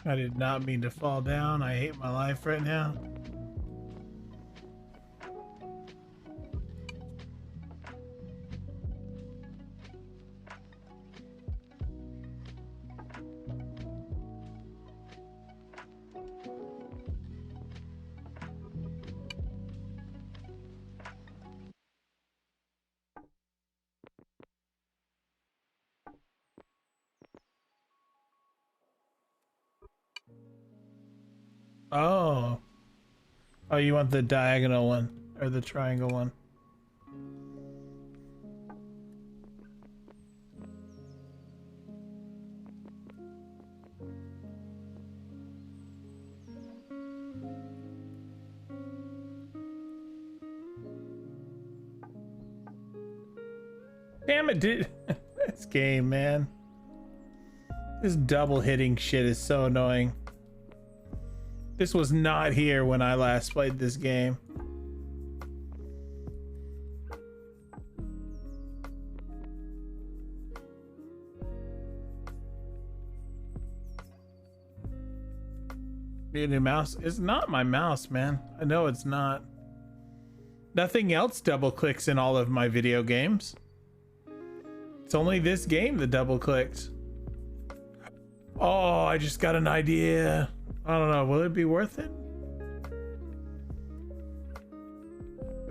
I did not mean to fall down. I hate my life right now. Oh. Oh, you want the diagonal one or the triangle one? Damn it, dude. This game, man. This double hitting shit is so annoying. This was not here when I last played this game. Need a new mouse? It's not my mouse, man. I know it's not. Nothing else double clicks in all of my video games. It's only this game that double clicks. Oh, I just got an idea. I don't know. Will it be worth it?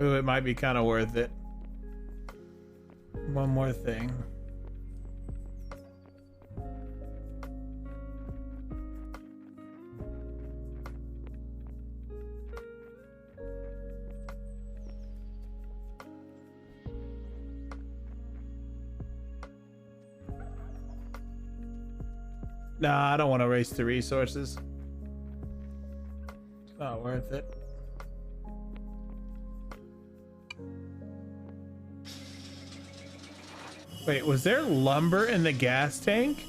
Ooh, it might be kind of worth it. One more thing. Nah, I don't want to waste the resources. It's not worth it. Wait, was there lumber in the gas tank?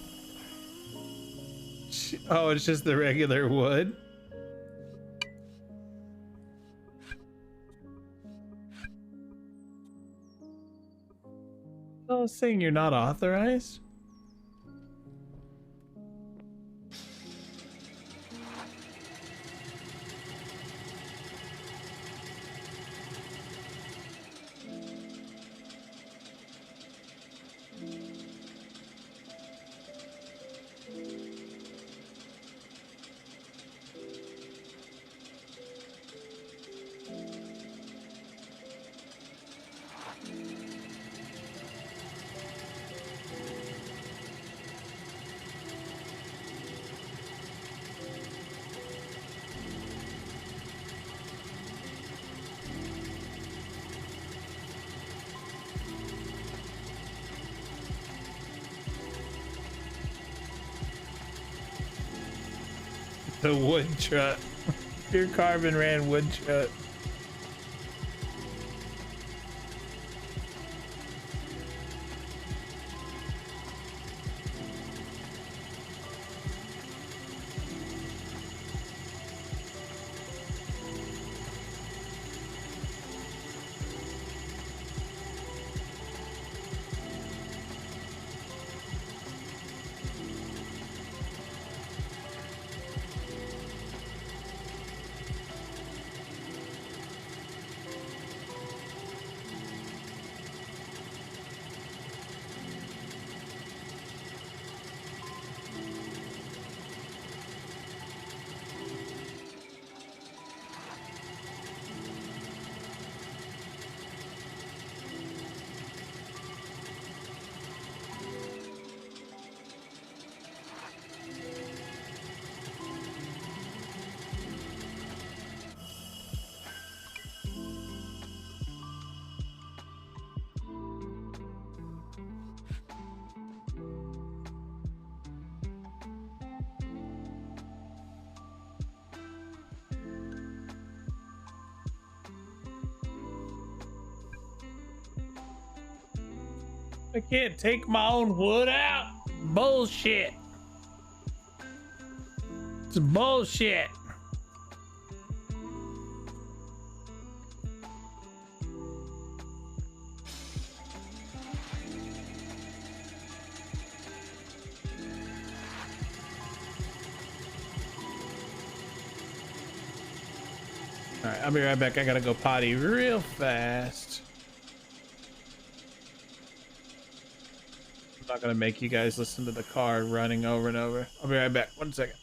Oh, it's just the regular wood. I was saying you're not authorized. The wood truck. Your carbon ran wood truck. I can't take my own wood out. Bullshit. It's bullshit. All right, I'll be right back. I gotta go potty real fast. I'm not gonna make you guys listen to the car running over and over. I'll be right back. 1 second.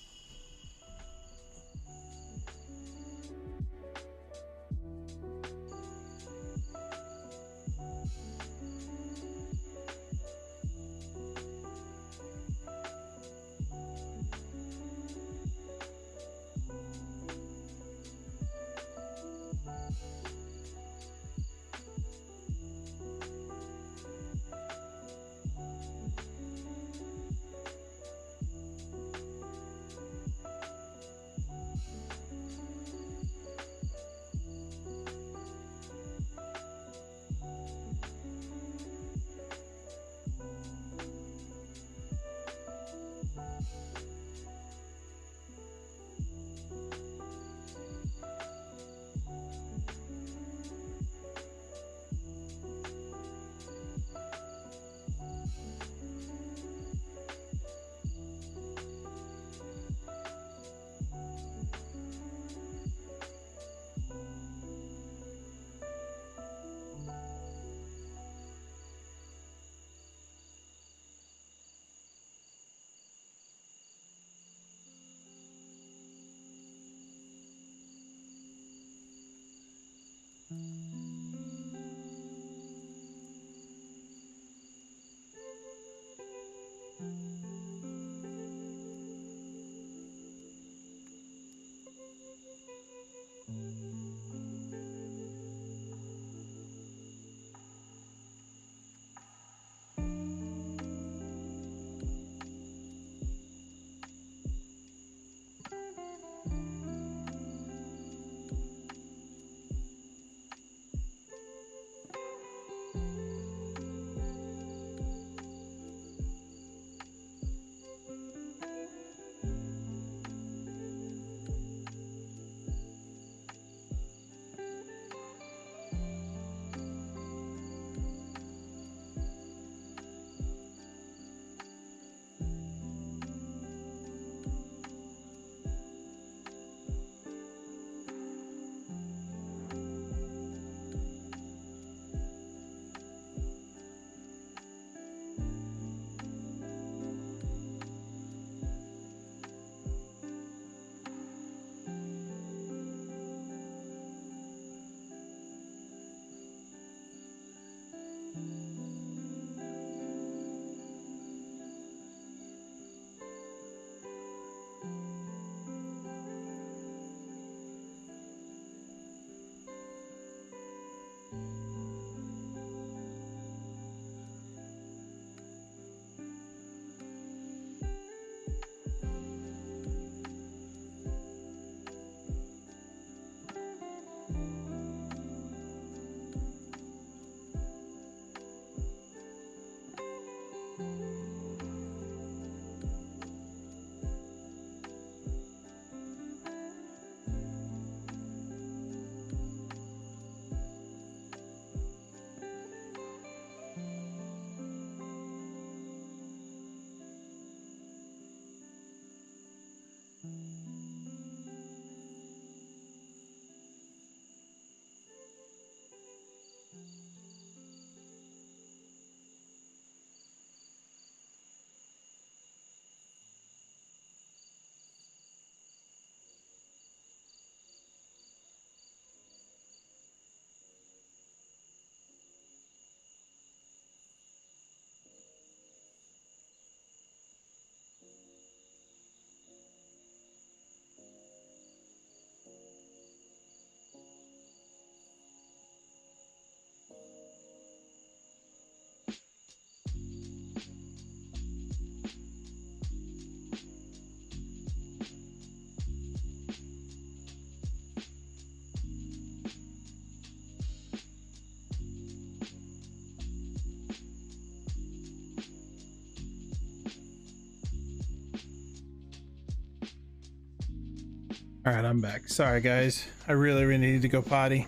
All right, I'm back. Sorry, guys. I really need to go potty.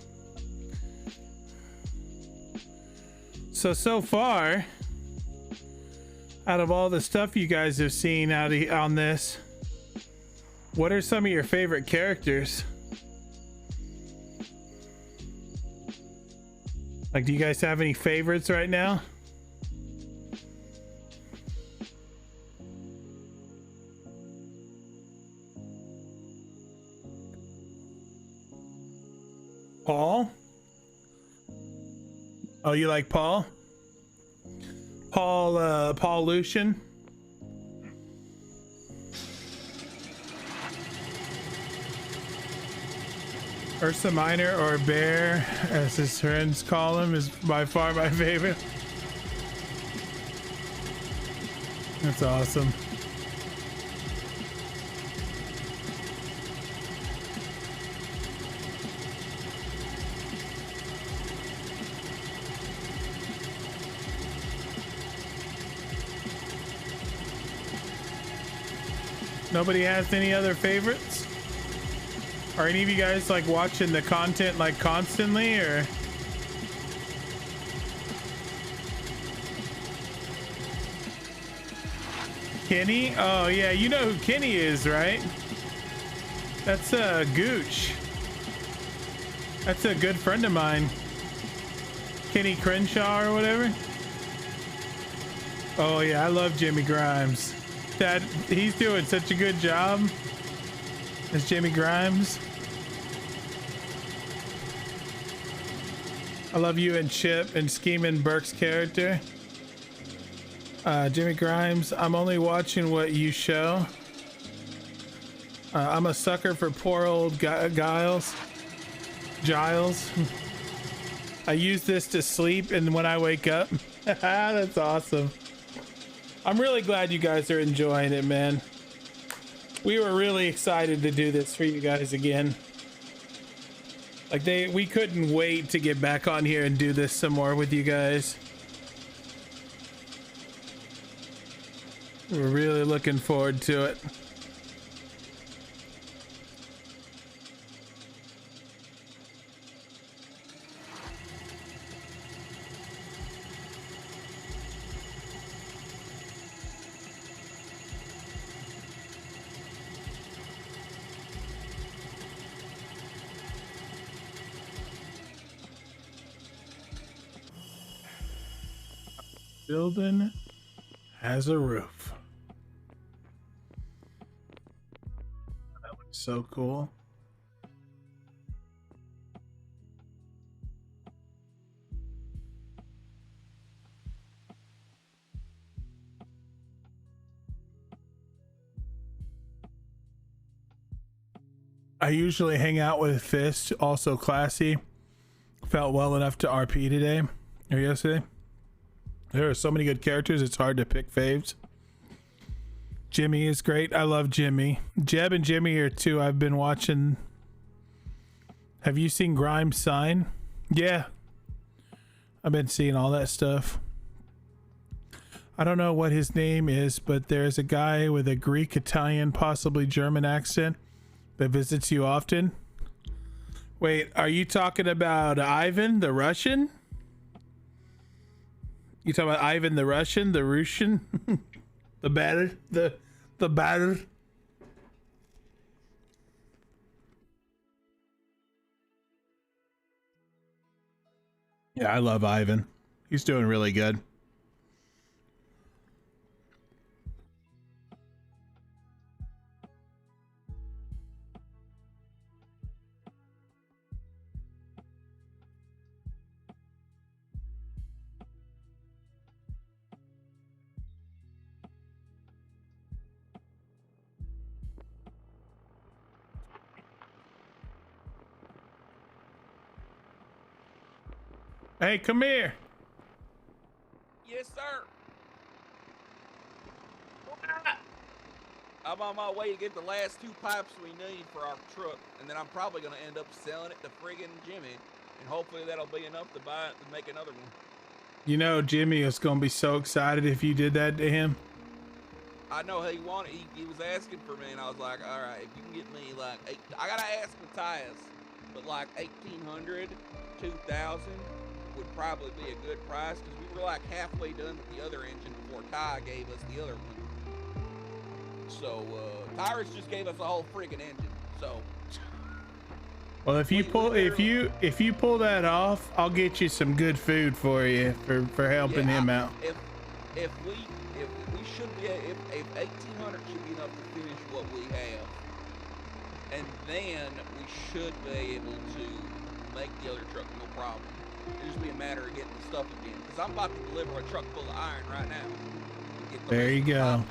So far, out of all the stuff you guys have seen on this, what are some of your favorite characters? Like, do you guys have any favorites right now? Paul? Oh, you like Paul? Paul Lucian? Ursa Minor, or Bear, as his friends call him, is by far my favorite. That's awesome. Nobody has any other favorites? Are any of you guys like watching the content like constantly, or? Kenny? Oh yeah, you know who Kenny is, right? That's Gooch. That's a good friend of mine. Kenny Crenshaw or whatever. Oh yeah, I love Jimmy Grimes. That he's doing such a good job as Jimmy Grimes. I love you and Chip and Scheming Burke's character. Jimmy Grimes, I'm only watching what you show. I'm a sucker for poor old Giles. I use this to sleep and when I wake up. That's awesome. I'm really glad you guys are enjoying it, man. We were really excited to do this for you guys again. Like we couldn't wait to get back on here and do this some more with you guys. We're really looking forward to it. Building has a roof. That looks so cool. I usually hang out with Fist, also classy. Felt well enough to RP today or yesterday. There are so many good characters, it's hard to pick faves. Jimmy is great. I love Jimmy. Jeb and Jimmy are two I've been watching. Have you seen Grimes' Sign? Yeah. I've been seeing all that stuff. I don't know what his name is, but there's a guy with a Greek, Italian, possibly German accent that visits you often. Wait, are you talking about Ivan the Russian? You talking about Ivan the Russian, the Russian, the batter, the batter? Yeah, I love Ivan. He's doing really good. Hey, come here. Yes, sir. I'm on my way to get the last 2 pipes we need for our truck, and then I'm probably gonna end up selling it to friggin' Jimmy, and hopefully that'll be enough to buy it to make another one. You know, Jimmy is gonna be so excited if you did that to him. I know he wanted. He was asking for me, and I was like, all right, if you can get me like I gotta ask Matthias, but like 1,800, 2,000 would probably be a good price because we were like halfway done with the other engine before Ty gave us the other one. So Tyrus just gave us a whole friggin' engine. So. Well, if you pull that off, I'll get you some good food for you for helping him out. If we should be if 1,800 should be enough to finish what we have, and then we should be able to make the other truck no problem. It'll just be a matter of getting the stuff again. Because I'm about to deliver a truck full of iron right now. There you go.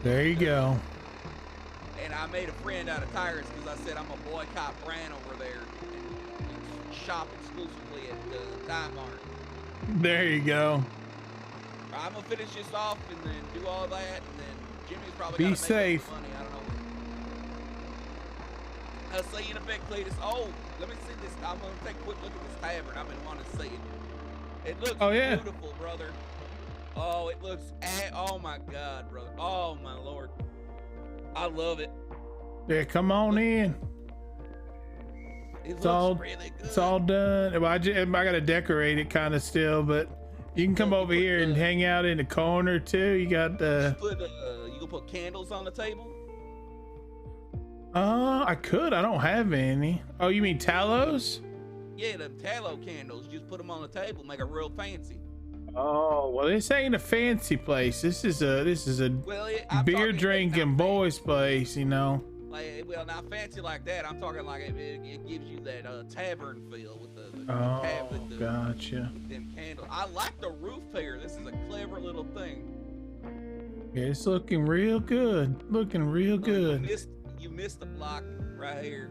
There you go. And I made a friend out of Tyrus because I said I'm a boycott brand over there and shop exclusively at Time Mart. There you go. I'm gonna finish this off and then do all that, and then Jimmy's probably Be gotta safe. Make money. I don't know. I'll see you in a bit, Cletus. Oh, let me see this. I'm gonna take a quick look at this tavern. I've been wanting to see it. It looks beautiful, brother. Oh, it looks. Oh my God, brother. Oh my Lord. I love it. Yeah, come on in. It's all really good. It's all done. Well, I gotta decorate it kind of still, but you can come over here and hang out in the corner too. You got you gonna put candles on the table? I could. I don't have any. Oh, you mean tallows? Yeah, them tallow candles. Just put them on the table, make it real fancy. Oh, well, this ain't a fancy place. This is a beer drinking boys place, you know. Like, well, not fancy like that. I'm talking like it gives you that tavern feel with the gotcha. With them candles. I like the roof here. This is a clever little thing. Yeah, it's looking real good. Looking real good. You missed the block right here.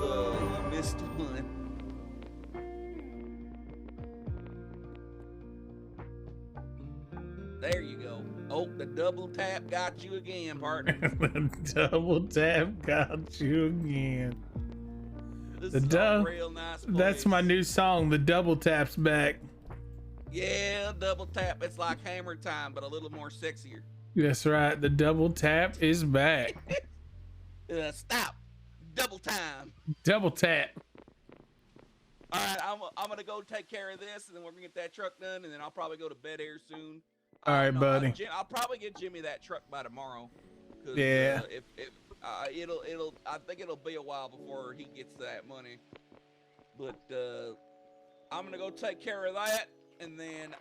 You missed one. There you go. Oh, the double tap got you again, partner. The double tap got you again. This is a real nice place. That's my new song. The double tap's back. Yeah, double tap. It's like Hammer Time, but a little more sexier. That's right. The double tap is back. Stop. Double time. Double tap. All right, I'm gonna go take care of this, and then we're gonna get that truck done, and then I'll probably go to bed here soon. All right, buddy. I'll probably get Jimmy that truck by tomorrow. Yeah. I think it'll be a while before he gets that money. But I'm gonna go take care of that, and then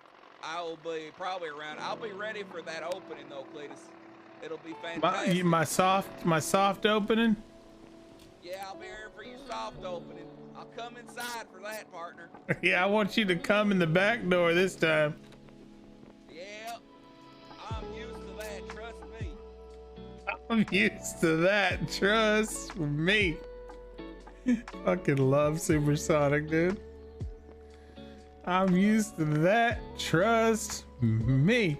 I'll be probably around. I'll be ready for that opening though, Cletus. It'll be fantastic. My soft opening. Yeah, I'll be here for your soft opening. I'll come inside for that, partner. Yeah, I want you to come in the back door this time. Yeah, I'm used to that. Trust me. I'm used to that. Trust me. Fucking love Supersonic, dude. I'm used to that. Trust me.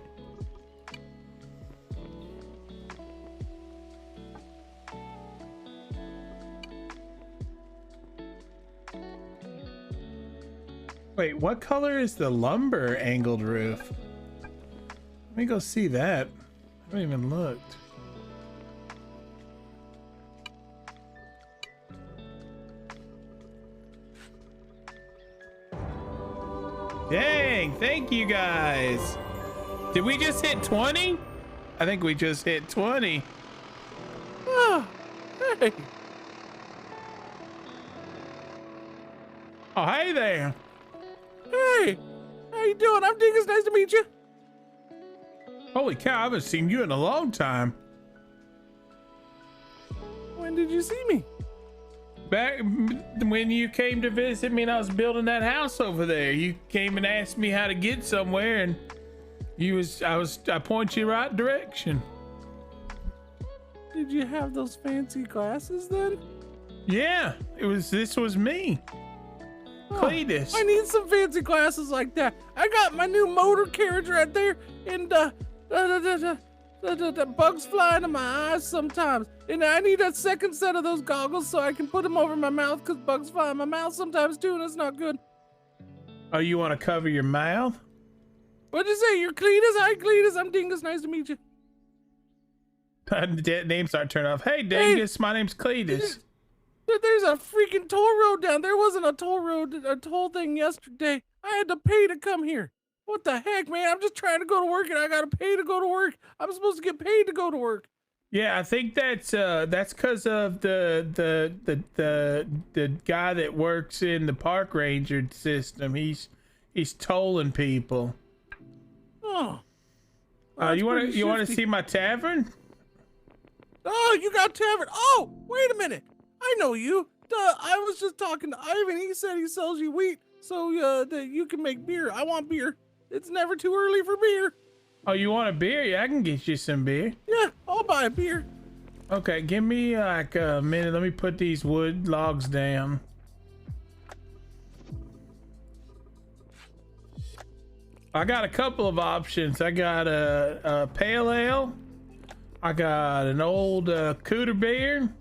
Wait, what color is the lumber angled roof? Let me go see that. I haven't even looked. Dang, thank you guys. Did we just hit 20? I think we just hit 20. Oh, hey. Oh, hey there. Hey, how you doing? I'm Dingus. Nice to meet you. Holy cow, I haven't seen you in a long time. When did you see me? Back when you came to visit me and I was building that house over there. You came and asked me how to get somewhere, and I point you in the right direction. Did you have those fancy glasses then? Yeah, this was me. Cletus. I need some fancy glasses like that. I got my new motor carriage right there, and the bugs fly into my eyes sometimes. And I need a second set of those goggles so I can put them over my mouth, because bugs fly in my mouth sometimes too, and it's not good. Oh, you want to cover your mouth? What'd you say? You're Cletus? Hi, Cletus. I'm Dingus. Nice to meet you. Names aren't turned off. Hey, Dingus. My name's Cletus. There's a freaking toll road down there. Wasn't a toll thing yesterday. I had to pay to come here. What the heck, man? I'm just trying to go to work, and I gotta pay to go to work. I'm supposed to get paid to go to work. Yeah, I think that's because of the guy that works in the park ranger system. He's tolling people. Oh. You want to see my tavern? Oh, you got tavern. Oh, wait a minute. I know you. I was just talking to Ivan. He said he sells you wheat so that you can make beer. I want beer. It's never too early for beer. Oh, you want a beer? Yeah, I can get you some beer. Yeah, I'll buy a beer. Okay, give me like a minute. Let me put these wood logs down. I got a couple of options. I got a pale ale. I got an old cooter beer.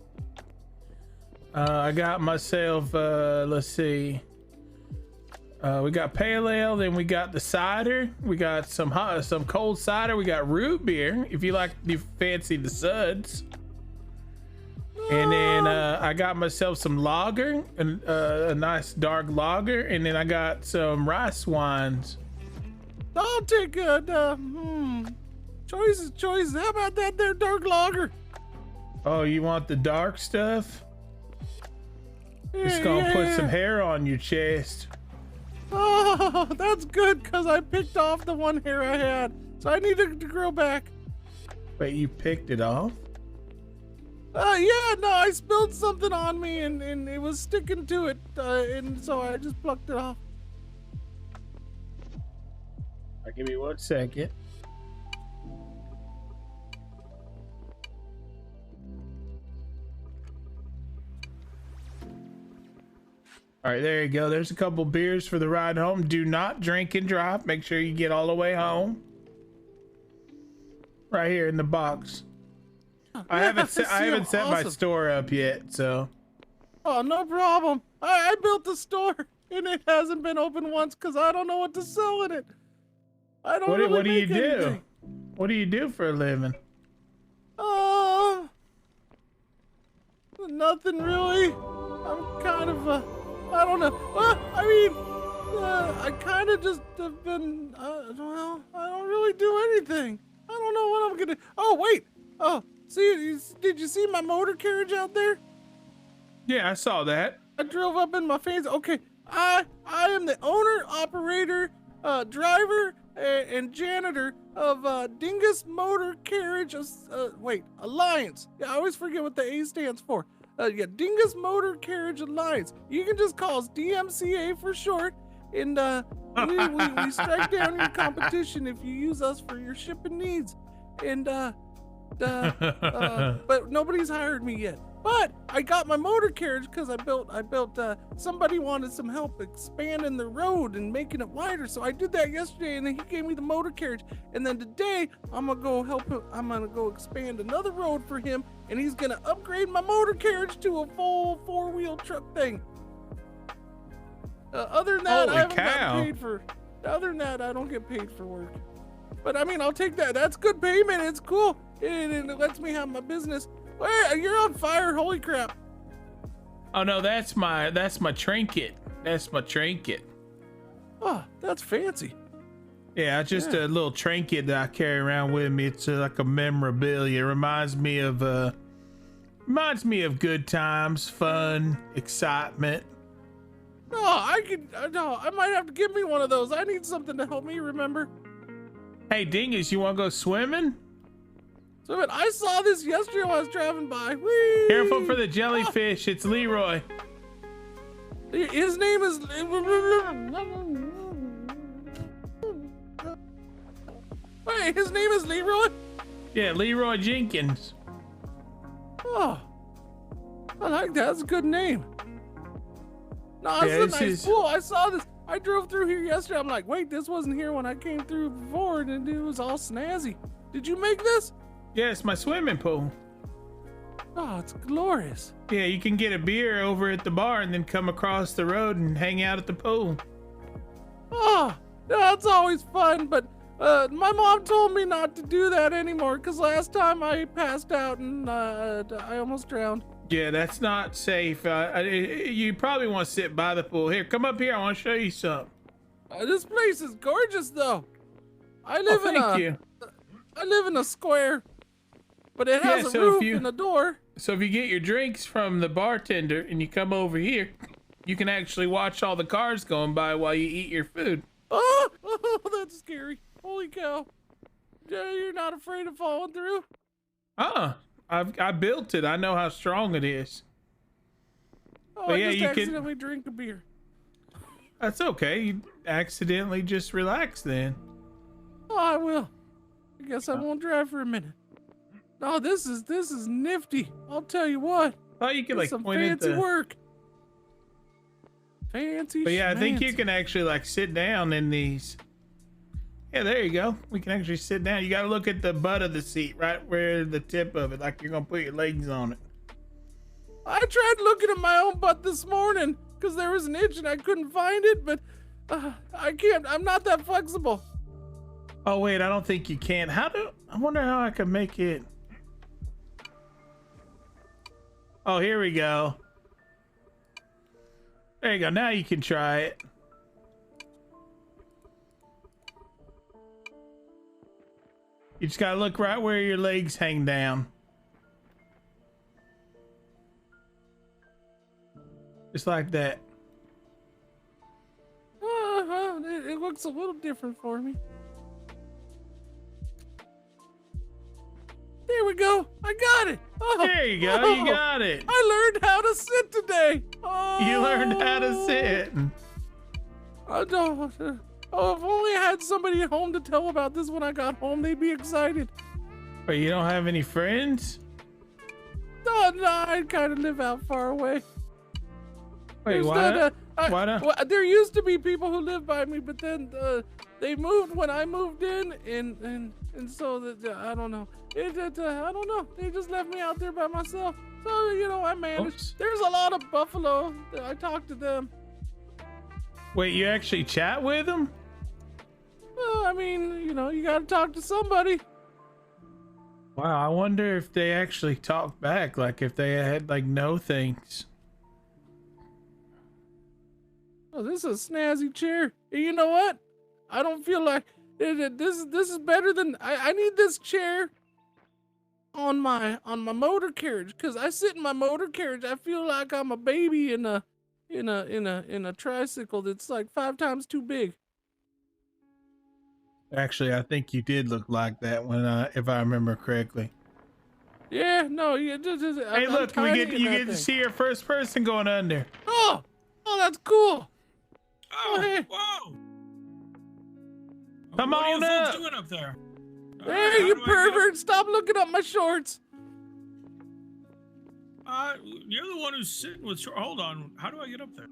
I got myself, let's see. We got pale ale, then we got the cider. We got some cold cider. We got root beer, if you fancy the suds. And then I got myself some lager, a nice dark lager, and then I got some rice wines. I'll take choices. How about that there dark lager? Oh, you want the dark stuff? It's gonna put some hair on your chest. Oh, that's good, because I picked off the one hair I had, so I need it to grow back. Wait, you picked it off? Yeah, no, I spilled something on me, and it was sticking to it, and so I just plucked it off. Give me 1 second. All right, there you go. There's a couple beers for the ride home. Do not drink and drive. Make sure you get all the way home. Right here in the box. I haven't set my store up yet, so. Oh, no problem. I built the store, and it hasn't been open once because I don't know what to sell in it. I don't. What do you do? What do you do for a living? Nothing really. I'm kind of I don't know. I kind of just have been. Well, I don't really do anything. I don't know what I'm gonna. Oh wait. Oh, did you see my motor carriage out there? Yeah, I saw that. I drove up in my fans. Okay, I am the owner, operator, driver, and janitor of Dingus Motor Carriage. Alliance. Yeah, I always forget what the A stands for. Dingus Motor Carriage Alliance. You can just call us DMCA for short, and we strike down your competition if you use us for your shipping needs. And but nobody's hired me yet. But I got my motor carriage because I built somebody wanted some help expanding the road and making it wider. So I did that yesterday, and then he gave me the motor carriage. And then today I'm gonna go help him. I'm gonna go expand another road for him, and he's gonna upgrade my motor carriage to a full 4-wheel truck thing. Other than that, I haven't gotten paid for. Other than that, I don't get paid for work. But I mean, I'll take that. That's good payment. It's cool. It lets me have my business. Wait, you're on fire! Holy crap! Oh no, that's my trinket. That's my trinket. Oh, that's fancy. Yeah, it's just a little trinket that I carry around with me. It's like a memorabilia. It reminds me of good times, fun, excitement. No, I can. No, I might have to give me one of those. I need something to help me remember. Hey, Dingus, you want to go swimming? So I saw this yesterday while I was driving by. Whee! Careful for the jellyfish. It's Leroy. His name is. Wait, his name is Leroy? Yeah, Leroy Jenkins. Oh, I like that. That's a good name. No, Yeah, it's a nice pool. I saw this. I drove through here yesterday. I'm like, wait, this wasn't here when I came through before, and it was all snazzy. Did you make this? Yeah, it's my swimming pool. Oh, it's glorious. Yeah, you can get a beer over at the bar and then come across the road and hang out at the pool. Oh, that's always fun, but my mom told me not to do that anymore because last time I passed out and I almost drowned. Yeah, that's not safe. You probably want to sit by the pool. Here, come up here. I want to show you something. This place is gorgeous, though. I live I live in a square, but it has a roof and a door. So if you get your drinks from the bartender and you come over here, you can actually watch all the cars going by while you eat your food. Oh, that's scary. Holy cow. You're not afraid of falling through? I built it. I know how strong it is. Oh, but I yeah, just you accidentally drink a beer. That's okay. You accidentally just relax then. Oh, I will. I guess I won't drive for a minute. No, this is nifty. I'll tell you what. Oh, you can This like some point at fancy the work. Fancy. But yeah, I think you schmancy. can actually like sit down in these. Yeah, there you go. We can actually sit down. You got to look at the butt of the seat, right where the tip of it, like you're gonna put your legs on it. I tried looking at my own butt this morning because there was an itch and I couldn't find it, but I can't. I'm not that flexible. Oh wait, I don't think you can. I wonder how I can make it. Oh, here we go. There you go. Now you can try it. You just gotta look right where your legs hang down. Just like that. It looks a little different for me. There we go. I got it. Oh, there you go. You got it. I learned how to sit today. Oh, You learned how to sit. I don't. Oh, if only I had somebody at home to tell about this when I got home, they'd be excited. But you don't have any friends? Oh, no, I kind of live out far away. Wait, why not? Well, there used to be people who lived by me, but then they moved when I moved in, and so that I don't know. I don't know. They just left me out there by myself. So I managed. Oops. There's a lot of buffalo. I talked to them. Wait, you actually chat with them? Well, I mean, you got to talk to somebody. Wow, I wonder if they actually talk back, like if they had like know things. Oh, this is a snazzy chair. And you know what? I don't feel like this is better than I need this chair on my motor carriage, because I sit in my motor carriage. I feel like I'm a baby in a tricycle that's like 5 times too big. Actually, I think you did look like that when if I remember correctly. Yeah, no, hey, look, you get to see your first person going under. Oh, that's cool. Oh, hey. whoa! Come what on are you up. folks doing up there? Hey, you pervert! Stop looking up my shorts. You're the one who's sitting with. Hold on. How do I get up there?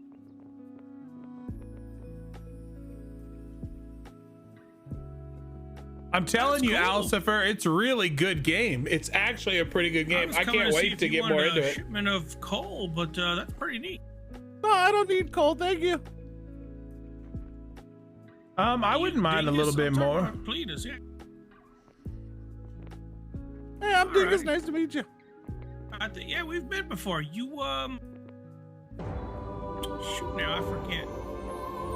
I'm telling you, Alcifer, it's a really good game. It's actually a pretty good game. I can't wait to get more into it. Shipment of coal, but that's pretty neat. No, I don't need coal, thank you. I wouldn't mind a little bit more. Cletus, yeah. Hey, I'm Dingus. Nice to meet you. Yeah, we've met before. You shoot, now I forget.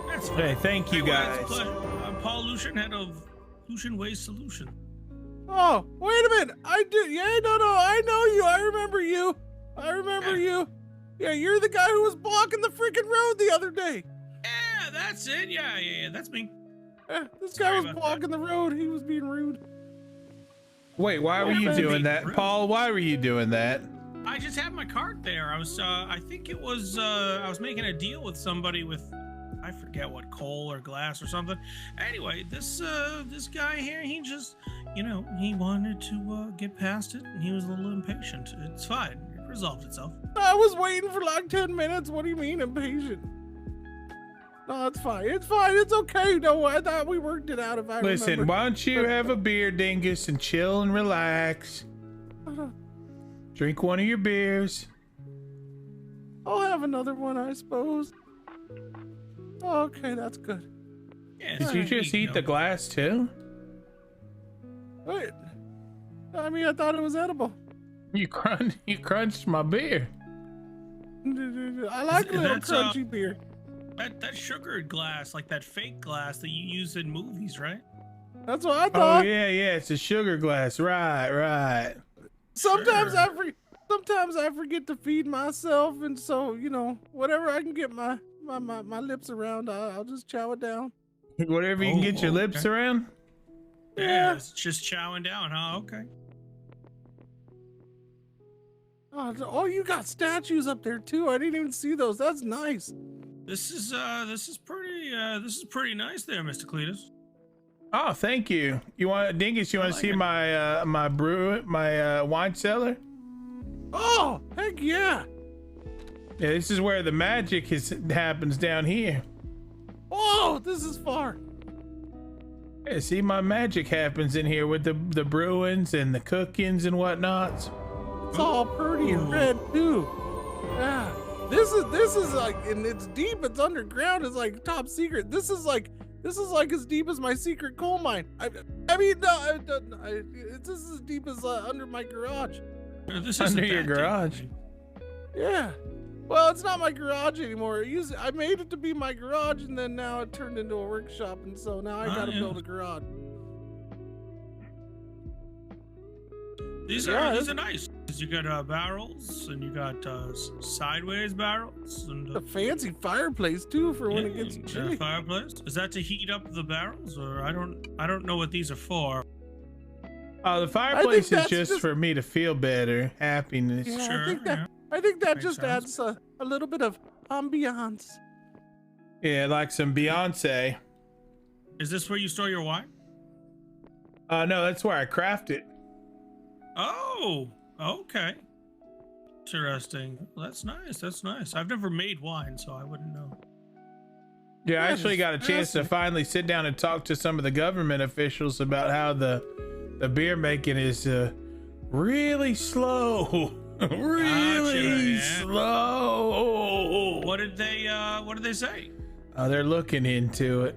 That's fine. Hey, thank you guys. It's a pleasure. I'm Paul Lucian, head of Lucian Waste Solution. Oh, wait a minute. I do. Yeah, no, I know you. I remember you. Yeah, you're the guy who was blocking the freaking road the other day. Yeah, that's it. Yeah, that's me. This guy was blocking the road. He was being rude. Wait, why were you doing that, Paul? Why were you doing that? I just had my cart there. I was, I think it was, I was making a deal with somebody with, I forget what, coal or glass or something. Anyway, this guy here, he just, you know, he wanted to get past it, and he was a little impatient. It's fine. It resolved itself. I was waiting for like 10 minutes. What do you mean impatient? No, it's fine. It's fine. It's okay. No, I thought we worked it out if I Listen, remember. why don't you have a beer, Dingus, and chill and relax? Drink one of your beers. I'll have another one, I suppose. Oh, okay, that's good. Yeah, Did you just eat the glass too? Wait. I mean, I thought it was edible. You crunched my beer. I like a little crunchy beer. That sugar glass, like that fake glass that you use in movies, right? That's what I Oh thought. yeah, it's a sugar glass. Right. Sometimes I forget to feed myself, and so you know, whatever I can get my lips around, I'll just chow it down. Whatever you can get your lips around. Yeah, it's just chowing down, huh? Okay. Oh, you got statues up there too. I didn't even see those. That's nice. This is pretty nice there, Mr. Cletus. Oh, thank you. You want Dingus? You want to see my my wine cellar? Oh, heck yeah! Yeah, this is where the magic happens down here. Oh, this is far. Yeah, see, my magic happens in here with the brewings and the cookings and whatnots. It's all pretty and red too. Yeah, this is like, and it's deep. It's underground. It's like top secret. This is like as deep as my secret coal mine. I mean, no, this is as deep as under my garage. This under your garage. Yeah. Well, it's not my garage anymore. I made it to be my garage, and then now it turned into a workshop, and so now I gotta build a garage. These are nice. You got barrels, and you got sideways barrels, and a fancy fireplace too for when it gets chilly. Fireplace. Is that to heat up the barrels, or I don't know what these are for. The fireplace is just for me to feel better, happiness. Yeah, Sure. I think that Makes just sense. adds a little bit of ambiance. Yeah, like some Beyonce. Is this where you store your wine? No, that's where I craft it. Oh, okay. Interesting. Well, that's nice. That's nice. I've never made wine, so I wouldn't know. Yeah, I That actually is got a chance to fascinating. finally sit down and talk to some of the government officials about how the beer making is really slow. Really slow. What did they say? They're looking into it.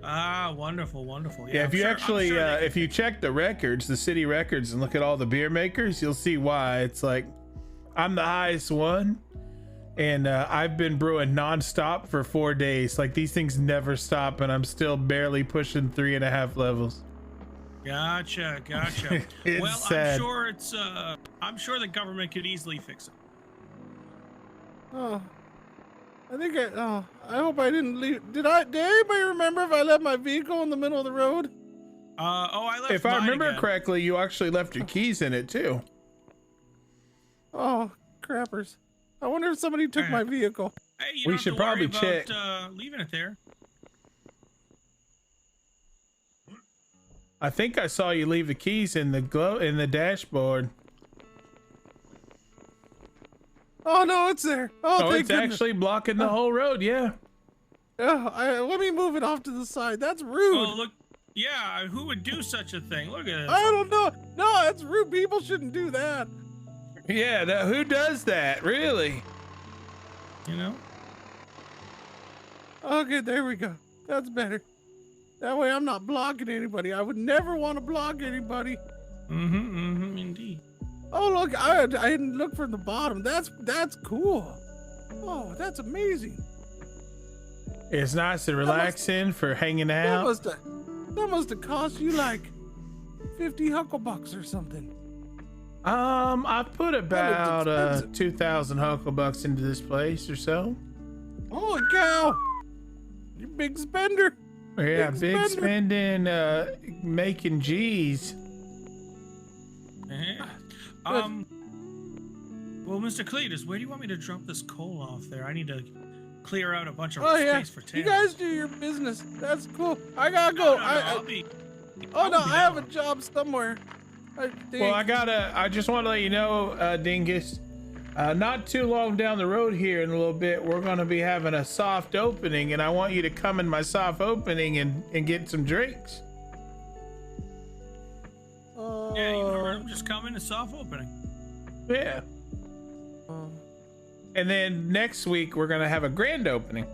Ah, wonderful. Yeah, if you actually they- if you check the records, the city records, and look at all the beer makers, you'll see why. It's like I'm the highest one, and I've been brewing nonstop for 4 days. Like these things never stop, and I'm still barely pushing 3.5 levels. Gotcha. It's Well, sad. I'm sure the government could easily fix it. Oh, I hope I didn't leave. Did anybody remember if I left my vehicle in the middle of the road? I left If I mine remember again. correctly, you actually left your keys in it too. Oh, crappers. I wonder if somebody took my vehicle. Hey, you We don't have should to worry probably check. about leaving it there. I think I saw you leave the keys in the dashboard. Oh no, it's there. Oh, thank it's goodness. actually blocking the whole road. Yeah. Let me move it off to the side. That's rude. Oh, look. Yeah, who would do such a thing? Look at this. I don't know. No, that's rude. People shouldn't do that. Yeah. Who does that? Really? You know? Okay, there we go. That's better. That way I'm not blocking anybody. I would never want to block anybody. Indeed. Oh, look, I didn't look from the bottom. That's cool. Oh, that's amazing. It's nice and relaxing for hanging That out. must have cost you like 50 hucklebucks or something. I put about 2,000 hucklebucks into this place or so. Holy cow! You big spender. Yeah, big spender. spending, making G's. Well, Mr. Cletus, where do you want me to drop this coal off there? I need to clear out a bunch of Oh space yeah, for you Tam. guys do your business. That's cool. I gotta go. I'll be. Oh no, I have a job somewhere. Well, I just want to let you know, Dingus, not too long down the road here in a little bit, we're going to be having a soft opening, and I want you to come in my soft opening and get some drinks. Yeah, you know, just come in a soft opening. Yeah. And then next week, we're going to have a grand opening.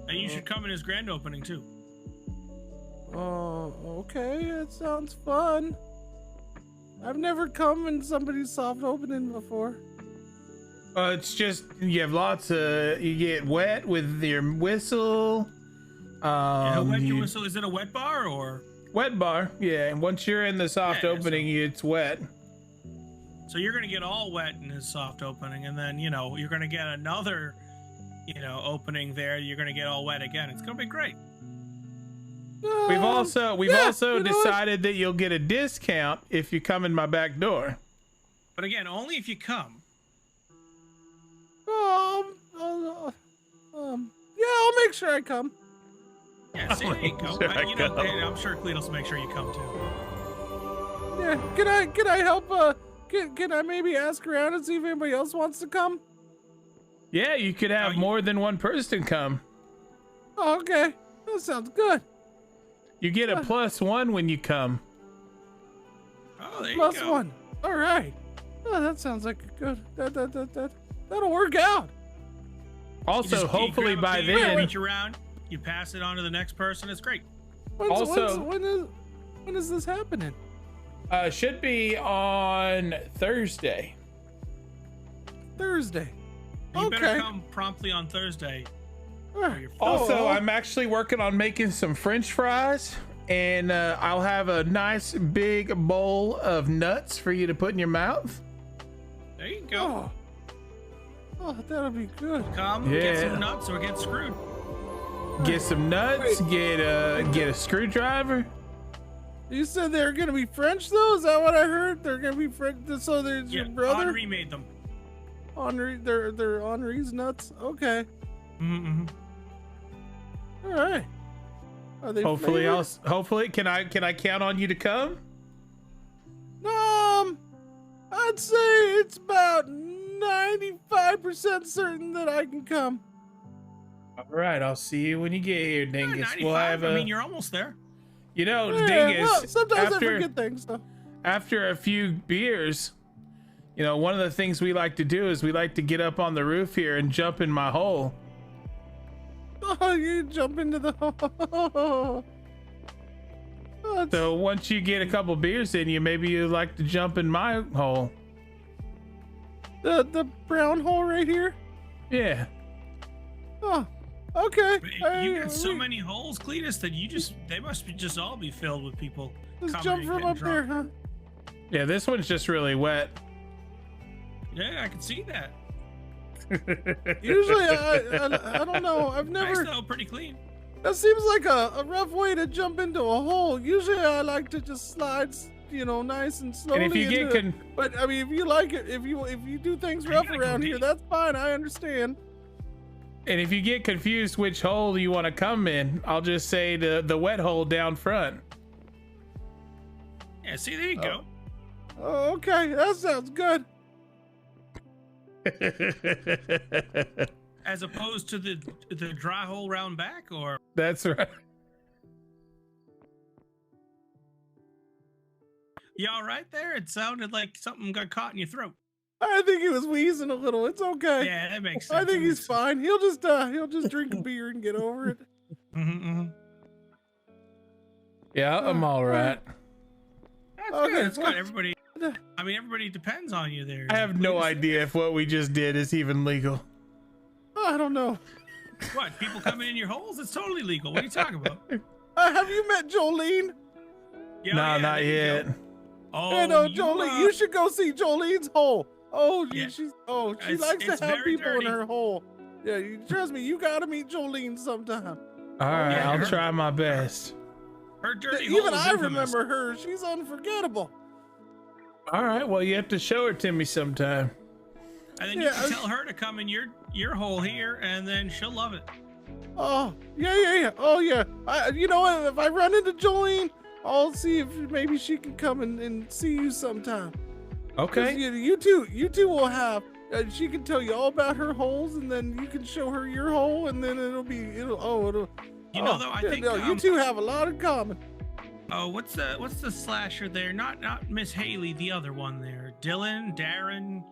And you should come in his grand opening, too. Oh, okay. That sounds fun. I've never come in somebody's soft opening before. It's just, you have lots of, you get wet with your whistle. How wet your whistle? Is it a wet bar or? Wet bar, yeah. And once you're in the soft opening, it's wet. So you're going to get all wet in his soft opening, and then, you know, you're going to get another, you know, opening there. You're going to get all wet again. It's going to be great. We've also decided that you'll get a discount if you come in my back door. But again, only if you come. Yeah, I'll make sure I come. Yeah, see, there you go. You know, I'm sure Cletus will make sure you come too. Yeah, can I help? Can I maybe ask around and see if anybody else wants to come? Yeah, you could have more than one person come. Oh, okay, that sounds good. You get a +1 when you come. Oh, there you Plus go. one. All right. Oh, that sounds like a good. That'll work out. Also, you hopefully grab a by beer, then. reach around, you pass it on to the next person. It's great. When is this happening? Should be on Thursday. Thursday. You better come promptly on Thursday. Also, I'm actually working on making some French fries, and I'll have a nice big bowl of nuts for you to put in your mouth. There you go. Oh, that'll be good. Come, get some nuts or get screwed. Get some nuts. Get a screwdriver. You said they're gonna be French, though. Is that what I heard? They're gonna be French. So there's your brother. Henri made them. Henri, they're Henri's nuts. Okay. Mm-hmm. All right. Are they Hopefully, flavored? hopefully, can I count on you to come? I'd say it's about 95% certain that I can come. All right, I'll see you when you get here, Dingus. 95, We'll have I mean, you're almost there. You know, Yeah, Dingus. well, sometimes I after, forget things. So. After a few beers, you know, one of the things we like to do is we like to get up on the roof here and jump in my hole. Oh, you jump into the hole. So once you get a couple beers in you, maybe you'd like to jump in my hole. The brown hole right here? Yeah. Oh, okay. You got so many holes, Cletus, that they must just all be filled with people. Just coming jump and from getting up there, drunk. huh? Yeah, this one's just really wet. Yeah, I can see that. Usually, I don't know. I've never. Nice though, pretty clean. That seems like a rough way to jump into a hole. Usually, I like to just slide, you know, nice and slowly. And if you get into it. But I mean, if you like it, if you do things rough around here, that's fine. I understand. And if you get confused which hole you want to come in, I'll just say the wet hole down front. Yeah, see, there you go. Oh, okay, that sounds good. As opposed to the dry hole round back, or That's right. you all right there? It sounded like something got caught in your throat. I think he was wheezing a little. It's okay. Yeah, that makes sense. I think he's fine. He'll just drink a beer and get over it. Yeah, I'm all right. That's Okay, good. That's well- good. Everybody depends on you there. I have no idea if what we just did is even legal. I don't know. What? People coming in your holes? It's totally legal. What are you talking about? Have you met Jolene? Yeah, No, yeah, not there you yet. go. Oh, Hey, no, Jolene, you should go see Jolene's hole. Oh, Yeah. she It's- likes it's to have very people dirty. in her hole. Yeah, trust me, you gotta meet Jolene sometime. All right, yeah, I'll her- try my best. Her dirty hole Even is I infamous. remember her. She's unforgettable. All right, well, you have to show her to me sometime. And then you can tell her to come in your hole here, and then she'll love it. Oh, yeah. Oh, yeah. You know what? If I run into Jolene, I'll see if maybe she can come and see you sometime. 'Cause Okay. You two will have. She can tell you all about her holes, and then you can show her your hole, and then it'll. You know, though, I think, you two have a lot in common. Oh, what's the slasher there? Not Miss Haley, the other one there. Dylan, Darren,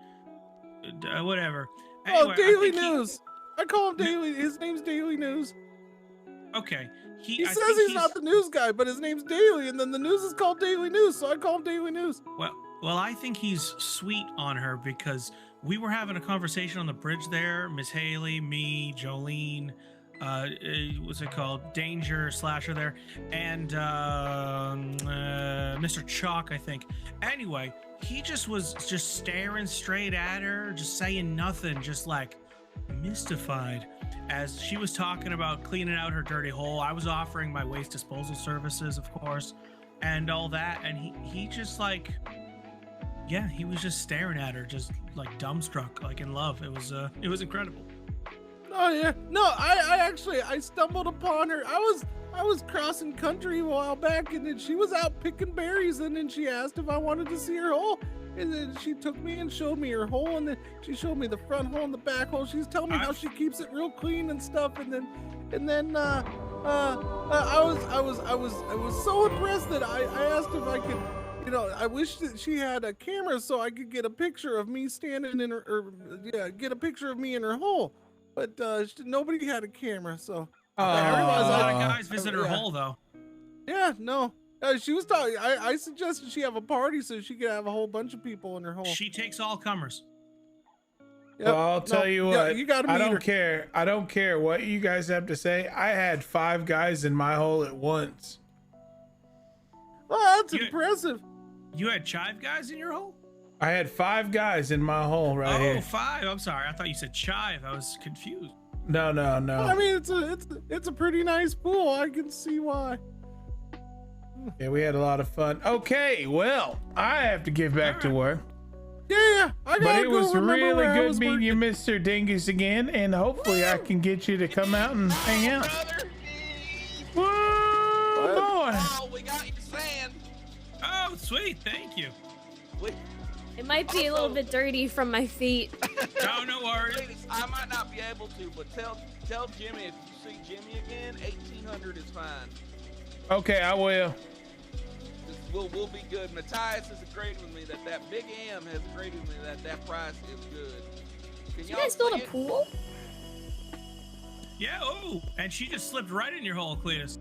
whatever. Anyway, I Daily think he- News. I call him Daily. His name's Daily News. Okay. He I says think he's not the news guy, but his name's Daily, and then the news is called Daily News, so I call him Daily News. Well, I think he's sweet on her because we were having a conversation on the bridge there. Miss Haley, me, Jolene, what's it called? Danger, Slasher there, and Mr. Chalk, I think. Anyway, he was just staring straight at her, just saying nothing, just like mystified as she was talking about cleaning out her dirty hole. I was offering my waste disposal services, of course, and all that, and he just like, yeah, he was just staring at her, just like dumbstruck, like in love. It was incredible. Oh yeah, no, I stumbled upon her. I was crossing country a while back, and then she was out picking berries, and then she asked if I wanted to see her hole, and then she took me and showed me her hole, and then she showed me the front hole and the back hole. She's telling me how she keeps it real clean and stuff, and then I was so impressed that I asked if I could. You know, I wish that she had a camera so I could get a picture of me standing in her, get a picture of me in her hole. But nobody had a camera, so. I realized a lot of guys visit her hole, though. Yeah, no. She was talking. I suggested she have a party so she could have a whole bunch of people in her hole. She takes all comers. Yep. Well, I'll tell you what. You gotta meet I don't her. care. I don't care what you guys have to say. I had 5 guys in my hole at once. Oh, that's impressive. You had chive guys in your hole? I had 5 guys in my hole right Oh, here. 5. I'm sorry. I thought you said chive. I was confused. No. I mean, it's a pretty nice pool. I can see why. Yeah, we had a lot of fun. Okay, well, I have to get back to work. Yeah, I gotta But it go was remember really where I good was meeting working. you, Mr. Dingus, again, and hopefully I can get you to come out and hang out. Whoa, boy. Oh, we got your sand. Oh, sweet. Thank you. It might be a little bit dirty from my feet. No, no worries. Cletus, I might not be able to, but tell Jimmy if you see Jimmy again, 1800 is fine. Okay, I will. We'll be good. Matthias has agreed with me that Big M has agreed with me that price is good. Can Did you guys build a see it? pool? Yeah, oh, and she just slipped right in your hole, Cletus.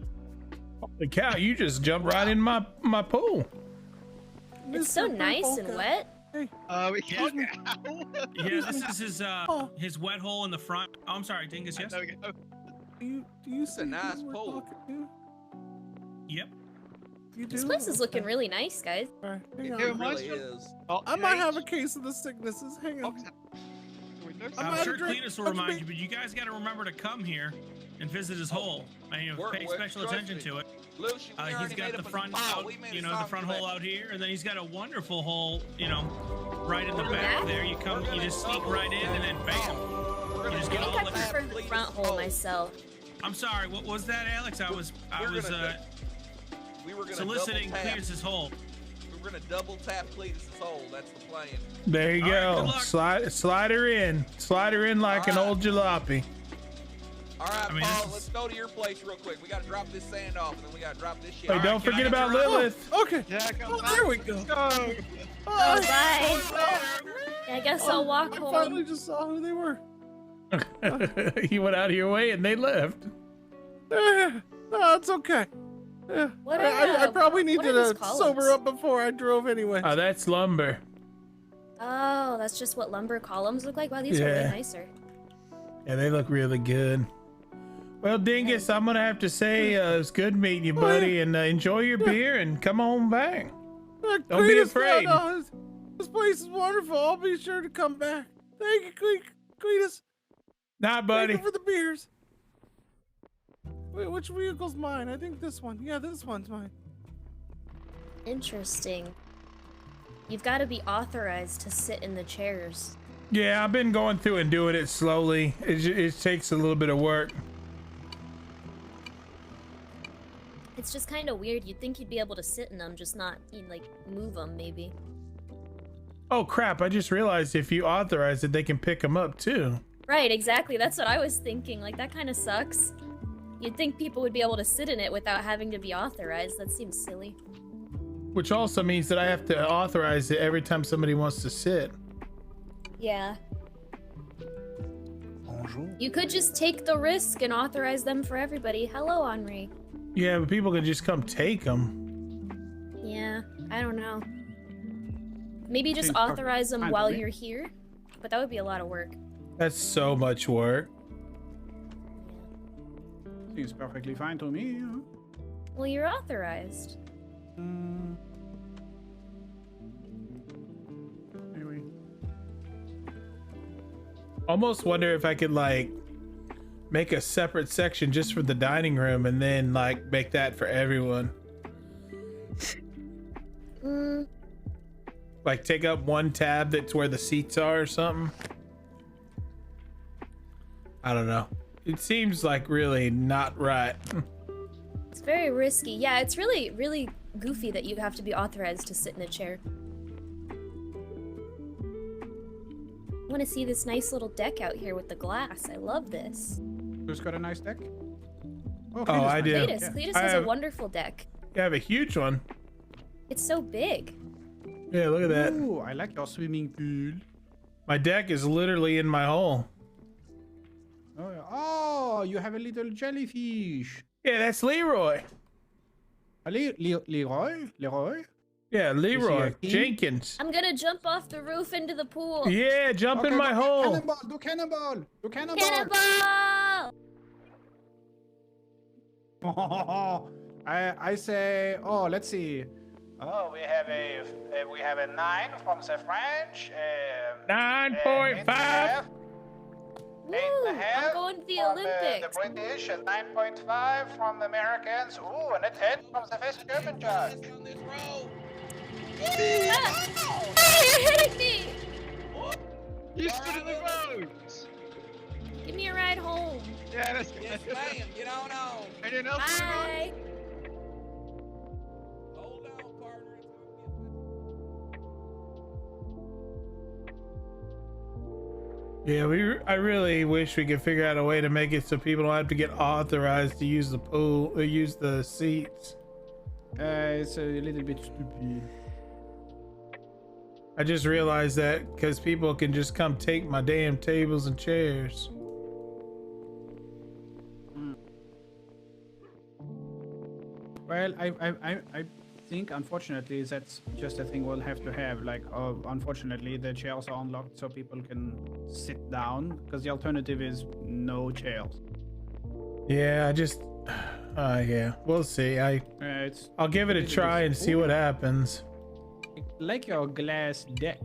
Holy cow, you just jumped right in my pool. It's so nice and wet. Yeah, this is his wet hole in the front. Oh, I'm sorry, Dingus, yes? Do you see a nice who we're pool. talking to? Yep. You do? This place is looking really nice, guys. Hang It on. really is. I might have a case of the sicknesses. Hang on. I'm sure Cletus will remind you, but you guys got to remember to come here and visit his hole. And, pay special attention to it. Lucian, we He's already got made the up a front, spot. out, We made a the song front for hole that. out here, and then he's got a wonderful hole, right in the back there. You just sneak right in, and then bam. You just I get think all I the. prefer the front hole myself. I'm sorry. What was that, Alex? I was We were gonna soliciting double tap. Cletus's hole. We were gonna double tap Cletus's hole. That's the plan. There you All right, go. good luck. Slide her in. Slide her in like an old jalopy. All right, I mean, Paul, this is- let's go to your place real quick. We gotta drop this sand off, and then we gotta drop this shit. Hey, off. don't forget about Lilith. Okay. Yeah, There we go. Oh, bye. Yeah, I guess I'll walk I home. finally just saw who they were. You went out of your way and they left. No, it's okay. Yeah. What I are- probably what needed are these to columns? sober up before I drove anyway. Oh, that's lumber. Oh, that's just what lumber columns look like. Wow, these are Yeah. way nicer. Yeah, they look really good. Well, Dingus, I'm gonna have to say it's good meeting you, buddy, and enjoy your beer and come on back. Don't be afraid. No, this place is wonderful. I'll be sure to come back. Thank you, Cletus. Nah, buddy. Thank you for the beers. Wait, which vehicle's mine? I think this one. Yeah, this one's mine. Interesting. You've got to be authorized to sit in the chairs. Yeah, I've been going through and doing it slowly. It takes a little bit of work. It's just kind of weird. You'd think you'd be able to sit in them, just not, like, move them, maybe. Oh, crap. I just realized if you authorize it, they can pick them up, too. Right, exactly. That's what I was thinking. Like, that kind of sucks. You'd think people would be able to sit in it without having to be authorized. That seems silly. Which also means that I have to authorize it every time somebody wants to sit. Yeah. Bonjour. You could just take the risk and authorize them for everybody. Hello, Henri. Yeah, but people can just come take them. Yeah, I don't know. Maybe just authorize them while you're here, but that would be a lot of work. That's so much work. Seems perfectly fine to me. Huh? Well, you're authorized. Anyway. Almost wonder if I could like make a separate section just for the dining room and then like make that for everyone. Like take up one tab that's where the seats are or something. I don't know. It seems like really not right. It's very risky. Yeah, it's really, really goofy that you have to be authorized to sit in a chair. I want to see this nice little deck out here with the glass. I love this. Who's got a nice deck? Oh, I do. Cletus has a wonderful deck. You have a huge one. It's so big. Yeah, look at that. Ooh, I like your swimming pool. My deck is literally in my hole. Oh, yeah. Oh, you have a little jellyfish. Yeah, that's Leroy. Leroy? Yeah, Leroy Jenkins. I'm gonna jump off the roof into the pool. Yeah, jump in my hole. Do cannonball. I say, oh, let's see. Oh, we have a 9 from the French. 9.5. Woo, I'm going to the Olympics. The British, 9.5 from the Americans. Ooh, and a 10 from the West German judge. You're hitting me! You stood in the road! Give me a ride home. Yeah, that's good. Yes, ma'am. Get on. Anyone else? Bye. Hold on, partner. Yeah, I really wish we could figure out a way to make it so people don't have to get authorized to use the pool or use the seats. It's a little bit stupid. I just realized that because people can just come take my damn tables and chairs. Well, I think unfortunately that's just a thing we'll have to have. Like, unfortunately the chairs are unlocked so people can sit down because the alternative is no chairs. Yeah, I just, yeah, we'll see. I'll give it a try and see what happens. Like your glass deck.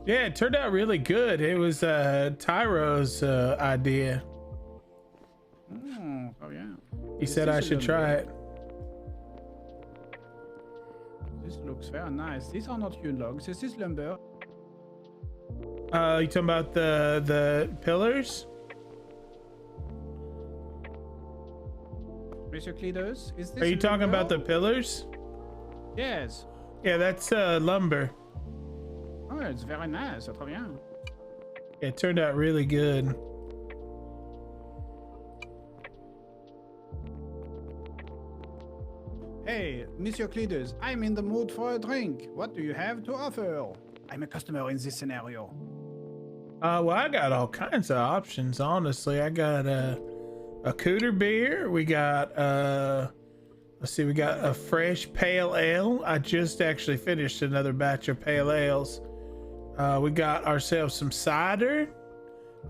Yeah, it turned out really good. It was Tyro's idea. Oh yeah. He said I should try it. This looks very nice. These are not hewn logs. This is lumber. You talking about the pillars? Mr. Cletus, is this? Are you talking lumber? about the pillars? Yes. Yeah, that's lumber. Oh, it's very nice. Très bien. It turned out really good. Hey, Monsieur Cletus, I'm in the mood for a drink. What do you have to offer? I'm a customer in this scenario. Well, I got all kinds of options, honestly. I got a cooter beer. We got let's see, we got a fresh pale ale. I just actually finished another batch of pale ales. We got ourselves some cider.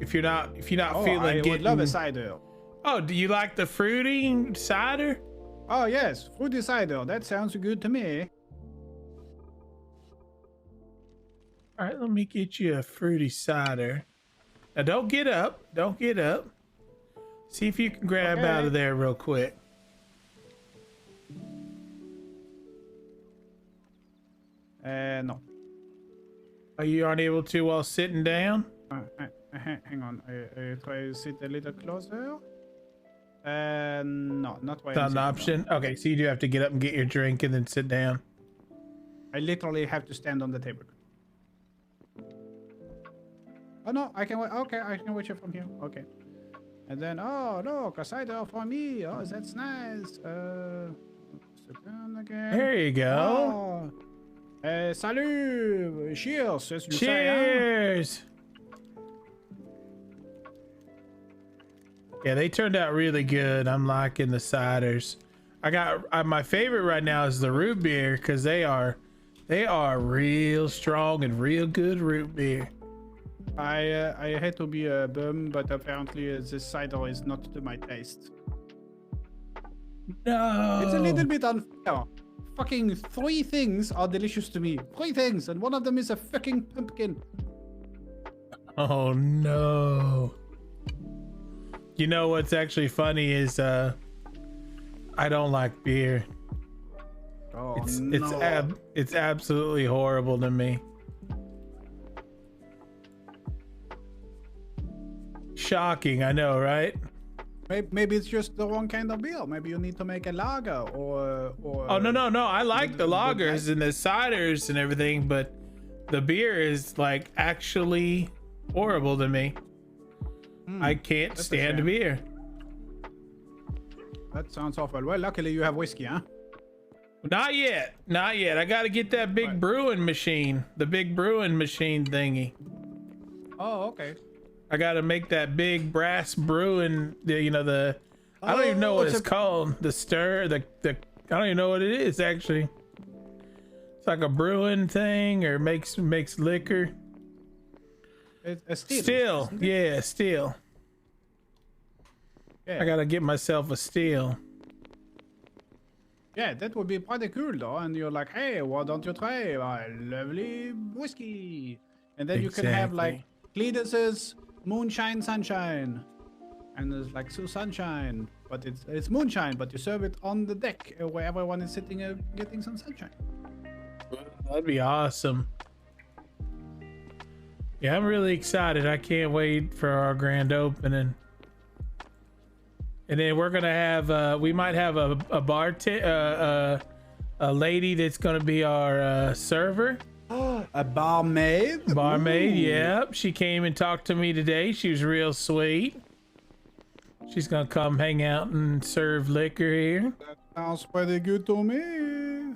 If you're not feeling I getting, would love a cider. Oh, do you like the fruity cider? Oh yes, fruity cider. That sounds good to me. All right, let me get you a fruity cider. Now, don't get up. Don't get up. See if you can grab Okay. out of there real quick. No. Are you unable to while sitting down? Hang on. I try to sit a little closer. No, not while Not I'm an option. Okay, so you do have to get up and get your drink and then sit down. I literally have to stand on the table. Oh no, I can wait. Okay, I can watch it from here. Okay. And then, oh look, a cider for me. Oh, that's nice. Sit down again. There you go. Oh. Salut. Cheers. As you say, huh? Cheers. Yeah, they turned out really good. I'm liking the ciders. I got my favorite right now is the root beer because they are real strong and real good root beer. I hate to be a bum, but apparently this cider is not to my taste. No. It's a little bit unfair. Fucking 3 things are delicious to me. 3 things, and one of them is a fucking pumpkin. Oh no. You know what's actually funny is I don't like beer. Oh, it's absolutely horrible to me. Shocking, I know, right? Maybe it's just the wrong kind of beer. Maybe you need to make a lager or Oh no, I like the lagers and the ciders and everything, but the beer is like actually horrible to me. I can't stand beer. That sounds awful. Well, luckily you have whiskey, huh? Not yet. I gotta get that big brewing machine, the big brewing machine thingy. Oh, okay. I gotta make that big brass brewing, I don't even know what it's called. The stir, I don't even know what it is actually. It's like a brewing thing or makes liquor. A steel. Still, yeah, still. Yeah. I gotta get myself a steel. Yeah, that would be pretty cool though. And you're like, hey, why don't you try my lovely whiskey? And then you can have like Cletus's Moonshine Sunshine. And there's like sunshine, but it's moonshine, but you serve it on the deck where everyone is sitting getting some sunshine. That'd be awesome. Yeah, I'm really excited. I can't wait for our grand opening. And then we're gonna have we might have a lady that's gonna be our server. A barmaid? Barmaid, Ooh. yep. She came and talked to me today. She was real sweet. She's gonna come hang out and serve liquor here. That sounds pretty good to me.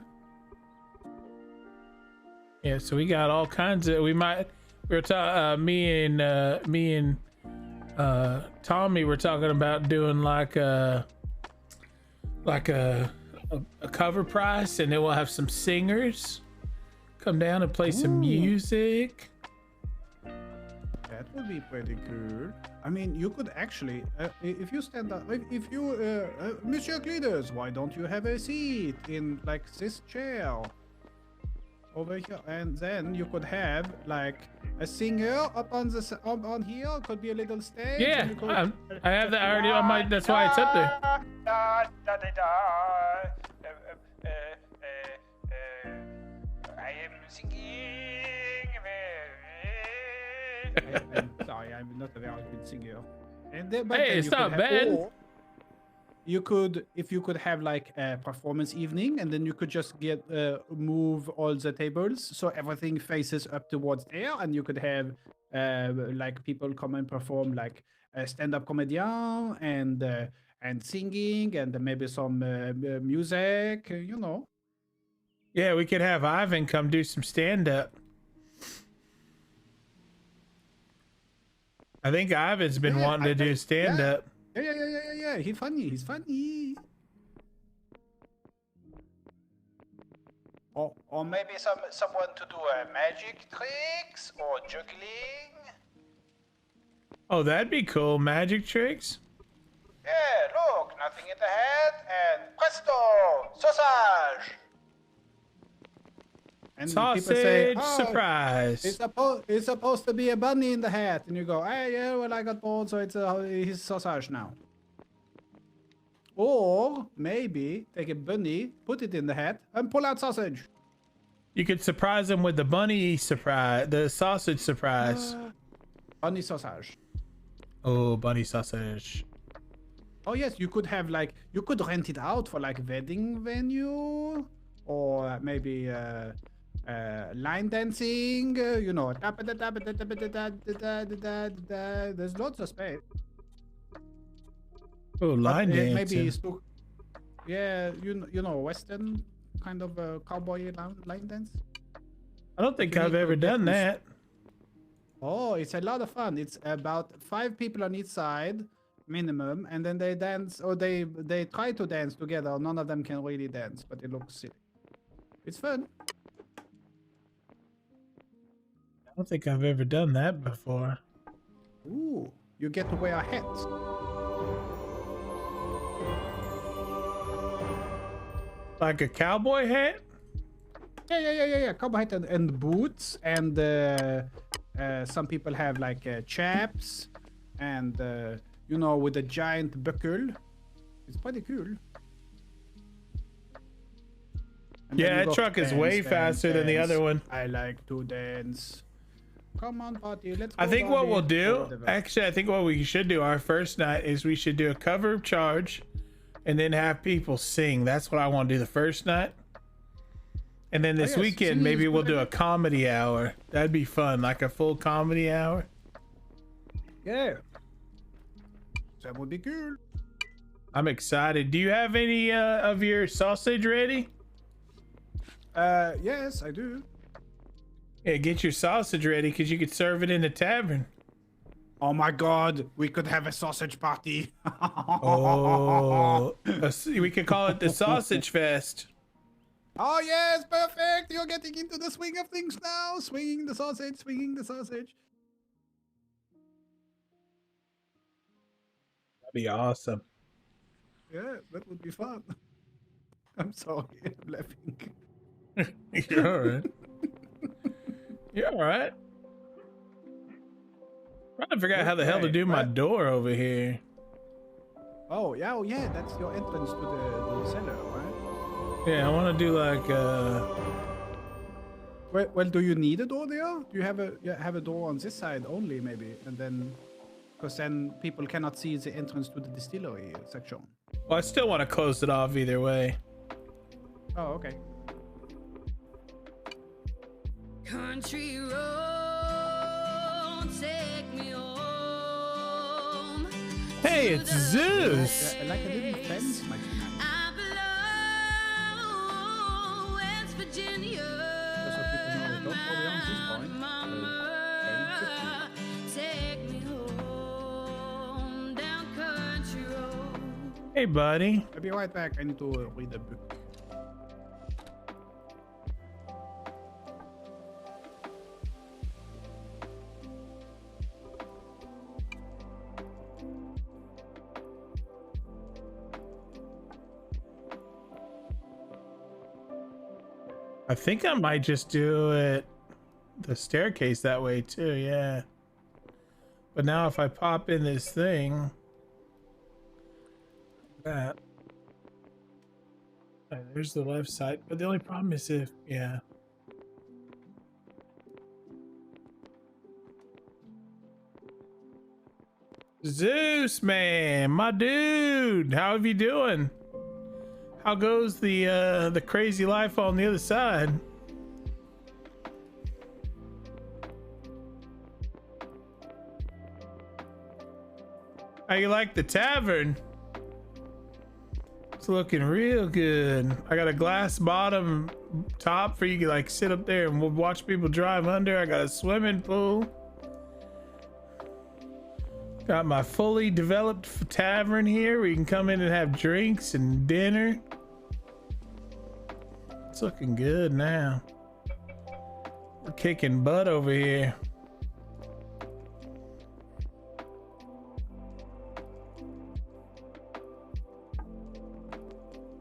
Yeah, so we got all kinds of. Me and Tommy were talking about doing like a cover price, and then we'll have some singers come down and play some music. That would be pretty cool. I mean, you could actually, if you stand up, if you, Monsieur Cletus, why don't you have a seat in like this chair over here? And then you could have like a singer up on here. Could be a little stage. Yeah, I have that already on my. That's why it's up there. I am singing. I'm sorry, I'm not a very good singer. And then, Hey, it's not bad. You could, if you could have like a performance evening, and then you could just move all the tables so everything faces up towards there, and you could have like people come and perform like a stand-up comedian and singing and maybe some music, you know. Yeah, we could have Ivan come do some stand-up. I think Ivan's been wanting to do stand-up. Yeah. He's funny. Or maybe someone to do magic tricks or juggling. Oh, that'd be cool. Magic tricks. Yeah, look, nothing in the hat, and presto, sausage. And people say, Sausage surprise. It's supposed to be a bunny in the hat, and you go, hey, yeah, well, I got bored, so it's his sausage now. Or maybe take a bunny, put it in the hat, and pull out sausage. You could surprise them with the bunny surprise, the sausage surprise. Bunny sausage. Oh, bunny sausage. Oh yes, you could have like, you could rent it out for like wedding venue, or maybe line dancing. You know, there's lots of space. Oh, line dancing. Maybe it's too, yeah, you know, Western kind of cowboy line dance. I don't think I've ever done that. Oh, it's a lot of fun. It's about 5 people on each side minimum, and then they dance, or they try to dance together. None of them can really dance, but it looks silly. It's fun. I don't think I've ever done that before. Ooh, you get to wear a hat. Like a cowboy hat? Yeah. Cowboy hat and boots, and some people have like chaps, and you know, with a giant buckle. It's pretty cool. And yeah, that truck is way faster than the other one. I like to dance. Come on, party, let's go. I think what we'll do, whatever. actually, I think what we should do our first night is we should do a cover charge and then have people sing. That's what I want to do the first night. And then this yes, weekend, singing maybe is we'll good. do a comedy hour. That'd be fun, like a full comedy hour. Yeah. That would be cool. I'm excited. Do you have any of your sausage ready? Yes, I do. Yeah, get your sausage ready because you could serve it in the tavern. Oh my god, we could have a sausage party. Oh, we could call it the Sausage Fest. Oh yes, perfect. You're getting into the swing of things now. Swinging the sausage, swinging the sausage. That'd be awesome. Yeah, that would be fun. I'm sorry, I'm laughing. You're all right. You're all right. Trying to figure out how the hell to do my door over here. Oh yeah, that's your entrance to the cellar, right? Yeah, I want to do like Well, do you need a door there? Do you have a door on this side only, maybe, and then, because then people cannot see the entrance to the distillery section. Well, I still want to close it off either way. Oh, okay. Country road, take me home. Hey, it's Zeus. Like a little fence, my I belong West Virginia. Mama, take me home down country road. Hey, buddy. I'll be right back. I need to read a book. I think I might just do it the staircase that way too, yeah. But now if I pop in this thing, that there's the left side. But the only problem is if, yeah. Zeus, man, my dude, how have you doing? How goes the crazy life on the other side? How you like the tavern? It's looking real good. I got a glass bottom top for you to like sit up there and we'll watch people drive under. I got a swimming pool. Got my fully developed tavern here where you can come in and have drinks and dinner. It's looking good now. We're kicking butt over here.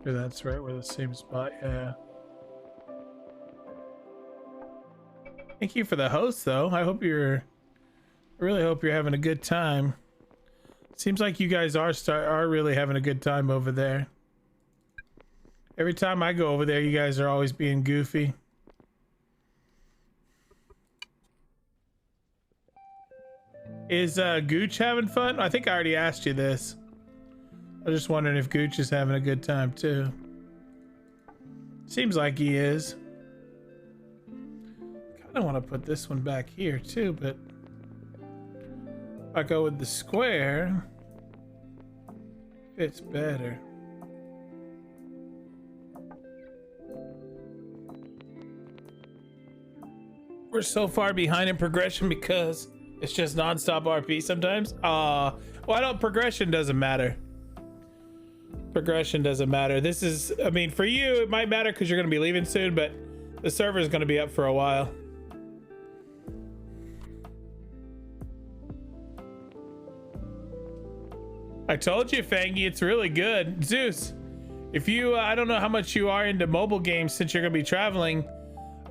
Sure, that's right. We're the same spot. Yeah. Thank you for the host, though. I really hope you're having a good time. Seems like you guys are really having a good time over there. Every time I go over there, you guys are always being goofy. Is Gooch having fun? I think I already asked you this. I was just wondering if Gooch is having a good time too. Seems like he is. Kind of want to put this one back here too, but if I go with the square, it's better. We're so far behind in progression because it's just non-stop RP sometimes. Progression doesn't matter. Progression doesn't matter. This is, I mean, for you, it might matter because you're going to be leaving soon, but the server is going to be up for a while. I told you, Fangy, it's really good. Zeus, if you, I don't know how much you are into mobile games since you're going to be traveling.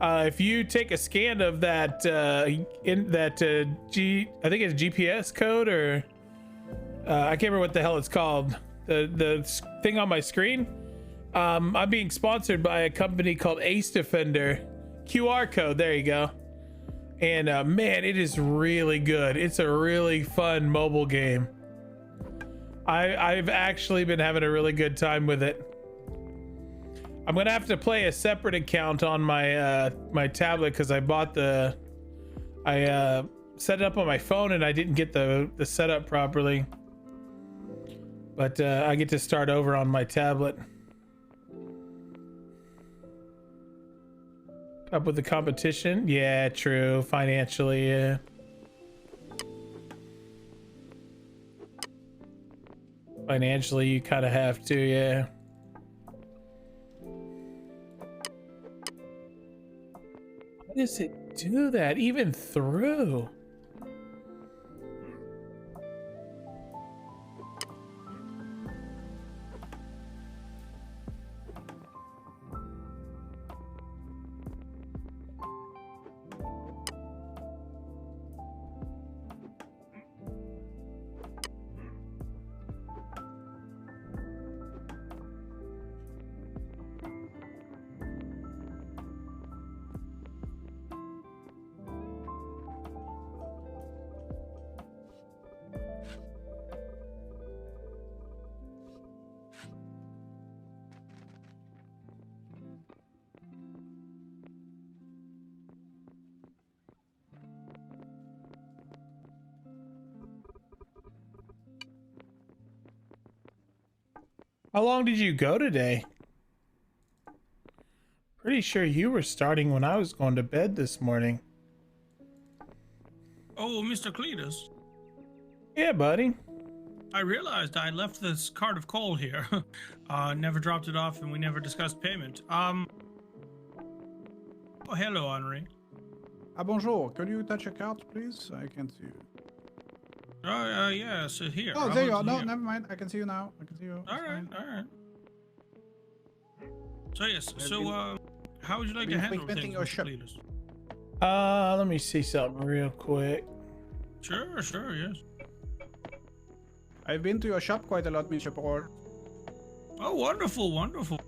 If you take a scan of that, I think it's GPS code or I can't remember what the hell it's called. The thing on my screen. I'm being sponsored by a company called Ace Defender. QR code, there you go. And man, it is really good. It's a really fun mobile game. I've actually been having a really good time with it. I'm gonna have to play a separate account on my my tablet because I set it up on my phone and I didn't get the setup properly. But I get to start over on my tablet. Up with the competition? Yeah, true. Financially, yeah. Financially, you kind of have to, yeah. How does it do that even through? How long did you go today? Pretty sure you were starting when I was going to bed this morning. Oh, Mr. Cletus. Yeah, buddy. I realized I left this cart of coal here. Never dropped it off and we never discussed payment. Oh, hello, Henri. Bonjour. Could you touch your cart, please? I can't see you. Yeah, sit here. Oh, there you are. No, never mind. I can see you now. I can see you. All right. So, yes. So, how would you like to handle things, Mr. Cletus? Let me see something real quick. Sure, yes. I've been to your shop quite a lot, Mr. Port. Oh, wonderful.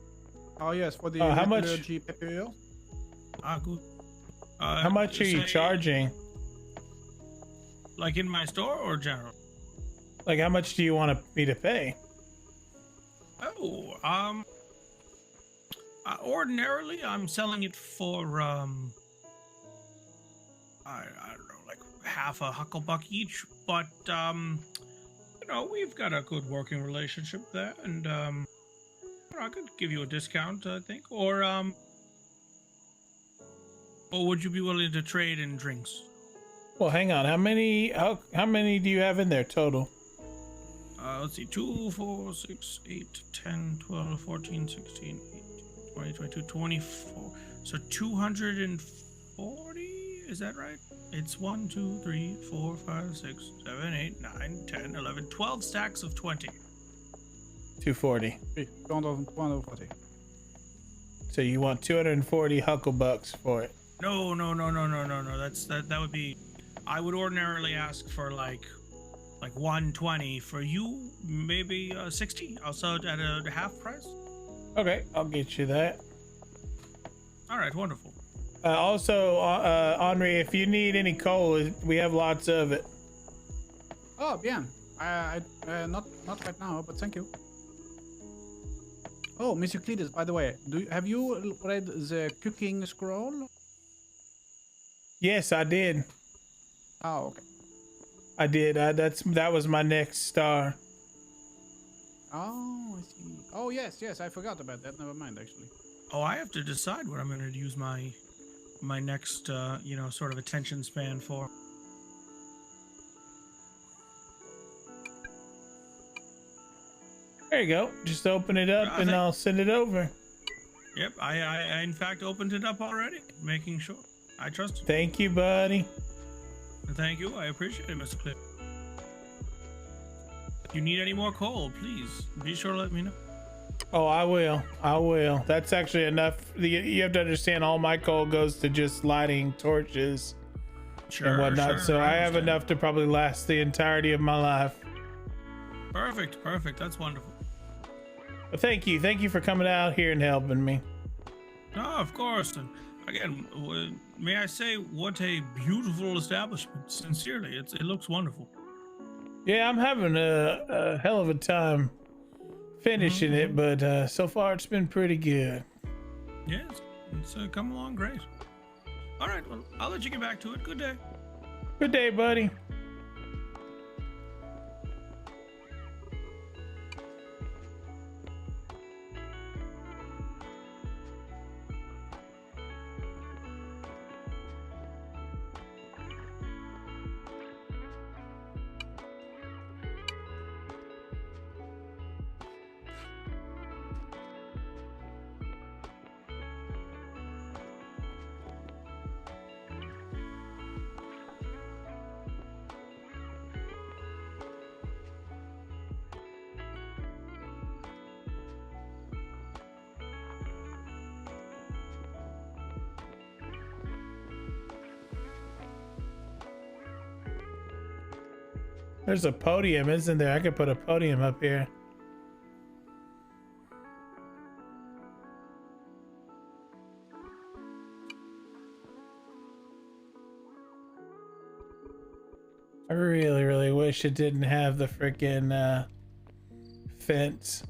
Oh, yes, for the how much? GPU. Good. How much are you charging? Like in my store or general? Like, how much do you want me to pay? Oh, ordinarily I'm selling it for I don't know, like half a hucklebuck each, but you know, we've got a good working relationship there, and I could give you a discount, I think, or would you be willing to trade in drinks? Well, hang on. How many do you have in there total? Let's see. 2, 4, 6, 8, 10, 12, 14, 16, 18, 20, 22, 24. So 240? Is that right? It's 1, 2, 3, 4, 5, 6, 7, 8, 9, 10, 11, 12 stacks of 20. 240. 240. So you want 240 hucklebucks for it? No. That would be. I would ordinarily ask for like 120 for you, maybe 60. I'll sell it at a half price. Okay, I'll get you that. All right, wonderful. Also, Henri, if you need any coal, we have lots of it. Oh, bien. Not right now, but thank you. Oh, Mr. Cletus, by the way, have you read the cooking scroll? Yes, I did. Oh, okay. I did. That was my next star. Oh, I see. Oh, yes, I forgot about that. Never mind, actually. Oh, I have to decide what I'm going to use my next, sort of attention span for. There you go. Just open it up and I'll send it over. Yep, I in fact opened it up already, making sure. I trust you. Thank you, buddy. Thank you. I appreciate it, Mr. Cliff. If you need any more coal, please be sure to let me know. Oh, I will. That's actually enough. You have to understand, all my coal goes to just lighting torches and whatnot. So I have enough to probably last the entirety of my life. Perfect. That's wonderful. Well, thank you for coming out here and helping me. Oh, of course. And again, may I say, what a beautiful establishment. Sincerely, it looks wonderful. Yeah, I'm having a hell of a time finishing it, but so far it's been pretty good. Yes, it's come along great. All right, well, I'll let you get back to it. Good day. Good day, buddy. There's a podium, isn't there? I could put a podium up here. I really, really wish it didn't have the freaking fence.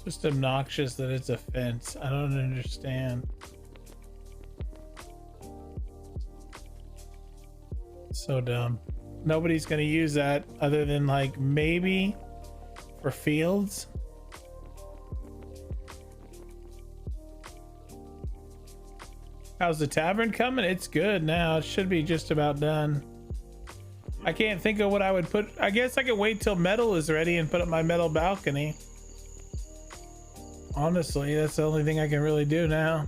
Just obnoxious that it's a fence. I don't understand. So dumb. Nobody's gonna use that other than like maybe for fields. How's the tavern coming? It's good now. It should be just about done. I can't think of what I would put. I guess I could wait till metal is ready and put up my metal balcony. Honestly, that's the only thing I can really do now.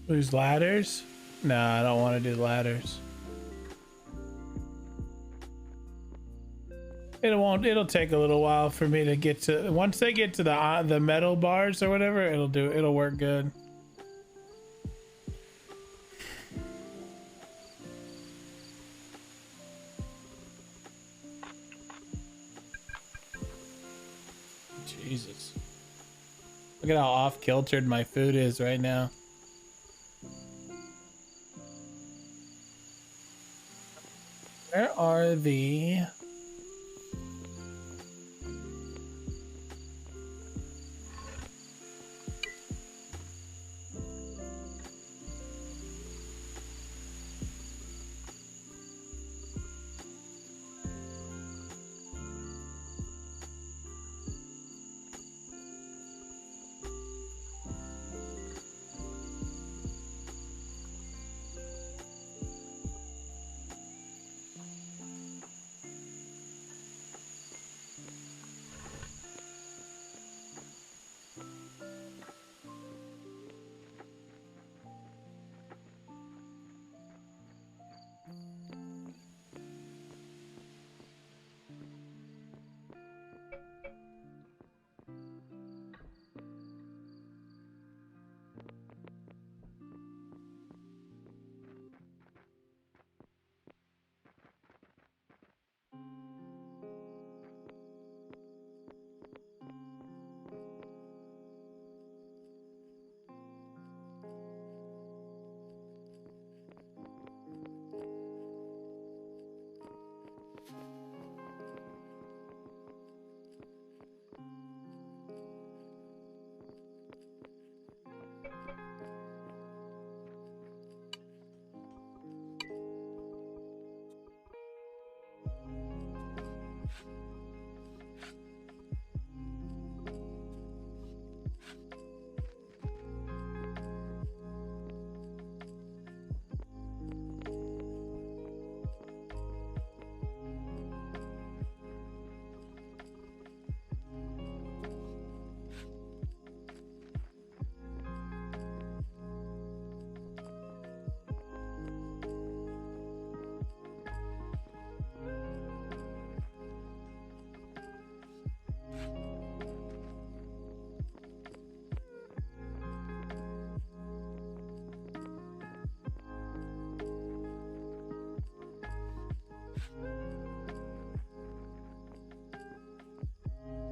Lose ladders? No, I don't want to do ladders. It'll take a little while for me to get to, once they get to the metal bars or whatever, it'll work good. Jesus. Look at how off-kiltered my food is right now. Where are the...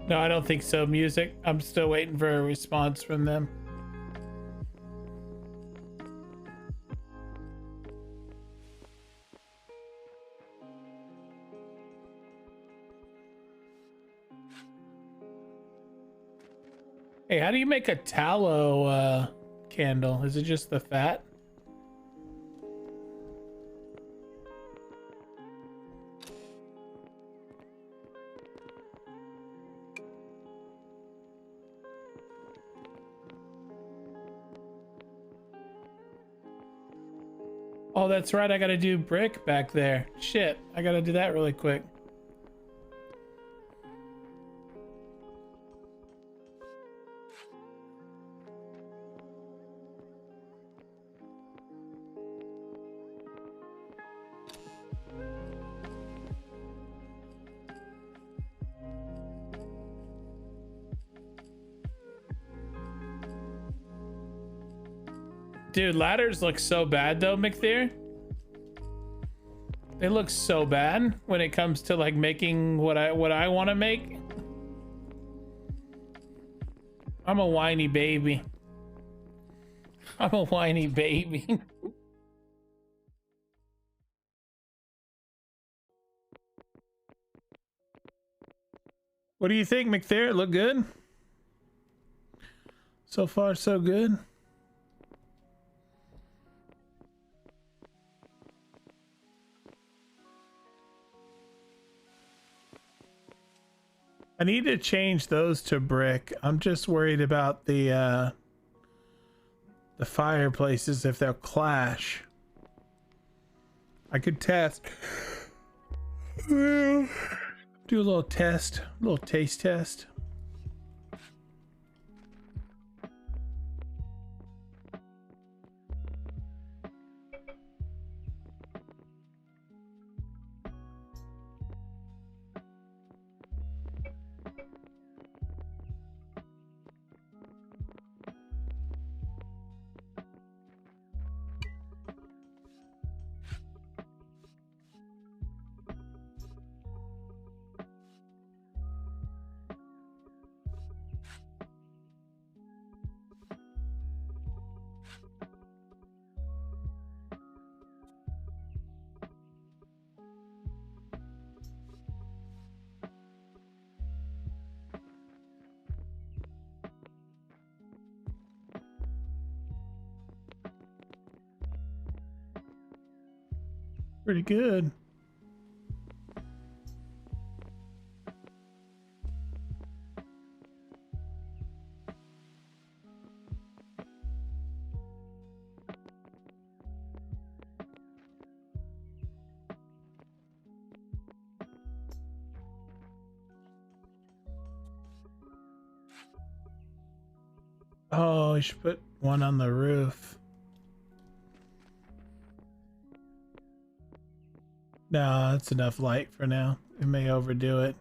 No, I don't think so, music. I'm still waiting for a response from them. Hey, how do you make a tallow candle? Is it just the fat? Oh, that's right. I gotta do brick back there. Shit, I gotta do that really quick. Dude, ladders look so bad though, McTheer. They look so bad when it comes to like making what I want to make. I'm a whiny baby. I'm a whiny baby. What do you think, McTheer? Look good? So far, so good. I need to change those to brick. I'm just worried about the fireplaces, if they'll clash. I could test. Do a little test, a little taste test. Pretty good. Oh, you should put one on the roof. No, that's enough light for now. It may overdo it.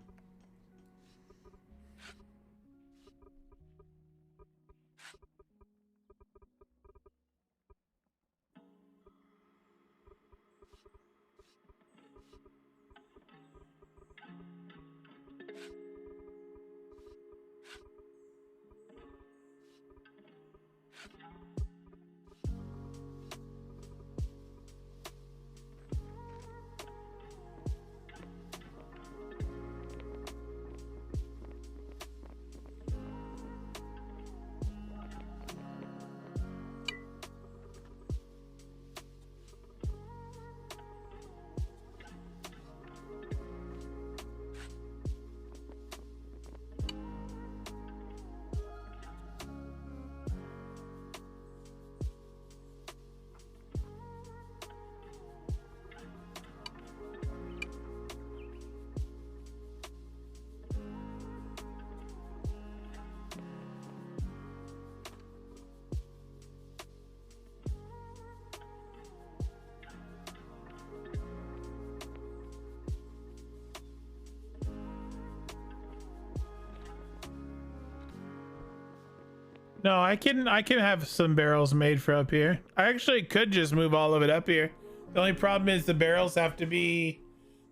No, I can have some barrels made for up here. I actually could just move all of it up here. The only problem is the barrels have to be,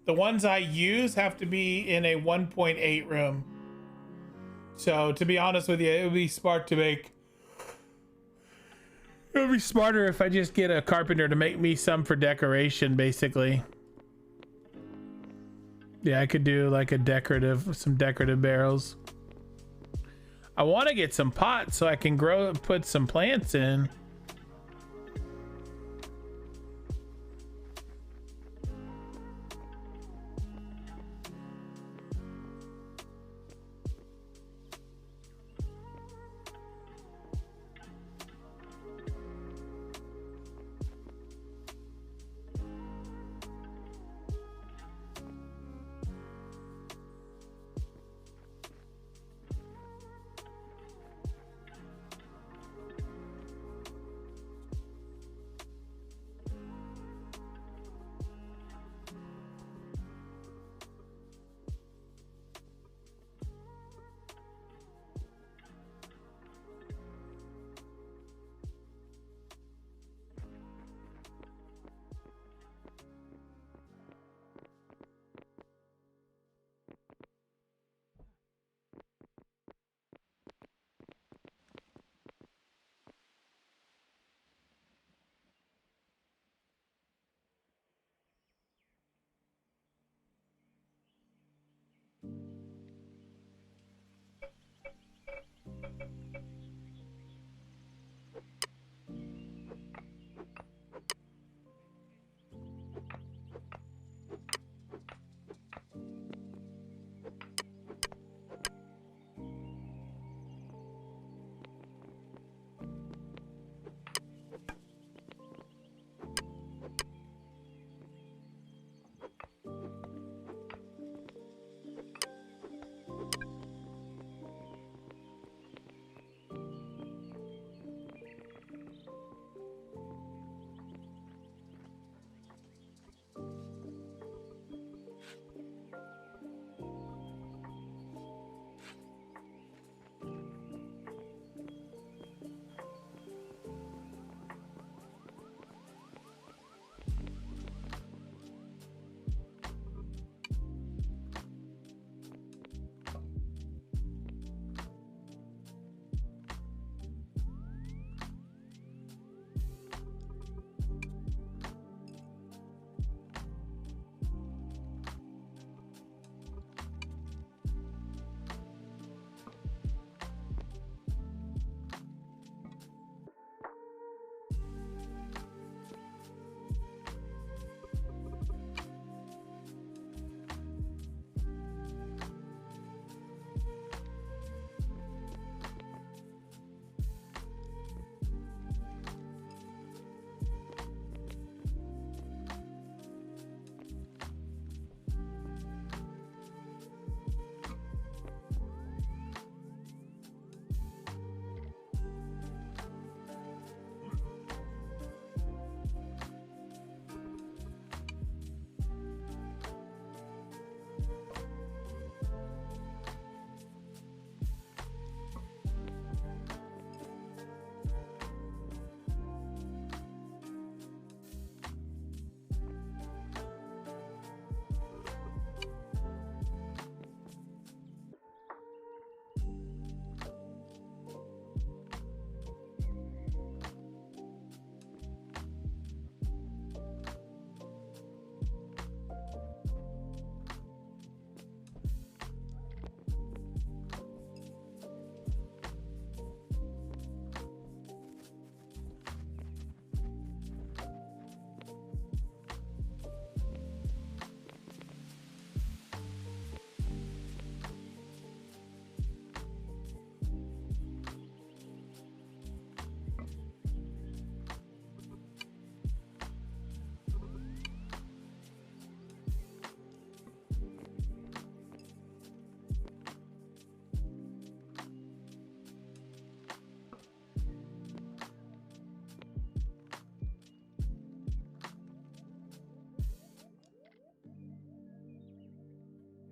the ones I use have to be in a 1.8 room. So to be honest with you, it would be smart to make, it would be smarter if I just get a carpenter to make me some for decoration, basically. Yeah, I could do like some decorative barrels. I want to get some pots so I can put some plants in.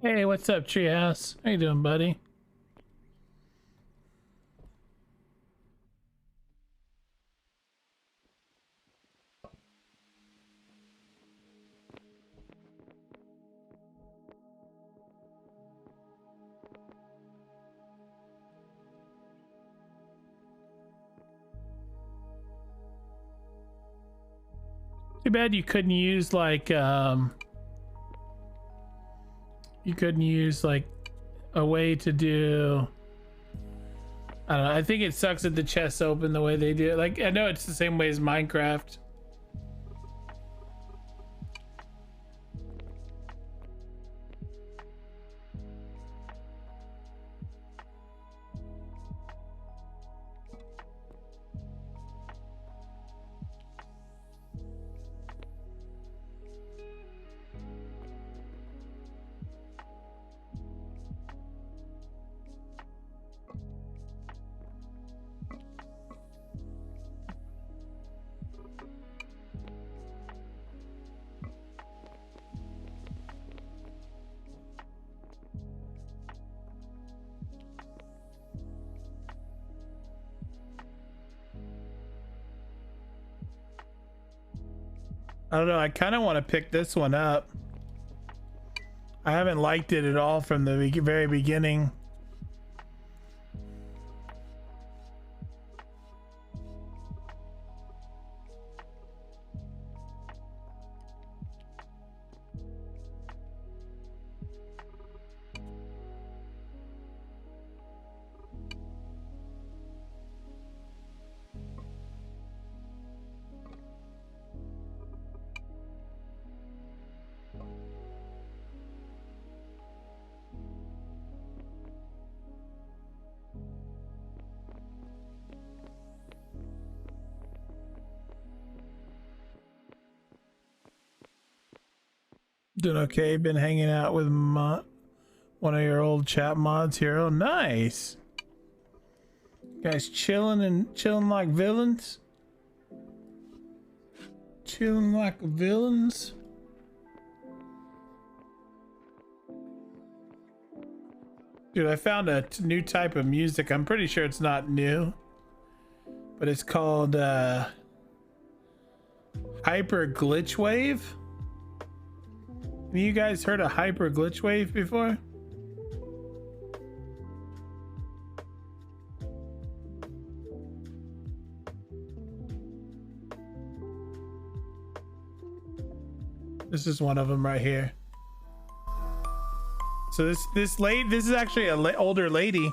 Hey, what's up, Treehouse? How you doing, buddy? Too bad you couldn't use like a way to do, I don't know, I think it sucks that the chests open the way they do. Like, I know it's the same way as Minecraft. I don't know. I kind of want to pick this one up. I haven't liked it at all from the very beginning. Doing okay. Been hanging out with one of your old chat mods here. Oh, nice. Guys chilling like villains. Chilling like villains. Dude, I found a new type of music. I'm pretty sure it's not new, but it's called Hyper Glitch Wave. Have you guys heard of Hyper Glitch Wave before? This is one of them right here. So this is actually a older lady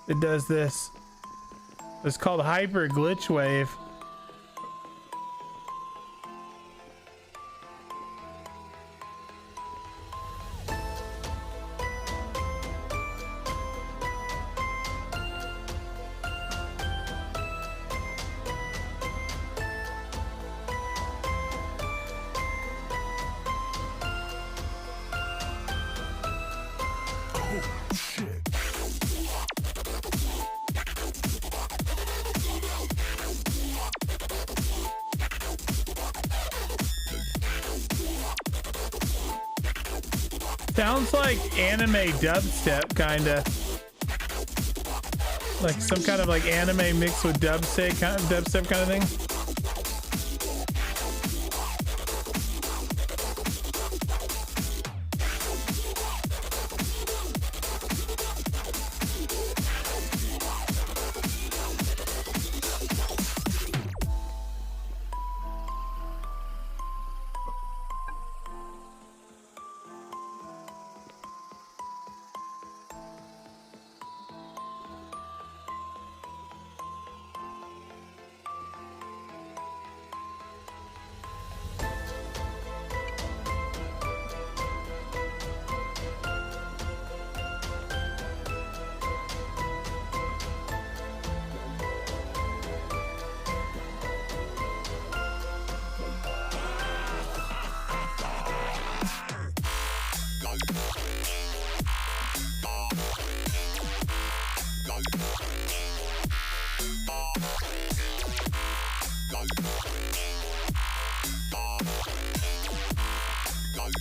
that does this. It's called Hyper Glitch Wave. Sounds like anime dubstep, kinda. Like some kind of like anime mixed with dubstep kind of thing.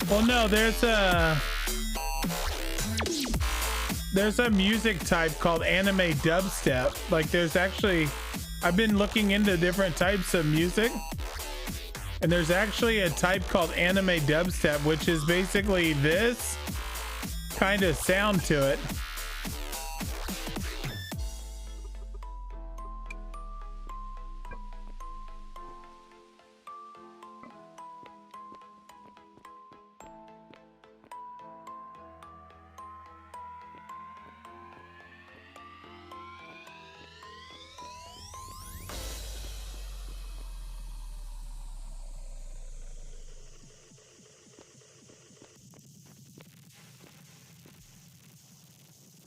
Well, no, there's a there's a music type called anime dubstep. Like there's actually, I've been looking into different types of music, and there's actually a type called anime dubstep, which is basically this kind of sound to it.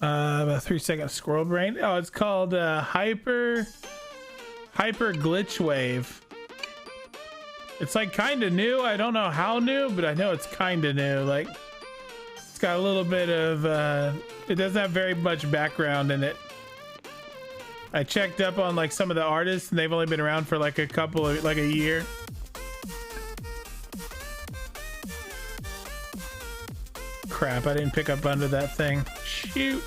A 3-second scroll brain. Oh, it's called hyper glitch wave. It's like kind of new. I don't know how new, but I know it's kind of new. Like it's got a little bit of it doesn't have very much background in it. I checked up on like some of the artists, and they've only been around for like a year. Crap, I didn't pick up under that thing. Shoot.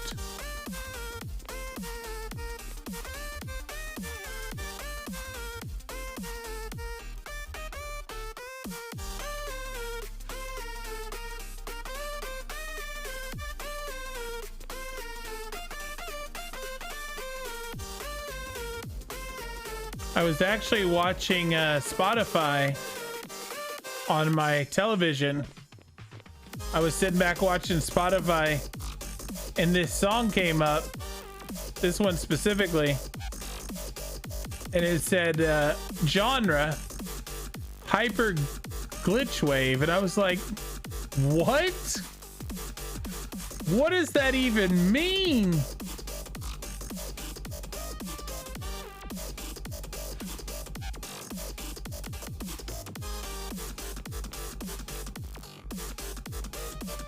I was actually watching Spotify on my television. I was sitting back watching Spotify, and this song came up, this one specifically, and it said genre hyper glitch wave, and I was like, what does that even mean?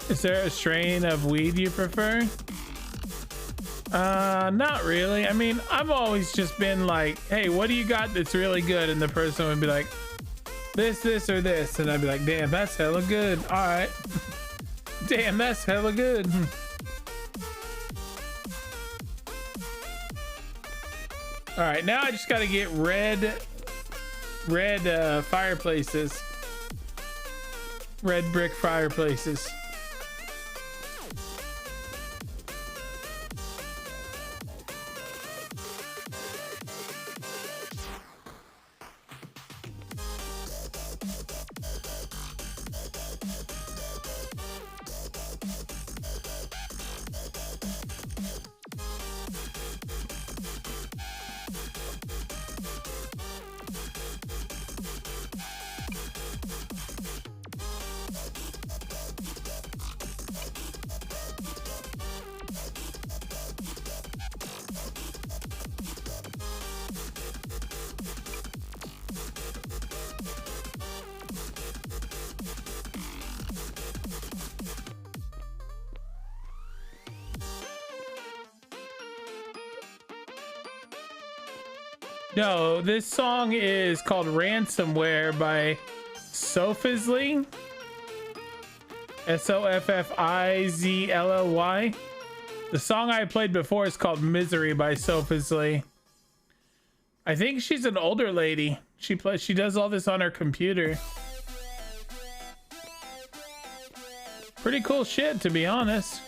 Is there a strain of weed you prefer? Not really. I mean, I've always just been like, hey, what do you got that's really good? And the person would be like, this, or this. And I'd be like, damn, that's hella good. All right. Damn, that's hella good. All right, now I just got to get red fireplaces. Red brick fireplaces. No, this song is called Ransomware by Soffizly. Soffizly. The song I played before is called Misery by Soffizly. I think she's an older lady. She does all this on her computer. Pretty cool shit, to be honest.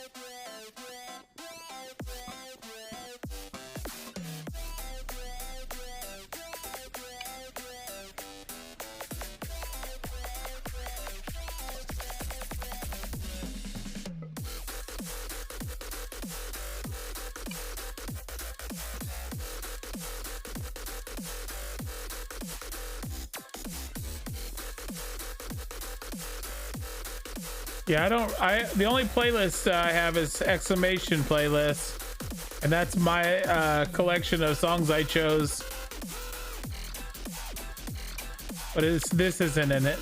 Yeah, the only playlist I have is exclamation playlist, and that's my collection of songs I chose. But this isn't in it.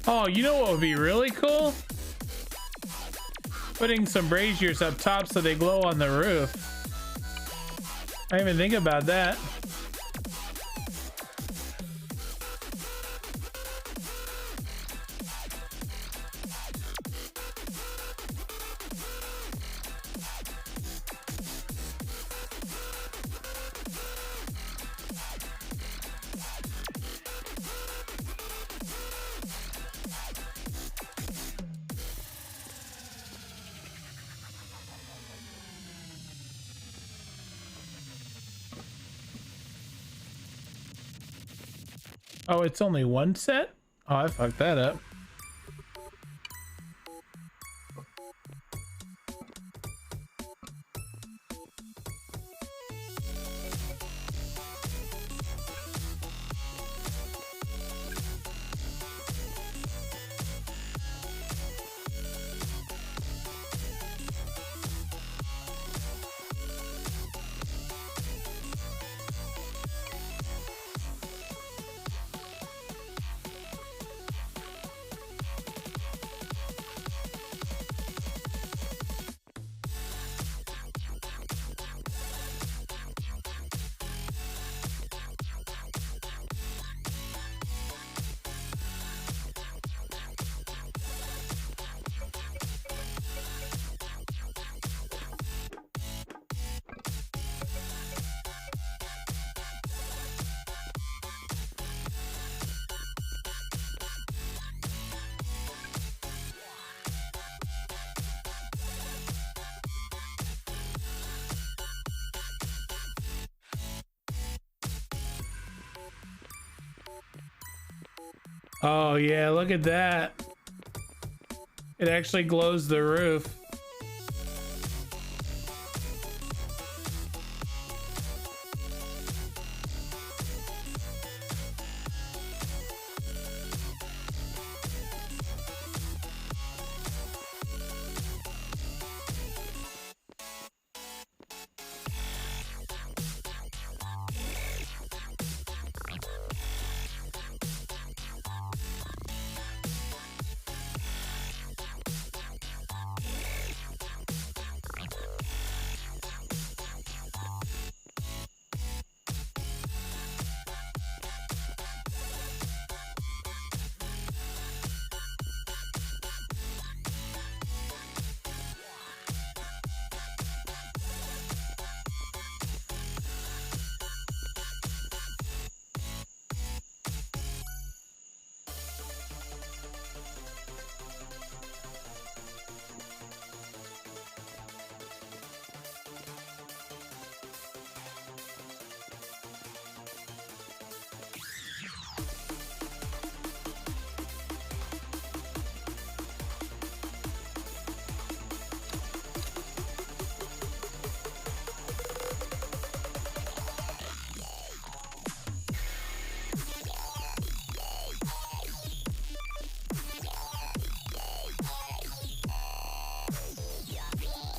Oh, you know what would be really cool? Putting some braziers up top so they glow on the roof. I didn't even think about that. Oh, it's only one set? Oh, I fucked that up. Oh yeah, look at that. It actually glows the roof.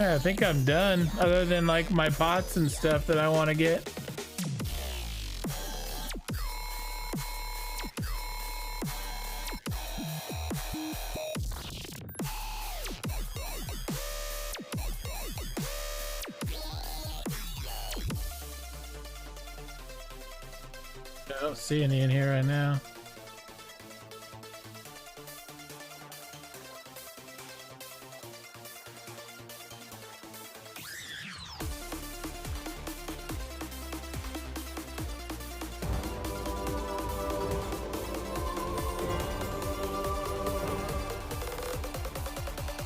Yeah, I think I'm done, other than like my pots and stuff that I want to get. I don't see any in here right now.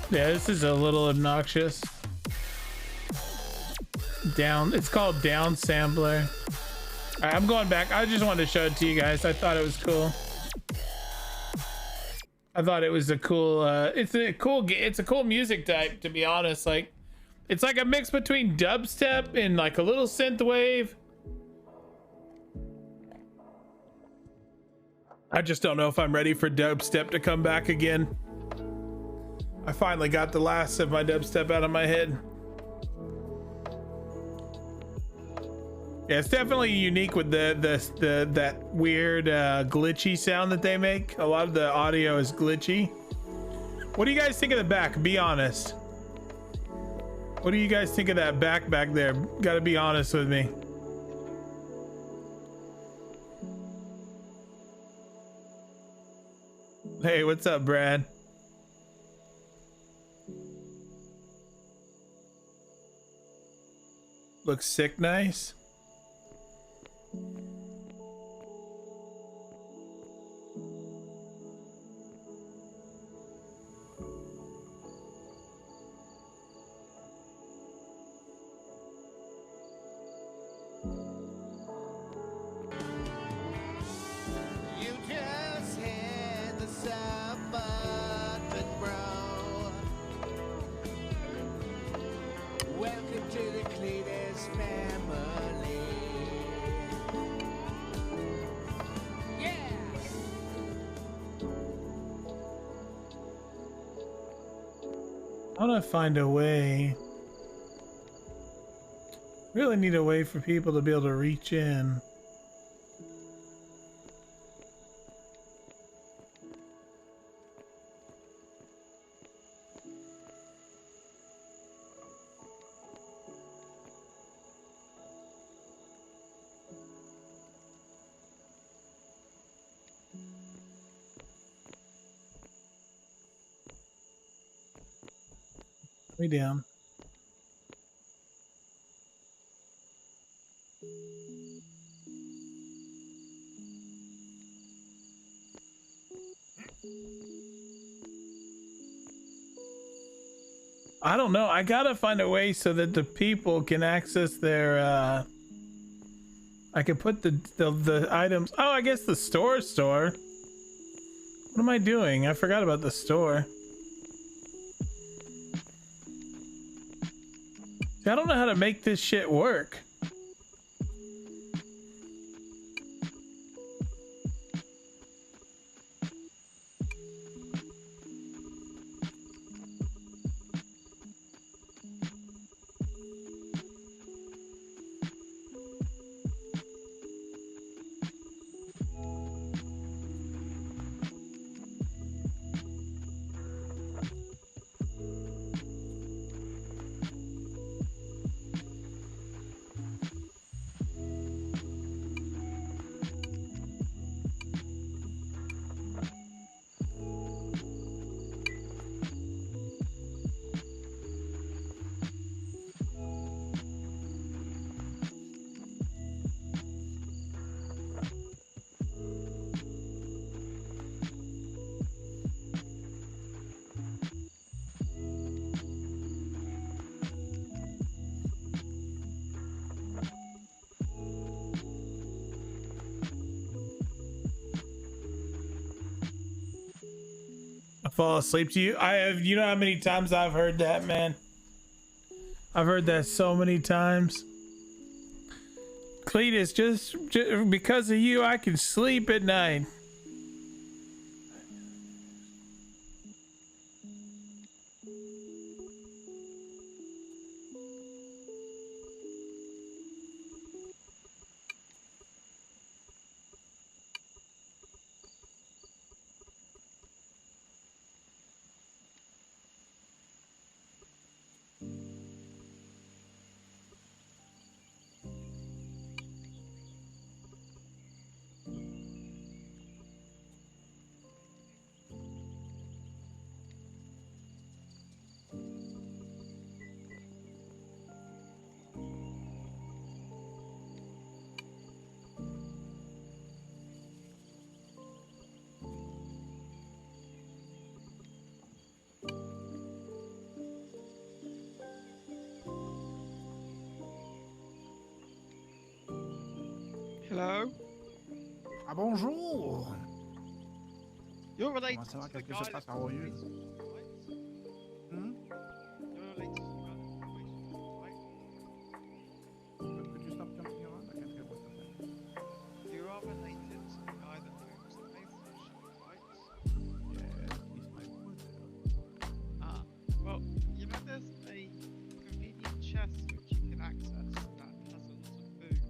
Yeah, this is a little obnoxious. It's called down sampler. All right, I'm going back. I just wanted to show it to you guys. I thought it was cool. I thought it was a cool it's a cool music type, to be honest. Like, it's like a mix between dubstep and like a little synth wave. I just don't know if I'm ready for dubstep to come back again. I finally got the last of my dubstep out of my head. Yeah, it's definitely unique with the that weird glitchy sound that they make. A lot of the audio is glitchy. What do you guys think of the back? Be honest. What do you guys think of that back there? Gotta be honest with me. Hey, what's up, Brad? Looks sick nice. You just had the suburban bro. Welcome to the Cletus family. Yeah. I want to find a way. Really need a way for people to be able to reach in. Way down. I don't know. I gotta find a way so that the people can access their I can put the items. Oh, I guess the store. What am I doing? I forgot about the store. See, I don't know how to make this shit work. Fall asleep to you. I have. You know how many times I've heard that, man? I've heard that so many times. Cletus, just because of you, I can sleep at night. Hello? Ah bonjour! You're related Comment ça va? to the Qu'est-ce que guy se passe? that How are you? Hmm? You're related to the guy Could you stop jumping around? I can't hear what you're saying. You are related to the guy that owns the PlayStation, right? Yes, he's my brother. Ah, well, you know there's a convenient chest which you can access that has a lot of food.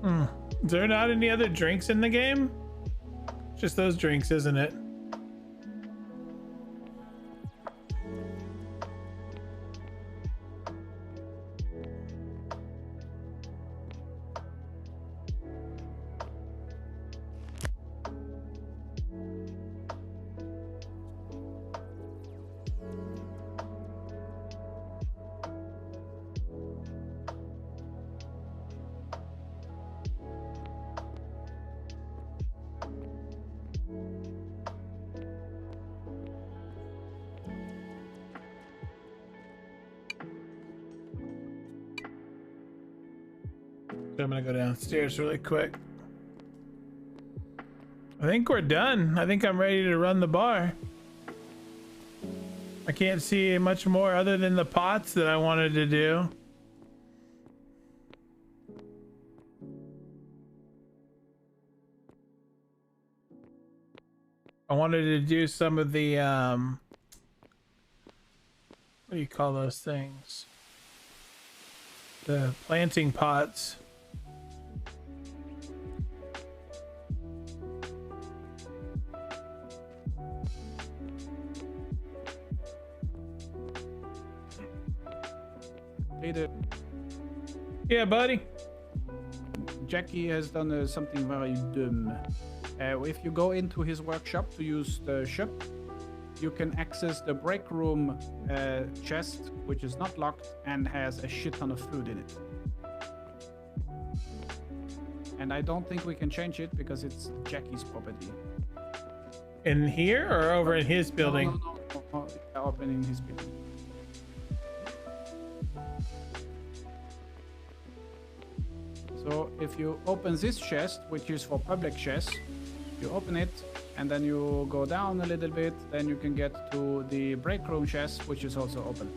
Is there not any other drinks in the game? Just those drinks, isn't it? So I'm gonna go downstairs really quick. I think we're done. I think I'm ready to run the bar. I can't see much more other than the pots that I wanted to do. I wanted to do some of the what do you call those things? The planting pots. Hey, yeah, buddy. Jackie has done something very dumb. If you go into his workshop to use the shop, you can access the break room chest, which is not locked and has a shit ton of food in it. And I don't think we can change it because it's Jackie's property. In here or over in his building? No, open in his building. So if you open this chest, which is for public chest, you open it and then you go down a little bit, then you can get to the break room chest, which is also open.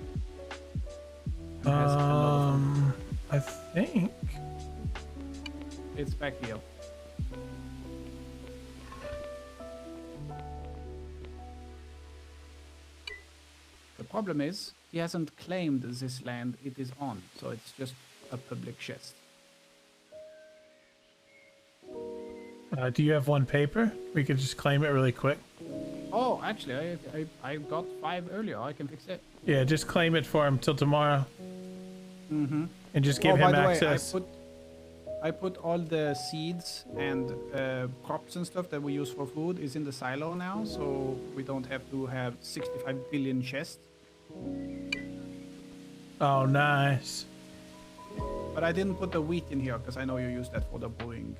I think it's back here. The problem is he hasn't claimed this land it is on, so it's just a public chest. Do you have one paper? We could just claim it really quick. Oh, actually, I got 5 earlier. I can fix it. Yeah, just claim it for him till tomorrow. Mm-hmm. And just give him by the access. Way, I put all the seeds and crops and stuff that we use for food is in the silo now, so we don't have to have 65 billion chests. Oh, nice. But I didn't put the wheat in here because I know you use that for the brewing.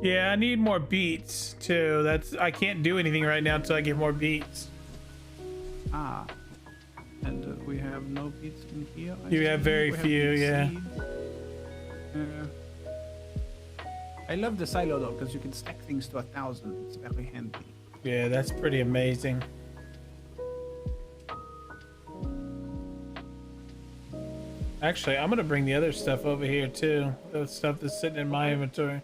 Yeah, I need more beets too. I can't do anything right now until I get more beets. Ah, and we have no beets in here. You have very few, yeah. I love the silo though because you can stack things to 1,000. It's very handy. Yeah, that's pretty amazing. Actually, I'm gonna bring the other stuff over here too. The stuff that's sitting in my inventory.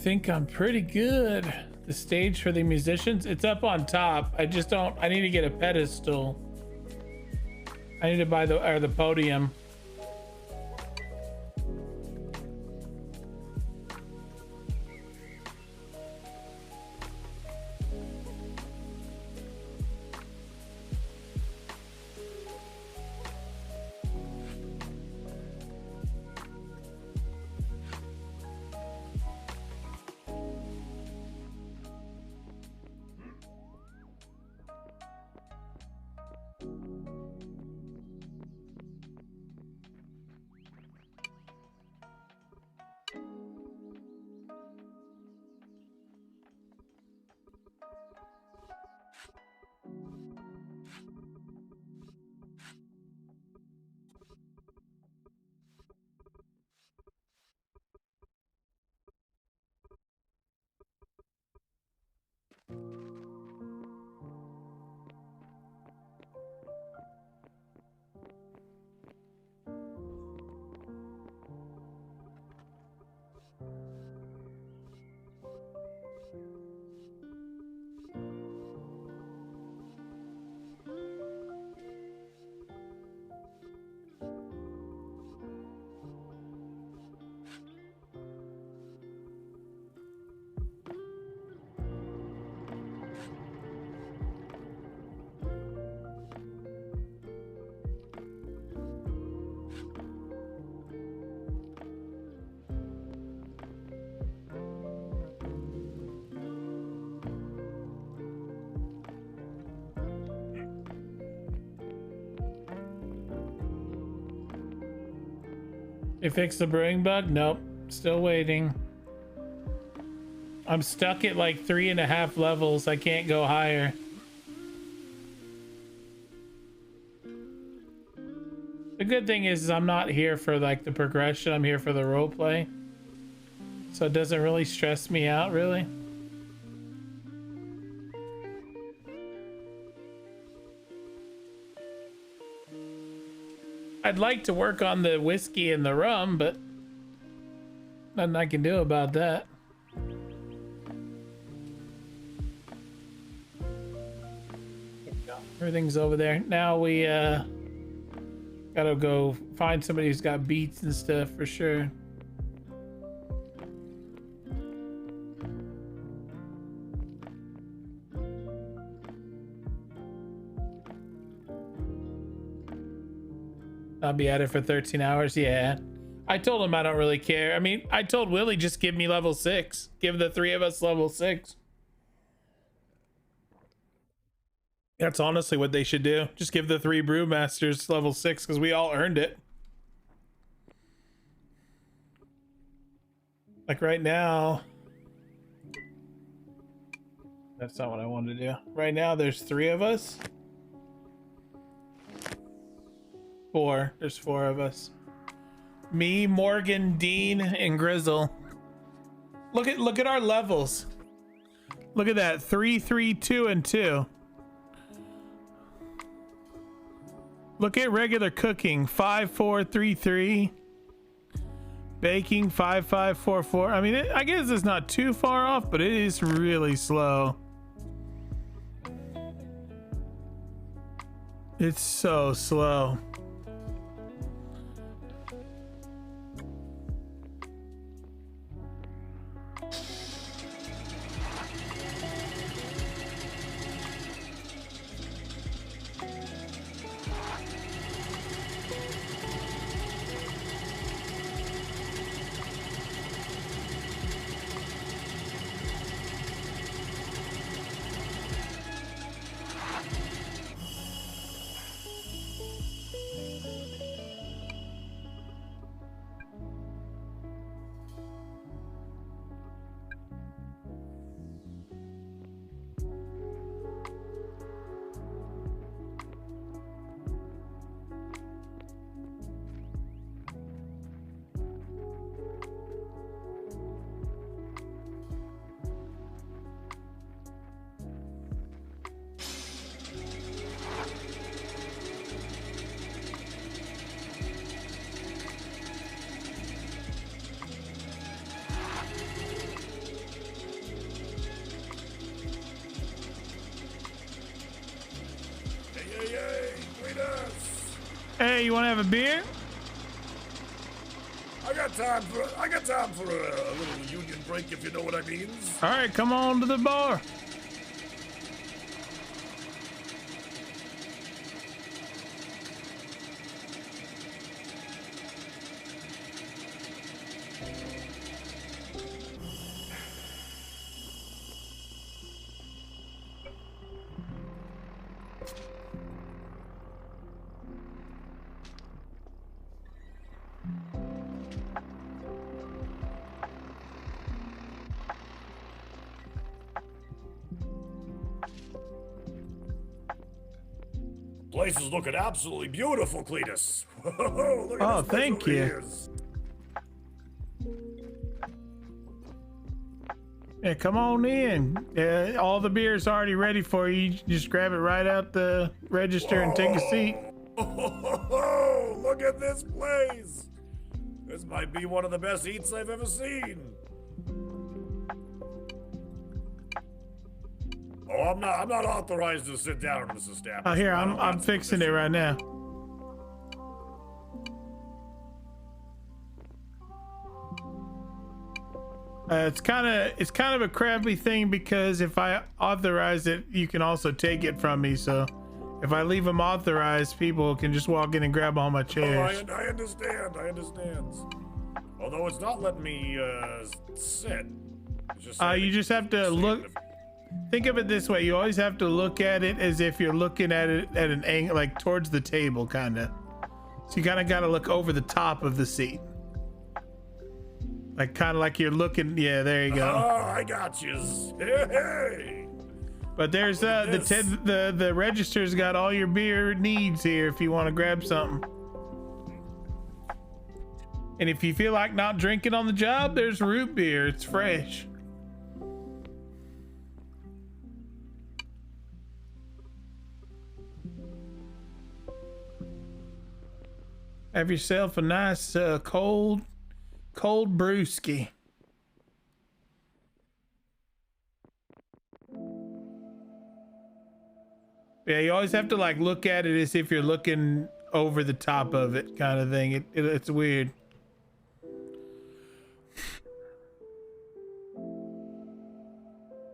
think I'm pretty good. The stage for the musicians, it's up on top. I just don't, I need to get a pedestal. I need to buy the podium. They fixed the brewing bug? Nope. Still waiting. I'm stuck at like 3.5 levels. I can't go higher. The good thing is I'm not here for like the progression. I'm here for the roleplay. So it doesn't really stress me out, really. I'd like to work on the whiskey and the rum, but nothing I can do about that. Everything's over there. Now we gotta go find somebody who's got beats and stuff for sure. I'll be at it for 13 hours. Yeah. I told him I don't really care. I mean, I told Willie just give me level 6. Give the 3 of us level 6. That's honestly what they should do. Just give the 3 brewmasters level 6 because we all earned it. Like right now. That's not what I wanted to do. Right now there's 3 of us. 4. There's 4 of us. Me, Morgan, Dean, and Grizzle. Look at our levels. Look at that. 3, 3, 2, and 2. Look at regular cooking. 5, 4, 3, 3. Baking 5, 5, 4, 4. I mean, I guess it's not too far off, but it is really slow. It's so slow. there, you want to have a beer? I got time for a little union break, if you know what I mean. All right, come on to the bar. Place is looking absolutely beautiful, Cletus. Look at Oh, this place thank over you. here. Yeah, come on in. All the beer's already ready for you. You just grab it right out the register and take a seat. Oh, look at this place. This might be one of the best eats I've ever seen. Oh, I'm not authorized to sit down in this establishment. Oh, here, I'm fixing it right now. It's kind of a crappy thing because if I authorize it, you can also take it from me. So if I leave them authorized, people can just walk in and grab all my chairs. Oh, I understand. Although it's not letting me sit. It's just You just have to look. Think of it this way: you always have to look at it as if you're looking at it at an angle, like towards the table, kind of. So you kind of got to look over the top of the seat, like kind of like you're looking. Yeah, there you go. Oh, I got you. Hey. But there's the register's got all your beer needs here if you want to grab something. And if you feel like not drinking on the job, there's root beer. It's fresh. Have yourself a nice cold brewski. Yeah, you always have to like look at it as if you're looking over the top of it, kind of thing. It's weird.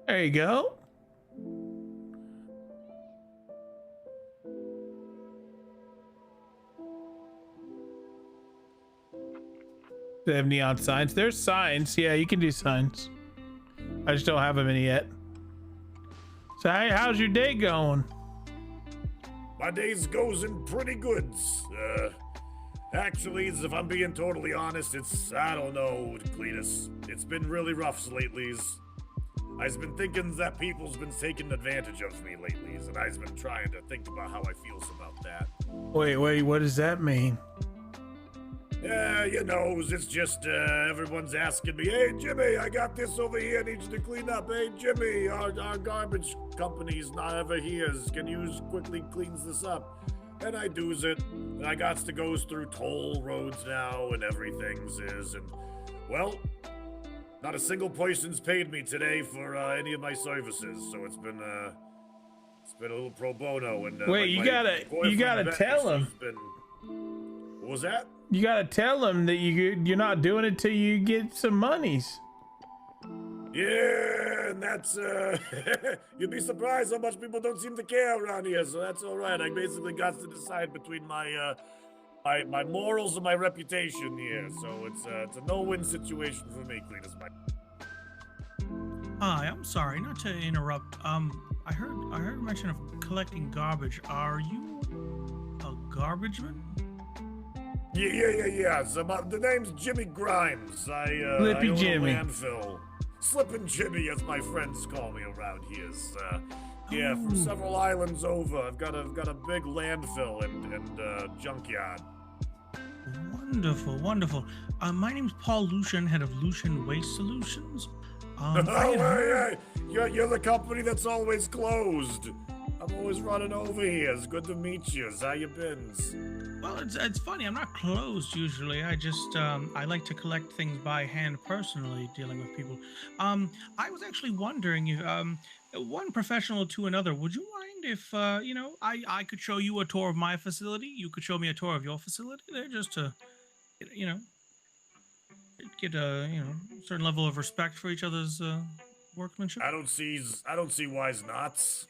There you go. They have neon signs. There's signs. Yeah, you can do signs. I just don't have them in yet. So hey, how's your day going? My days goes in pretty good. Actually, if I'm being totally honest, I don't know, Cletus. It's been really rough lately. I've been thinking that people's been taking advantage of me lately, and I've been trying to think about how I feels about that. Wait, what does that mean? Yeah, you know, it's just everyone's asking me, hey, Jimmy, I got this over here, I need you to clean up. Hey, Jimmy, our garbage company's not ever here. Can you quickly cleans this up? And I does it, and I got to goes through toll roads now and everything's and, well, not a single person's paid me today for any of my services, so it's been a little pro bono. And wait, you gotta tell them. What was that? You gotta tell them that you're not doing it till you get some monies. Yeah, and that's you'd be surprised how much people don't seem to care around here. So that's all right. I basically got to decide between my my morals and my reputation here. So it's a no-win situation for me, Cletus. Hi, I'm sorry, not to interrupt. I heard mention of collecting garbage. Are you a garbageman? Yeah. So the name's Jimmy Grimes. I Flippy own Jimmy. a landfill. Slippin' Jimmy, as my friends call me around here. Yeah, from several islands over. I've got a big landfill and junkyard. Wonderful. My name's Paul Lucian, head of Lucian Waste Solutions. Hey, you're the company that's always closed. I'm always running over here. It's good to meet you. How you been? Well, it's funny. I'm not closed usually. I just I like to collect things by hand personally, dealing with people. I was actually wondering if one professional to another, would you mind mind if you know, I could show you a tour of my facility, you could show me a tour of your facility there, just to, you know, get a, you know, certain level of respect for each other's workmanship? I don't see why's nots.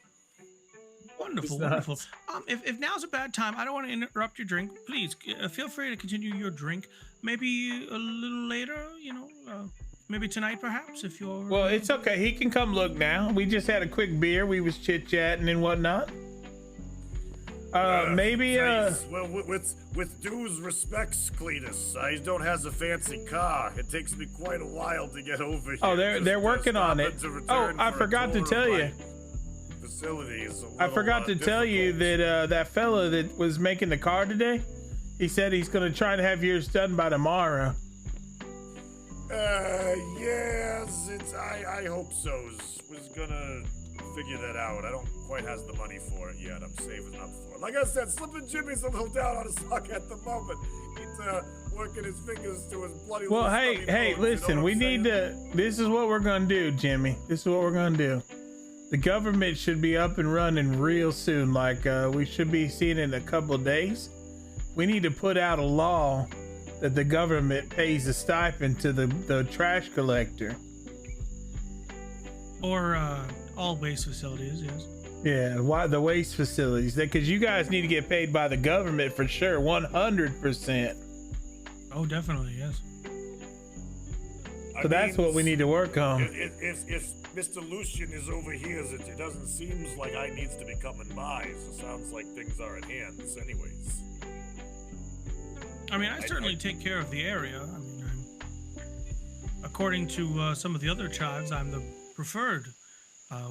Wonderful, wonderful. If now's a bad time, I don't want to interrupt your drink. Please feel free to continue your drink. Maybe a little later, you know, maybe tonight perhaps, if you're. Well, it's okay. He can come look now. We just had a quick beer. We was chit chatting and whatnot. Maybe. Well, with dues respects, Cletus, I don't has a fancy car. It takes me quite a while to get over here. Oh, they're working on it. Oh, I forgot to tell you. Facilities. I forgot to tell you that that fella that was making the car today, he said he's gonna try to have yours done by tomorrow. Yes, I hope so. Was gonna figure that out. I don't quite has the money for it yet. I'm saving up for it. Like I said, Slippin' Jimmy's a little down on his luck at the moment. He's working his fingers to his bloody. Well, hey, listen, we need to. This is what we're gonna do, Jimmy. This is what we're gonna do. The government should be up and running real soon. Like we should be seeing it in a couple of days. We need to put out a law that the government pays a stipend to the trash collector. Or all waste facilities, yes. Yeah, why the waste facilities? Because you guys need to get paid by the government for sure, 100%. Oh, definitely, yes. So that's what we need to work on. If Mr. Lucian is over here, it doesn't seem like I needs to be coming by. So sounds like things are at hand, anyways. I mean, I certainly take care of the area. I mean, according to some of the other chives, I'm the preferred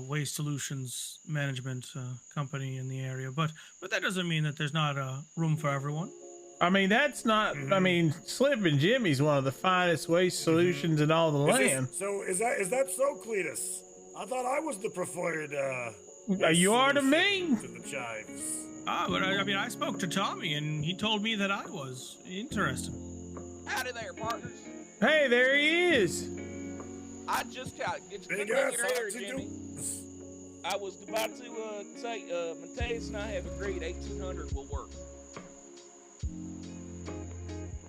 waste solutions management company in the area. But that doesn't mean that there's not room for everyone. I mean, that's not. I mean, Slippin' Jimmy's one of the finest waste solutions in all the land. So is that so, Cletus? I thought I was the preferred. You are to me. To the chives. Ah, but I mean, I spoke to Tommy, and he told me that I was interested. Howdy there, partners. Hey, there he is. I just got get Big your ass hair, Jimmy. I was about to say, Mateus and I have agreed 1,800 will work.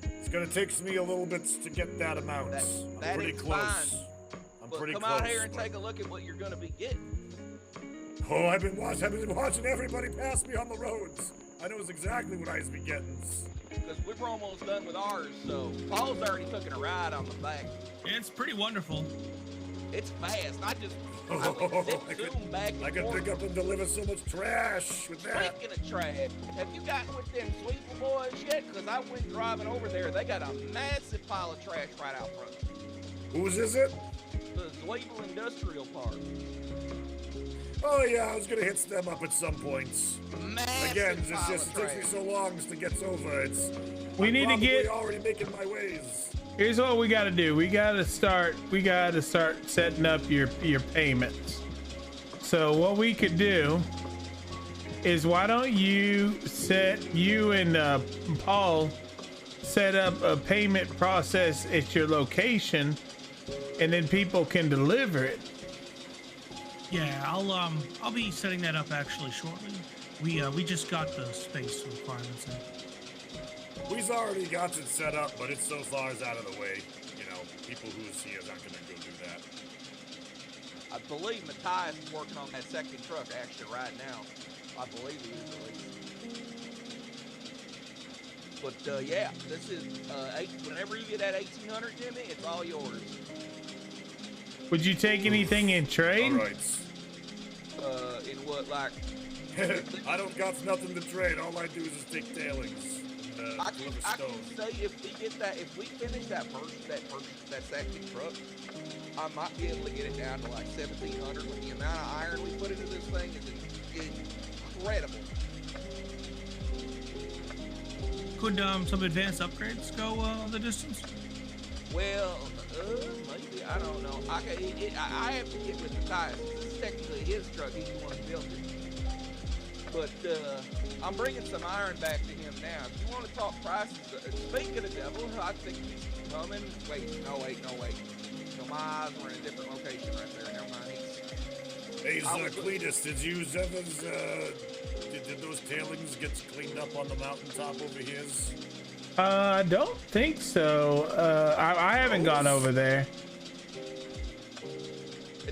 It's gonna take me a little bit to get that amount. I'm pretty close. Fine. I'm but pretty come close. out here and take a look at what you're gonna be getting. Oh, I've been watching everybody pass me on the roads. I knows exactly what I've been getting. Because we're almost done with ours, so Paul's already taking a ride on the back. It's pretty wonderful. It's fast. I could pick up and deliver so much trash with that. Speaking of trash, have you gotten with them Sweeper boys yet? Because I went driving over there. They got a massive pile of trash right out front. Whose is it? The Sweeper Industrial Park. Oh yeah, I was gonna hit them up at some points. Massive Again, it pile just of takes me trash. so long to get over. We need to get. Already making my ways. Here's what we got to do. We got to start setting up your payments. So what we could do is, why don't you and Paul set up a payment process at your location, and then people can deliver it. Yeah, I'll be setting that up actually shortly. We just got the space requirements in. We've already got it set up, but it's so far out of the way. You know, people who's here aren't gonna go do that. I believe Matthias is working on that second truck actually right now. I believe he is at least. But yeah, this is whenever you get that 1,800, Jimmy, it's all yours. Would you take anything in trade? All right. In what, like? I don't got nothing to trade. All I do is just take tailings. I can say if we finish that second truck, I might be able to get it down to like 1,700. With the amount of iron we put into this thing is incredible. Could some advanced upgrades go the distance? Well, maybe, I don't know. I have to get with Matthias. This is technically his truck. He's the one who built it. But I'm bringing some iron back to him now. If you want to talk prices, speaking of the devil, I think he's coming. Wait. So my eyes were in a different location right there. Never mind. Hey, Cletus, did you ever, did those tailings get cleaned up on the mountaintop over here? I don't think so. I haven't gone over there.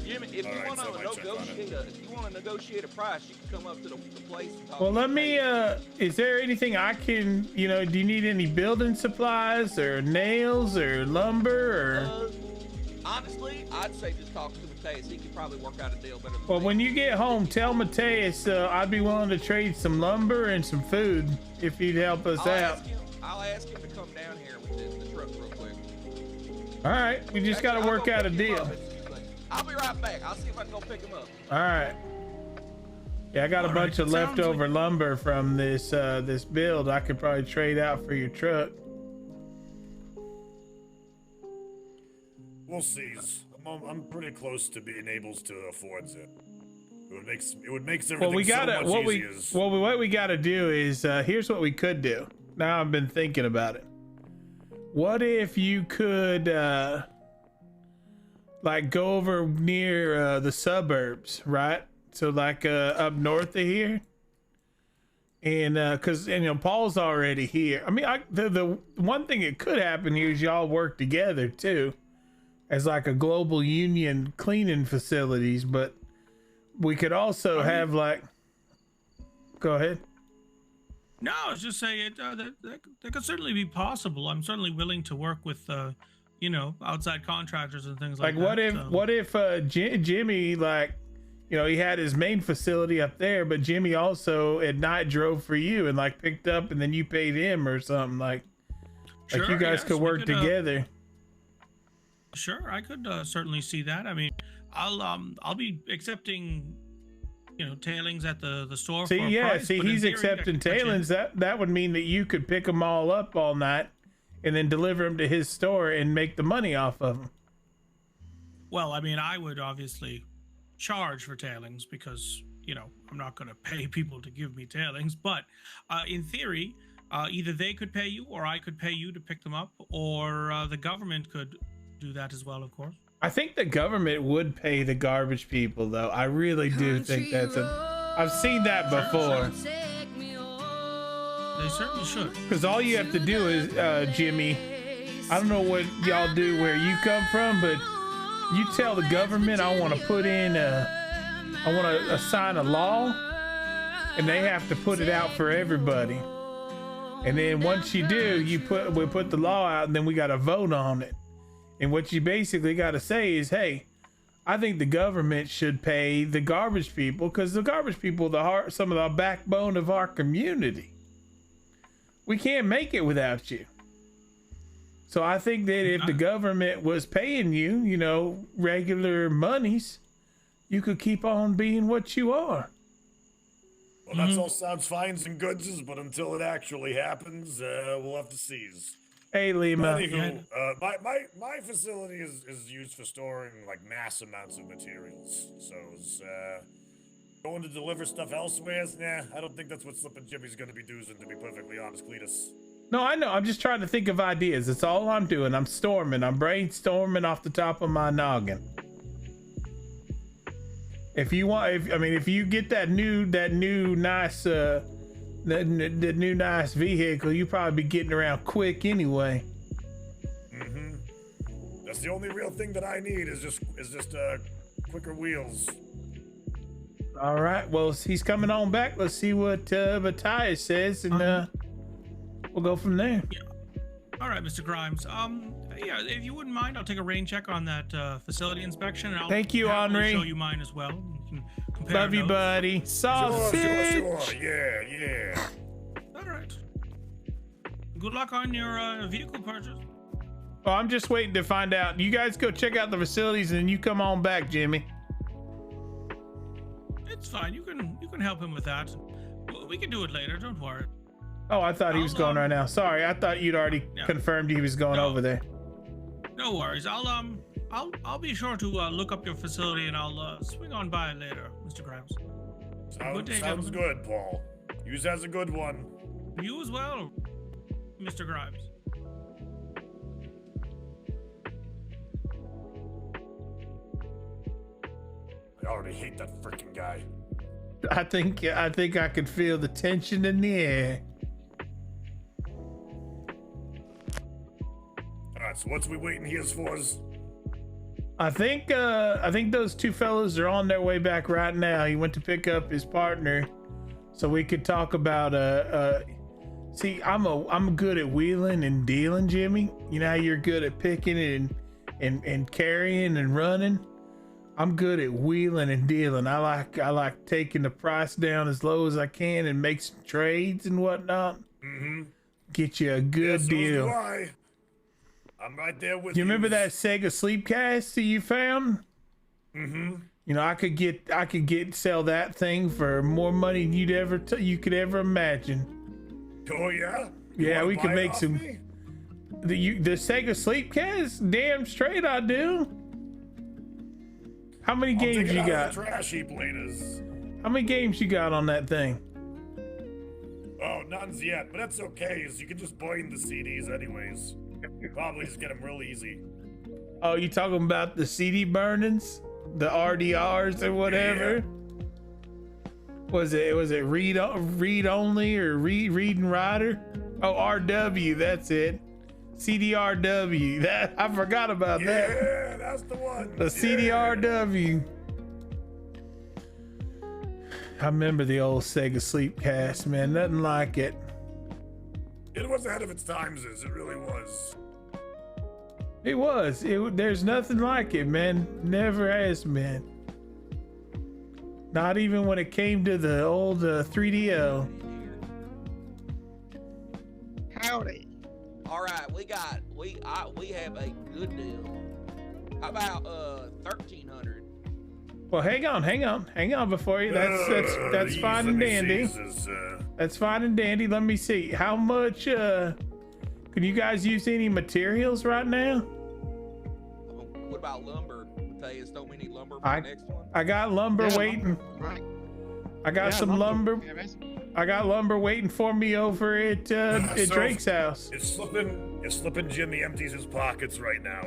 Jimmy, if you want to negotiate a price, you can come up to the place and talk. Well, let me, is there anything I can, do you need any building supplies or nails or lumber or? Honestly, I'd say just talk to Mateus. He could probably work out a deal better than Well, when you get home, tell Mateus I'd be willing to trade some lumber and some food if he'd help us out. I'll ask him to come down here with the truck real quick. All right, we just got to work out a deal. I'll be right back. I'll see if I can go pick him up. All right. Yeah, I got a bunch of leftover lumber from this this build. I could probably trade out for your truck. We'll see. I'm pretty close to being able to afford it. It would make everything Well, we gotta so much easier. what we gotta do is here's what we could do. Now I've been thinking about it. What if you could like go over near the suburbs, right? So like up north of here, and because Paul's already here. I mean, the one thing that could happen here is y'all work together too, as like a global union cleaning facilities. But we could also have like. Go ahead. No, I was just saying that could certainly be possible. I'm certainly willing to work with, outside contractors and things like that. What if Jimmy, like, he had his main facility up there, but Jimmy also at night drove for you and like picked up, and then you paid him or something like Sure, you guys could work together. Sure, I could certainly see that. I mean, I'll be accepting. Tailings at the store. See, he's accepting tailings. That would mean that you could pick them all up all night, and then deliver them to his store and make the money off of them. Well, I mean, I would obviously charge for tailings because I'm not going to pay people to give me tailings. But in theory, either they could pay you, or I could pay you to pick them up, or the government could do that as well, of course. I think the government would pay the garbage people, though. I really do think that's I've seen that before. They certainly should. Because all you have to do is, Jimmy, I don't know what y'all do where you come from, but you tell the government I want to put in I want to assign a law, and they have to put it out for everybody. And then once you do, we put the law out, and then we got to vote on it. And what you basically got to say is, hey, I think the government should pay the garbage people, because the garbage people are some of the backbone of our community. We can't make it without you. So I think that if the government was paying you, regular monies, you could keep on being what you are. Well, that all sounds fines and goods, but until it actually happens, we'll have to seize. Hey, Lima. Anywho, my facility is used for storing like mass amounts of materials. So going to deliver stuff elsewhere, I don't think that's what Slippin' Jimmy's going to be doing, to be perfectly honest, Cletus. No, I know. I'm just trying to think of ideas. That's all I'm doing. I'm storming. I'm brainstorming off the top of my noggin. If you want, if you get that new nice the new nice vehicle, you probably be getting around quick anyway. Mm-hmm. That's the only real thing that I need is just quicker wheels. All right. Well, he's coming on back. Let's see what Matthias says, and we'll go from there. Yeah. All right, Mr. Grimes. Yeah, if you wouldn't mind, I'll take a rain check on that facility inspection, and I'll Thank you, Henri. show you mine as well. You can compare Love you, notes. buddy. Sausage. Sure. Yeah. All right. Good luck on your vehicle purchase. Oh, I'm just waiting to find out. You guys go check out the facilities, and then you come on back, Jimmy. It's fine. You can help him with that. We can do it later. Don't worry. Oh, I thought he was going right now. Sorry, I thought you'd already confirmed he was going over there. No worries. I'll be sure to look up your facility, and I'll swing on by later, Mr. Grimes. Good day, Sounds gentlemen. good, Paul. Yours has a good one. You as well, Mr. Grimes. already hate that freaking guy. I think I could feel the tension in the air. All right, so what's we waiting here for? I think those two fellows are on their way back right now. He went to pick up his partner, so we could talk about see, I'm good at wheeling and dealing, Jimmy. You know how you're good at picking and carrying and running. I'm good at wheeling and dealing. I like taking the price down as low as I can and make some trades and whatnot. Mm-hmm. Get you a good deal. So do I. I'm right there with You you. remember that Sega Sleepcast that you found? Mm-hmm. You know, I could sell that thing for more money than you could ever imagine. Oh yeah. Yeah, we could make some. Me? The Sega Sleepcast? Damn straight I do. How many games you got? Trash heap laters. How many games you got on that thing? Oh, none's yet, but that's okay. Is you can just burn the CDs anyways. Probably just get them real easy. Oh, you talking about the CD burnings, the RDRs or whatever? Yeah. Was it read only or read and writer? Oh, RW, that's it. CDRW. That I forgot about that. Yeah, that's the one. The CDRW. I remember the old Sega Sleepcast, man. Nothing like it. It was ahead of its times, it really was. It was. There's nothing like it, man. Never has been. Not even when it came to the old 3DO. Howdy. All right, we have a good deal. How about 1,300? Well, hang on before you. That's fine and dandy. That's fine and dandy. Let me see. How much? Can you guys use any materials right now? What about lumber? Matthias, don't we need lumber for the next one? I got lumber waiting. Right. I got some lumber. I got lumber waiting for me over at Drake's house. It's slipping. Jimmy empties his pockets right now.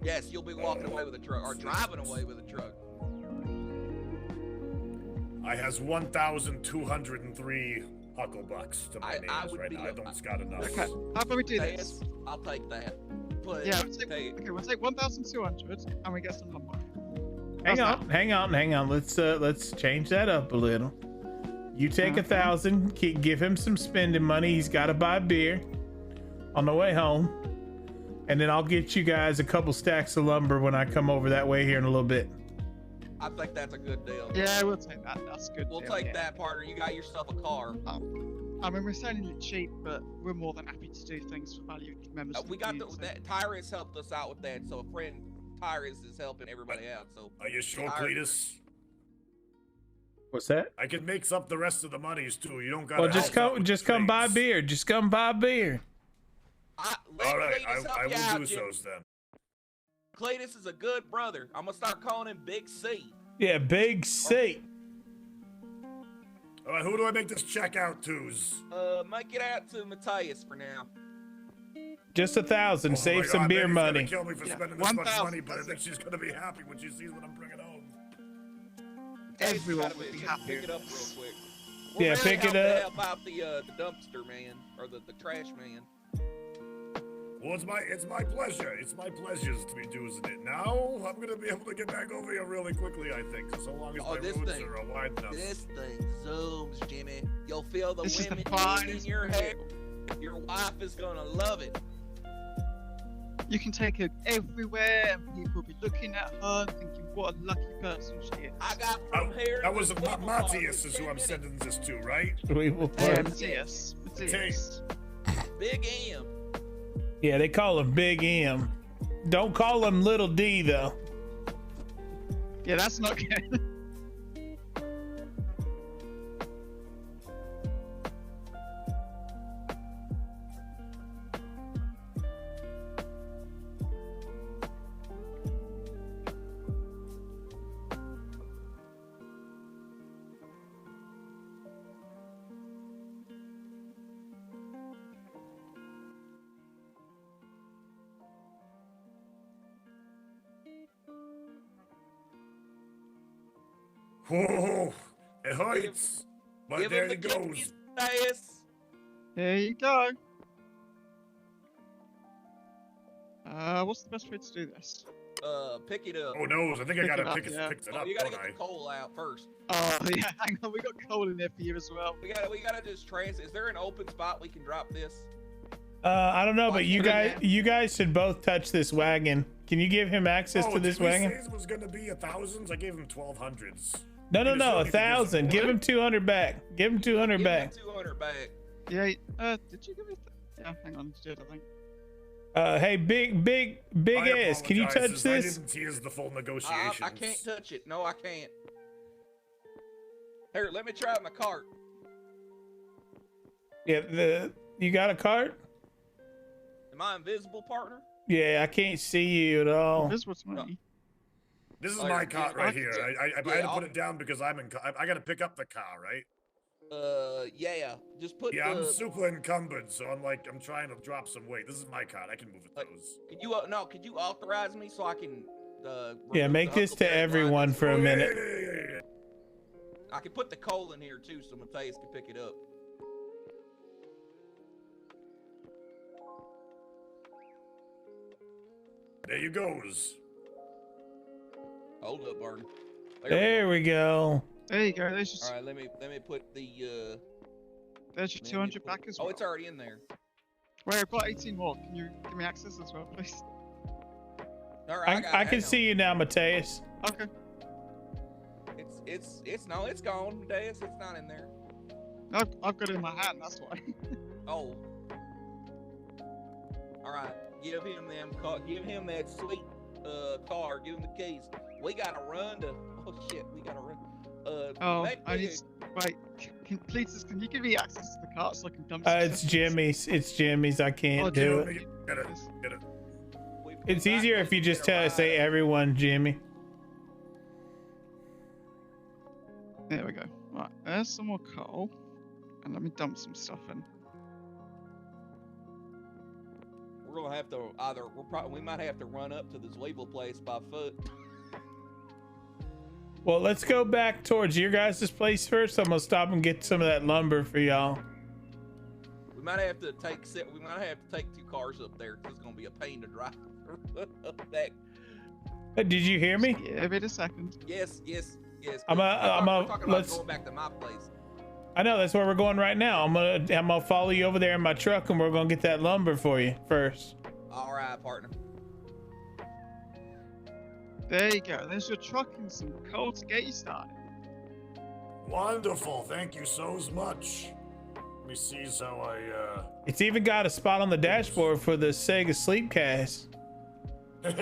Yes, you'll be walking away with a truck or driving away with a truck. I has 1,203 hucklebucks to my names right now. I don't got enough. Okay, how about we do this? I'll take that. But yeah, we'll take 1,200 and we get some lumber. Hang on. Let's change that up a little. You take 1,000, give him some spending money. He's got to buy beer on the way home, and then I'll get you guys a couple stacks of lumber when I come over that way here in a little bit. I think that's a good deal. Yeah, we'll take that. That's a good. We'll take that, partner. You got yourself a car. I mean, we're selling it cheap, but we're more than happy to do things for value members. We got that. Tyrus helped us out with that, so a friend Tyrus is helping everybody out. So are you sure, Cletus? What's that? I can mix up the rest of the monies too. You don't got. Well, just come buy beer. Just come buy beer. All right, I will do so then. Cletus is a good brother. I'm gonna start calling him Big C. Yeah, Big C. All right, who do I make this check out to? Make it out to Matthias for now. Just 1,000. Save some beer money. Kill me for spending this much money, but I think she's gonna be happy when she sees what I'm bringing home. Everyone will be happy. Pick it up real quick. Yeah, pick it up. Help out the dumpster man or the trash man. Well, it's my pleasure. It's my pleasure to be doing it. Now I'm gonna be able to get back over here really quickly, I think. So long as my roads are wide enough. This thing zooms, Jimmy. You'll feel the This women in your hair. Your wife is gonna love it. You can take her everywhere, and people will be looking at her, thinking, "What a lucky person she is." I got from here. That was Matthias is who I'm sending this to, right? Matthias. Big M. Yeah, they call him Big M. Don't call him Little D though. Yeah, that's not good. Oh, it hurts. But Give there him he the goes. keys, Deus. Here you go. What's the best way to do this? Pick it up. Oh no, I think I gotta pick it yeah. up, You gotta don't get I? the coal out first. Oh yeah, hang on, we got coal in there for you as well. We gotta just is there an open spot we can drop this? I don't know, but you guys should both touch this wagon. Can you give him access to this wagon? Did we say it was gonna be 1,000s? I gave him 1,200s. No, 1,000. Give him 200 back. Give him 200 back. 200 back. Yeah. Did you give me? Yeah, hang on, you did, I think. Hey, big ass, can you touch I this? didn't hear the full negotiations. I can't touch it. No, I can't. Here, let me try my cart. Yeah, you got a cart? Am I invisible, partner? Yeah, I can't see you at all. This was money. This is Oh, my yeah, cart yeah, right here. I had to I'll- put it down because I gotta pick up the car, right? Yeah. Just put Yeah, I'm the. super encumbered, so I'm trying to drop some weight. This is my cart. I can move it those. Could you could you authorize me so I can? Yeah, remove make the this to Huckleberry everyone blindness? for a minute. I can put the coal in here too, so Matthias can pick it up. There you goes. Hold up, Barton. There we go. There you go. There's just. All right, let me put the. There's your 200 back as well. Oh, it's already in there. Wait, I've got 18 more. Can you give me access as well, please? All right, I can see you now, Matthias. Okay. It's gone, Deus. It's not in there. No, I've got it in my hand. That's why. Oh. All right, give him that sweet car. Give him the keys. We gotta run to. Oh shit, we gotta run. I need. Wait, Cletus, can you give me access to the cart so I can dump? It's Jimmy's. It's Jimmy's. I can't do it. Get it. It's easier if you just say everyone, Jimmy. There we go. Right, there's some more coal, and let me dump some stuff in. We're gonna have to we might have to run up to the Zweevil place by foot. Well, let's go back towards your guys' place first. I'm gonna stop and get some of that lumber for y'all. We might have to take 2 cars up there. 'Cause it's gonna be a pain to drive back. Did you hear me? Yeah, wait a second. Yes. We're talking about let's. going back to my place. I know that's where we're going right now. I'm gonna follow you over there in my truck, and we're gonna get that lumber for you first. All right, partner. There you go. There's your truck and some coal to get you started. Wonderful. Thank you so much. Let me see how I. It's even got a spot on the dashboard for the Sega Sleepcast. Have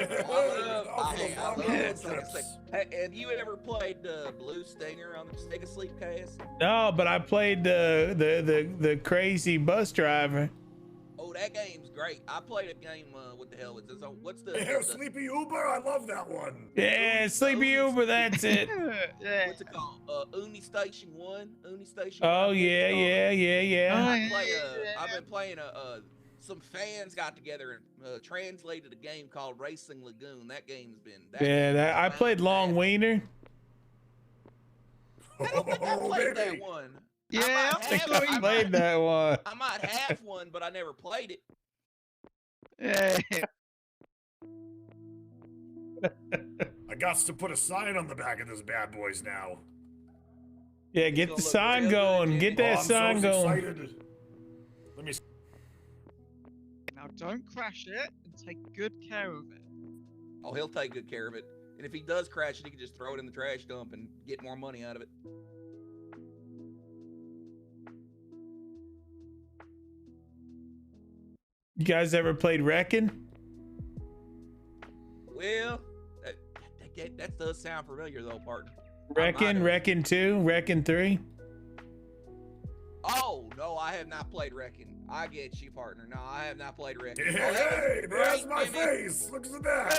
you ever played Blue Stinger on the Sega Sleepcast? No, but I played the crazy bus driver. Oh, that game's great. I played a game. What the hell is this? What's the? Sleepy Uber? I love that one. Yeah, Sleepy Uber. That's it. Yeah. What's it called? Uni Station 1. Uni Station. Oh 1, yeah. I've been playing some fans got together and translated a game called Racing Lagoon. That game's been. I played Long Wiener. I don't think I played that one. Yeah, I played that one. I might have one, but I never played it. Yeah. I got to put a sign on the back of this bad boys now. Yeah, get the sign going. Get that sign going. Excited. Let me. Now don't crash it and take good care of it. Oh, he'll take good care of it. And if he does crash it, he can just throw it in the trash dump and get more money out of it. You guys ever played Wreckin'? Well, that does sound familiar though, partner. Wreckin' 2, Wreckin' 3. Oh, no, I have not played Wreckin'. I get you, partner. No, I have not played Wreckin'. Hey, there's my face. Look at that.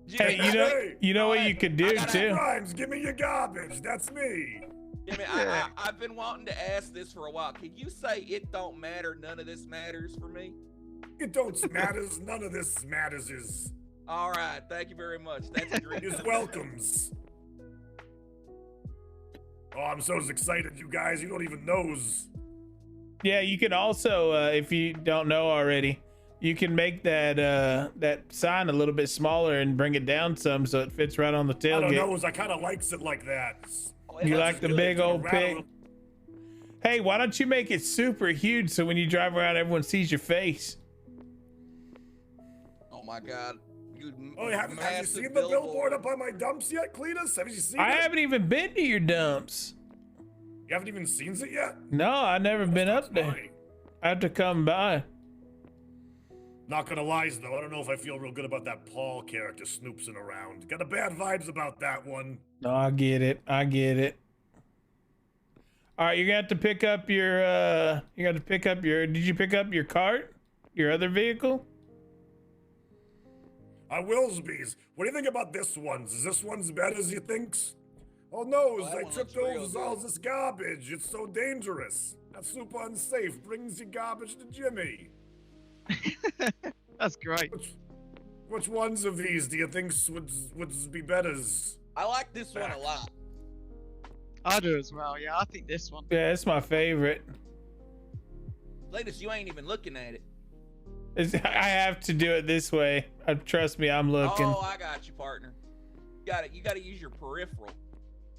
Hey, you know what you could do too? Rhymes, give me your garbage. That's me. Jimmy, I've been wanting to ask this for a while. Can you say it don't matter, none of this matters for me? It don't matters. None of this matters. All right, thank you very much. That's a dream. Is welcomes. Oh, I'm so excited, you guys. You don't even knows. Yeah, you can also, if you don't know already, you can make that sign a little bit smaller and bring it down some so it fits right on the I don't tailgate. know. I kind of likes it like that. You like the big old pig? Hey, why don't you make it super huge so when you drive around, everyone sees your face? Oh my God. Oh, have you seen the billboard up on my dumps yet, Cletus? Have you seen it? I haven't even been to your dumps. You haven't even seen it yet? No, I've never been up there. I have to come by. Not gonna lie, though, I don't know if I feel real good about that Paul character snoopsing around. Got the bad vibes about that one. No, I get it. I get it. All right, you're gonna have to pick up your. Did you pick up your cart? Your other vehicle? Willsbees. What do you think about this one's? Is this one's bad as you thinks? Oh no, I tripped over all this garbage. It's so dangerous. That's super unsafe. Brings your garbage to Jimmy. That's great. Which ones of these do you think would be better? I like this one a lot. I do as well. Yeah, I think this one. Yeah, it's my favorite. Cletus, you ain't even looking at it. I have to do it this way. Trust me, I'm looking. Oh, I got you, partner. You got to use your peripheral.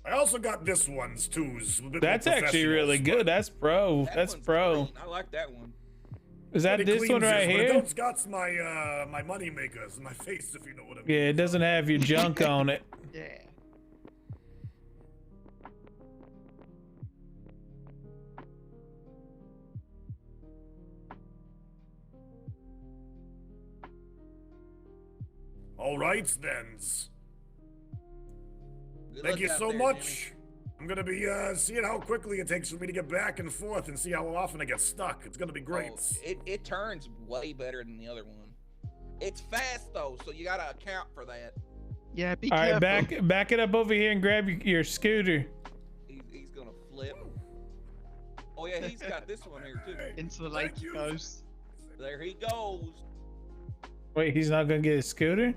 I also got this one's too. That's actually really good. That's pro. That's pro. Green. I like that one. Is that this one right here? It got my money makers, my face, if you know what I mean. Yeah, it doesn't have your junk on it. Yeah. All right, then. Good Thank luck you out so there, much. Jimmy. I'm gonna be seeing how quickly it takes for me to get back and forth and see how often I get stuck. It's gonna be great. Oh, it turns way better than the other one. It's fast though, so you gotta account for that. Yeah, be All careful. right, back it up over here and grab your scooter. He's gonna flip. Oh yeah, he's got this one here too. Into the lake he goes. There he goes. Wait, he's not gonna get his scooter?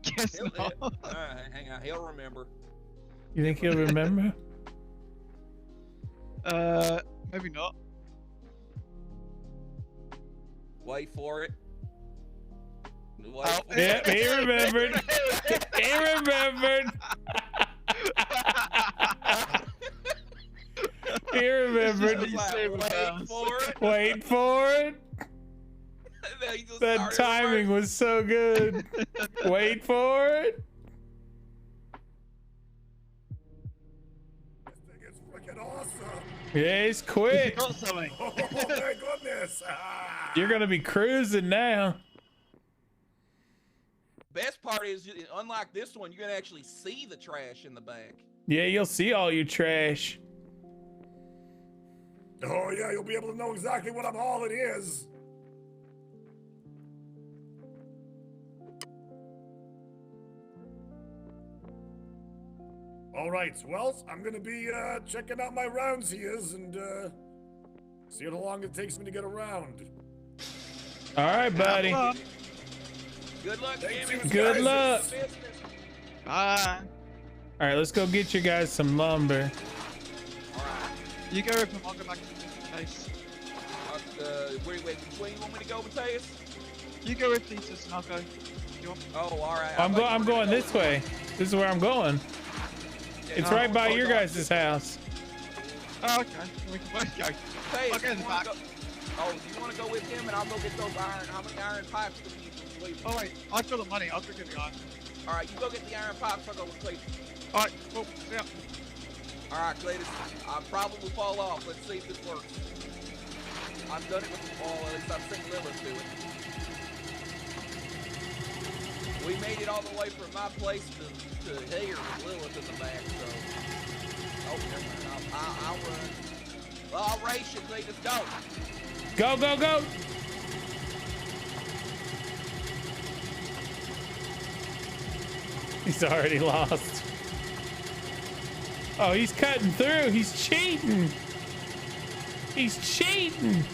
Guess not. All right, hang on. He'll remember. You think he'll remember? Maybe not. Wait for it. Wait Oh, for Yeah, it. he remembered. He remembered. He remembered. Wait for it. Wait for it. Then he just That started timing was so good. Wait for it. This thing is freaking awesome. Yeah, he's quick. Got something. Oh my goodness. You're gonna be cruising now. Best part is, unlike this one, you're gonna actually see the trash in the back. Yeah, you'll see all your trash. Oh yeah, you'll be able to know exactly what I'm hauling is. All right, well, I'm gonna be checking out my rounds here and see how long it takes me to get around. All right, buddy. Good luck, Jimmy. Good luck. Bye. All right, let's go get you guys some lumber. You go with him, I'll go back to the place. Wait, which way you want me to go, Mateus? You go with Cletus and I'll go. You want? Oh, all right. I'm going this way. This is where I'm going. It's right by your guys' house. Oh, okay. We can both go. Mateus, I'll go in the back. Oh, you want to go with him, and I'll go get those iron. How many iron pipes do we need from Cleveland? Oh, wait. I've got the money. I'll go get the iron. All right, you go get the iron pipes. I'll go with Cleveland. All right. Cool. See ya. All right, Cletus. I probably will fall off. Let's see if this works. I've done it before. At least I've seen Lilith do it. We made it all the way from my place to here with Lilith in the back, so... Oh, never mind. I'll run. Well, I'll race you, Cletus. Go! Go, go, go! He's already lost. Oh, he's cutting through. He's cheating. He's cheating.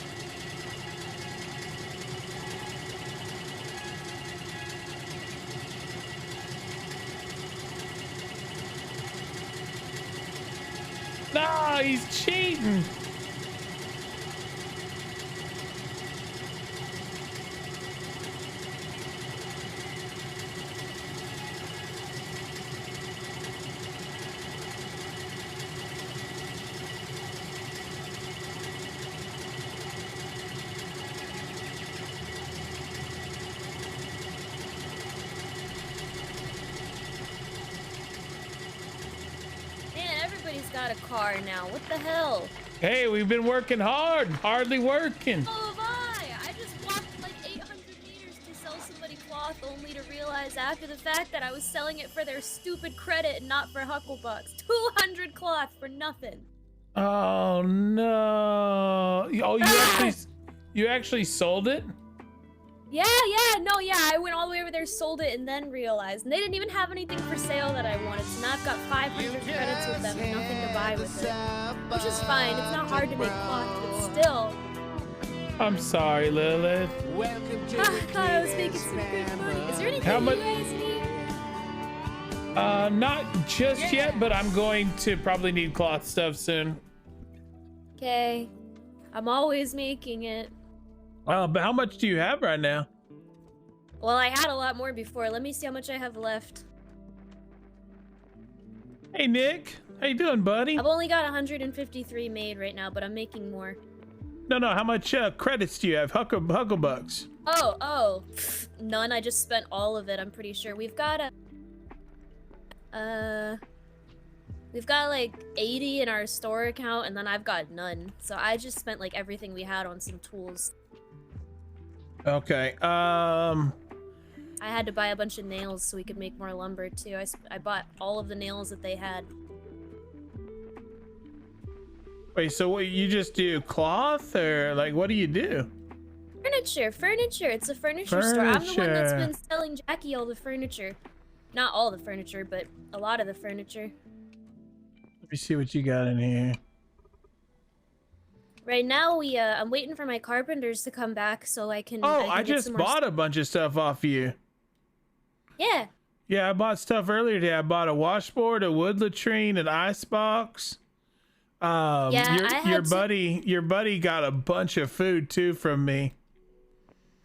No, he's cheating. Man, everybody's got a car now. What the hell? Hey, we've been working hard. Hardly working. So have I. I just walked like 800 meters to sell somebody cloth only to realize after the fact that I was selling it for their stupid credit and not for Hucklebucks. 200 cloth for nothing. Oh no! Oh, you actually sold it? Yeah, I went all the way over there, sold it, and then realized. And they didn't even have anything for sale that I wanted, so now I've got 500 credits with them and nothing to buy with it. Which is fine, it's not hard to make cloth, but still. I'm sorry, Lilith. I thought I was making some good money. Is there anything How much? you guys need? Not just yet, but I'm going to probably need cloth stuff soon. Okay. I'm always making it. But how much do you have right now? Well, I had a lot more before. Let me see how much I have left. Hey, Nick. How you doing, buddy? I've only got 153 made right now, but I'm making more. No. How much credits do you have? Hucklebucks. Oh. Pfft, none. I just spent all of it, I'm pretty sure. We've got like 80 in our store account, and then I've got none. So I just spent like everything we had on some tools. Okay. I had to buy a bunch of nails so we could make more lumber too. I bought all of the nails that they had. Wait, so what, you just do cloth, or like what do you do? Furniture. It's a furniture store. I'm the one that's been selling Jackie all the furniture. Not all the furniture, but a lot of the furniture. Let me see what you got in here. Right now, I'm waiting for my carpenters to come back so I can. Oh, I I can get just some more bought a bunch of stuff off you. Yeah. Yeah, I bought stuff earlier today. I bought a washboard, a wood latrine, an ice box. Your buddy got a bunch of food too from me.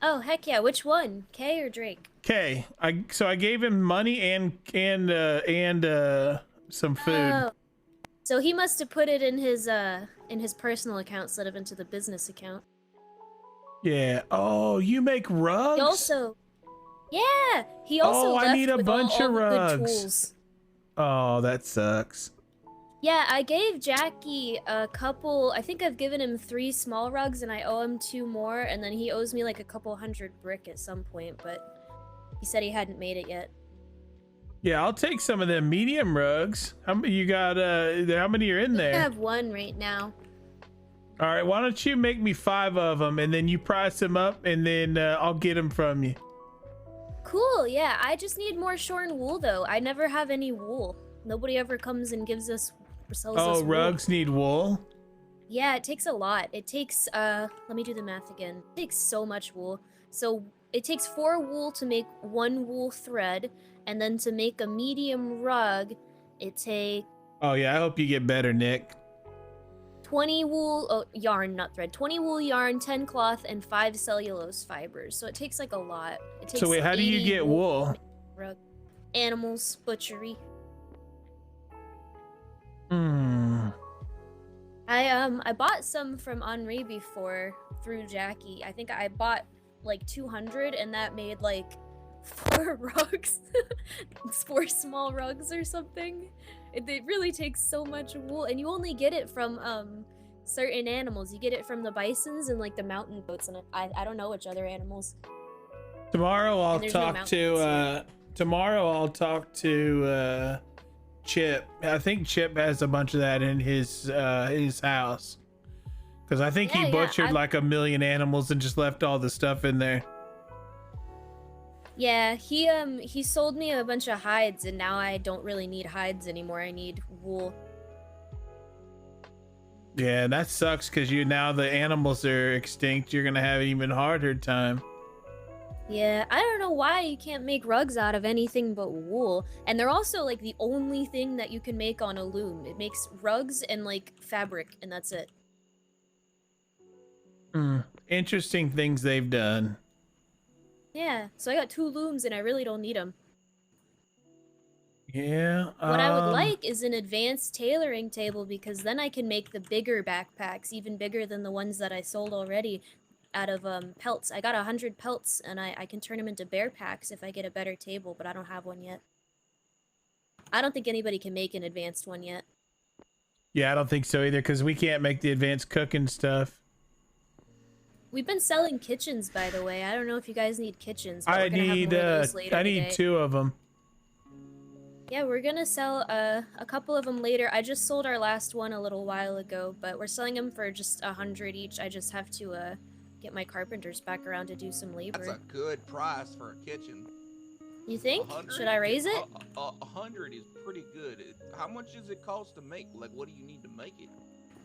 Oh heck yeah! Which one, Kay or Drake? Kay. So I gave him money and some food. Oh. So he must have put it in his personal account instead of into the business account. Yeah. Oh, you make rugs? He also left I need a with bunch all of the good rugs. tools. Oh, that sucks. Yeah, I gave Jackie a couple. I think I've given him 3 small rugs, and I owe him 2 more. And then he owes me like a couple hundred brick at some point, but he said he hadn't made it yet. Yeah, I'll take some of them medium rugs. How many you got? How many are in there? I have 1 right now. All right, why don't you make me 5 of them, and then you price them up, and then I'll get them from you. Cool. Yeah, I just need more shorn wool though. I never have any wool. Nobody ever comes and gives us. Sells us wool. Rugs need wool? Yeah, it takes a lot. It takes, let me do the math again. It takes so much wool. So it takes 4 wool to make 1 wool thread, and then to make a medium rug, it takes... Oh yeah, I hope you get better, Nick. 20 wool, yarn, not thread. 20 wool yarn, 10 cloth, and 5 cellulose fibers. So it takes like a lot. It takes So wait, how do you get wool? Rug. Animals, butchery. I bought some from Henri before through Jackie. I think I bought like 200, and that made like 4 rugs. 4 small rugs or something. It really takes so much wool, and you only get it from certain animals. You get it from the bisons and like the mountain goats, and I don't know which other animals. Tomorrow I'll talk to Chip. I think Chip has a bunch of that in his house, because I think he butchered like 1 million animals and just left all the stuff in there. Yeah, he sold me a bunch of hides, and now I don't really need hides anymore. I need wool. Yeah, that sucks, because now the animals are extinct. You're gonna have an even harder time. Yeah, I don't know why you can't make rugs out of anything but wool. And they're also like the only thing that you can make on a loom. It makes rugs and like fabric, and that's it. Interesting things they've done. Yeah, so I got 2 looms and I really don't need them. Yeah. What I would like is an advanced tailoring table because then I can make the bigger backpacks, even bigger than the ones that I sold already out of pelts. I got 100 pelts and I can turn them into bear packs if I get a better table, but I don't have one yet. I don't think anybody can make an advanced one yet. Yeah, I don't think so either because we can't make the advanced cooking stuff. We've been selling kitchens, by the way. I don't know if you guys need kitchens. But I we're gonna have need more of those later I need today. 2 of them. Yeah, we're gonna sell a couple of them later. I just sold our last one a little while ago, but we're selling them for just 100 each. I just have to get my carpenters back around to do some labor. That's a good price for a kitchen. You think? 100? Should I raise it? 100 is pretty good. How much does it cost to make? Like, what do you need to make it?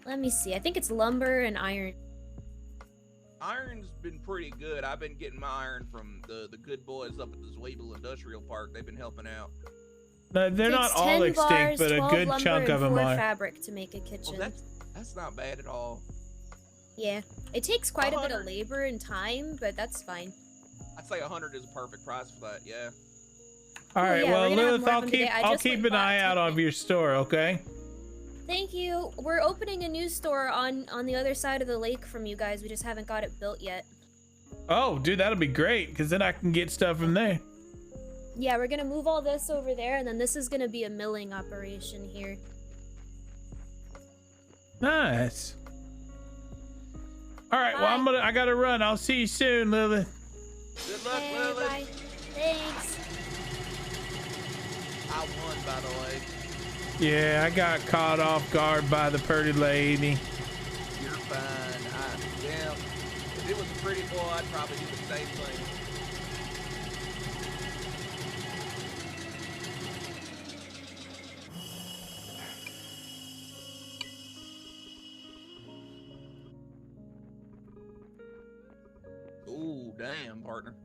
Let me see. I think it's lumber and iron. Iron's been pretty good. I've been getting my iron from the good boys up at the Zwabel Industrial Park. They've been helping out. No, they're not all extinct, but a good chunk of them are. Fabric to make a kitchen. Well, that's not bad at all. Yeah, it takes quite a bit of labor and time, but that's fine. I'd say 100 is a perfect price for that. Yeah. All right, yeah, well, we're gonna have Lilith, more of I'll them keep today. I I'll just keep went an bought eye out of your store, okay? Thank you. We're opening a new store on the other side of the lake from you guys. We just haven't got it built yet. Oh, dude, that'll be great because then I can get stuff from there. Yeah, we're gonna move all this over there, and then this is gonna be a milling operation here. Nice. All right, well, I gotta run. I'll see you soon, Lilith. Good luck, Hey, Lily. bye. Thanks. I won, by the way. Yeah, I got caught off guard by the pretty lady. You're fine. Yeah. If it was a pretty boy, I'd probably do the same thing. Ooh, damn, partner.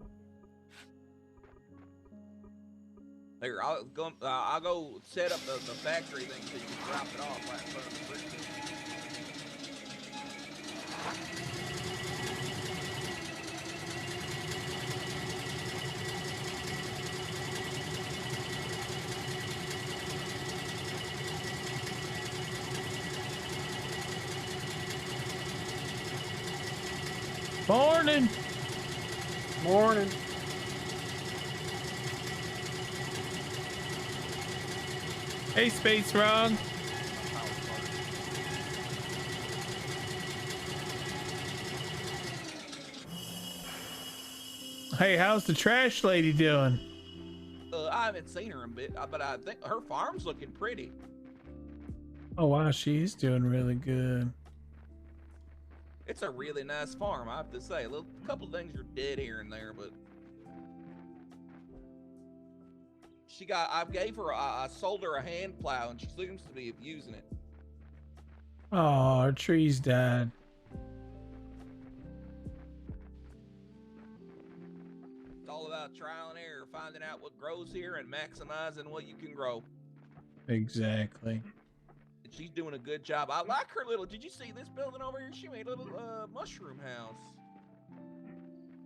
Here, I'll go set up the factory thing so you can drop it off right in front of the brick. Morning. Morning. Hey, Space Frog. Hey, how's the trash lady doing? I haven't seen her in a bit, but I think her farm's looking pretty. Oh, wow, she's doing really good. It's a really nice farm, I have to say. A couple of things are dead here and there, but I sold her a hand plow, and she seems to be abusing it. Oh, our trees died. It's all about trial and error, finding out what grows here and maximizing what you can grow. Exactly. And she's doing a good job. I like her little. Did you see this building over here? She made a little mushroom house.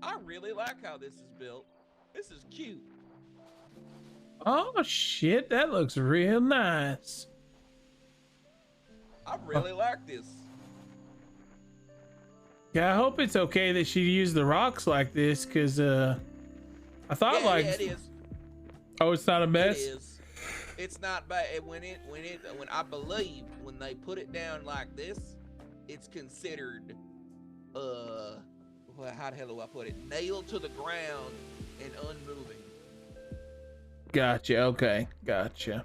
I really like how this is built. This is cute. Oh, shit, that looks real nice. I really like this. Yeah, I hope it's okay that she used the rocks like this, because I thought Yeah, it is. Oh, it's not a mess? It is. It's not bad. When I believe when they put it down like this, it's considered well, how the hell do I put it? Nailed to the ground and unmoving. Gotcha. Okay. Gotcha.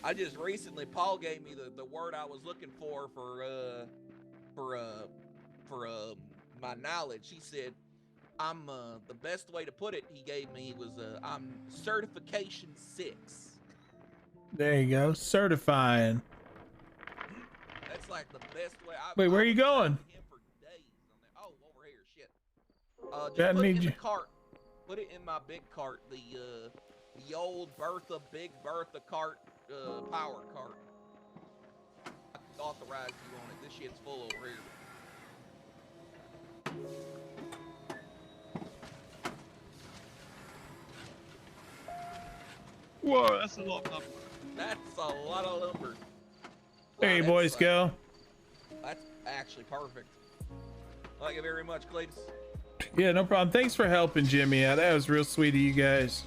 I just recently, Paul gave me the word I was looking for my knowledge. He said, I'm the best way to put it he gave me was I'm certification 6. There you go. Certifying. That's like the best way. Wait, where are you going? Oh, Yeah, Just I put it need in you. the cart. Put it in my big cart. The old Bertha, Big Bertha cart, power cart. I authorize you on it. This shit's full over here. Whoa, that's a lot of lumber. That's a lot of lumber. There you boys go. That's actually perfect. Thank you very much, Cletus. Yeah, no problem. Thanks for helping Jimmy out. That was real sweet of you guys.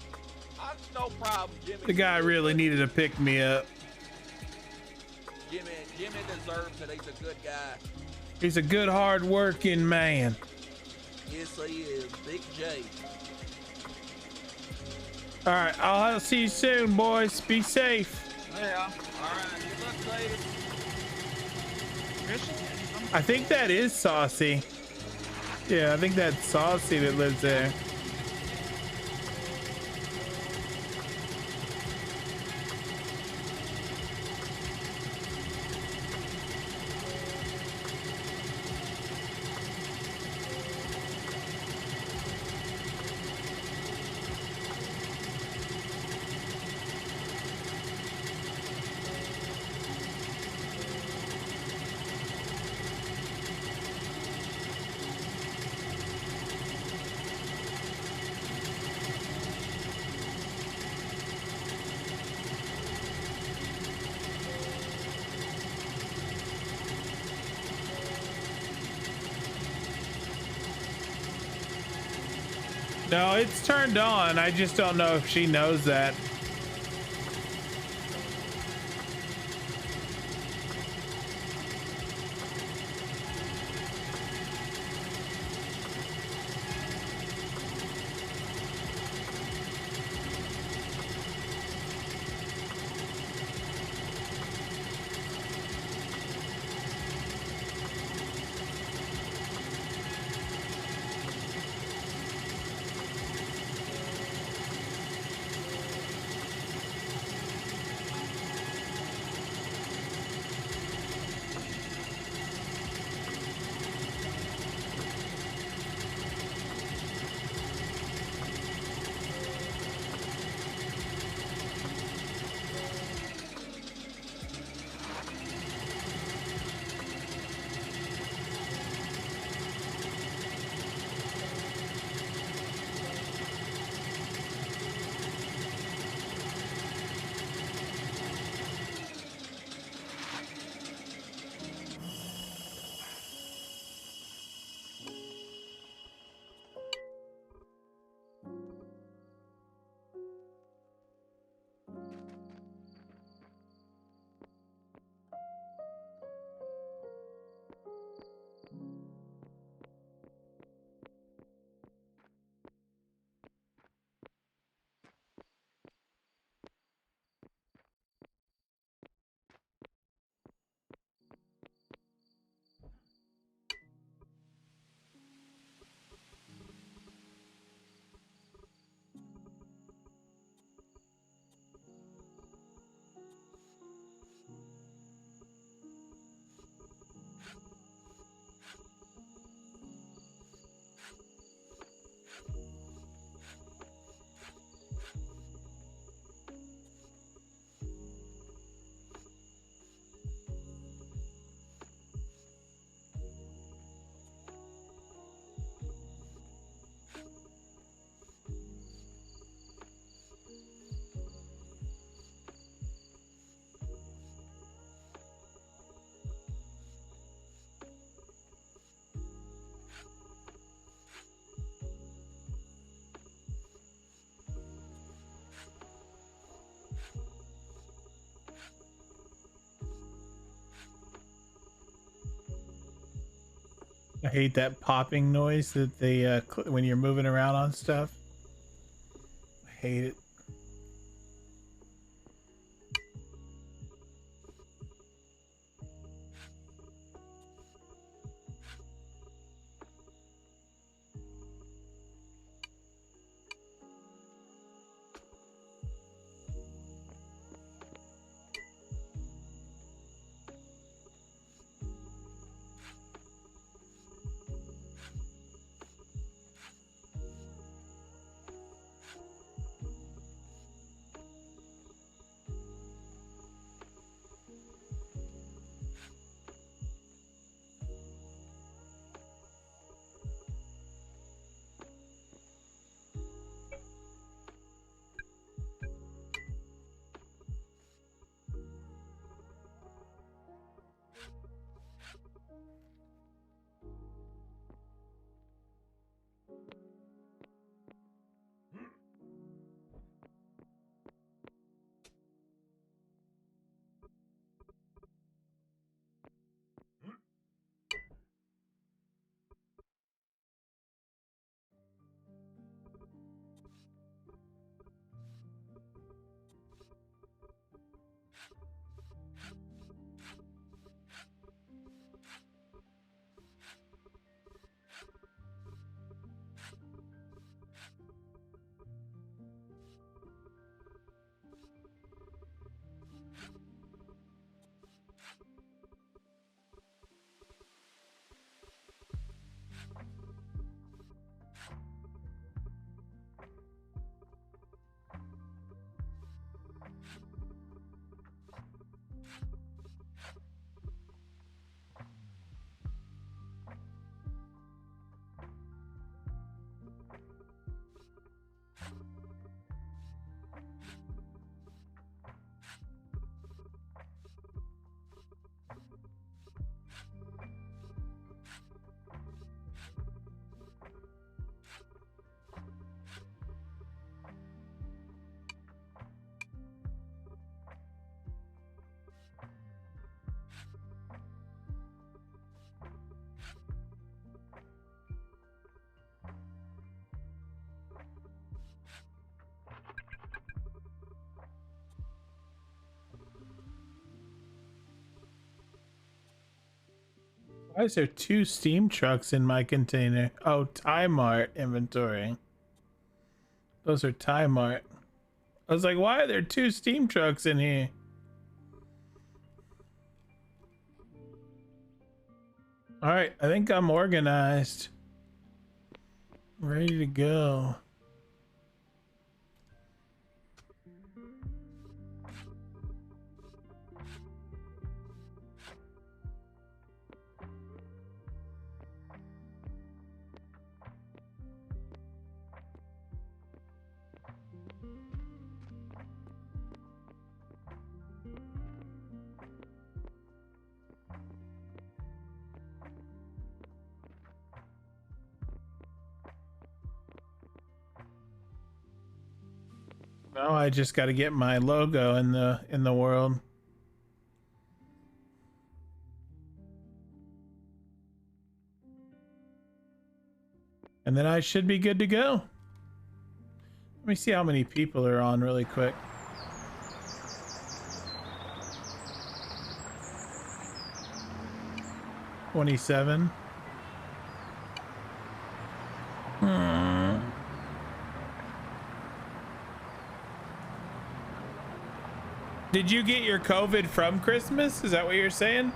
No problem, Jimmy. The guy really needed to pick me up. Jimmy deserves it. He's a good guy. He's a good, hard-working man. Yes, he is. Big J. All right, I'll see you soon, boys. Be safe. Yeah. All right. Good luck, Cletus. I think that is Saucy. Yeah, I think that's Saucy that lives there. No, it's turned on. I just don't know if she knows that. I hate that popping noise that they when you're moving around on stuff. I hate it. Why is there 2 steam trucks in my container? Oh, Time Mart inventory. Those are Time Mart. I was like, why are there 2 steam trucks in here? All right, I think I'm organized. Ready to go. Now I just got to get my logo in the world. And then I should be good to go. Let me see how many people are on really quick. $27. Did you get your COVID from Christmas? Is that what you're saying?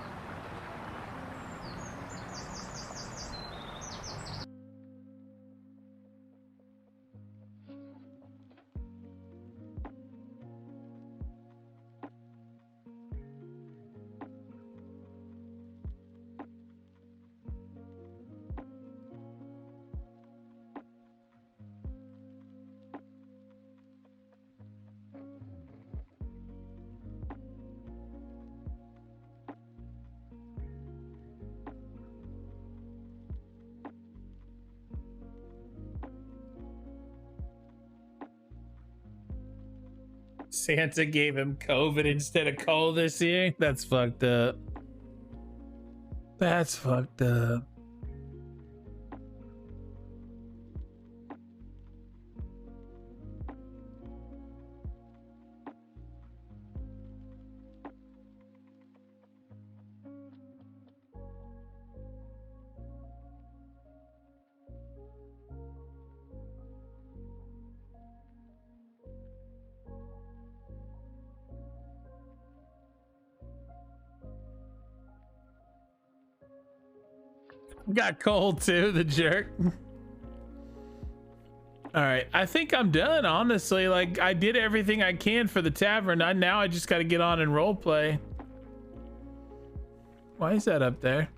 Santa gave him COVID instead of coal this year? That's fucked up. That's fucked up. Got cold too, the jerk. All right, I think I'm done, honestly. Like, I did everything I can for the tavern. Now I just got to get on and role play. Why is that up there?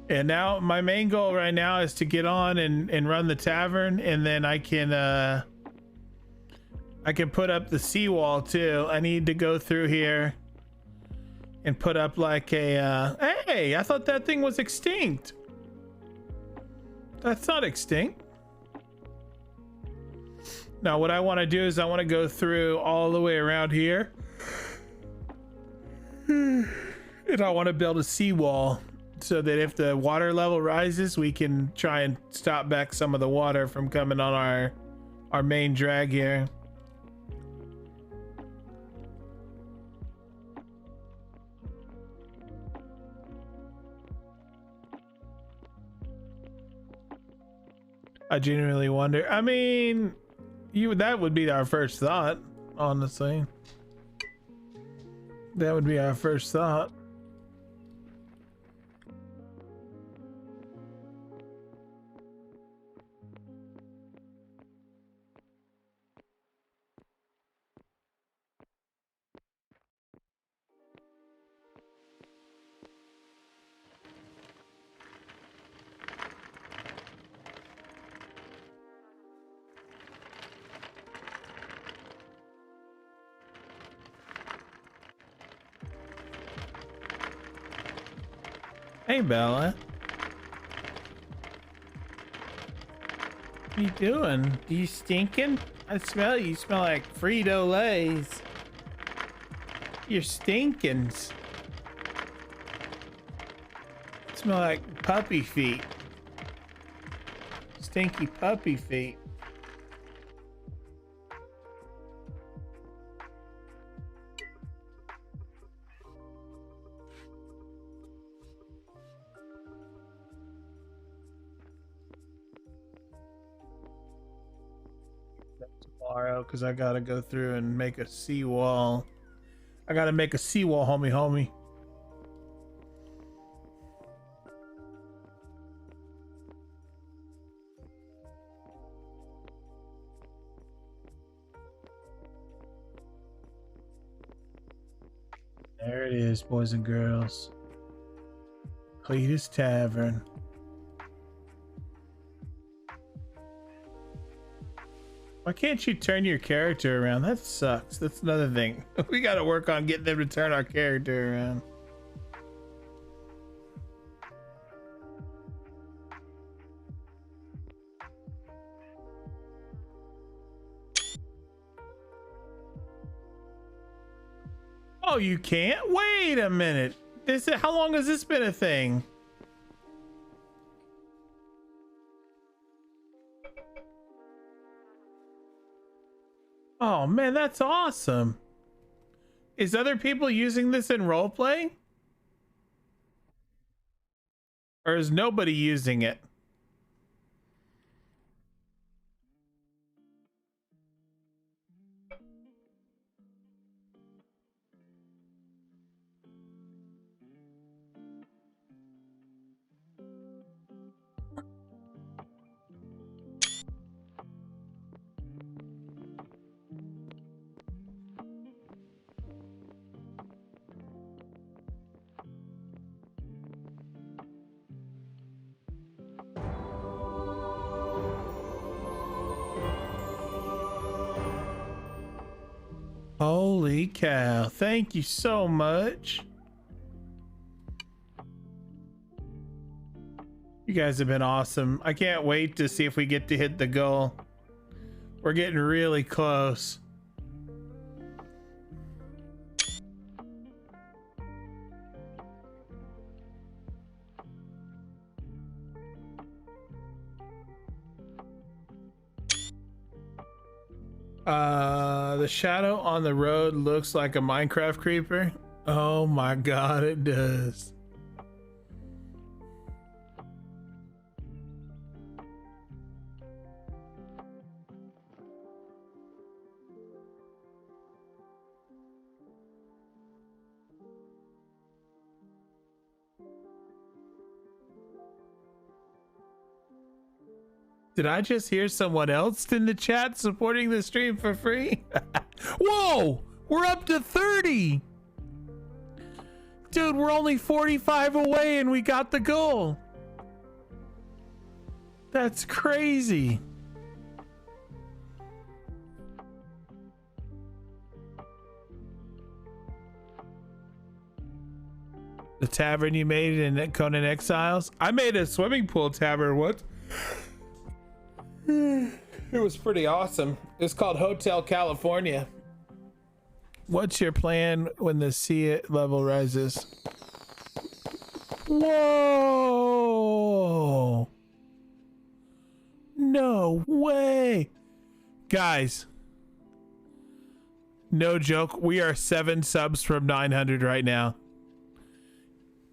And now my main goal right now is to get on and run the tavern, and then I can put up the seawall too. I need to go through here and put up like a hey, I thought that thing was extinct. That's not extinct. Now what I want to do is I want to go through all the way around here and I want to build a seawall so that if the water level rises, we can try and stop back some of the water from coming on our main drag here. I genuinely wonder. I mean, that would be our first thought, honestly. That would be our first thought. Hey, Bella. What you doing? You stinking? I smell you. You smell like Frito-Lays. You're stinking. Smell like puppy feet. Stinky puppy feet. tomorrow because I gotta go through and make a seawall. I gotta make a seawall, homie. There it is, boys and girls. Cletus Tavern. Why can't you turn your character around? That sucks. That's another thing. We gotta work on getting them to turn our character around. Oh, you can't? Wait a minute. How long has this been a thing? Oh man, that's awesome. Is other people using this in roleplay? Or is nobody using it? Holy cow. Thank you so much. You guys have been awesome. I can't wait to see if we get to hit the goal. We're getting really close. The shadow on the road looks like a Minecraft creeper. Oh my god, it does. Did I just hear someone else in the chat supporting the stream for free? Whoa, we're up to 30. Dude, we're only 45 away and we got the goal. That's crazy. The tavern you made in Conan Exiles? I made a swimming pool tavern once. It was pretty awesome. It's called Hotel California. What's your plan when the sea level rises? Whoa! No way! Guys, no joke, we are 7 subs from 900 right now.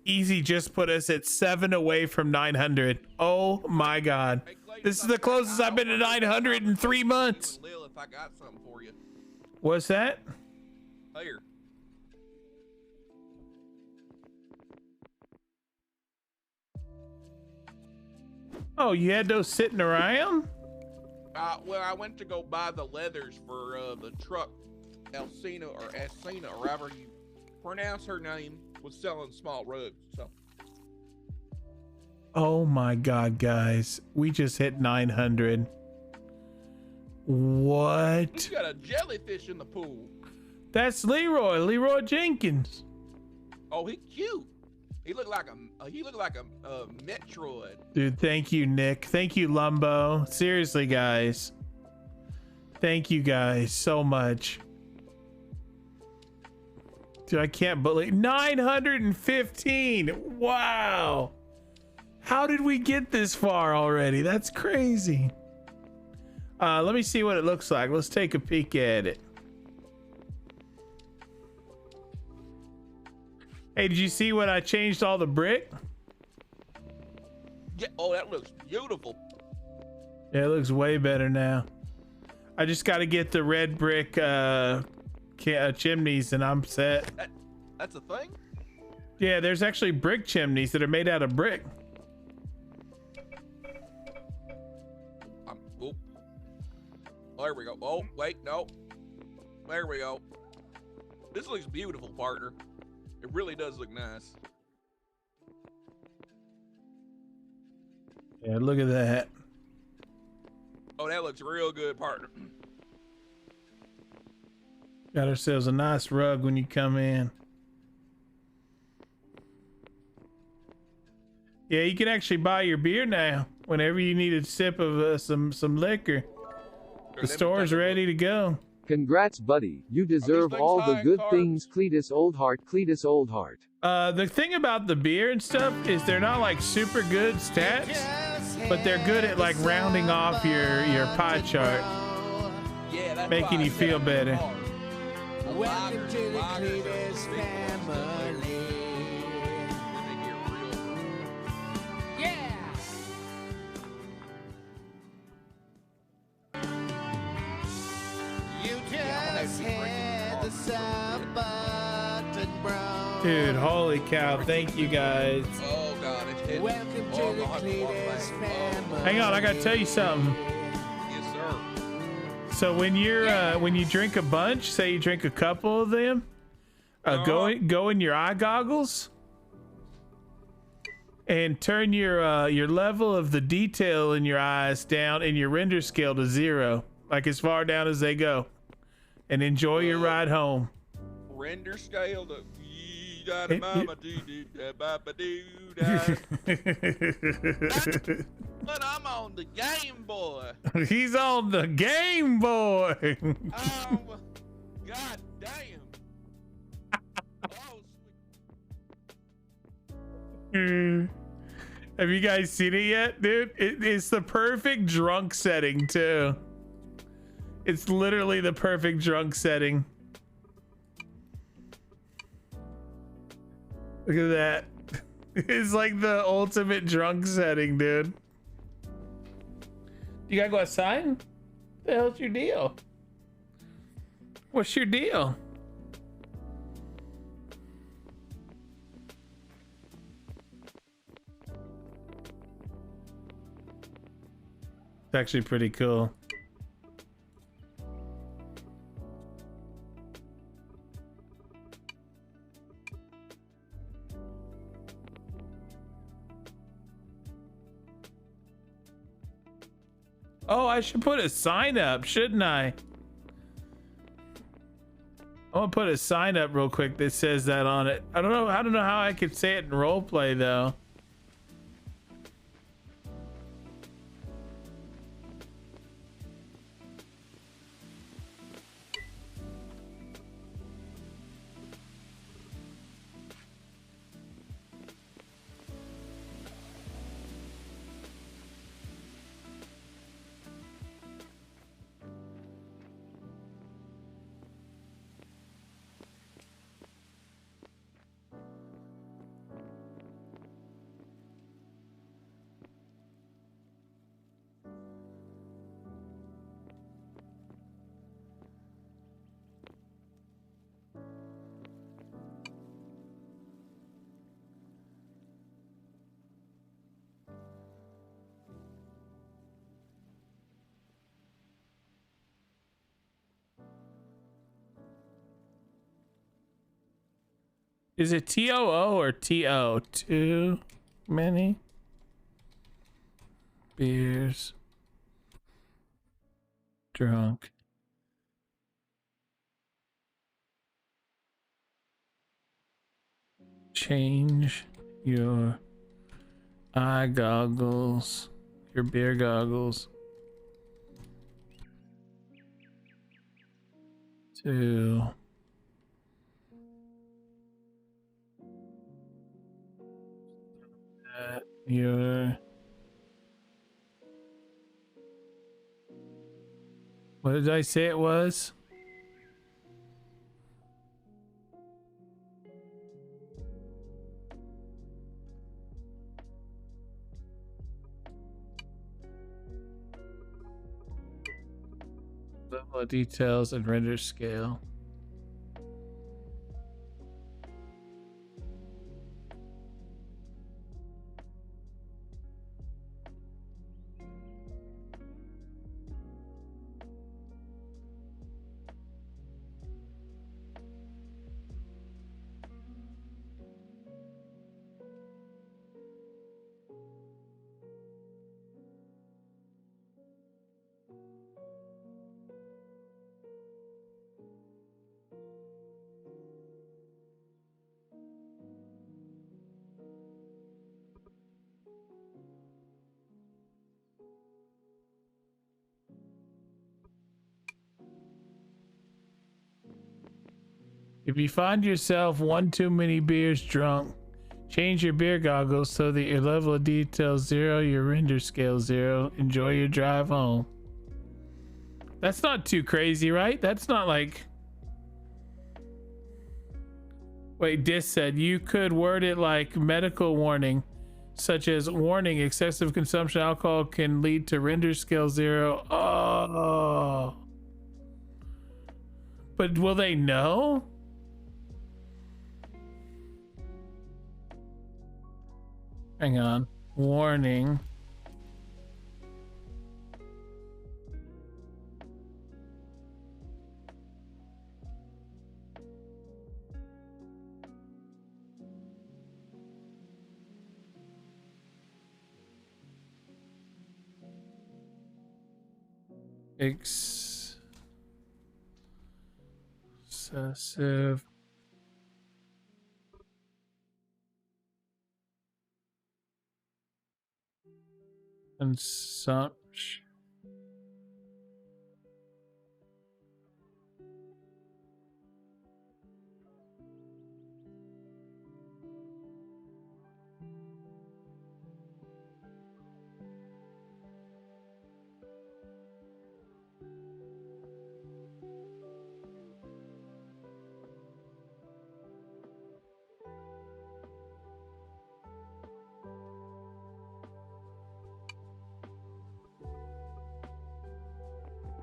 Easy just put us at 7 away from 900. Oh my god. This is the closest I've been to 900 in 3 months. If I got something for you. What's that? Here. Oh, you had those sitting around? Well, I went to go buy the leathers for the truck. Alcina or Ascina, or however you pronounce her name, was selling small rugs. So. Oh my god, guys. We just hit 900. What? He's got a jellyfish in the pool. That's Leroy Jenkins. Oh, he cute. He looked like a Metroid. Dude, thank you, Nick. Thank you, Lumbo. Seriously, guys. Thank you guys so much. Dude, I can't believe 915. Wow. How did we get this far already? That's crazy. Let me see what it looks like. Let's take a peek at it. Hey, did you see when I changed all the brick? Yeah, oh, that looks beautiful. Yeah, it looks way better now. I just got to get the red brick chimneys and I'm set. That's a thing? Yeah, there's actually brick chimneys that are made out of brick. Oh, there we go. Oh, wait, no. There we go. This looks beautiful, partner. It really does look nice. Yeah, look at that. Oh, that looks real good, partner. Got ourselves a nice rug when you come in. Yeah, you can actually buy your beer now whenever you need a sip of some liquor. The store's ready to go. Congrats, buddy. You deserve all the good things, Cletus Oldheart. Cletus Oldheart. The thing about the beer and stuff is they're not like super good stats, but they're good at like rounding off your pie chart, making you feel better. Welcome to the Cletus family. Yeah. You just hit the sub button, bro. Dude, holy cow! Thank you guys. Oh god, it's hit. Welcome to the Cletus family. Hang on, I gotta tell you something. Yes, sir. So when you're when you drink a bunch, say you drink a couple of them, go in your eye goggles and turn your level of the detail in your eyes down in your render scale to 0, like as far down as they go, and enjoy your ride home. Render scale to mama doo But I'm on the Game Boy. He's on the Game Boy. Oh, god damn. Have you guys seen it yet, dude? It's the perfect drunk setting too. It's literally the perfect drunk setting. Look at that. It's like the ultimate drunk setting, dude. You gotta go outside? What the hell's your deal? What's your deal? It's actually pretty cool. Oh, I should put a sign up, shouldn't I? I'm gonna put a sign up real quick that says that on it. I don't know how I could say it in roleplay though. Is it TOO or TO? Too many beers drunk. Change your eye goggles, your beer goggles to your what did I say it was? Level of details and render scale. If you find yourself one too many beers drunk, change your beer goggles so that your level of detail 0, your render scale 0. Enjoy your drive home. That's not too crazy, right? That's not like... Wait, Dis said you could word it like medical warning, such as warning, excessive consumption of alcohol can lead to render scale 0. Oh. But will they know? Hang on. Warning. Excessive consumption.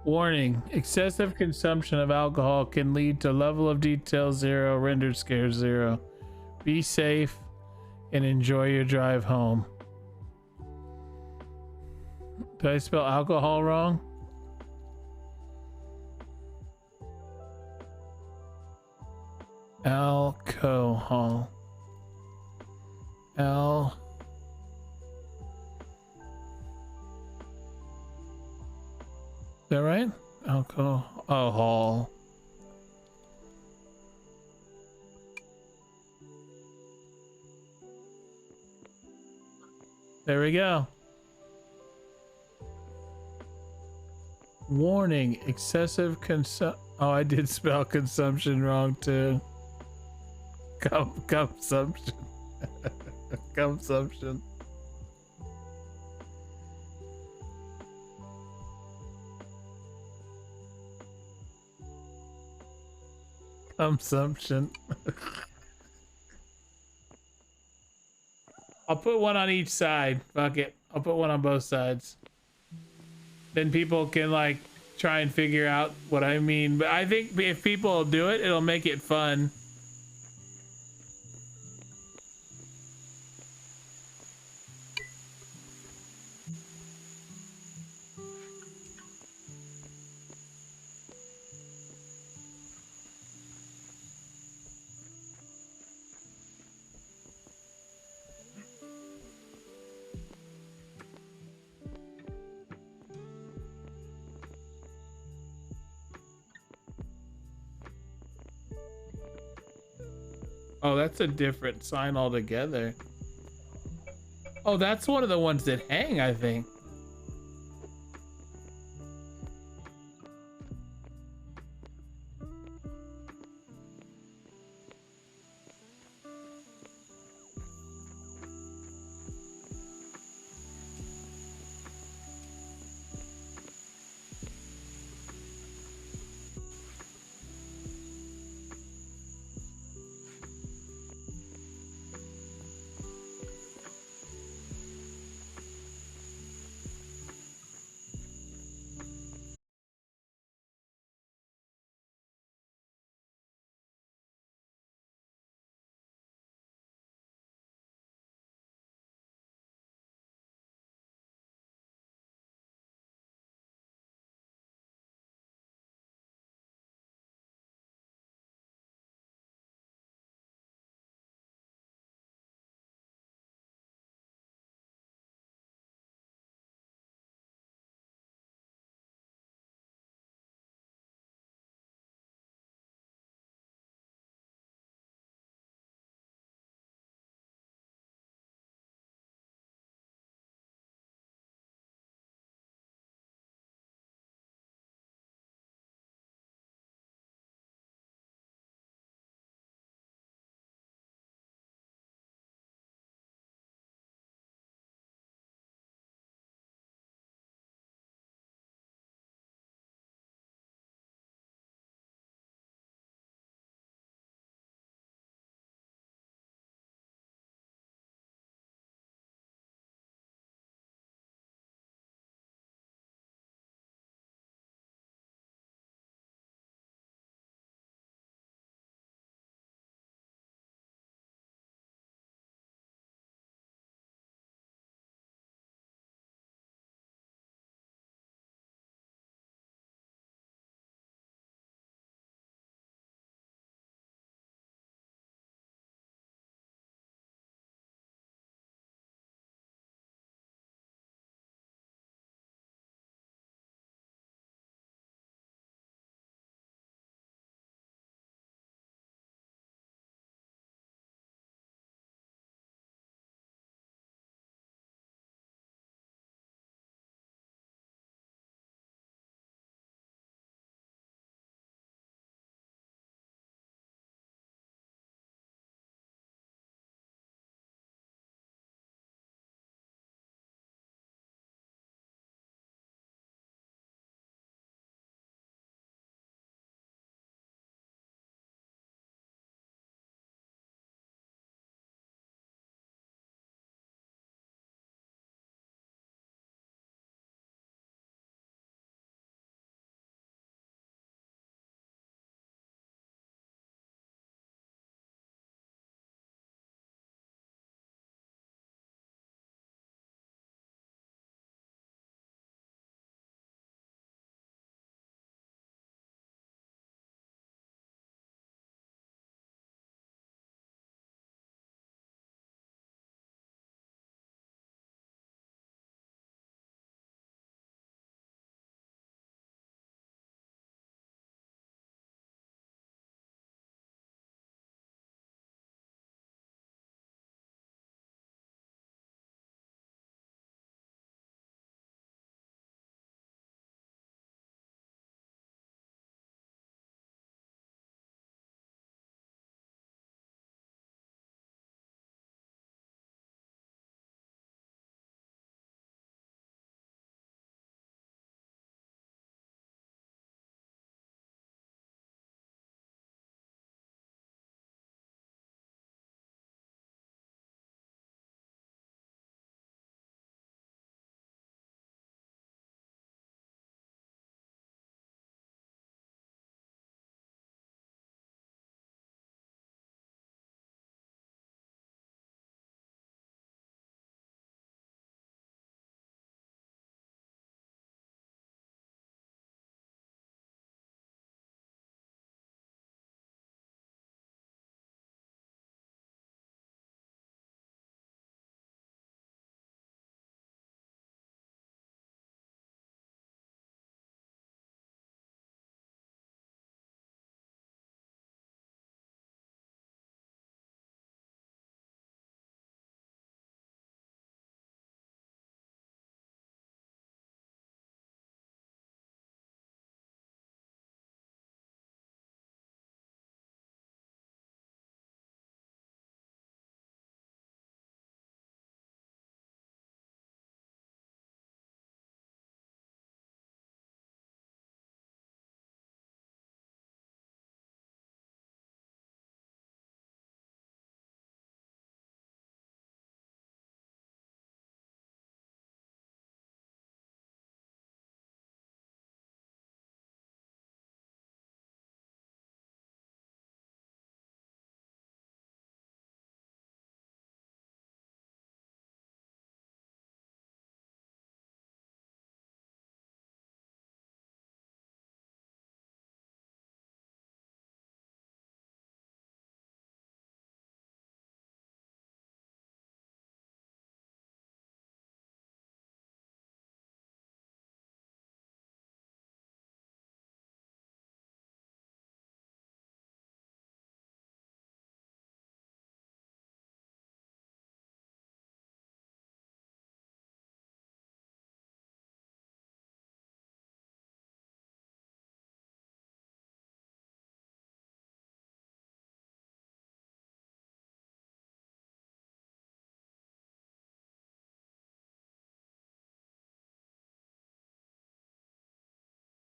Warning, excessive consumption of alcohol can lead to level of detail 0, rendered scale 0. Be safe and enjoy your drive home. Did I spell alcohol wrong? Alcohol. Is that right? Alcohol. There we go. Warning, excessive Oh, I did spell consumption wrong too. Consumption. Consumption. Consumption. I'll put one on each side. Fuck it. I'll put one on both sides. Then people can like try and figure out what I mean. But I think if people do it, it'll make it fun. Oh, that's a different sign altogether. Oh, that's one of the ones that hang, I think.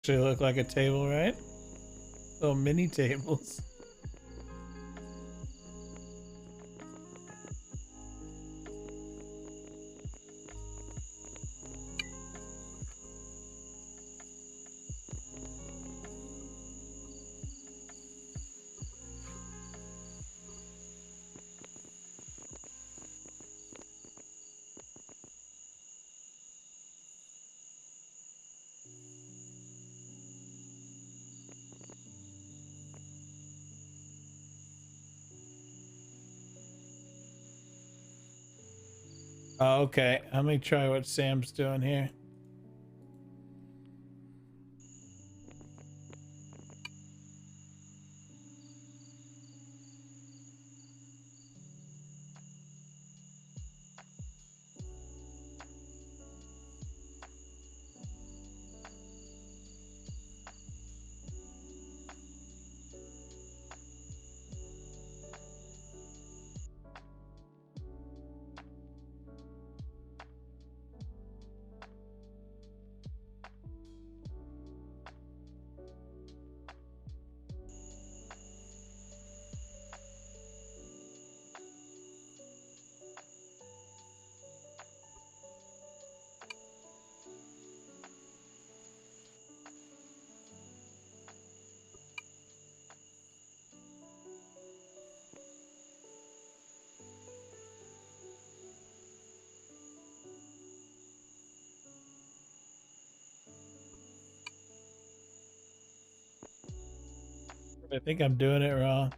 Actually look like a table, right? Little mini tables. Oh, okay, let me try what Sam's doing here. I think I'm doing it wrong.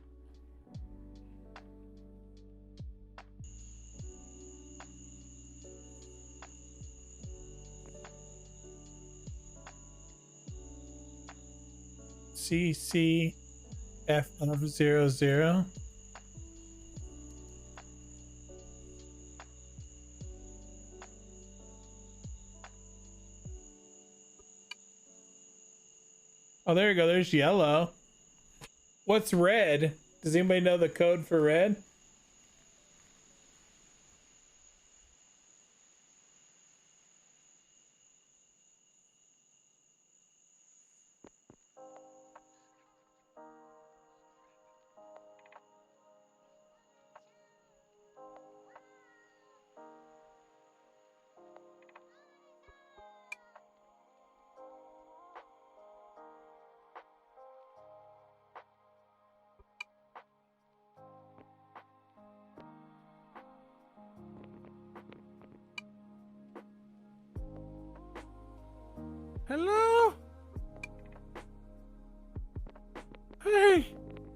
CCF00. Oh, there you go. There's yellow. What's red? Does anybody know the code for red? Hello? Hey,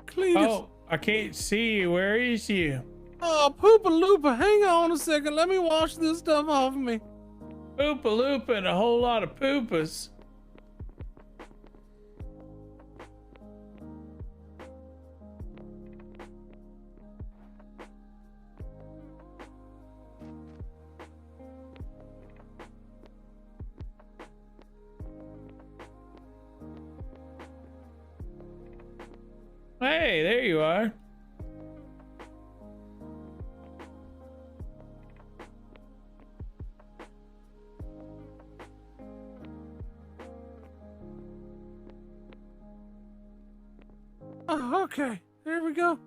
Cletus. Oh, I can't see you. Where is you? Oh, Poopa Loopa, hang on a second. Let me wash this stuff off of me. Poopa Loopa and a whole lot of poopas. Hey, there you are. Oh, okay. There we go.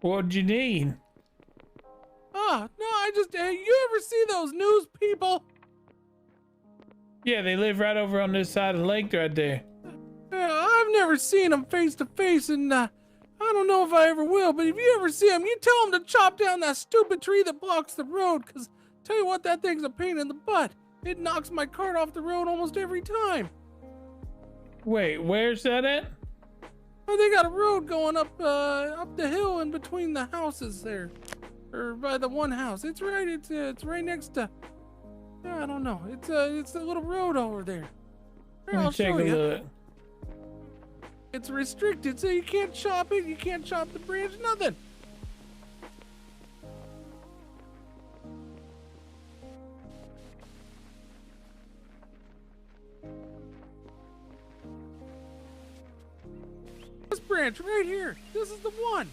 What'd you need? Oh, no, hey, you ever see those news people? Yeah, they live right over on this side of the lake right there. Yeah, I've never seen them face to face, and I don't know if I ever will, but if you ever see them, you tell them to chop down that stupid tree that blocks the road, because tell you what, that thing's a pain in the butt. It knocks my cart off the road almost every time. Wait, where's that at? Oh, they got a road going up the hill in between the houses there, or by the one house. It's right next to. Yeah, I don't know. It's a little road over there. Here, Let me I'll take show a you. look. It's restricted, so you can't chop it. You can't chop the branch. Nothing. This branch right here. This is the one.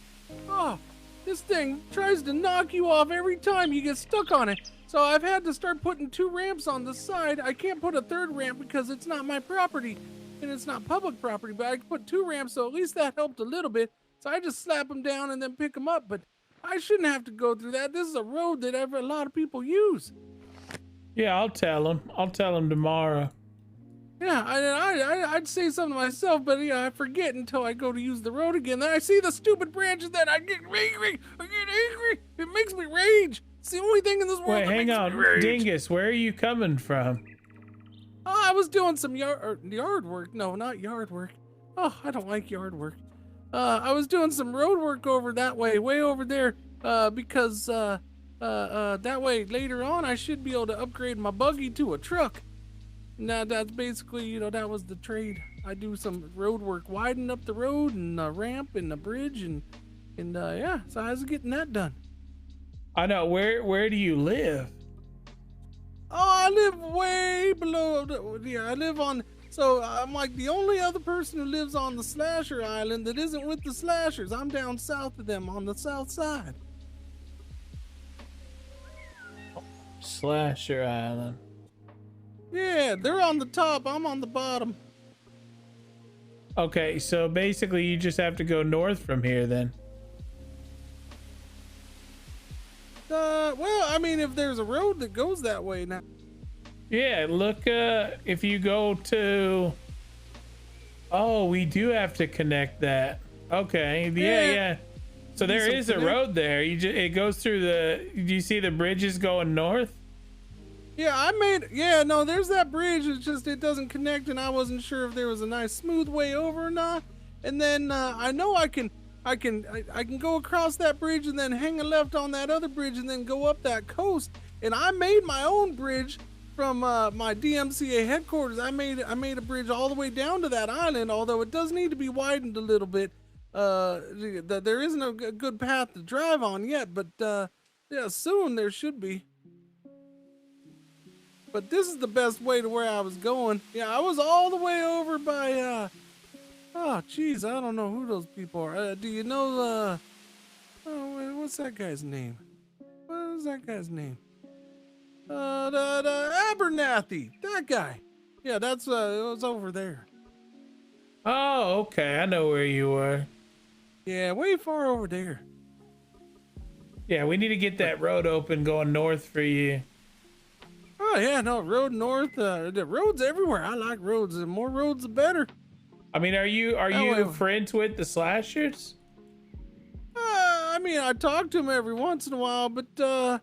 Oh, this thing tries to knock you off every time you get stuck on it. So So I've had to start putting 2 ramps on the side. I can't put a 3rd ramp because it's not my property and it's not public property, but I can put 2 ramps, so at least that helped a little bit. So I just slap them down and then pick them up, but I shouldn't have to go through that. This is a road that a lot of people use. Yeah, I'll tell him. I'll tell him tomorrow. Yeah, I'd say something to myself, but I forget until I go to use the road again. Then I see the stupid branches, then I get angry. It makes me rage. It's the only thing in this world Wait, that hang makes on, me rage. Dingus. Where are you coming from? Oh, I was doing some yard work. No, not yard work. Oh, I don't like yard work. I was doing some road work over that way, way over there, because that way later on I should be able to upgrade my buggy to a truck. Now that's basically, that was the trade. I do some road work, widen up the road and a ramp and a bridge and yeah. So I was getting that done. I know. Where do you live? Oh, I live way below. I live on. So I'm like the only other person who lives on the Slasher Island that isn't with the Slashers. I'm down south of them on the south side. Slasher Island. Yeah, they're on the top. I'm on the bottom. Okay, so basically you just have to go north from here then. Well, I mean, if there's a road that goes that way now. Yeah, look, if you go to... Oh, we do have to connect that. Okay, yeah. So there is a road there. It goes through the... Do you see the bridges going north? Yeah, no, there's that bridge. It's just, it doesn't connect, and I wasn't sure if there was a nice smooth way over or not. And then, I know I can go across that bridge and then hang a left on that other bridge and then go up that coast. And I made my own bridge from my DMCA headquarters. I made a bridge all the way down to that island, although it does need to be widened a little bit. There isn't a good path to drive on yet, but yeah, soon there should be. But this is the best way to where I was going. Yeah, I was all the way over by oh, geez, I don't know who those people are. Do you know, what's that guy's name? What is that guy's name? The Abernathy, that guy. Yeah, it was over there. Oh, okay, I know where you were. Yeah, way far over there. Yeah, we need to get that road open going north for you. Oh, yeah, no, road north. The roads everywhere. I like roads. The more roads, the better. I mean, are you friends with the Slashers? I mean, I talk to them every once in a while, but yeah,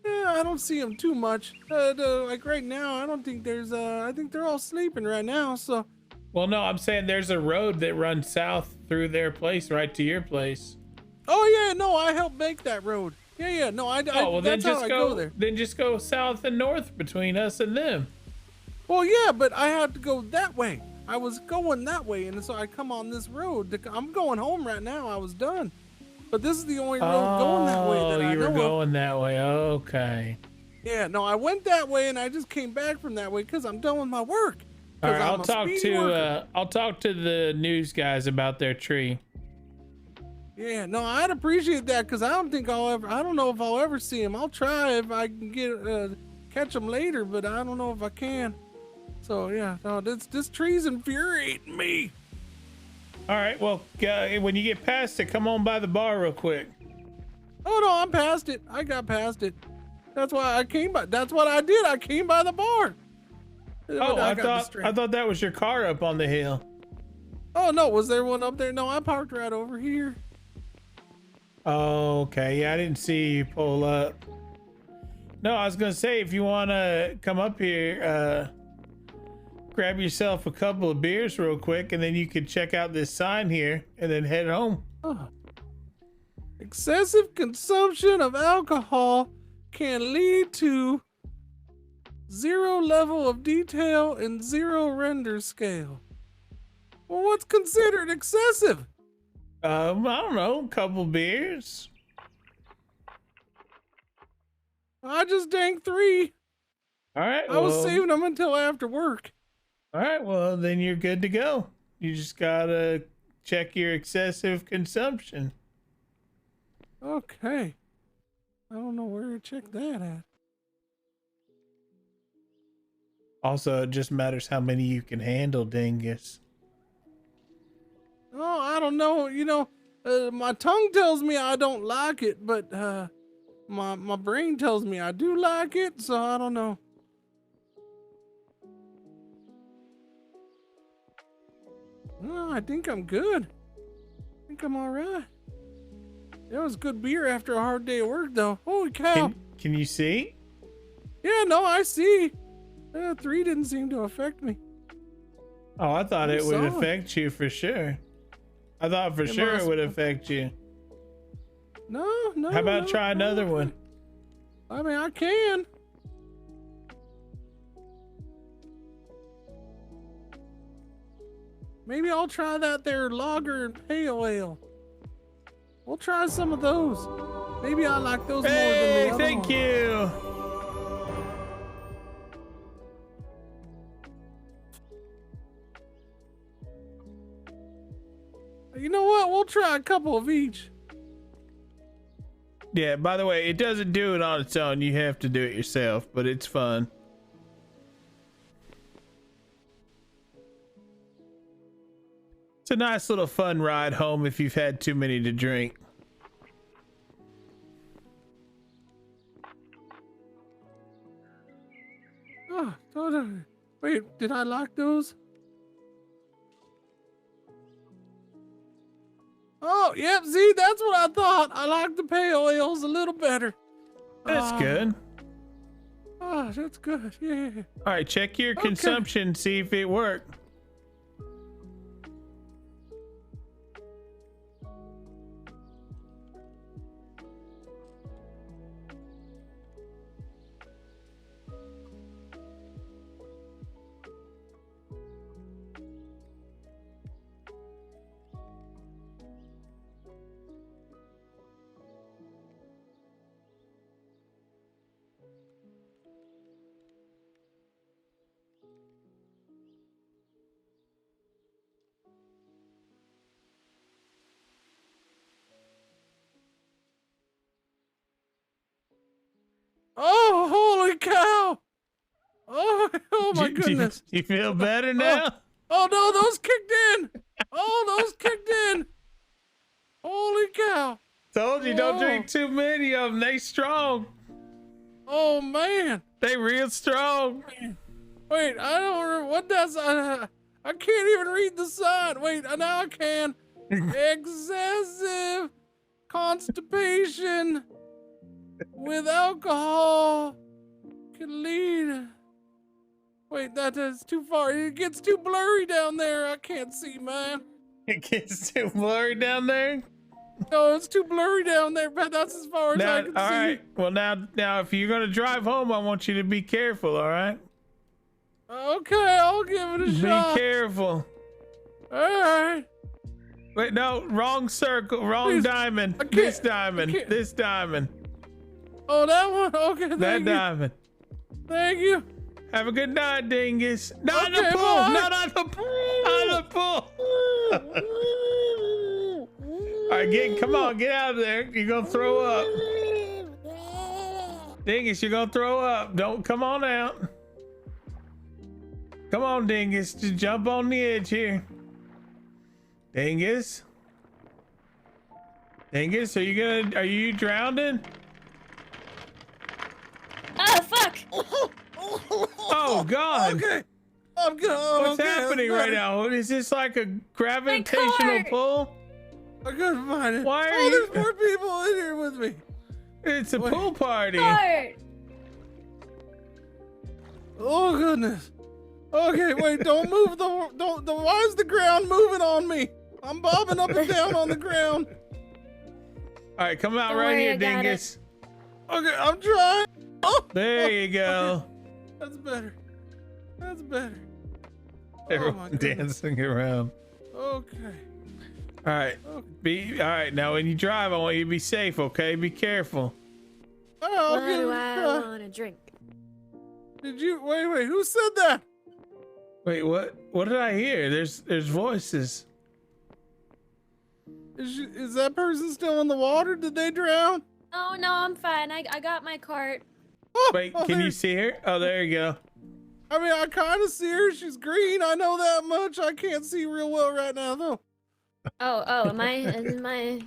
I don't see them too much. Like right now, I don't think there's. I think they're all sleeping right now. So. Well, no, I'm saying there's a road that runs south through their place, right to your place. Oh yeah, no, I helped make that road. Yeah, no, that's how I go there. Then just go south and north between us and them. Well, yeah, but I have to go that way. I was going that way, and so I come on this road. I'm going home right now. I was done. But this is the only road going that way that I know you were going that way. Okay. Yeah, no, I went that way, and I just came back from that way because I'm done with my work. All right, I'll talk to the news guys about their tree. Yeah, no, I'd appreciate that because I don't know if I'll ever see him. I'll try if I can catch him later, but I don't know if I can. So yeah, no, this tree's infuriating me. All right, well, when you get past it, come on by the bar real quick. Oh no, I'm past it. I got past it. That's why I came by. That's what I did. I came by the bar. Oh, I thought that was your car up on the hill. Oh no, was there one up there? No, I parked right over here. Oh, okay. Yeah, I didn't see you pull up. No, I was gonna say if you wanna come up here, grab yourself a couple of beers real quick, and then you can check out this sign here, and then head home. Oh. Excessive consumption of alcohol can lead to 0 level of detail and 0 render scale. Well, what's considered excessive? I don't know, a couple beers. I just drank 3. All right. I was saving them until after work. All right. Well, then you're good to go. You just gotta check your excessive consumption. Okay. I don't know where to check that at. Also, it just matters how many you can handle, dingus. Oh, I don't know. You know, my tongue tells me I don't like it, but my brain tells me I do like it, so I don't know. No, I think I'm good. I think I'm all right. That was good beer after a hard day of work, though. Holy cow. Can you see? Yeah, no, I see. 3 didn't seem to affect me. Oh, I thought it would solid. affect you for sure. I thought for sure it would affect you. No. How about try another one? I mean, I can. Maybe I'll try that there lager and pale ale. We'll try some of those. Maybe I like those more than the other Thank ones. you. You know what? We'll try a couple of each. Yeah, by the way, it doesn't do it on its own. You have to do it yourself, but it's fun. It's a nice little fun ride home if you've had too many to drink. Oh, wait, did I like those? Oh, yep, see, that's what I thought. I like the pale ales a little better. That's good. Oh, that's good, yeah. All right, check your consumption, see if it worked. Oh, holy cow! Oh my goodness! You feel better now? Oh no, those kicked in! Oh, those kicked in! Holy cow! Told you, don't drink too many of them. They strong. Oh man, they real strong. Wait, I don't remember what that's. I can't even read the sign. Wait, now I can. Excessive constipation with alcohol can lead. Wait, that is too far. It gets too blurry down there. I can't see, man. It gets too blurry down there? No, it's too blurry down there, but that's as far as I can see. All right. Well, now, if you're gonna drive home, I want you to be careful. All right. Okay, I'll give it a shot. Be careful. All right. Wait, no, wrong circle, wrong diamond. This diamond. This diamond. Oh, that one. Okay, that diamond. Thank you. Have a good night, dingus. Not the Okay, pool. bye. Not on the pool. Not the pool. All right, come on, get out of there. You're gonna throw up. Dingus, you're gonna throw up. Don't come on out. Come on, Dingus, just jump on the edge here. Dingus. Dingus, are you drowning? Oh fuck! Oh God. Okay. I'm good. What's happening right now? Is this like a gravitational pull? I couldn't find it. Why are you? There's more people in here with me. It's a pool party. Oh goodness. Okay, wait, don't move why is the ground moving on me? I'm bobbing up and down on the ground. All right, come out Don't right worry, here, I got dingus. Okay, I'm trying. Oh, There you go. okay. That's better. That's better. Everyone dancing around. Okay. All right. All right. Now, when you drive, I want you to be safe. Okay, be careful. Oh, What do I want to drink? Did you wait? Who said that? Wait, what? What did I hear? There's voices. Is that person still in the water? Did they drown? Oh no, I'm fine. I got my cart. Wait, can you see her? Oh, there you go. I mean, I kind of see her. She's green. I know that much. I can't see real well right now, though. Oh, am I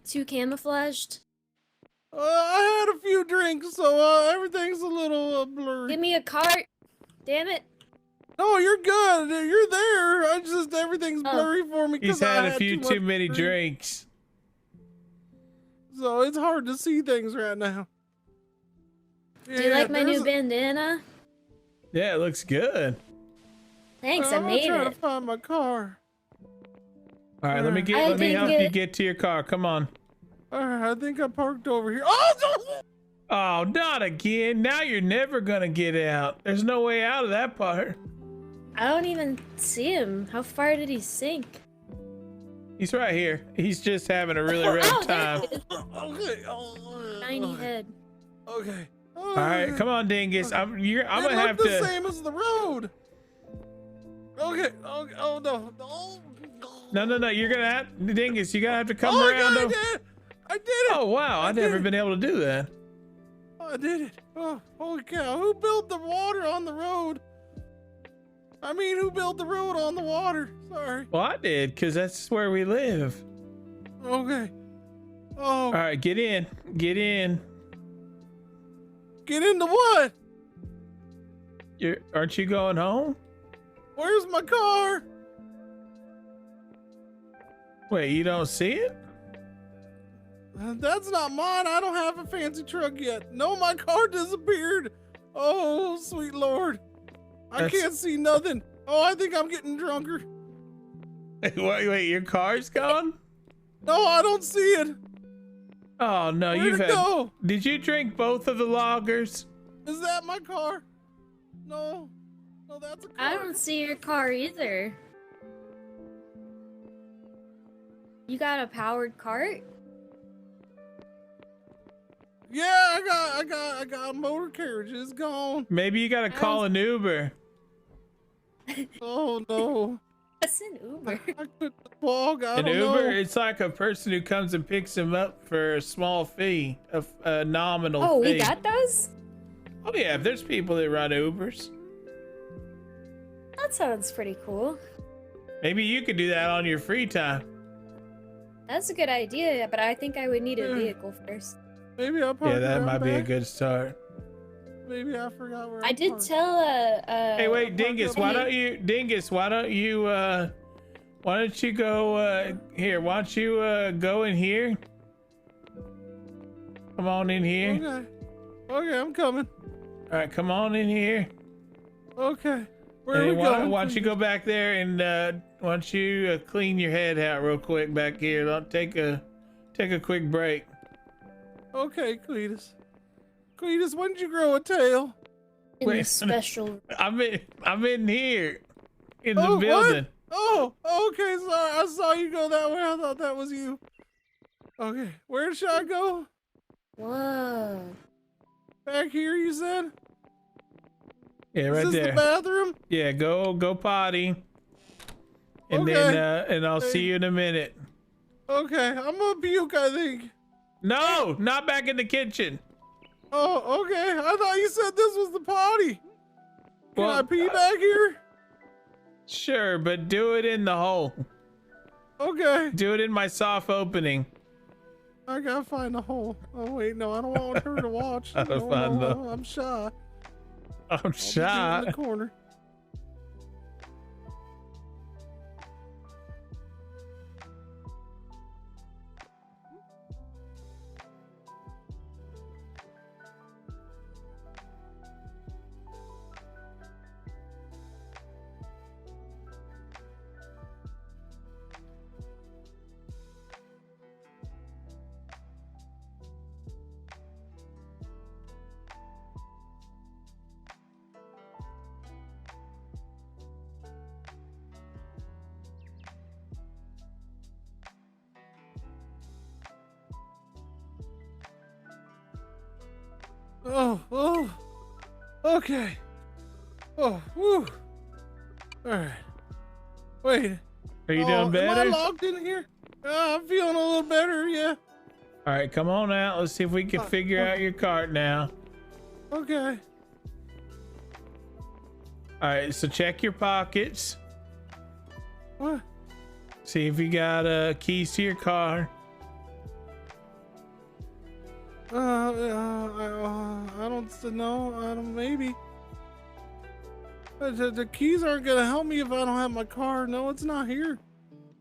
too camouflaged? I had a few drinks, so everything's a little blurry. Give me a cart. Damn it. No, you're good. You're there. I just everything's blurry for me He's because I had a few too many drink. drinks. So it's hard to see things right now. Do you like my new bandana? Yeah, it looks good. Thanks, I I'm made trying to it. find my car. All right, let me help you get to your car. Come on. All right, I think I parked over here. Oh, Oh, not again. Now you're never gonna get out. There's no way out of that part. I don't even see him. How far did he sink? He's right here. He's just having a really rough time. Okay. Tiny head. Okay. All right, come on, Dingus. I'm gonna have the to. same as the road. Okay. Oh no. No. You're gonna have Dingus. You're gonna have to come Oh, around. God, I did it. Oh wow, I've never been able to do that. I did it. Oh, holy cow. Who built the water on the road? I mean, who built the road on the water? Sorry. Well, I did, because that's where we live. Okay. Oh. All right, get in. Get in. Get into what? Aren't you going home? Where's my car? Wait, you don't see it? That's not mine. I don't have a fancy truck yet. No, my car disappeared. Oh, sweet Lord. I can't see nothing. Oh, I think I'm getting drunker. Wait, your car's gone? No, I don't see it. Oh no, Where'd it go? Did you drink both of the lagers? Is that my car? No. No, that's a car. I don't see your car either. You got a powered cart? Yeah, I got a motor carriage. It's gone. Maybe you gotta call an Uber. Oh no. What's an Uber? I couldn't walk. I An don't Uber, know. it's like a person who comes and picks him up for a small fee, a nominal Oh, fee. we got those? Oh yeah, if there's people that run Ubers. That sounds pretty cool. Maybe you could do that on your free time. That's a good idea, but I think I would need a vehicle first. Maybe I'll park Yeah, that around might be a back. good start. Maybe I forgot where I did parked. tell Hey, wait, Dingus, why don't you go here? Why don't you go in here? Come on in here. Okay, I'm coming. All right, come on in here. Okay. Where Hey, are we going? why don't you go back there and why don't you clean your head out real quick back here? Take a quick break. Okay, Cletus. Cletus, when did you grow a tail? In the special. I'm in here in the Oh, building. what? Oh, okay, sorry. I saw you go that way. I thought that was you. Okay, where should I go? Whoa. Back here, you said? Yeah, Is right this there. the bathroom? Yeah, go potty. And Okay. then and I'll see you in a minute. Okay, I'm gonna puke, I think. No, not back in the kitchen. Oh, okay. I thought you said this was the potty. Can Well, I pee back here? Sure, but do it in the hole. Okay. Do it in my soft opening. I gotta find the hole. Oh wait, no, I don't want her to watch. Gotta No, find no, the- I'm shy. I'm I'll be in shy. the corner. Oh, okay. Oh, whew. All right. Wait. Are you doing Am I better? locked in here? I'm feeling a little better, yeah. All right, come on out. Let's see if we can figure out your cart now. Okay. All right, so check your pockets. What? See if you got keys to your car. I don't know. I don't. Maybe. The keys aren't gonna help me if I don't have my car. No, it's not here.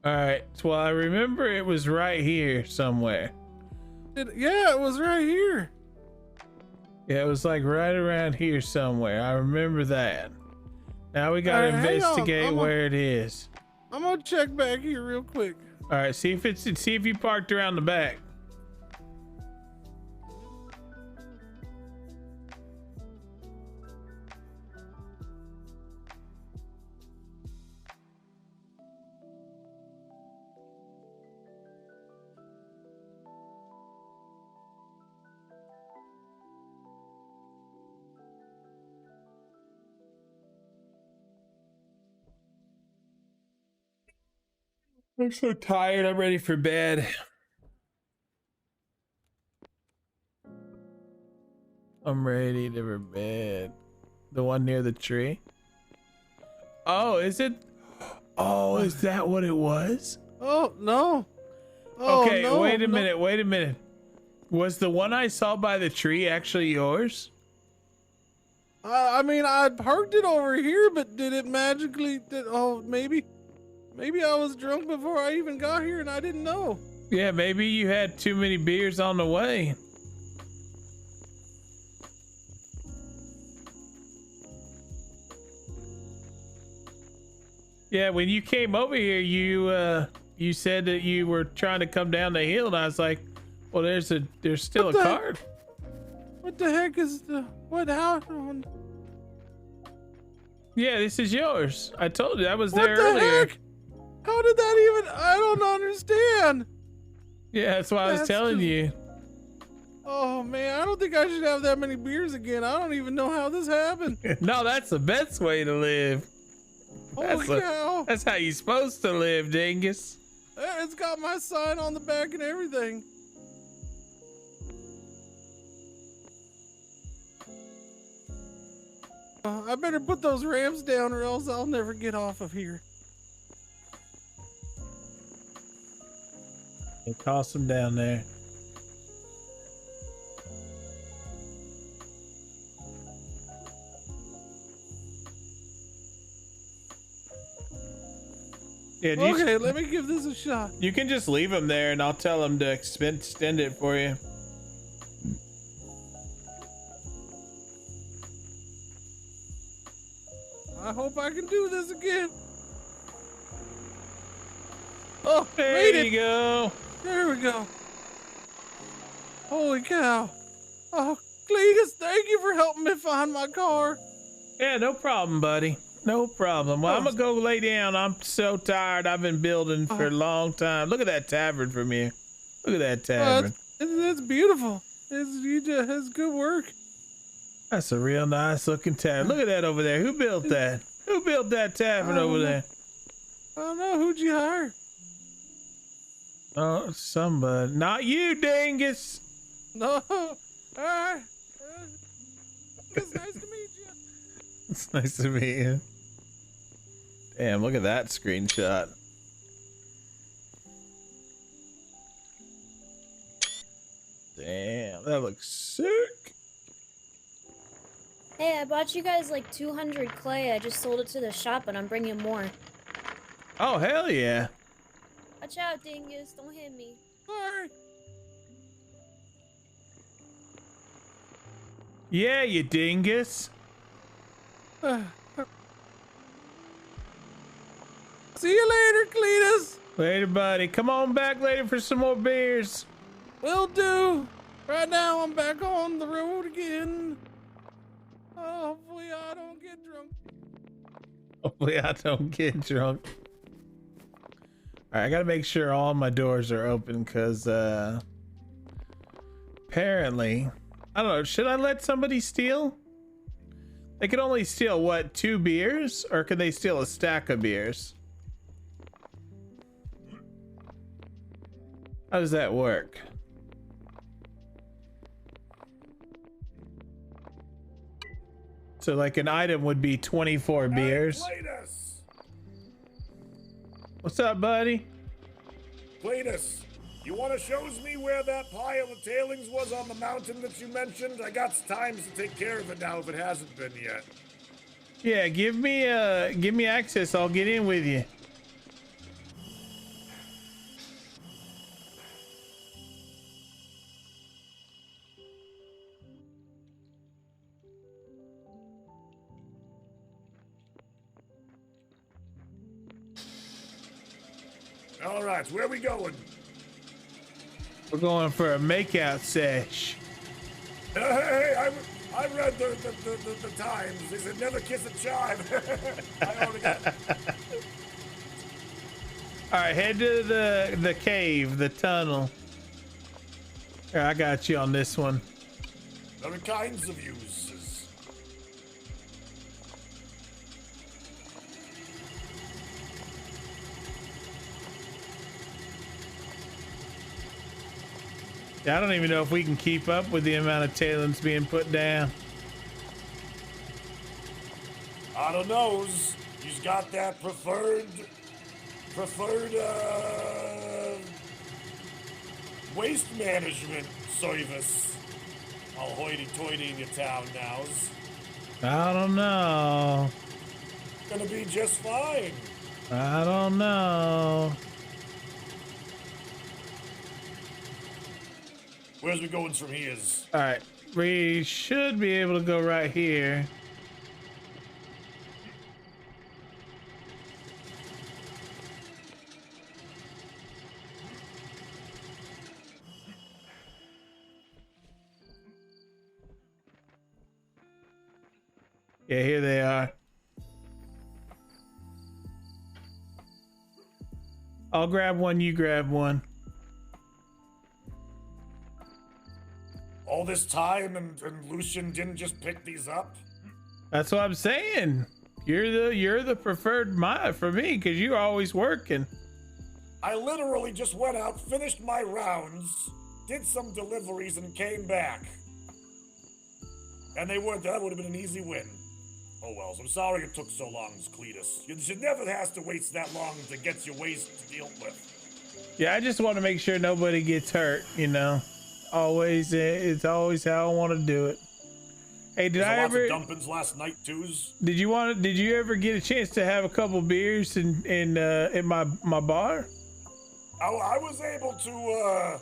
All right. Well, I remember it was right here somewhere. Yeah, it was right here. Yeah, it was like right around here somewhere. I remember that. Now we gotta investigate where it is. I'm gonna check back here real quick. All right. See if you parked around the back. I'm so tired. I'm ready for bed. I'm ready to for bed. The one near the tree? Oh, is it? Oh, is that what it was? Oh, no. Oh, okay, no, wait a no. minute. Wait a minute. Was the one I saw by the tree actually yours? I mean, I parked it over here, but did it magically? Maybe I was drunk before I even got here and I didn't know. Yeah, maybe you had too many beers on the way. Yeah, when you came over here, you said that you were trying to come down the hill, and I was like, "Well, there's still a card." What the heck is what? How? Yeah, this is yours. I told you I was What there the earlier. heck? How did that even? I don't understand. Yeah, that's why I was telling you. Oh man, I don't think I should have that many beers again. I don't even know how this happened. No, that's the best way to live. Holy cow. That's how you're supposed to live, dingus. It's got my sign on the back and everything. I better put those ramps down or else I'll never get off of here. Toss them down there. Yeah, Okay, let me give this a shot. You can just leave them there and I'll tell them to extend it for you. I hope I can do this again. Oh, there made you go. There we go. Holy cow. Oh, Cletus, thank you for helping me find my car. Yeah, no problem, buddy. No problem. Well, I'm gonna go lay down. I'm so tired. I've been building for a long time. Look at that tavern from here. Look at that tavern. It's beautiful. It's good work. That's a real nice looking tavern. Look at that over there. Who built that? Who built that tavern over there? I don't know. Who'd you hire? Oh, somebody. Not you, dingus. No. All right. It's nice to meet you. It's nice to meet you. Damn, look at that screenshot. Damn, that looks sick. Hey, I bought you guys like 200 clay. I just sold it to the shop, and I'm bringing more. Oh, hell yeah. Watch out, dingus. Don't hit me. Sorry. Yeah, you dingus. See you later, Cletus. Later, buddy. Come on back later for some more beers. Will do. Right now, I'm back on the road again. Hopefully, I don't get drunk. Hopefully, I don't get drunk. All right, I gotta make sure all my doors are open because apparently, I don't know. Should I let somebody steal? They can only steal what, 2 beers, or can they steal a stack of beers? How does that work? So like an item would be 24 beers. Cletus! What's up, buddy? Cletus, you want to shows me where that pile of tailings was on the mountain that you mentioned? I got times to take care of it now if it hasn't been yet. Yeah, give me access. I'll get in with you. All right, where are we going? We're going for a makeout sesh. Hey, I read the Times. They said never kiss a chive. I already got All right, head to the cave, the tunnel. Here, I got you on this one. There are kinds of uses. Yeah, I don't even know if we can keep up with the amount of tailings being put down. I don't know. He's got that preferred waste management service. All hoity-toity in your town now's. I don't know. Gonna be just fine. I don't know. Where's we going from here? All right, we should be able to go right here. Yeah, here they are. I'll grab one, you grab one. All this time and Lucian didn't just pick these up? That's what I'm saying. You're the preferred for me because you're always working. I literally just went out, finished my rounds, did some deliveries, and came back. And that would have been an easy win. Oh well, I'm sorry it took so long, Cletus. You should never have to waste that long to get your waste to deal with. Yeah, I just want to make sure nobody gets hurt, you know. It's always how I want to do it. Hey, did I ever dumpings last night twos? Did you ever get a chance to have a couple beers in my bar? I was able to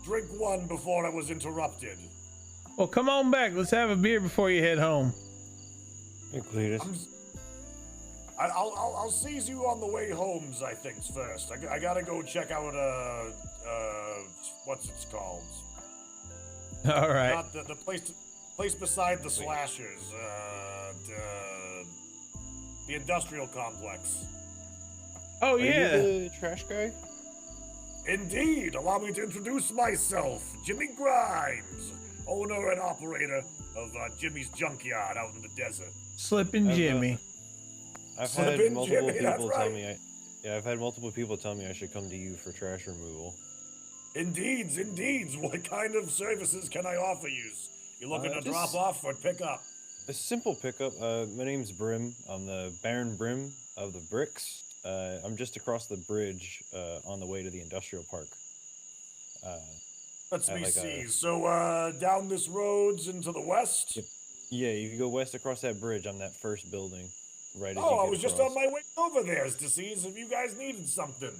drink one before I was interrupted. Well, come on back. Let's have a beer before you head home. Hey, Cletus. I'll seize you on the way homes, I think, first. I gotta go check out what's it's called? All right. Not the place beside the slashers. The industrial complex. Oh, yeah. Are you the trash guy? Indeed. Allow me to introduce myself. Jimmy Grimes, owner and operator of Jimmy's Junkyard out in the desert. Slippin' Jimmy. I've had multiple people tell me I've had multiple people tell me I should come to you for trash removal. Indeed. What kind of services can I offer you? You looking to drop off or pick up? A simple pickup. My name's Brim. I'm the Baron Brim of the Bricks. I'm just across the bridge on the way to the industrial park. Let's see. So down this roads into the west? Yep. Yeah, you can go west across that bridge on that first building. Right. Oh, I was just on my way over there to see if you guys needed something.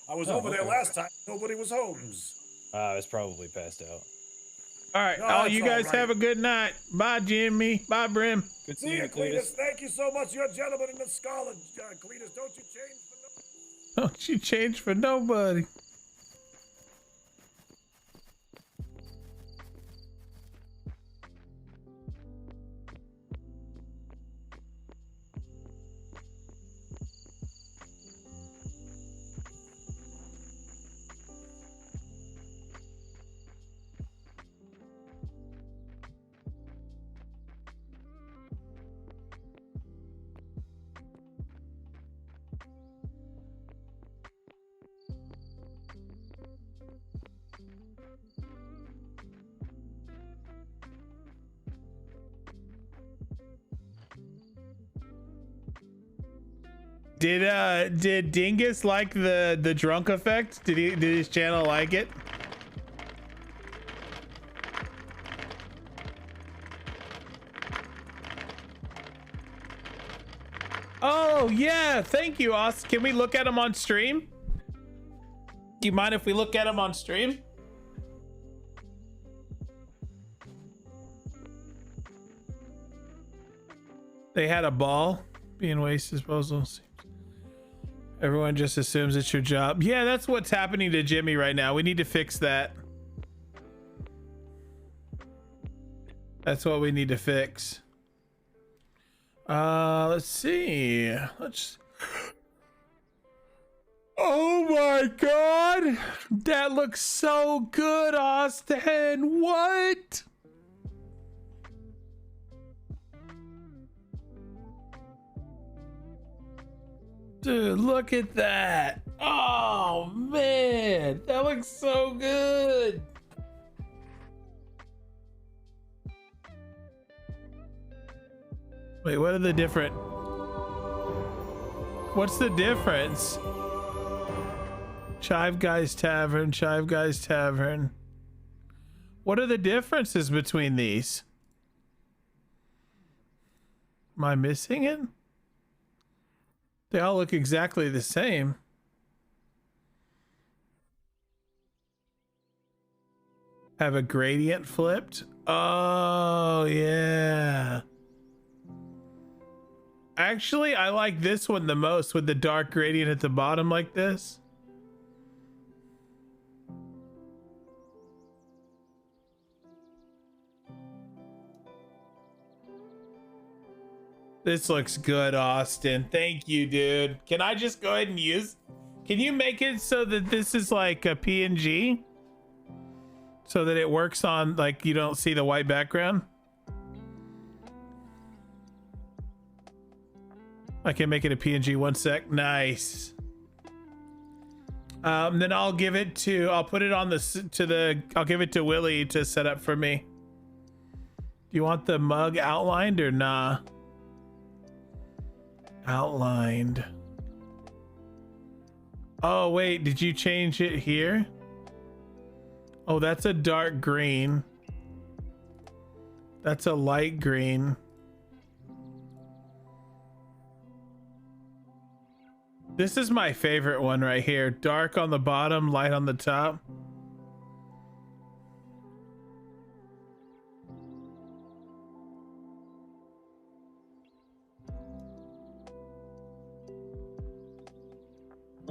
I was over there last time. Nobody was homes. It's probably passed out. All right. No, you guys have a good night. Bye, Jimmy. Bye, Brim. Good See you, Cletus. Thank you so much. You're a gentleman in the scholar, Cletus. Don't you change for Nobody. Did Dingus like the drunk effect? Did his channel like it? Oh yeah, thank you, Austin. Can we look at him on stream? Do you mind if we look at him on stream? They had a ball being waste disposal. Everyone just assumes it's your job. Yeah, that's what's happening to Jimmy right now. We need to fix that. That's what we need to fix. Let's see. Oh my god, that looks so good, Austin. What? Dude, look at that. Oh man, that looks so good. Wait, what are the different? What's the difference? Chive Guys Tavern, Chive Guys Tavern. What are the differences between these? Am I missing it? They all look exactly the same. Have a gradient flipped? Oh, yeah. Actually, I like this one the most with the dark gradient at the bottom like this. This looks good, Austin. Thank you, dude. Can I just go ahead and use... Can you make it so that this is like a PNG? So that it works on, like, you don't see the white background? I can make it a PNG. 1 sec. Nice. Then I'll give it to... I'll put it on the... I'll give it to Willie to set up for me. Do you want the mug outlined or nah? Outlined. Oh wait, did you change it here? Oh, that's a dark green. That's a light green. This is my favorite one right here. Dark on the bottom, light on the top.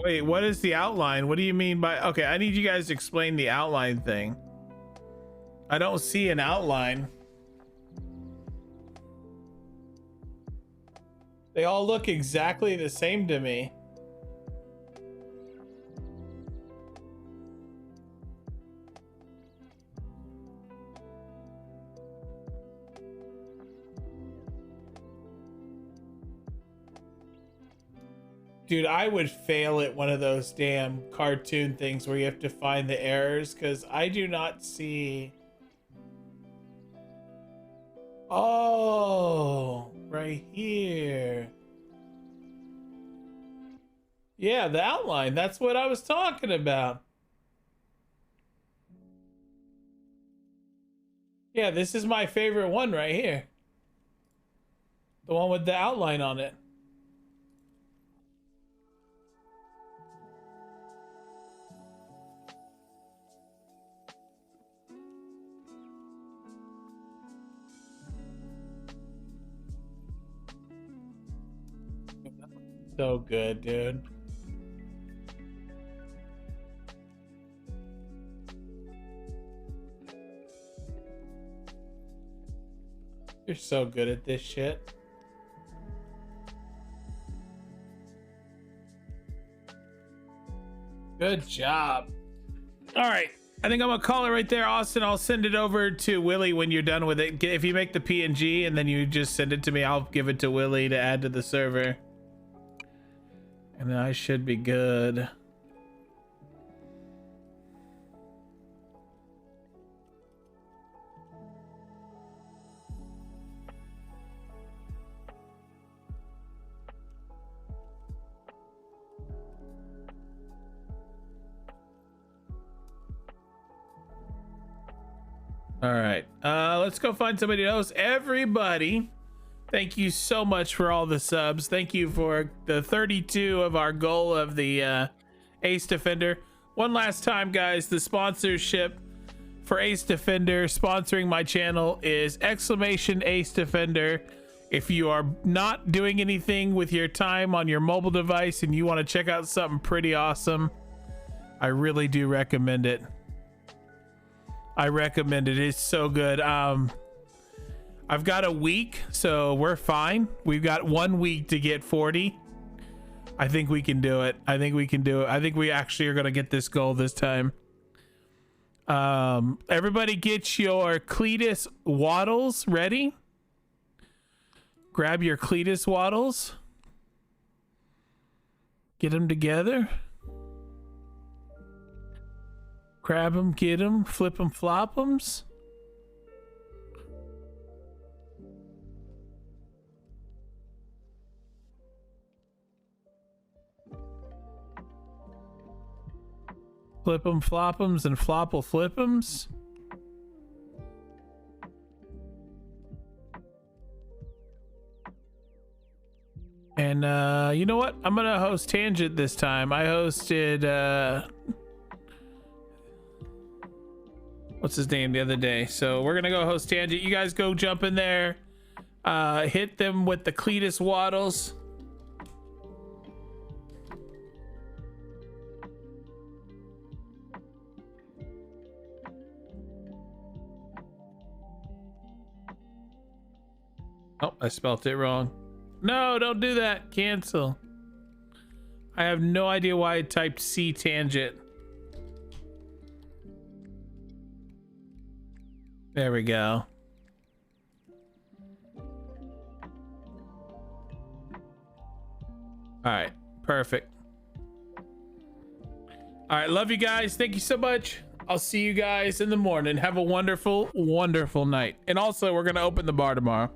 Wait, what is the outline? What do you mean by... Okay, I need you guys to explain the outline thing. I don't see an outline. They all look exactly the same to me. Dude, I would fail at one of those damn cartoon things where you have to find the errors because I do not see. Oh, right here. Yeah, the outline. That's what I was talking about. Yeah, this is my favorite one right here. The one with the outline on it. So good, dude. You're so good at this shit. Good job. All right. I think I'm gonna call it right there, Austin. I'll send it over to Willie when you're done with it. If you make the PNG and then you just send it to me, I'll give it to Willie to add to the server. And then I should be good. All right. Let's go find somebody else. Everybody, thank you so much for all the subs. Thank you for the 32 of our goal of the Ace Defender. One last time, guys, the sponsorship for Ace Defender sponsoring my channel is !Ace Defender. If you are not doing anything with your time on your mobile device and you want to check out something pretty awesome, I really do recommend it. I recommend it. It's so good. I've got a week, so we're fine. We've got 1 week to get 40. I think we can do it. I think we can do it. I think we actually are going to get this goal this time. Everybody get your Cletus waddles ready. Grab your Cletus waddles. Get them together. Grab them, get them, flip them, flop them. Flip them, flop them, and flopple flip them. And you know what? I'm gonna host Tangent this time. I hosted what's his name the other day. So we're gonna go host Tangent. You guys go jump in there. Hit them with the Cletus waddles. Oh, I spelt it wrong. No, don't do that. Cancel. I have no idea why I typed C tangent. There we go. All right, perfect. All right, love you guys. Thank you so much. I'll see you guys in the morning. Have a wonderful, wonderful night. And also, we're going to open the bar tomorrow.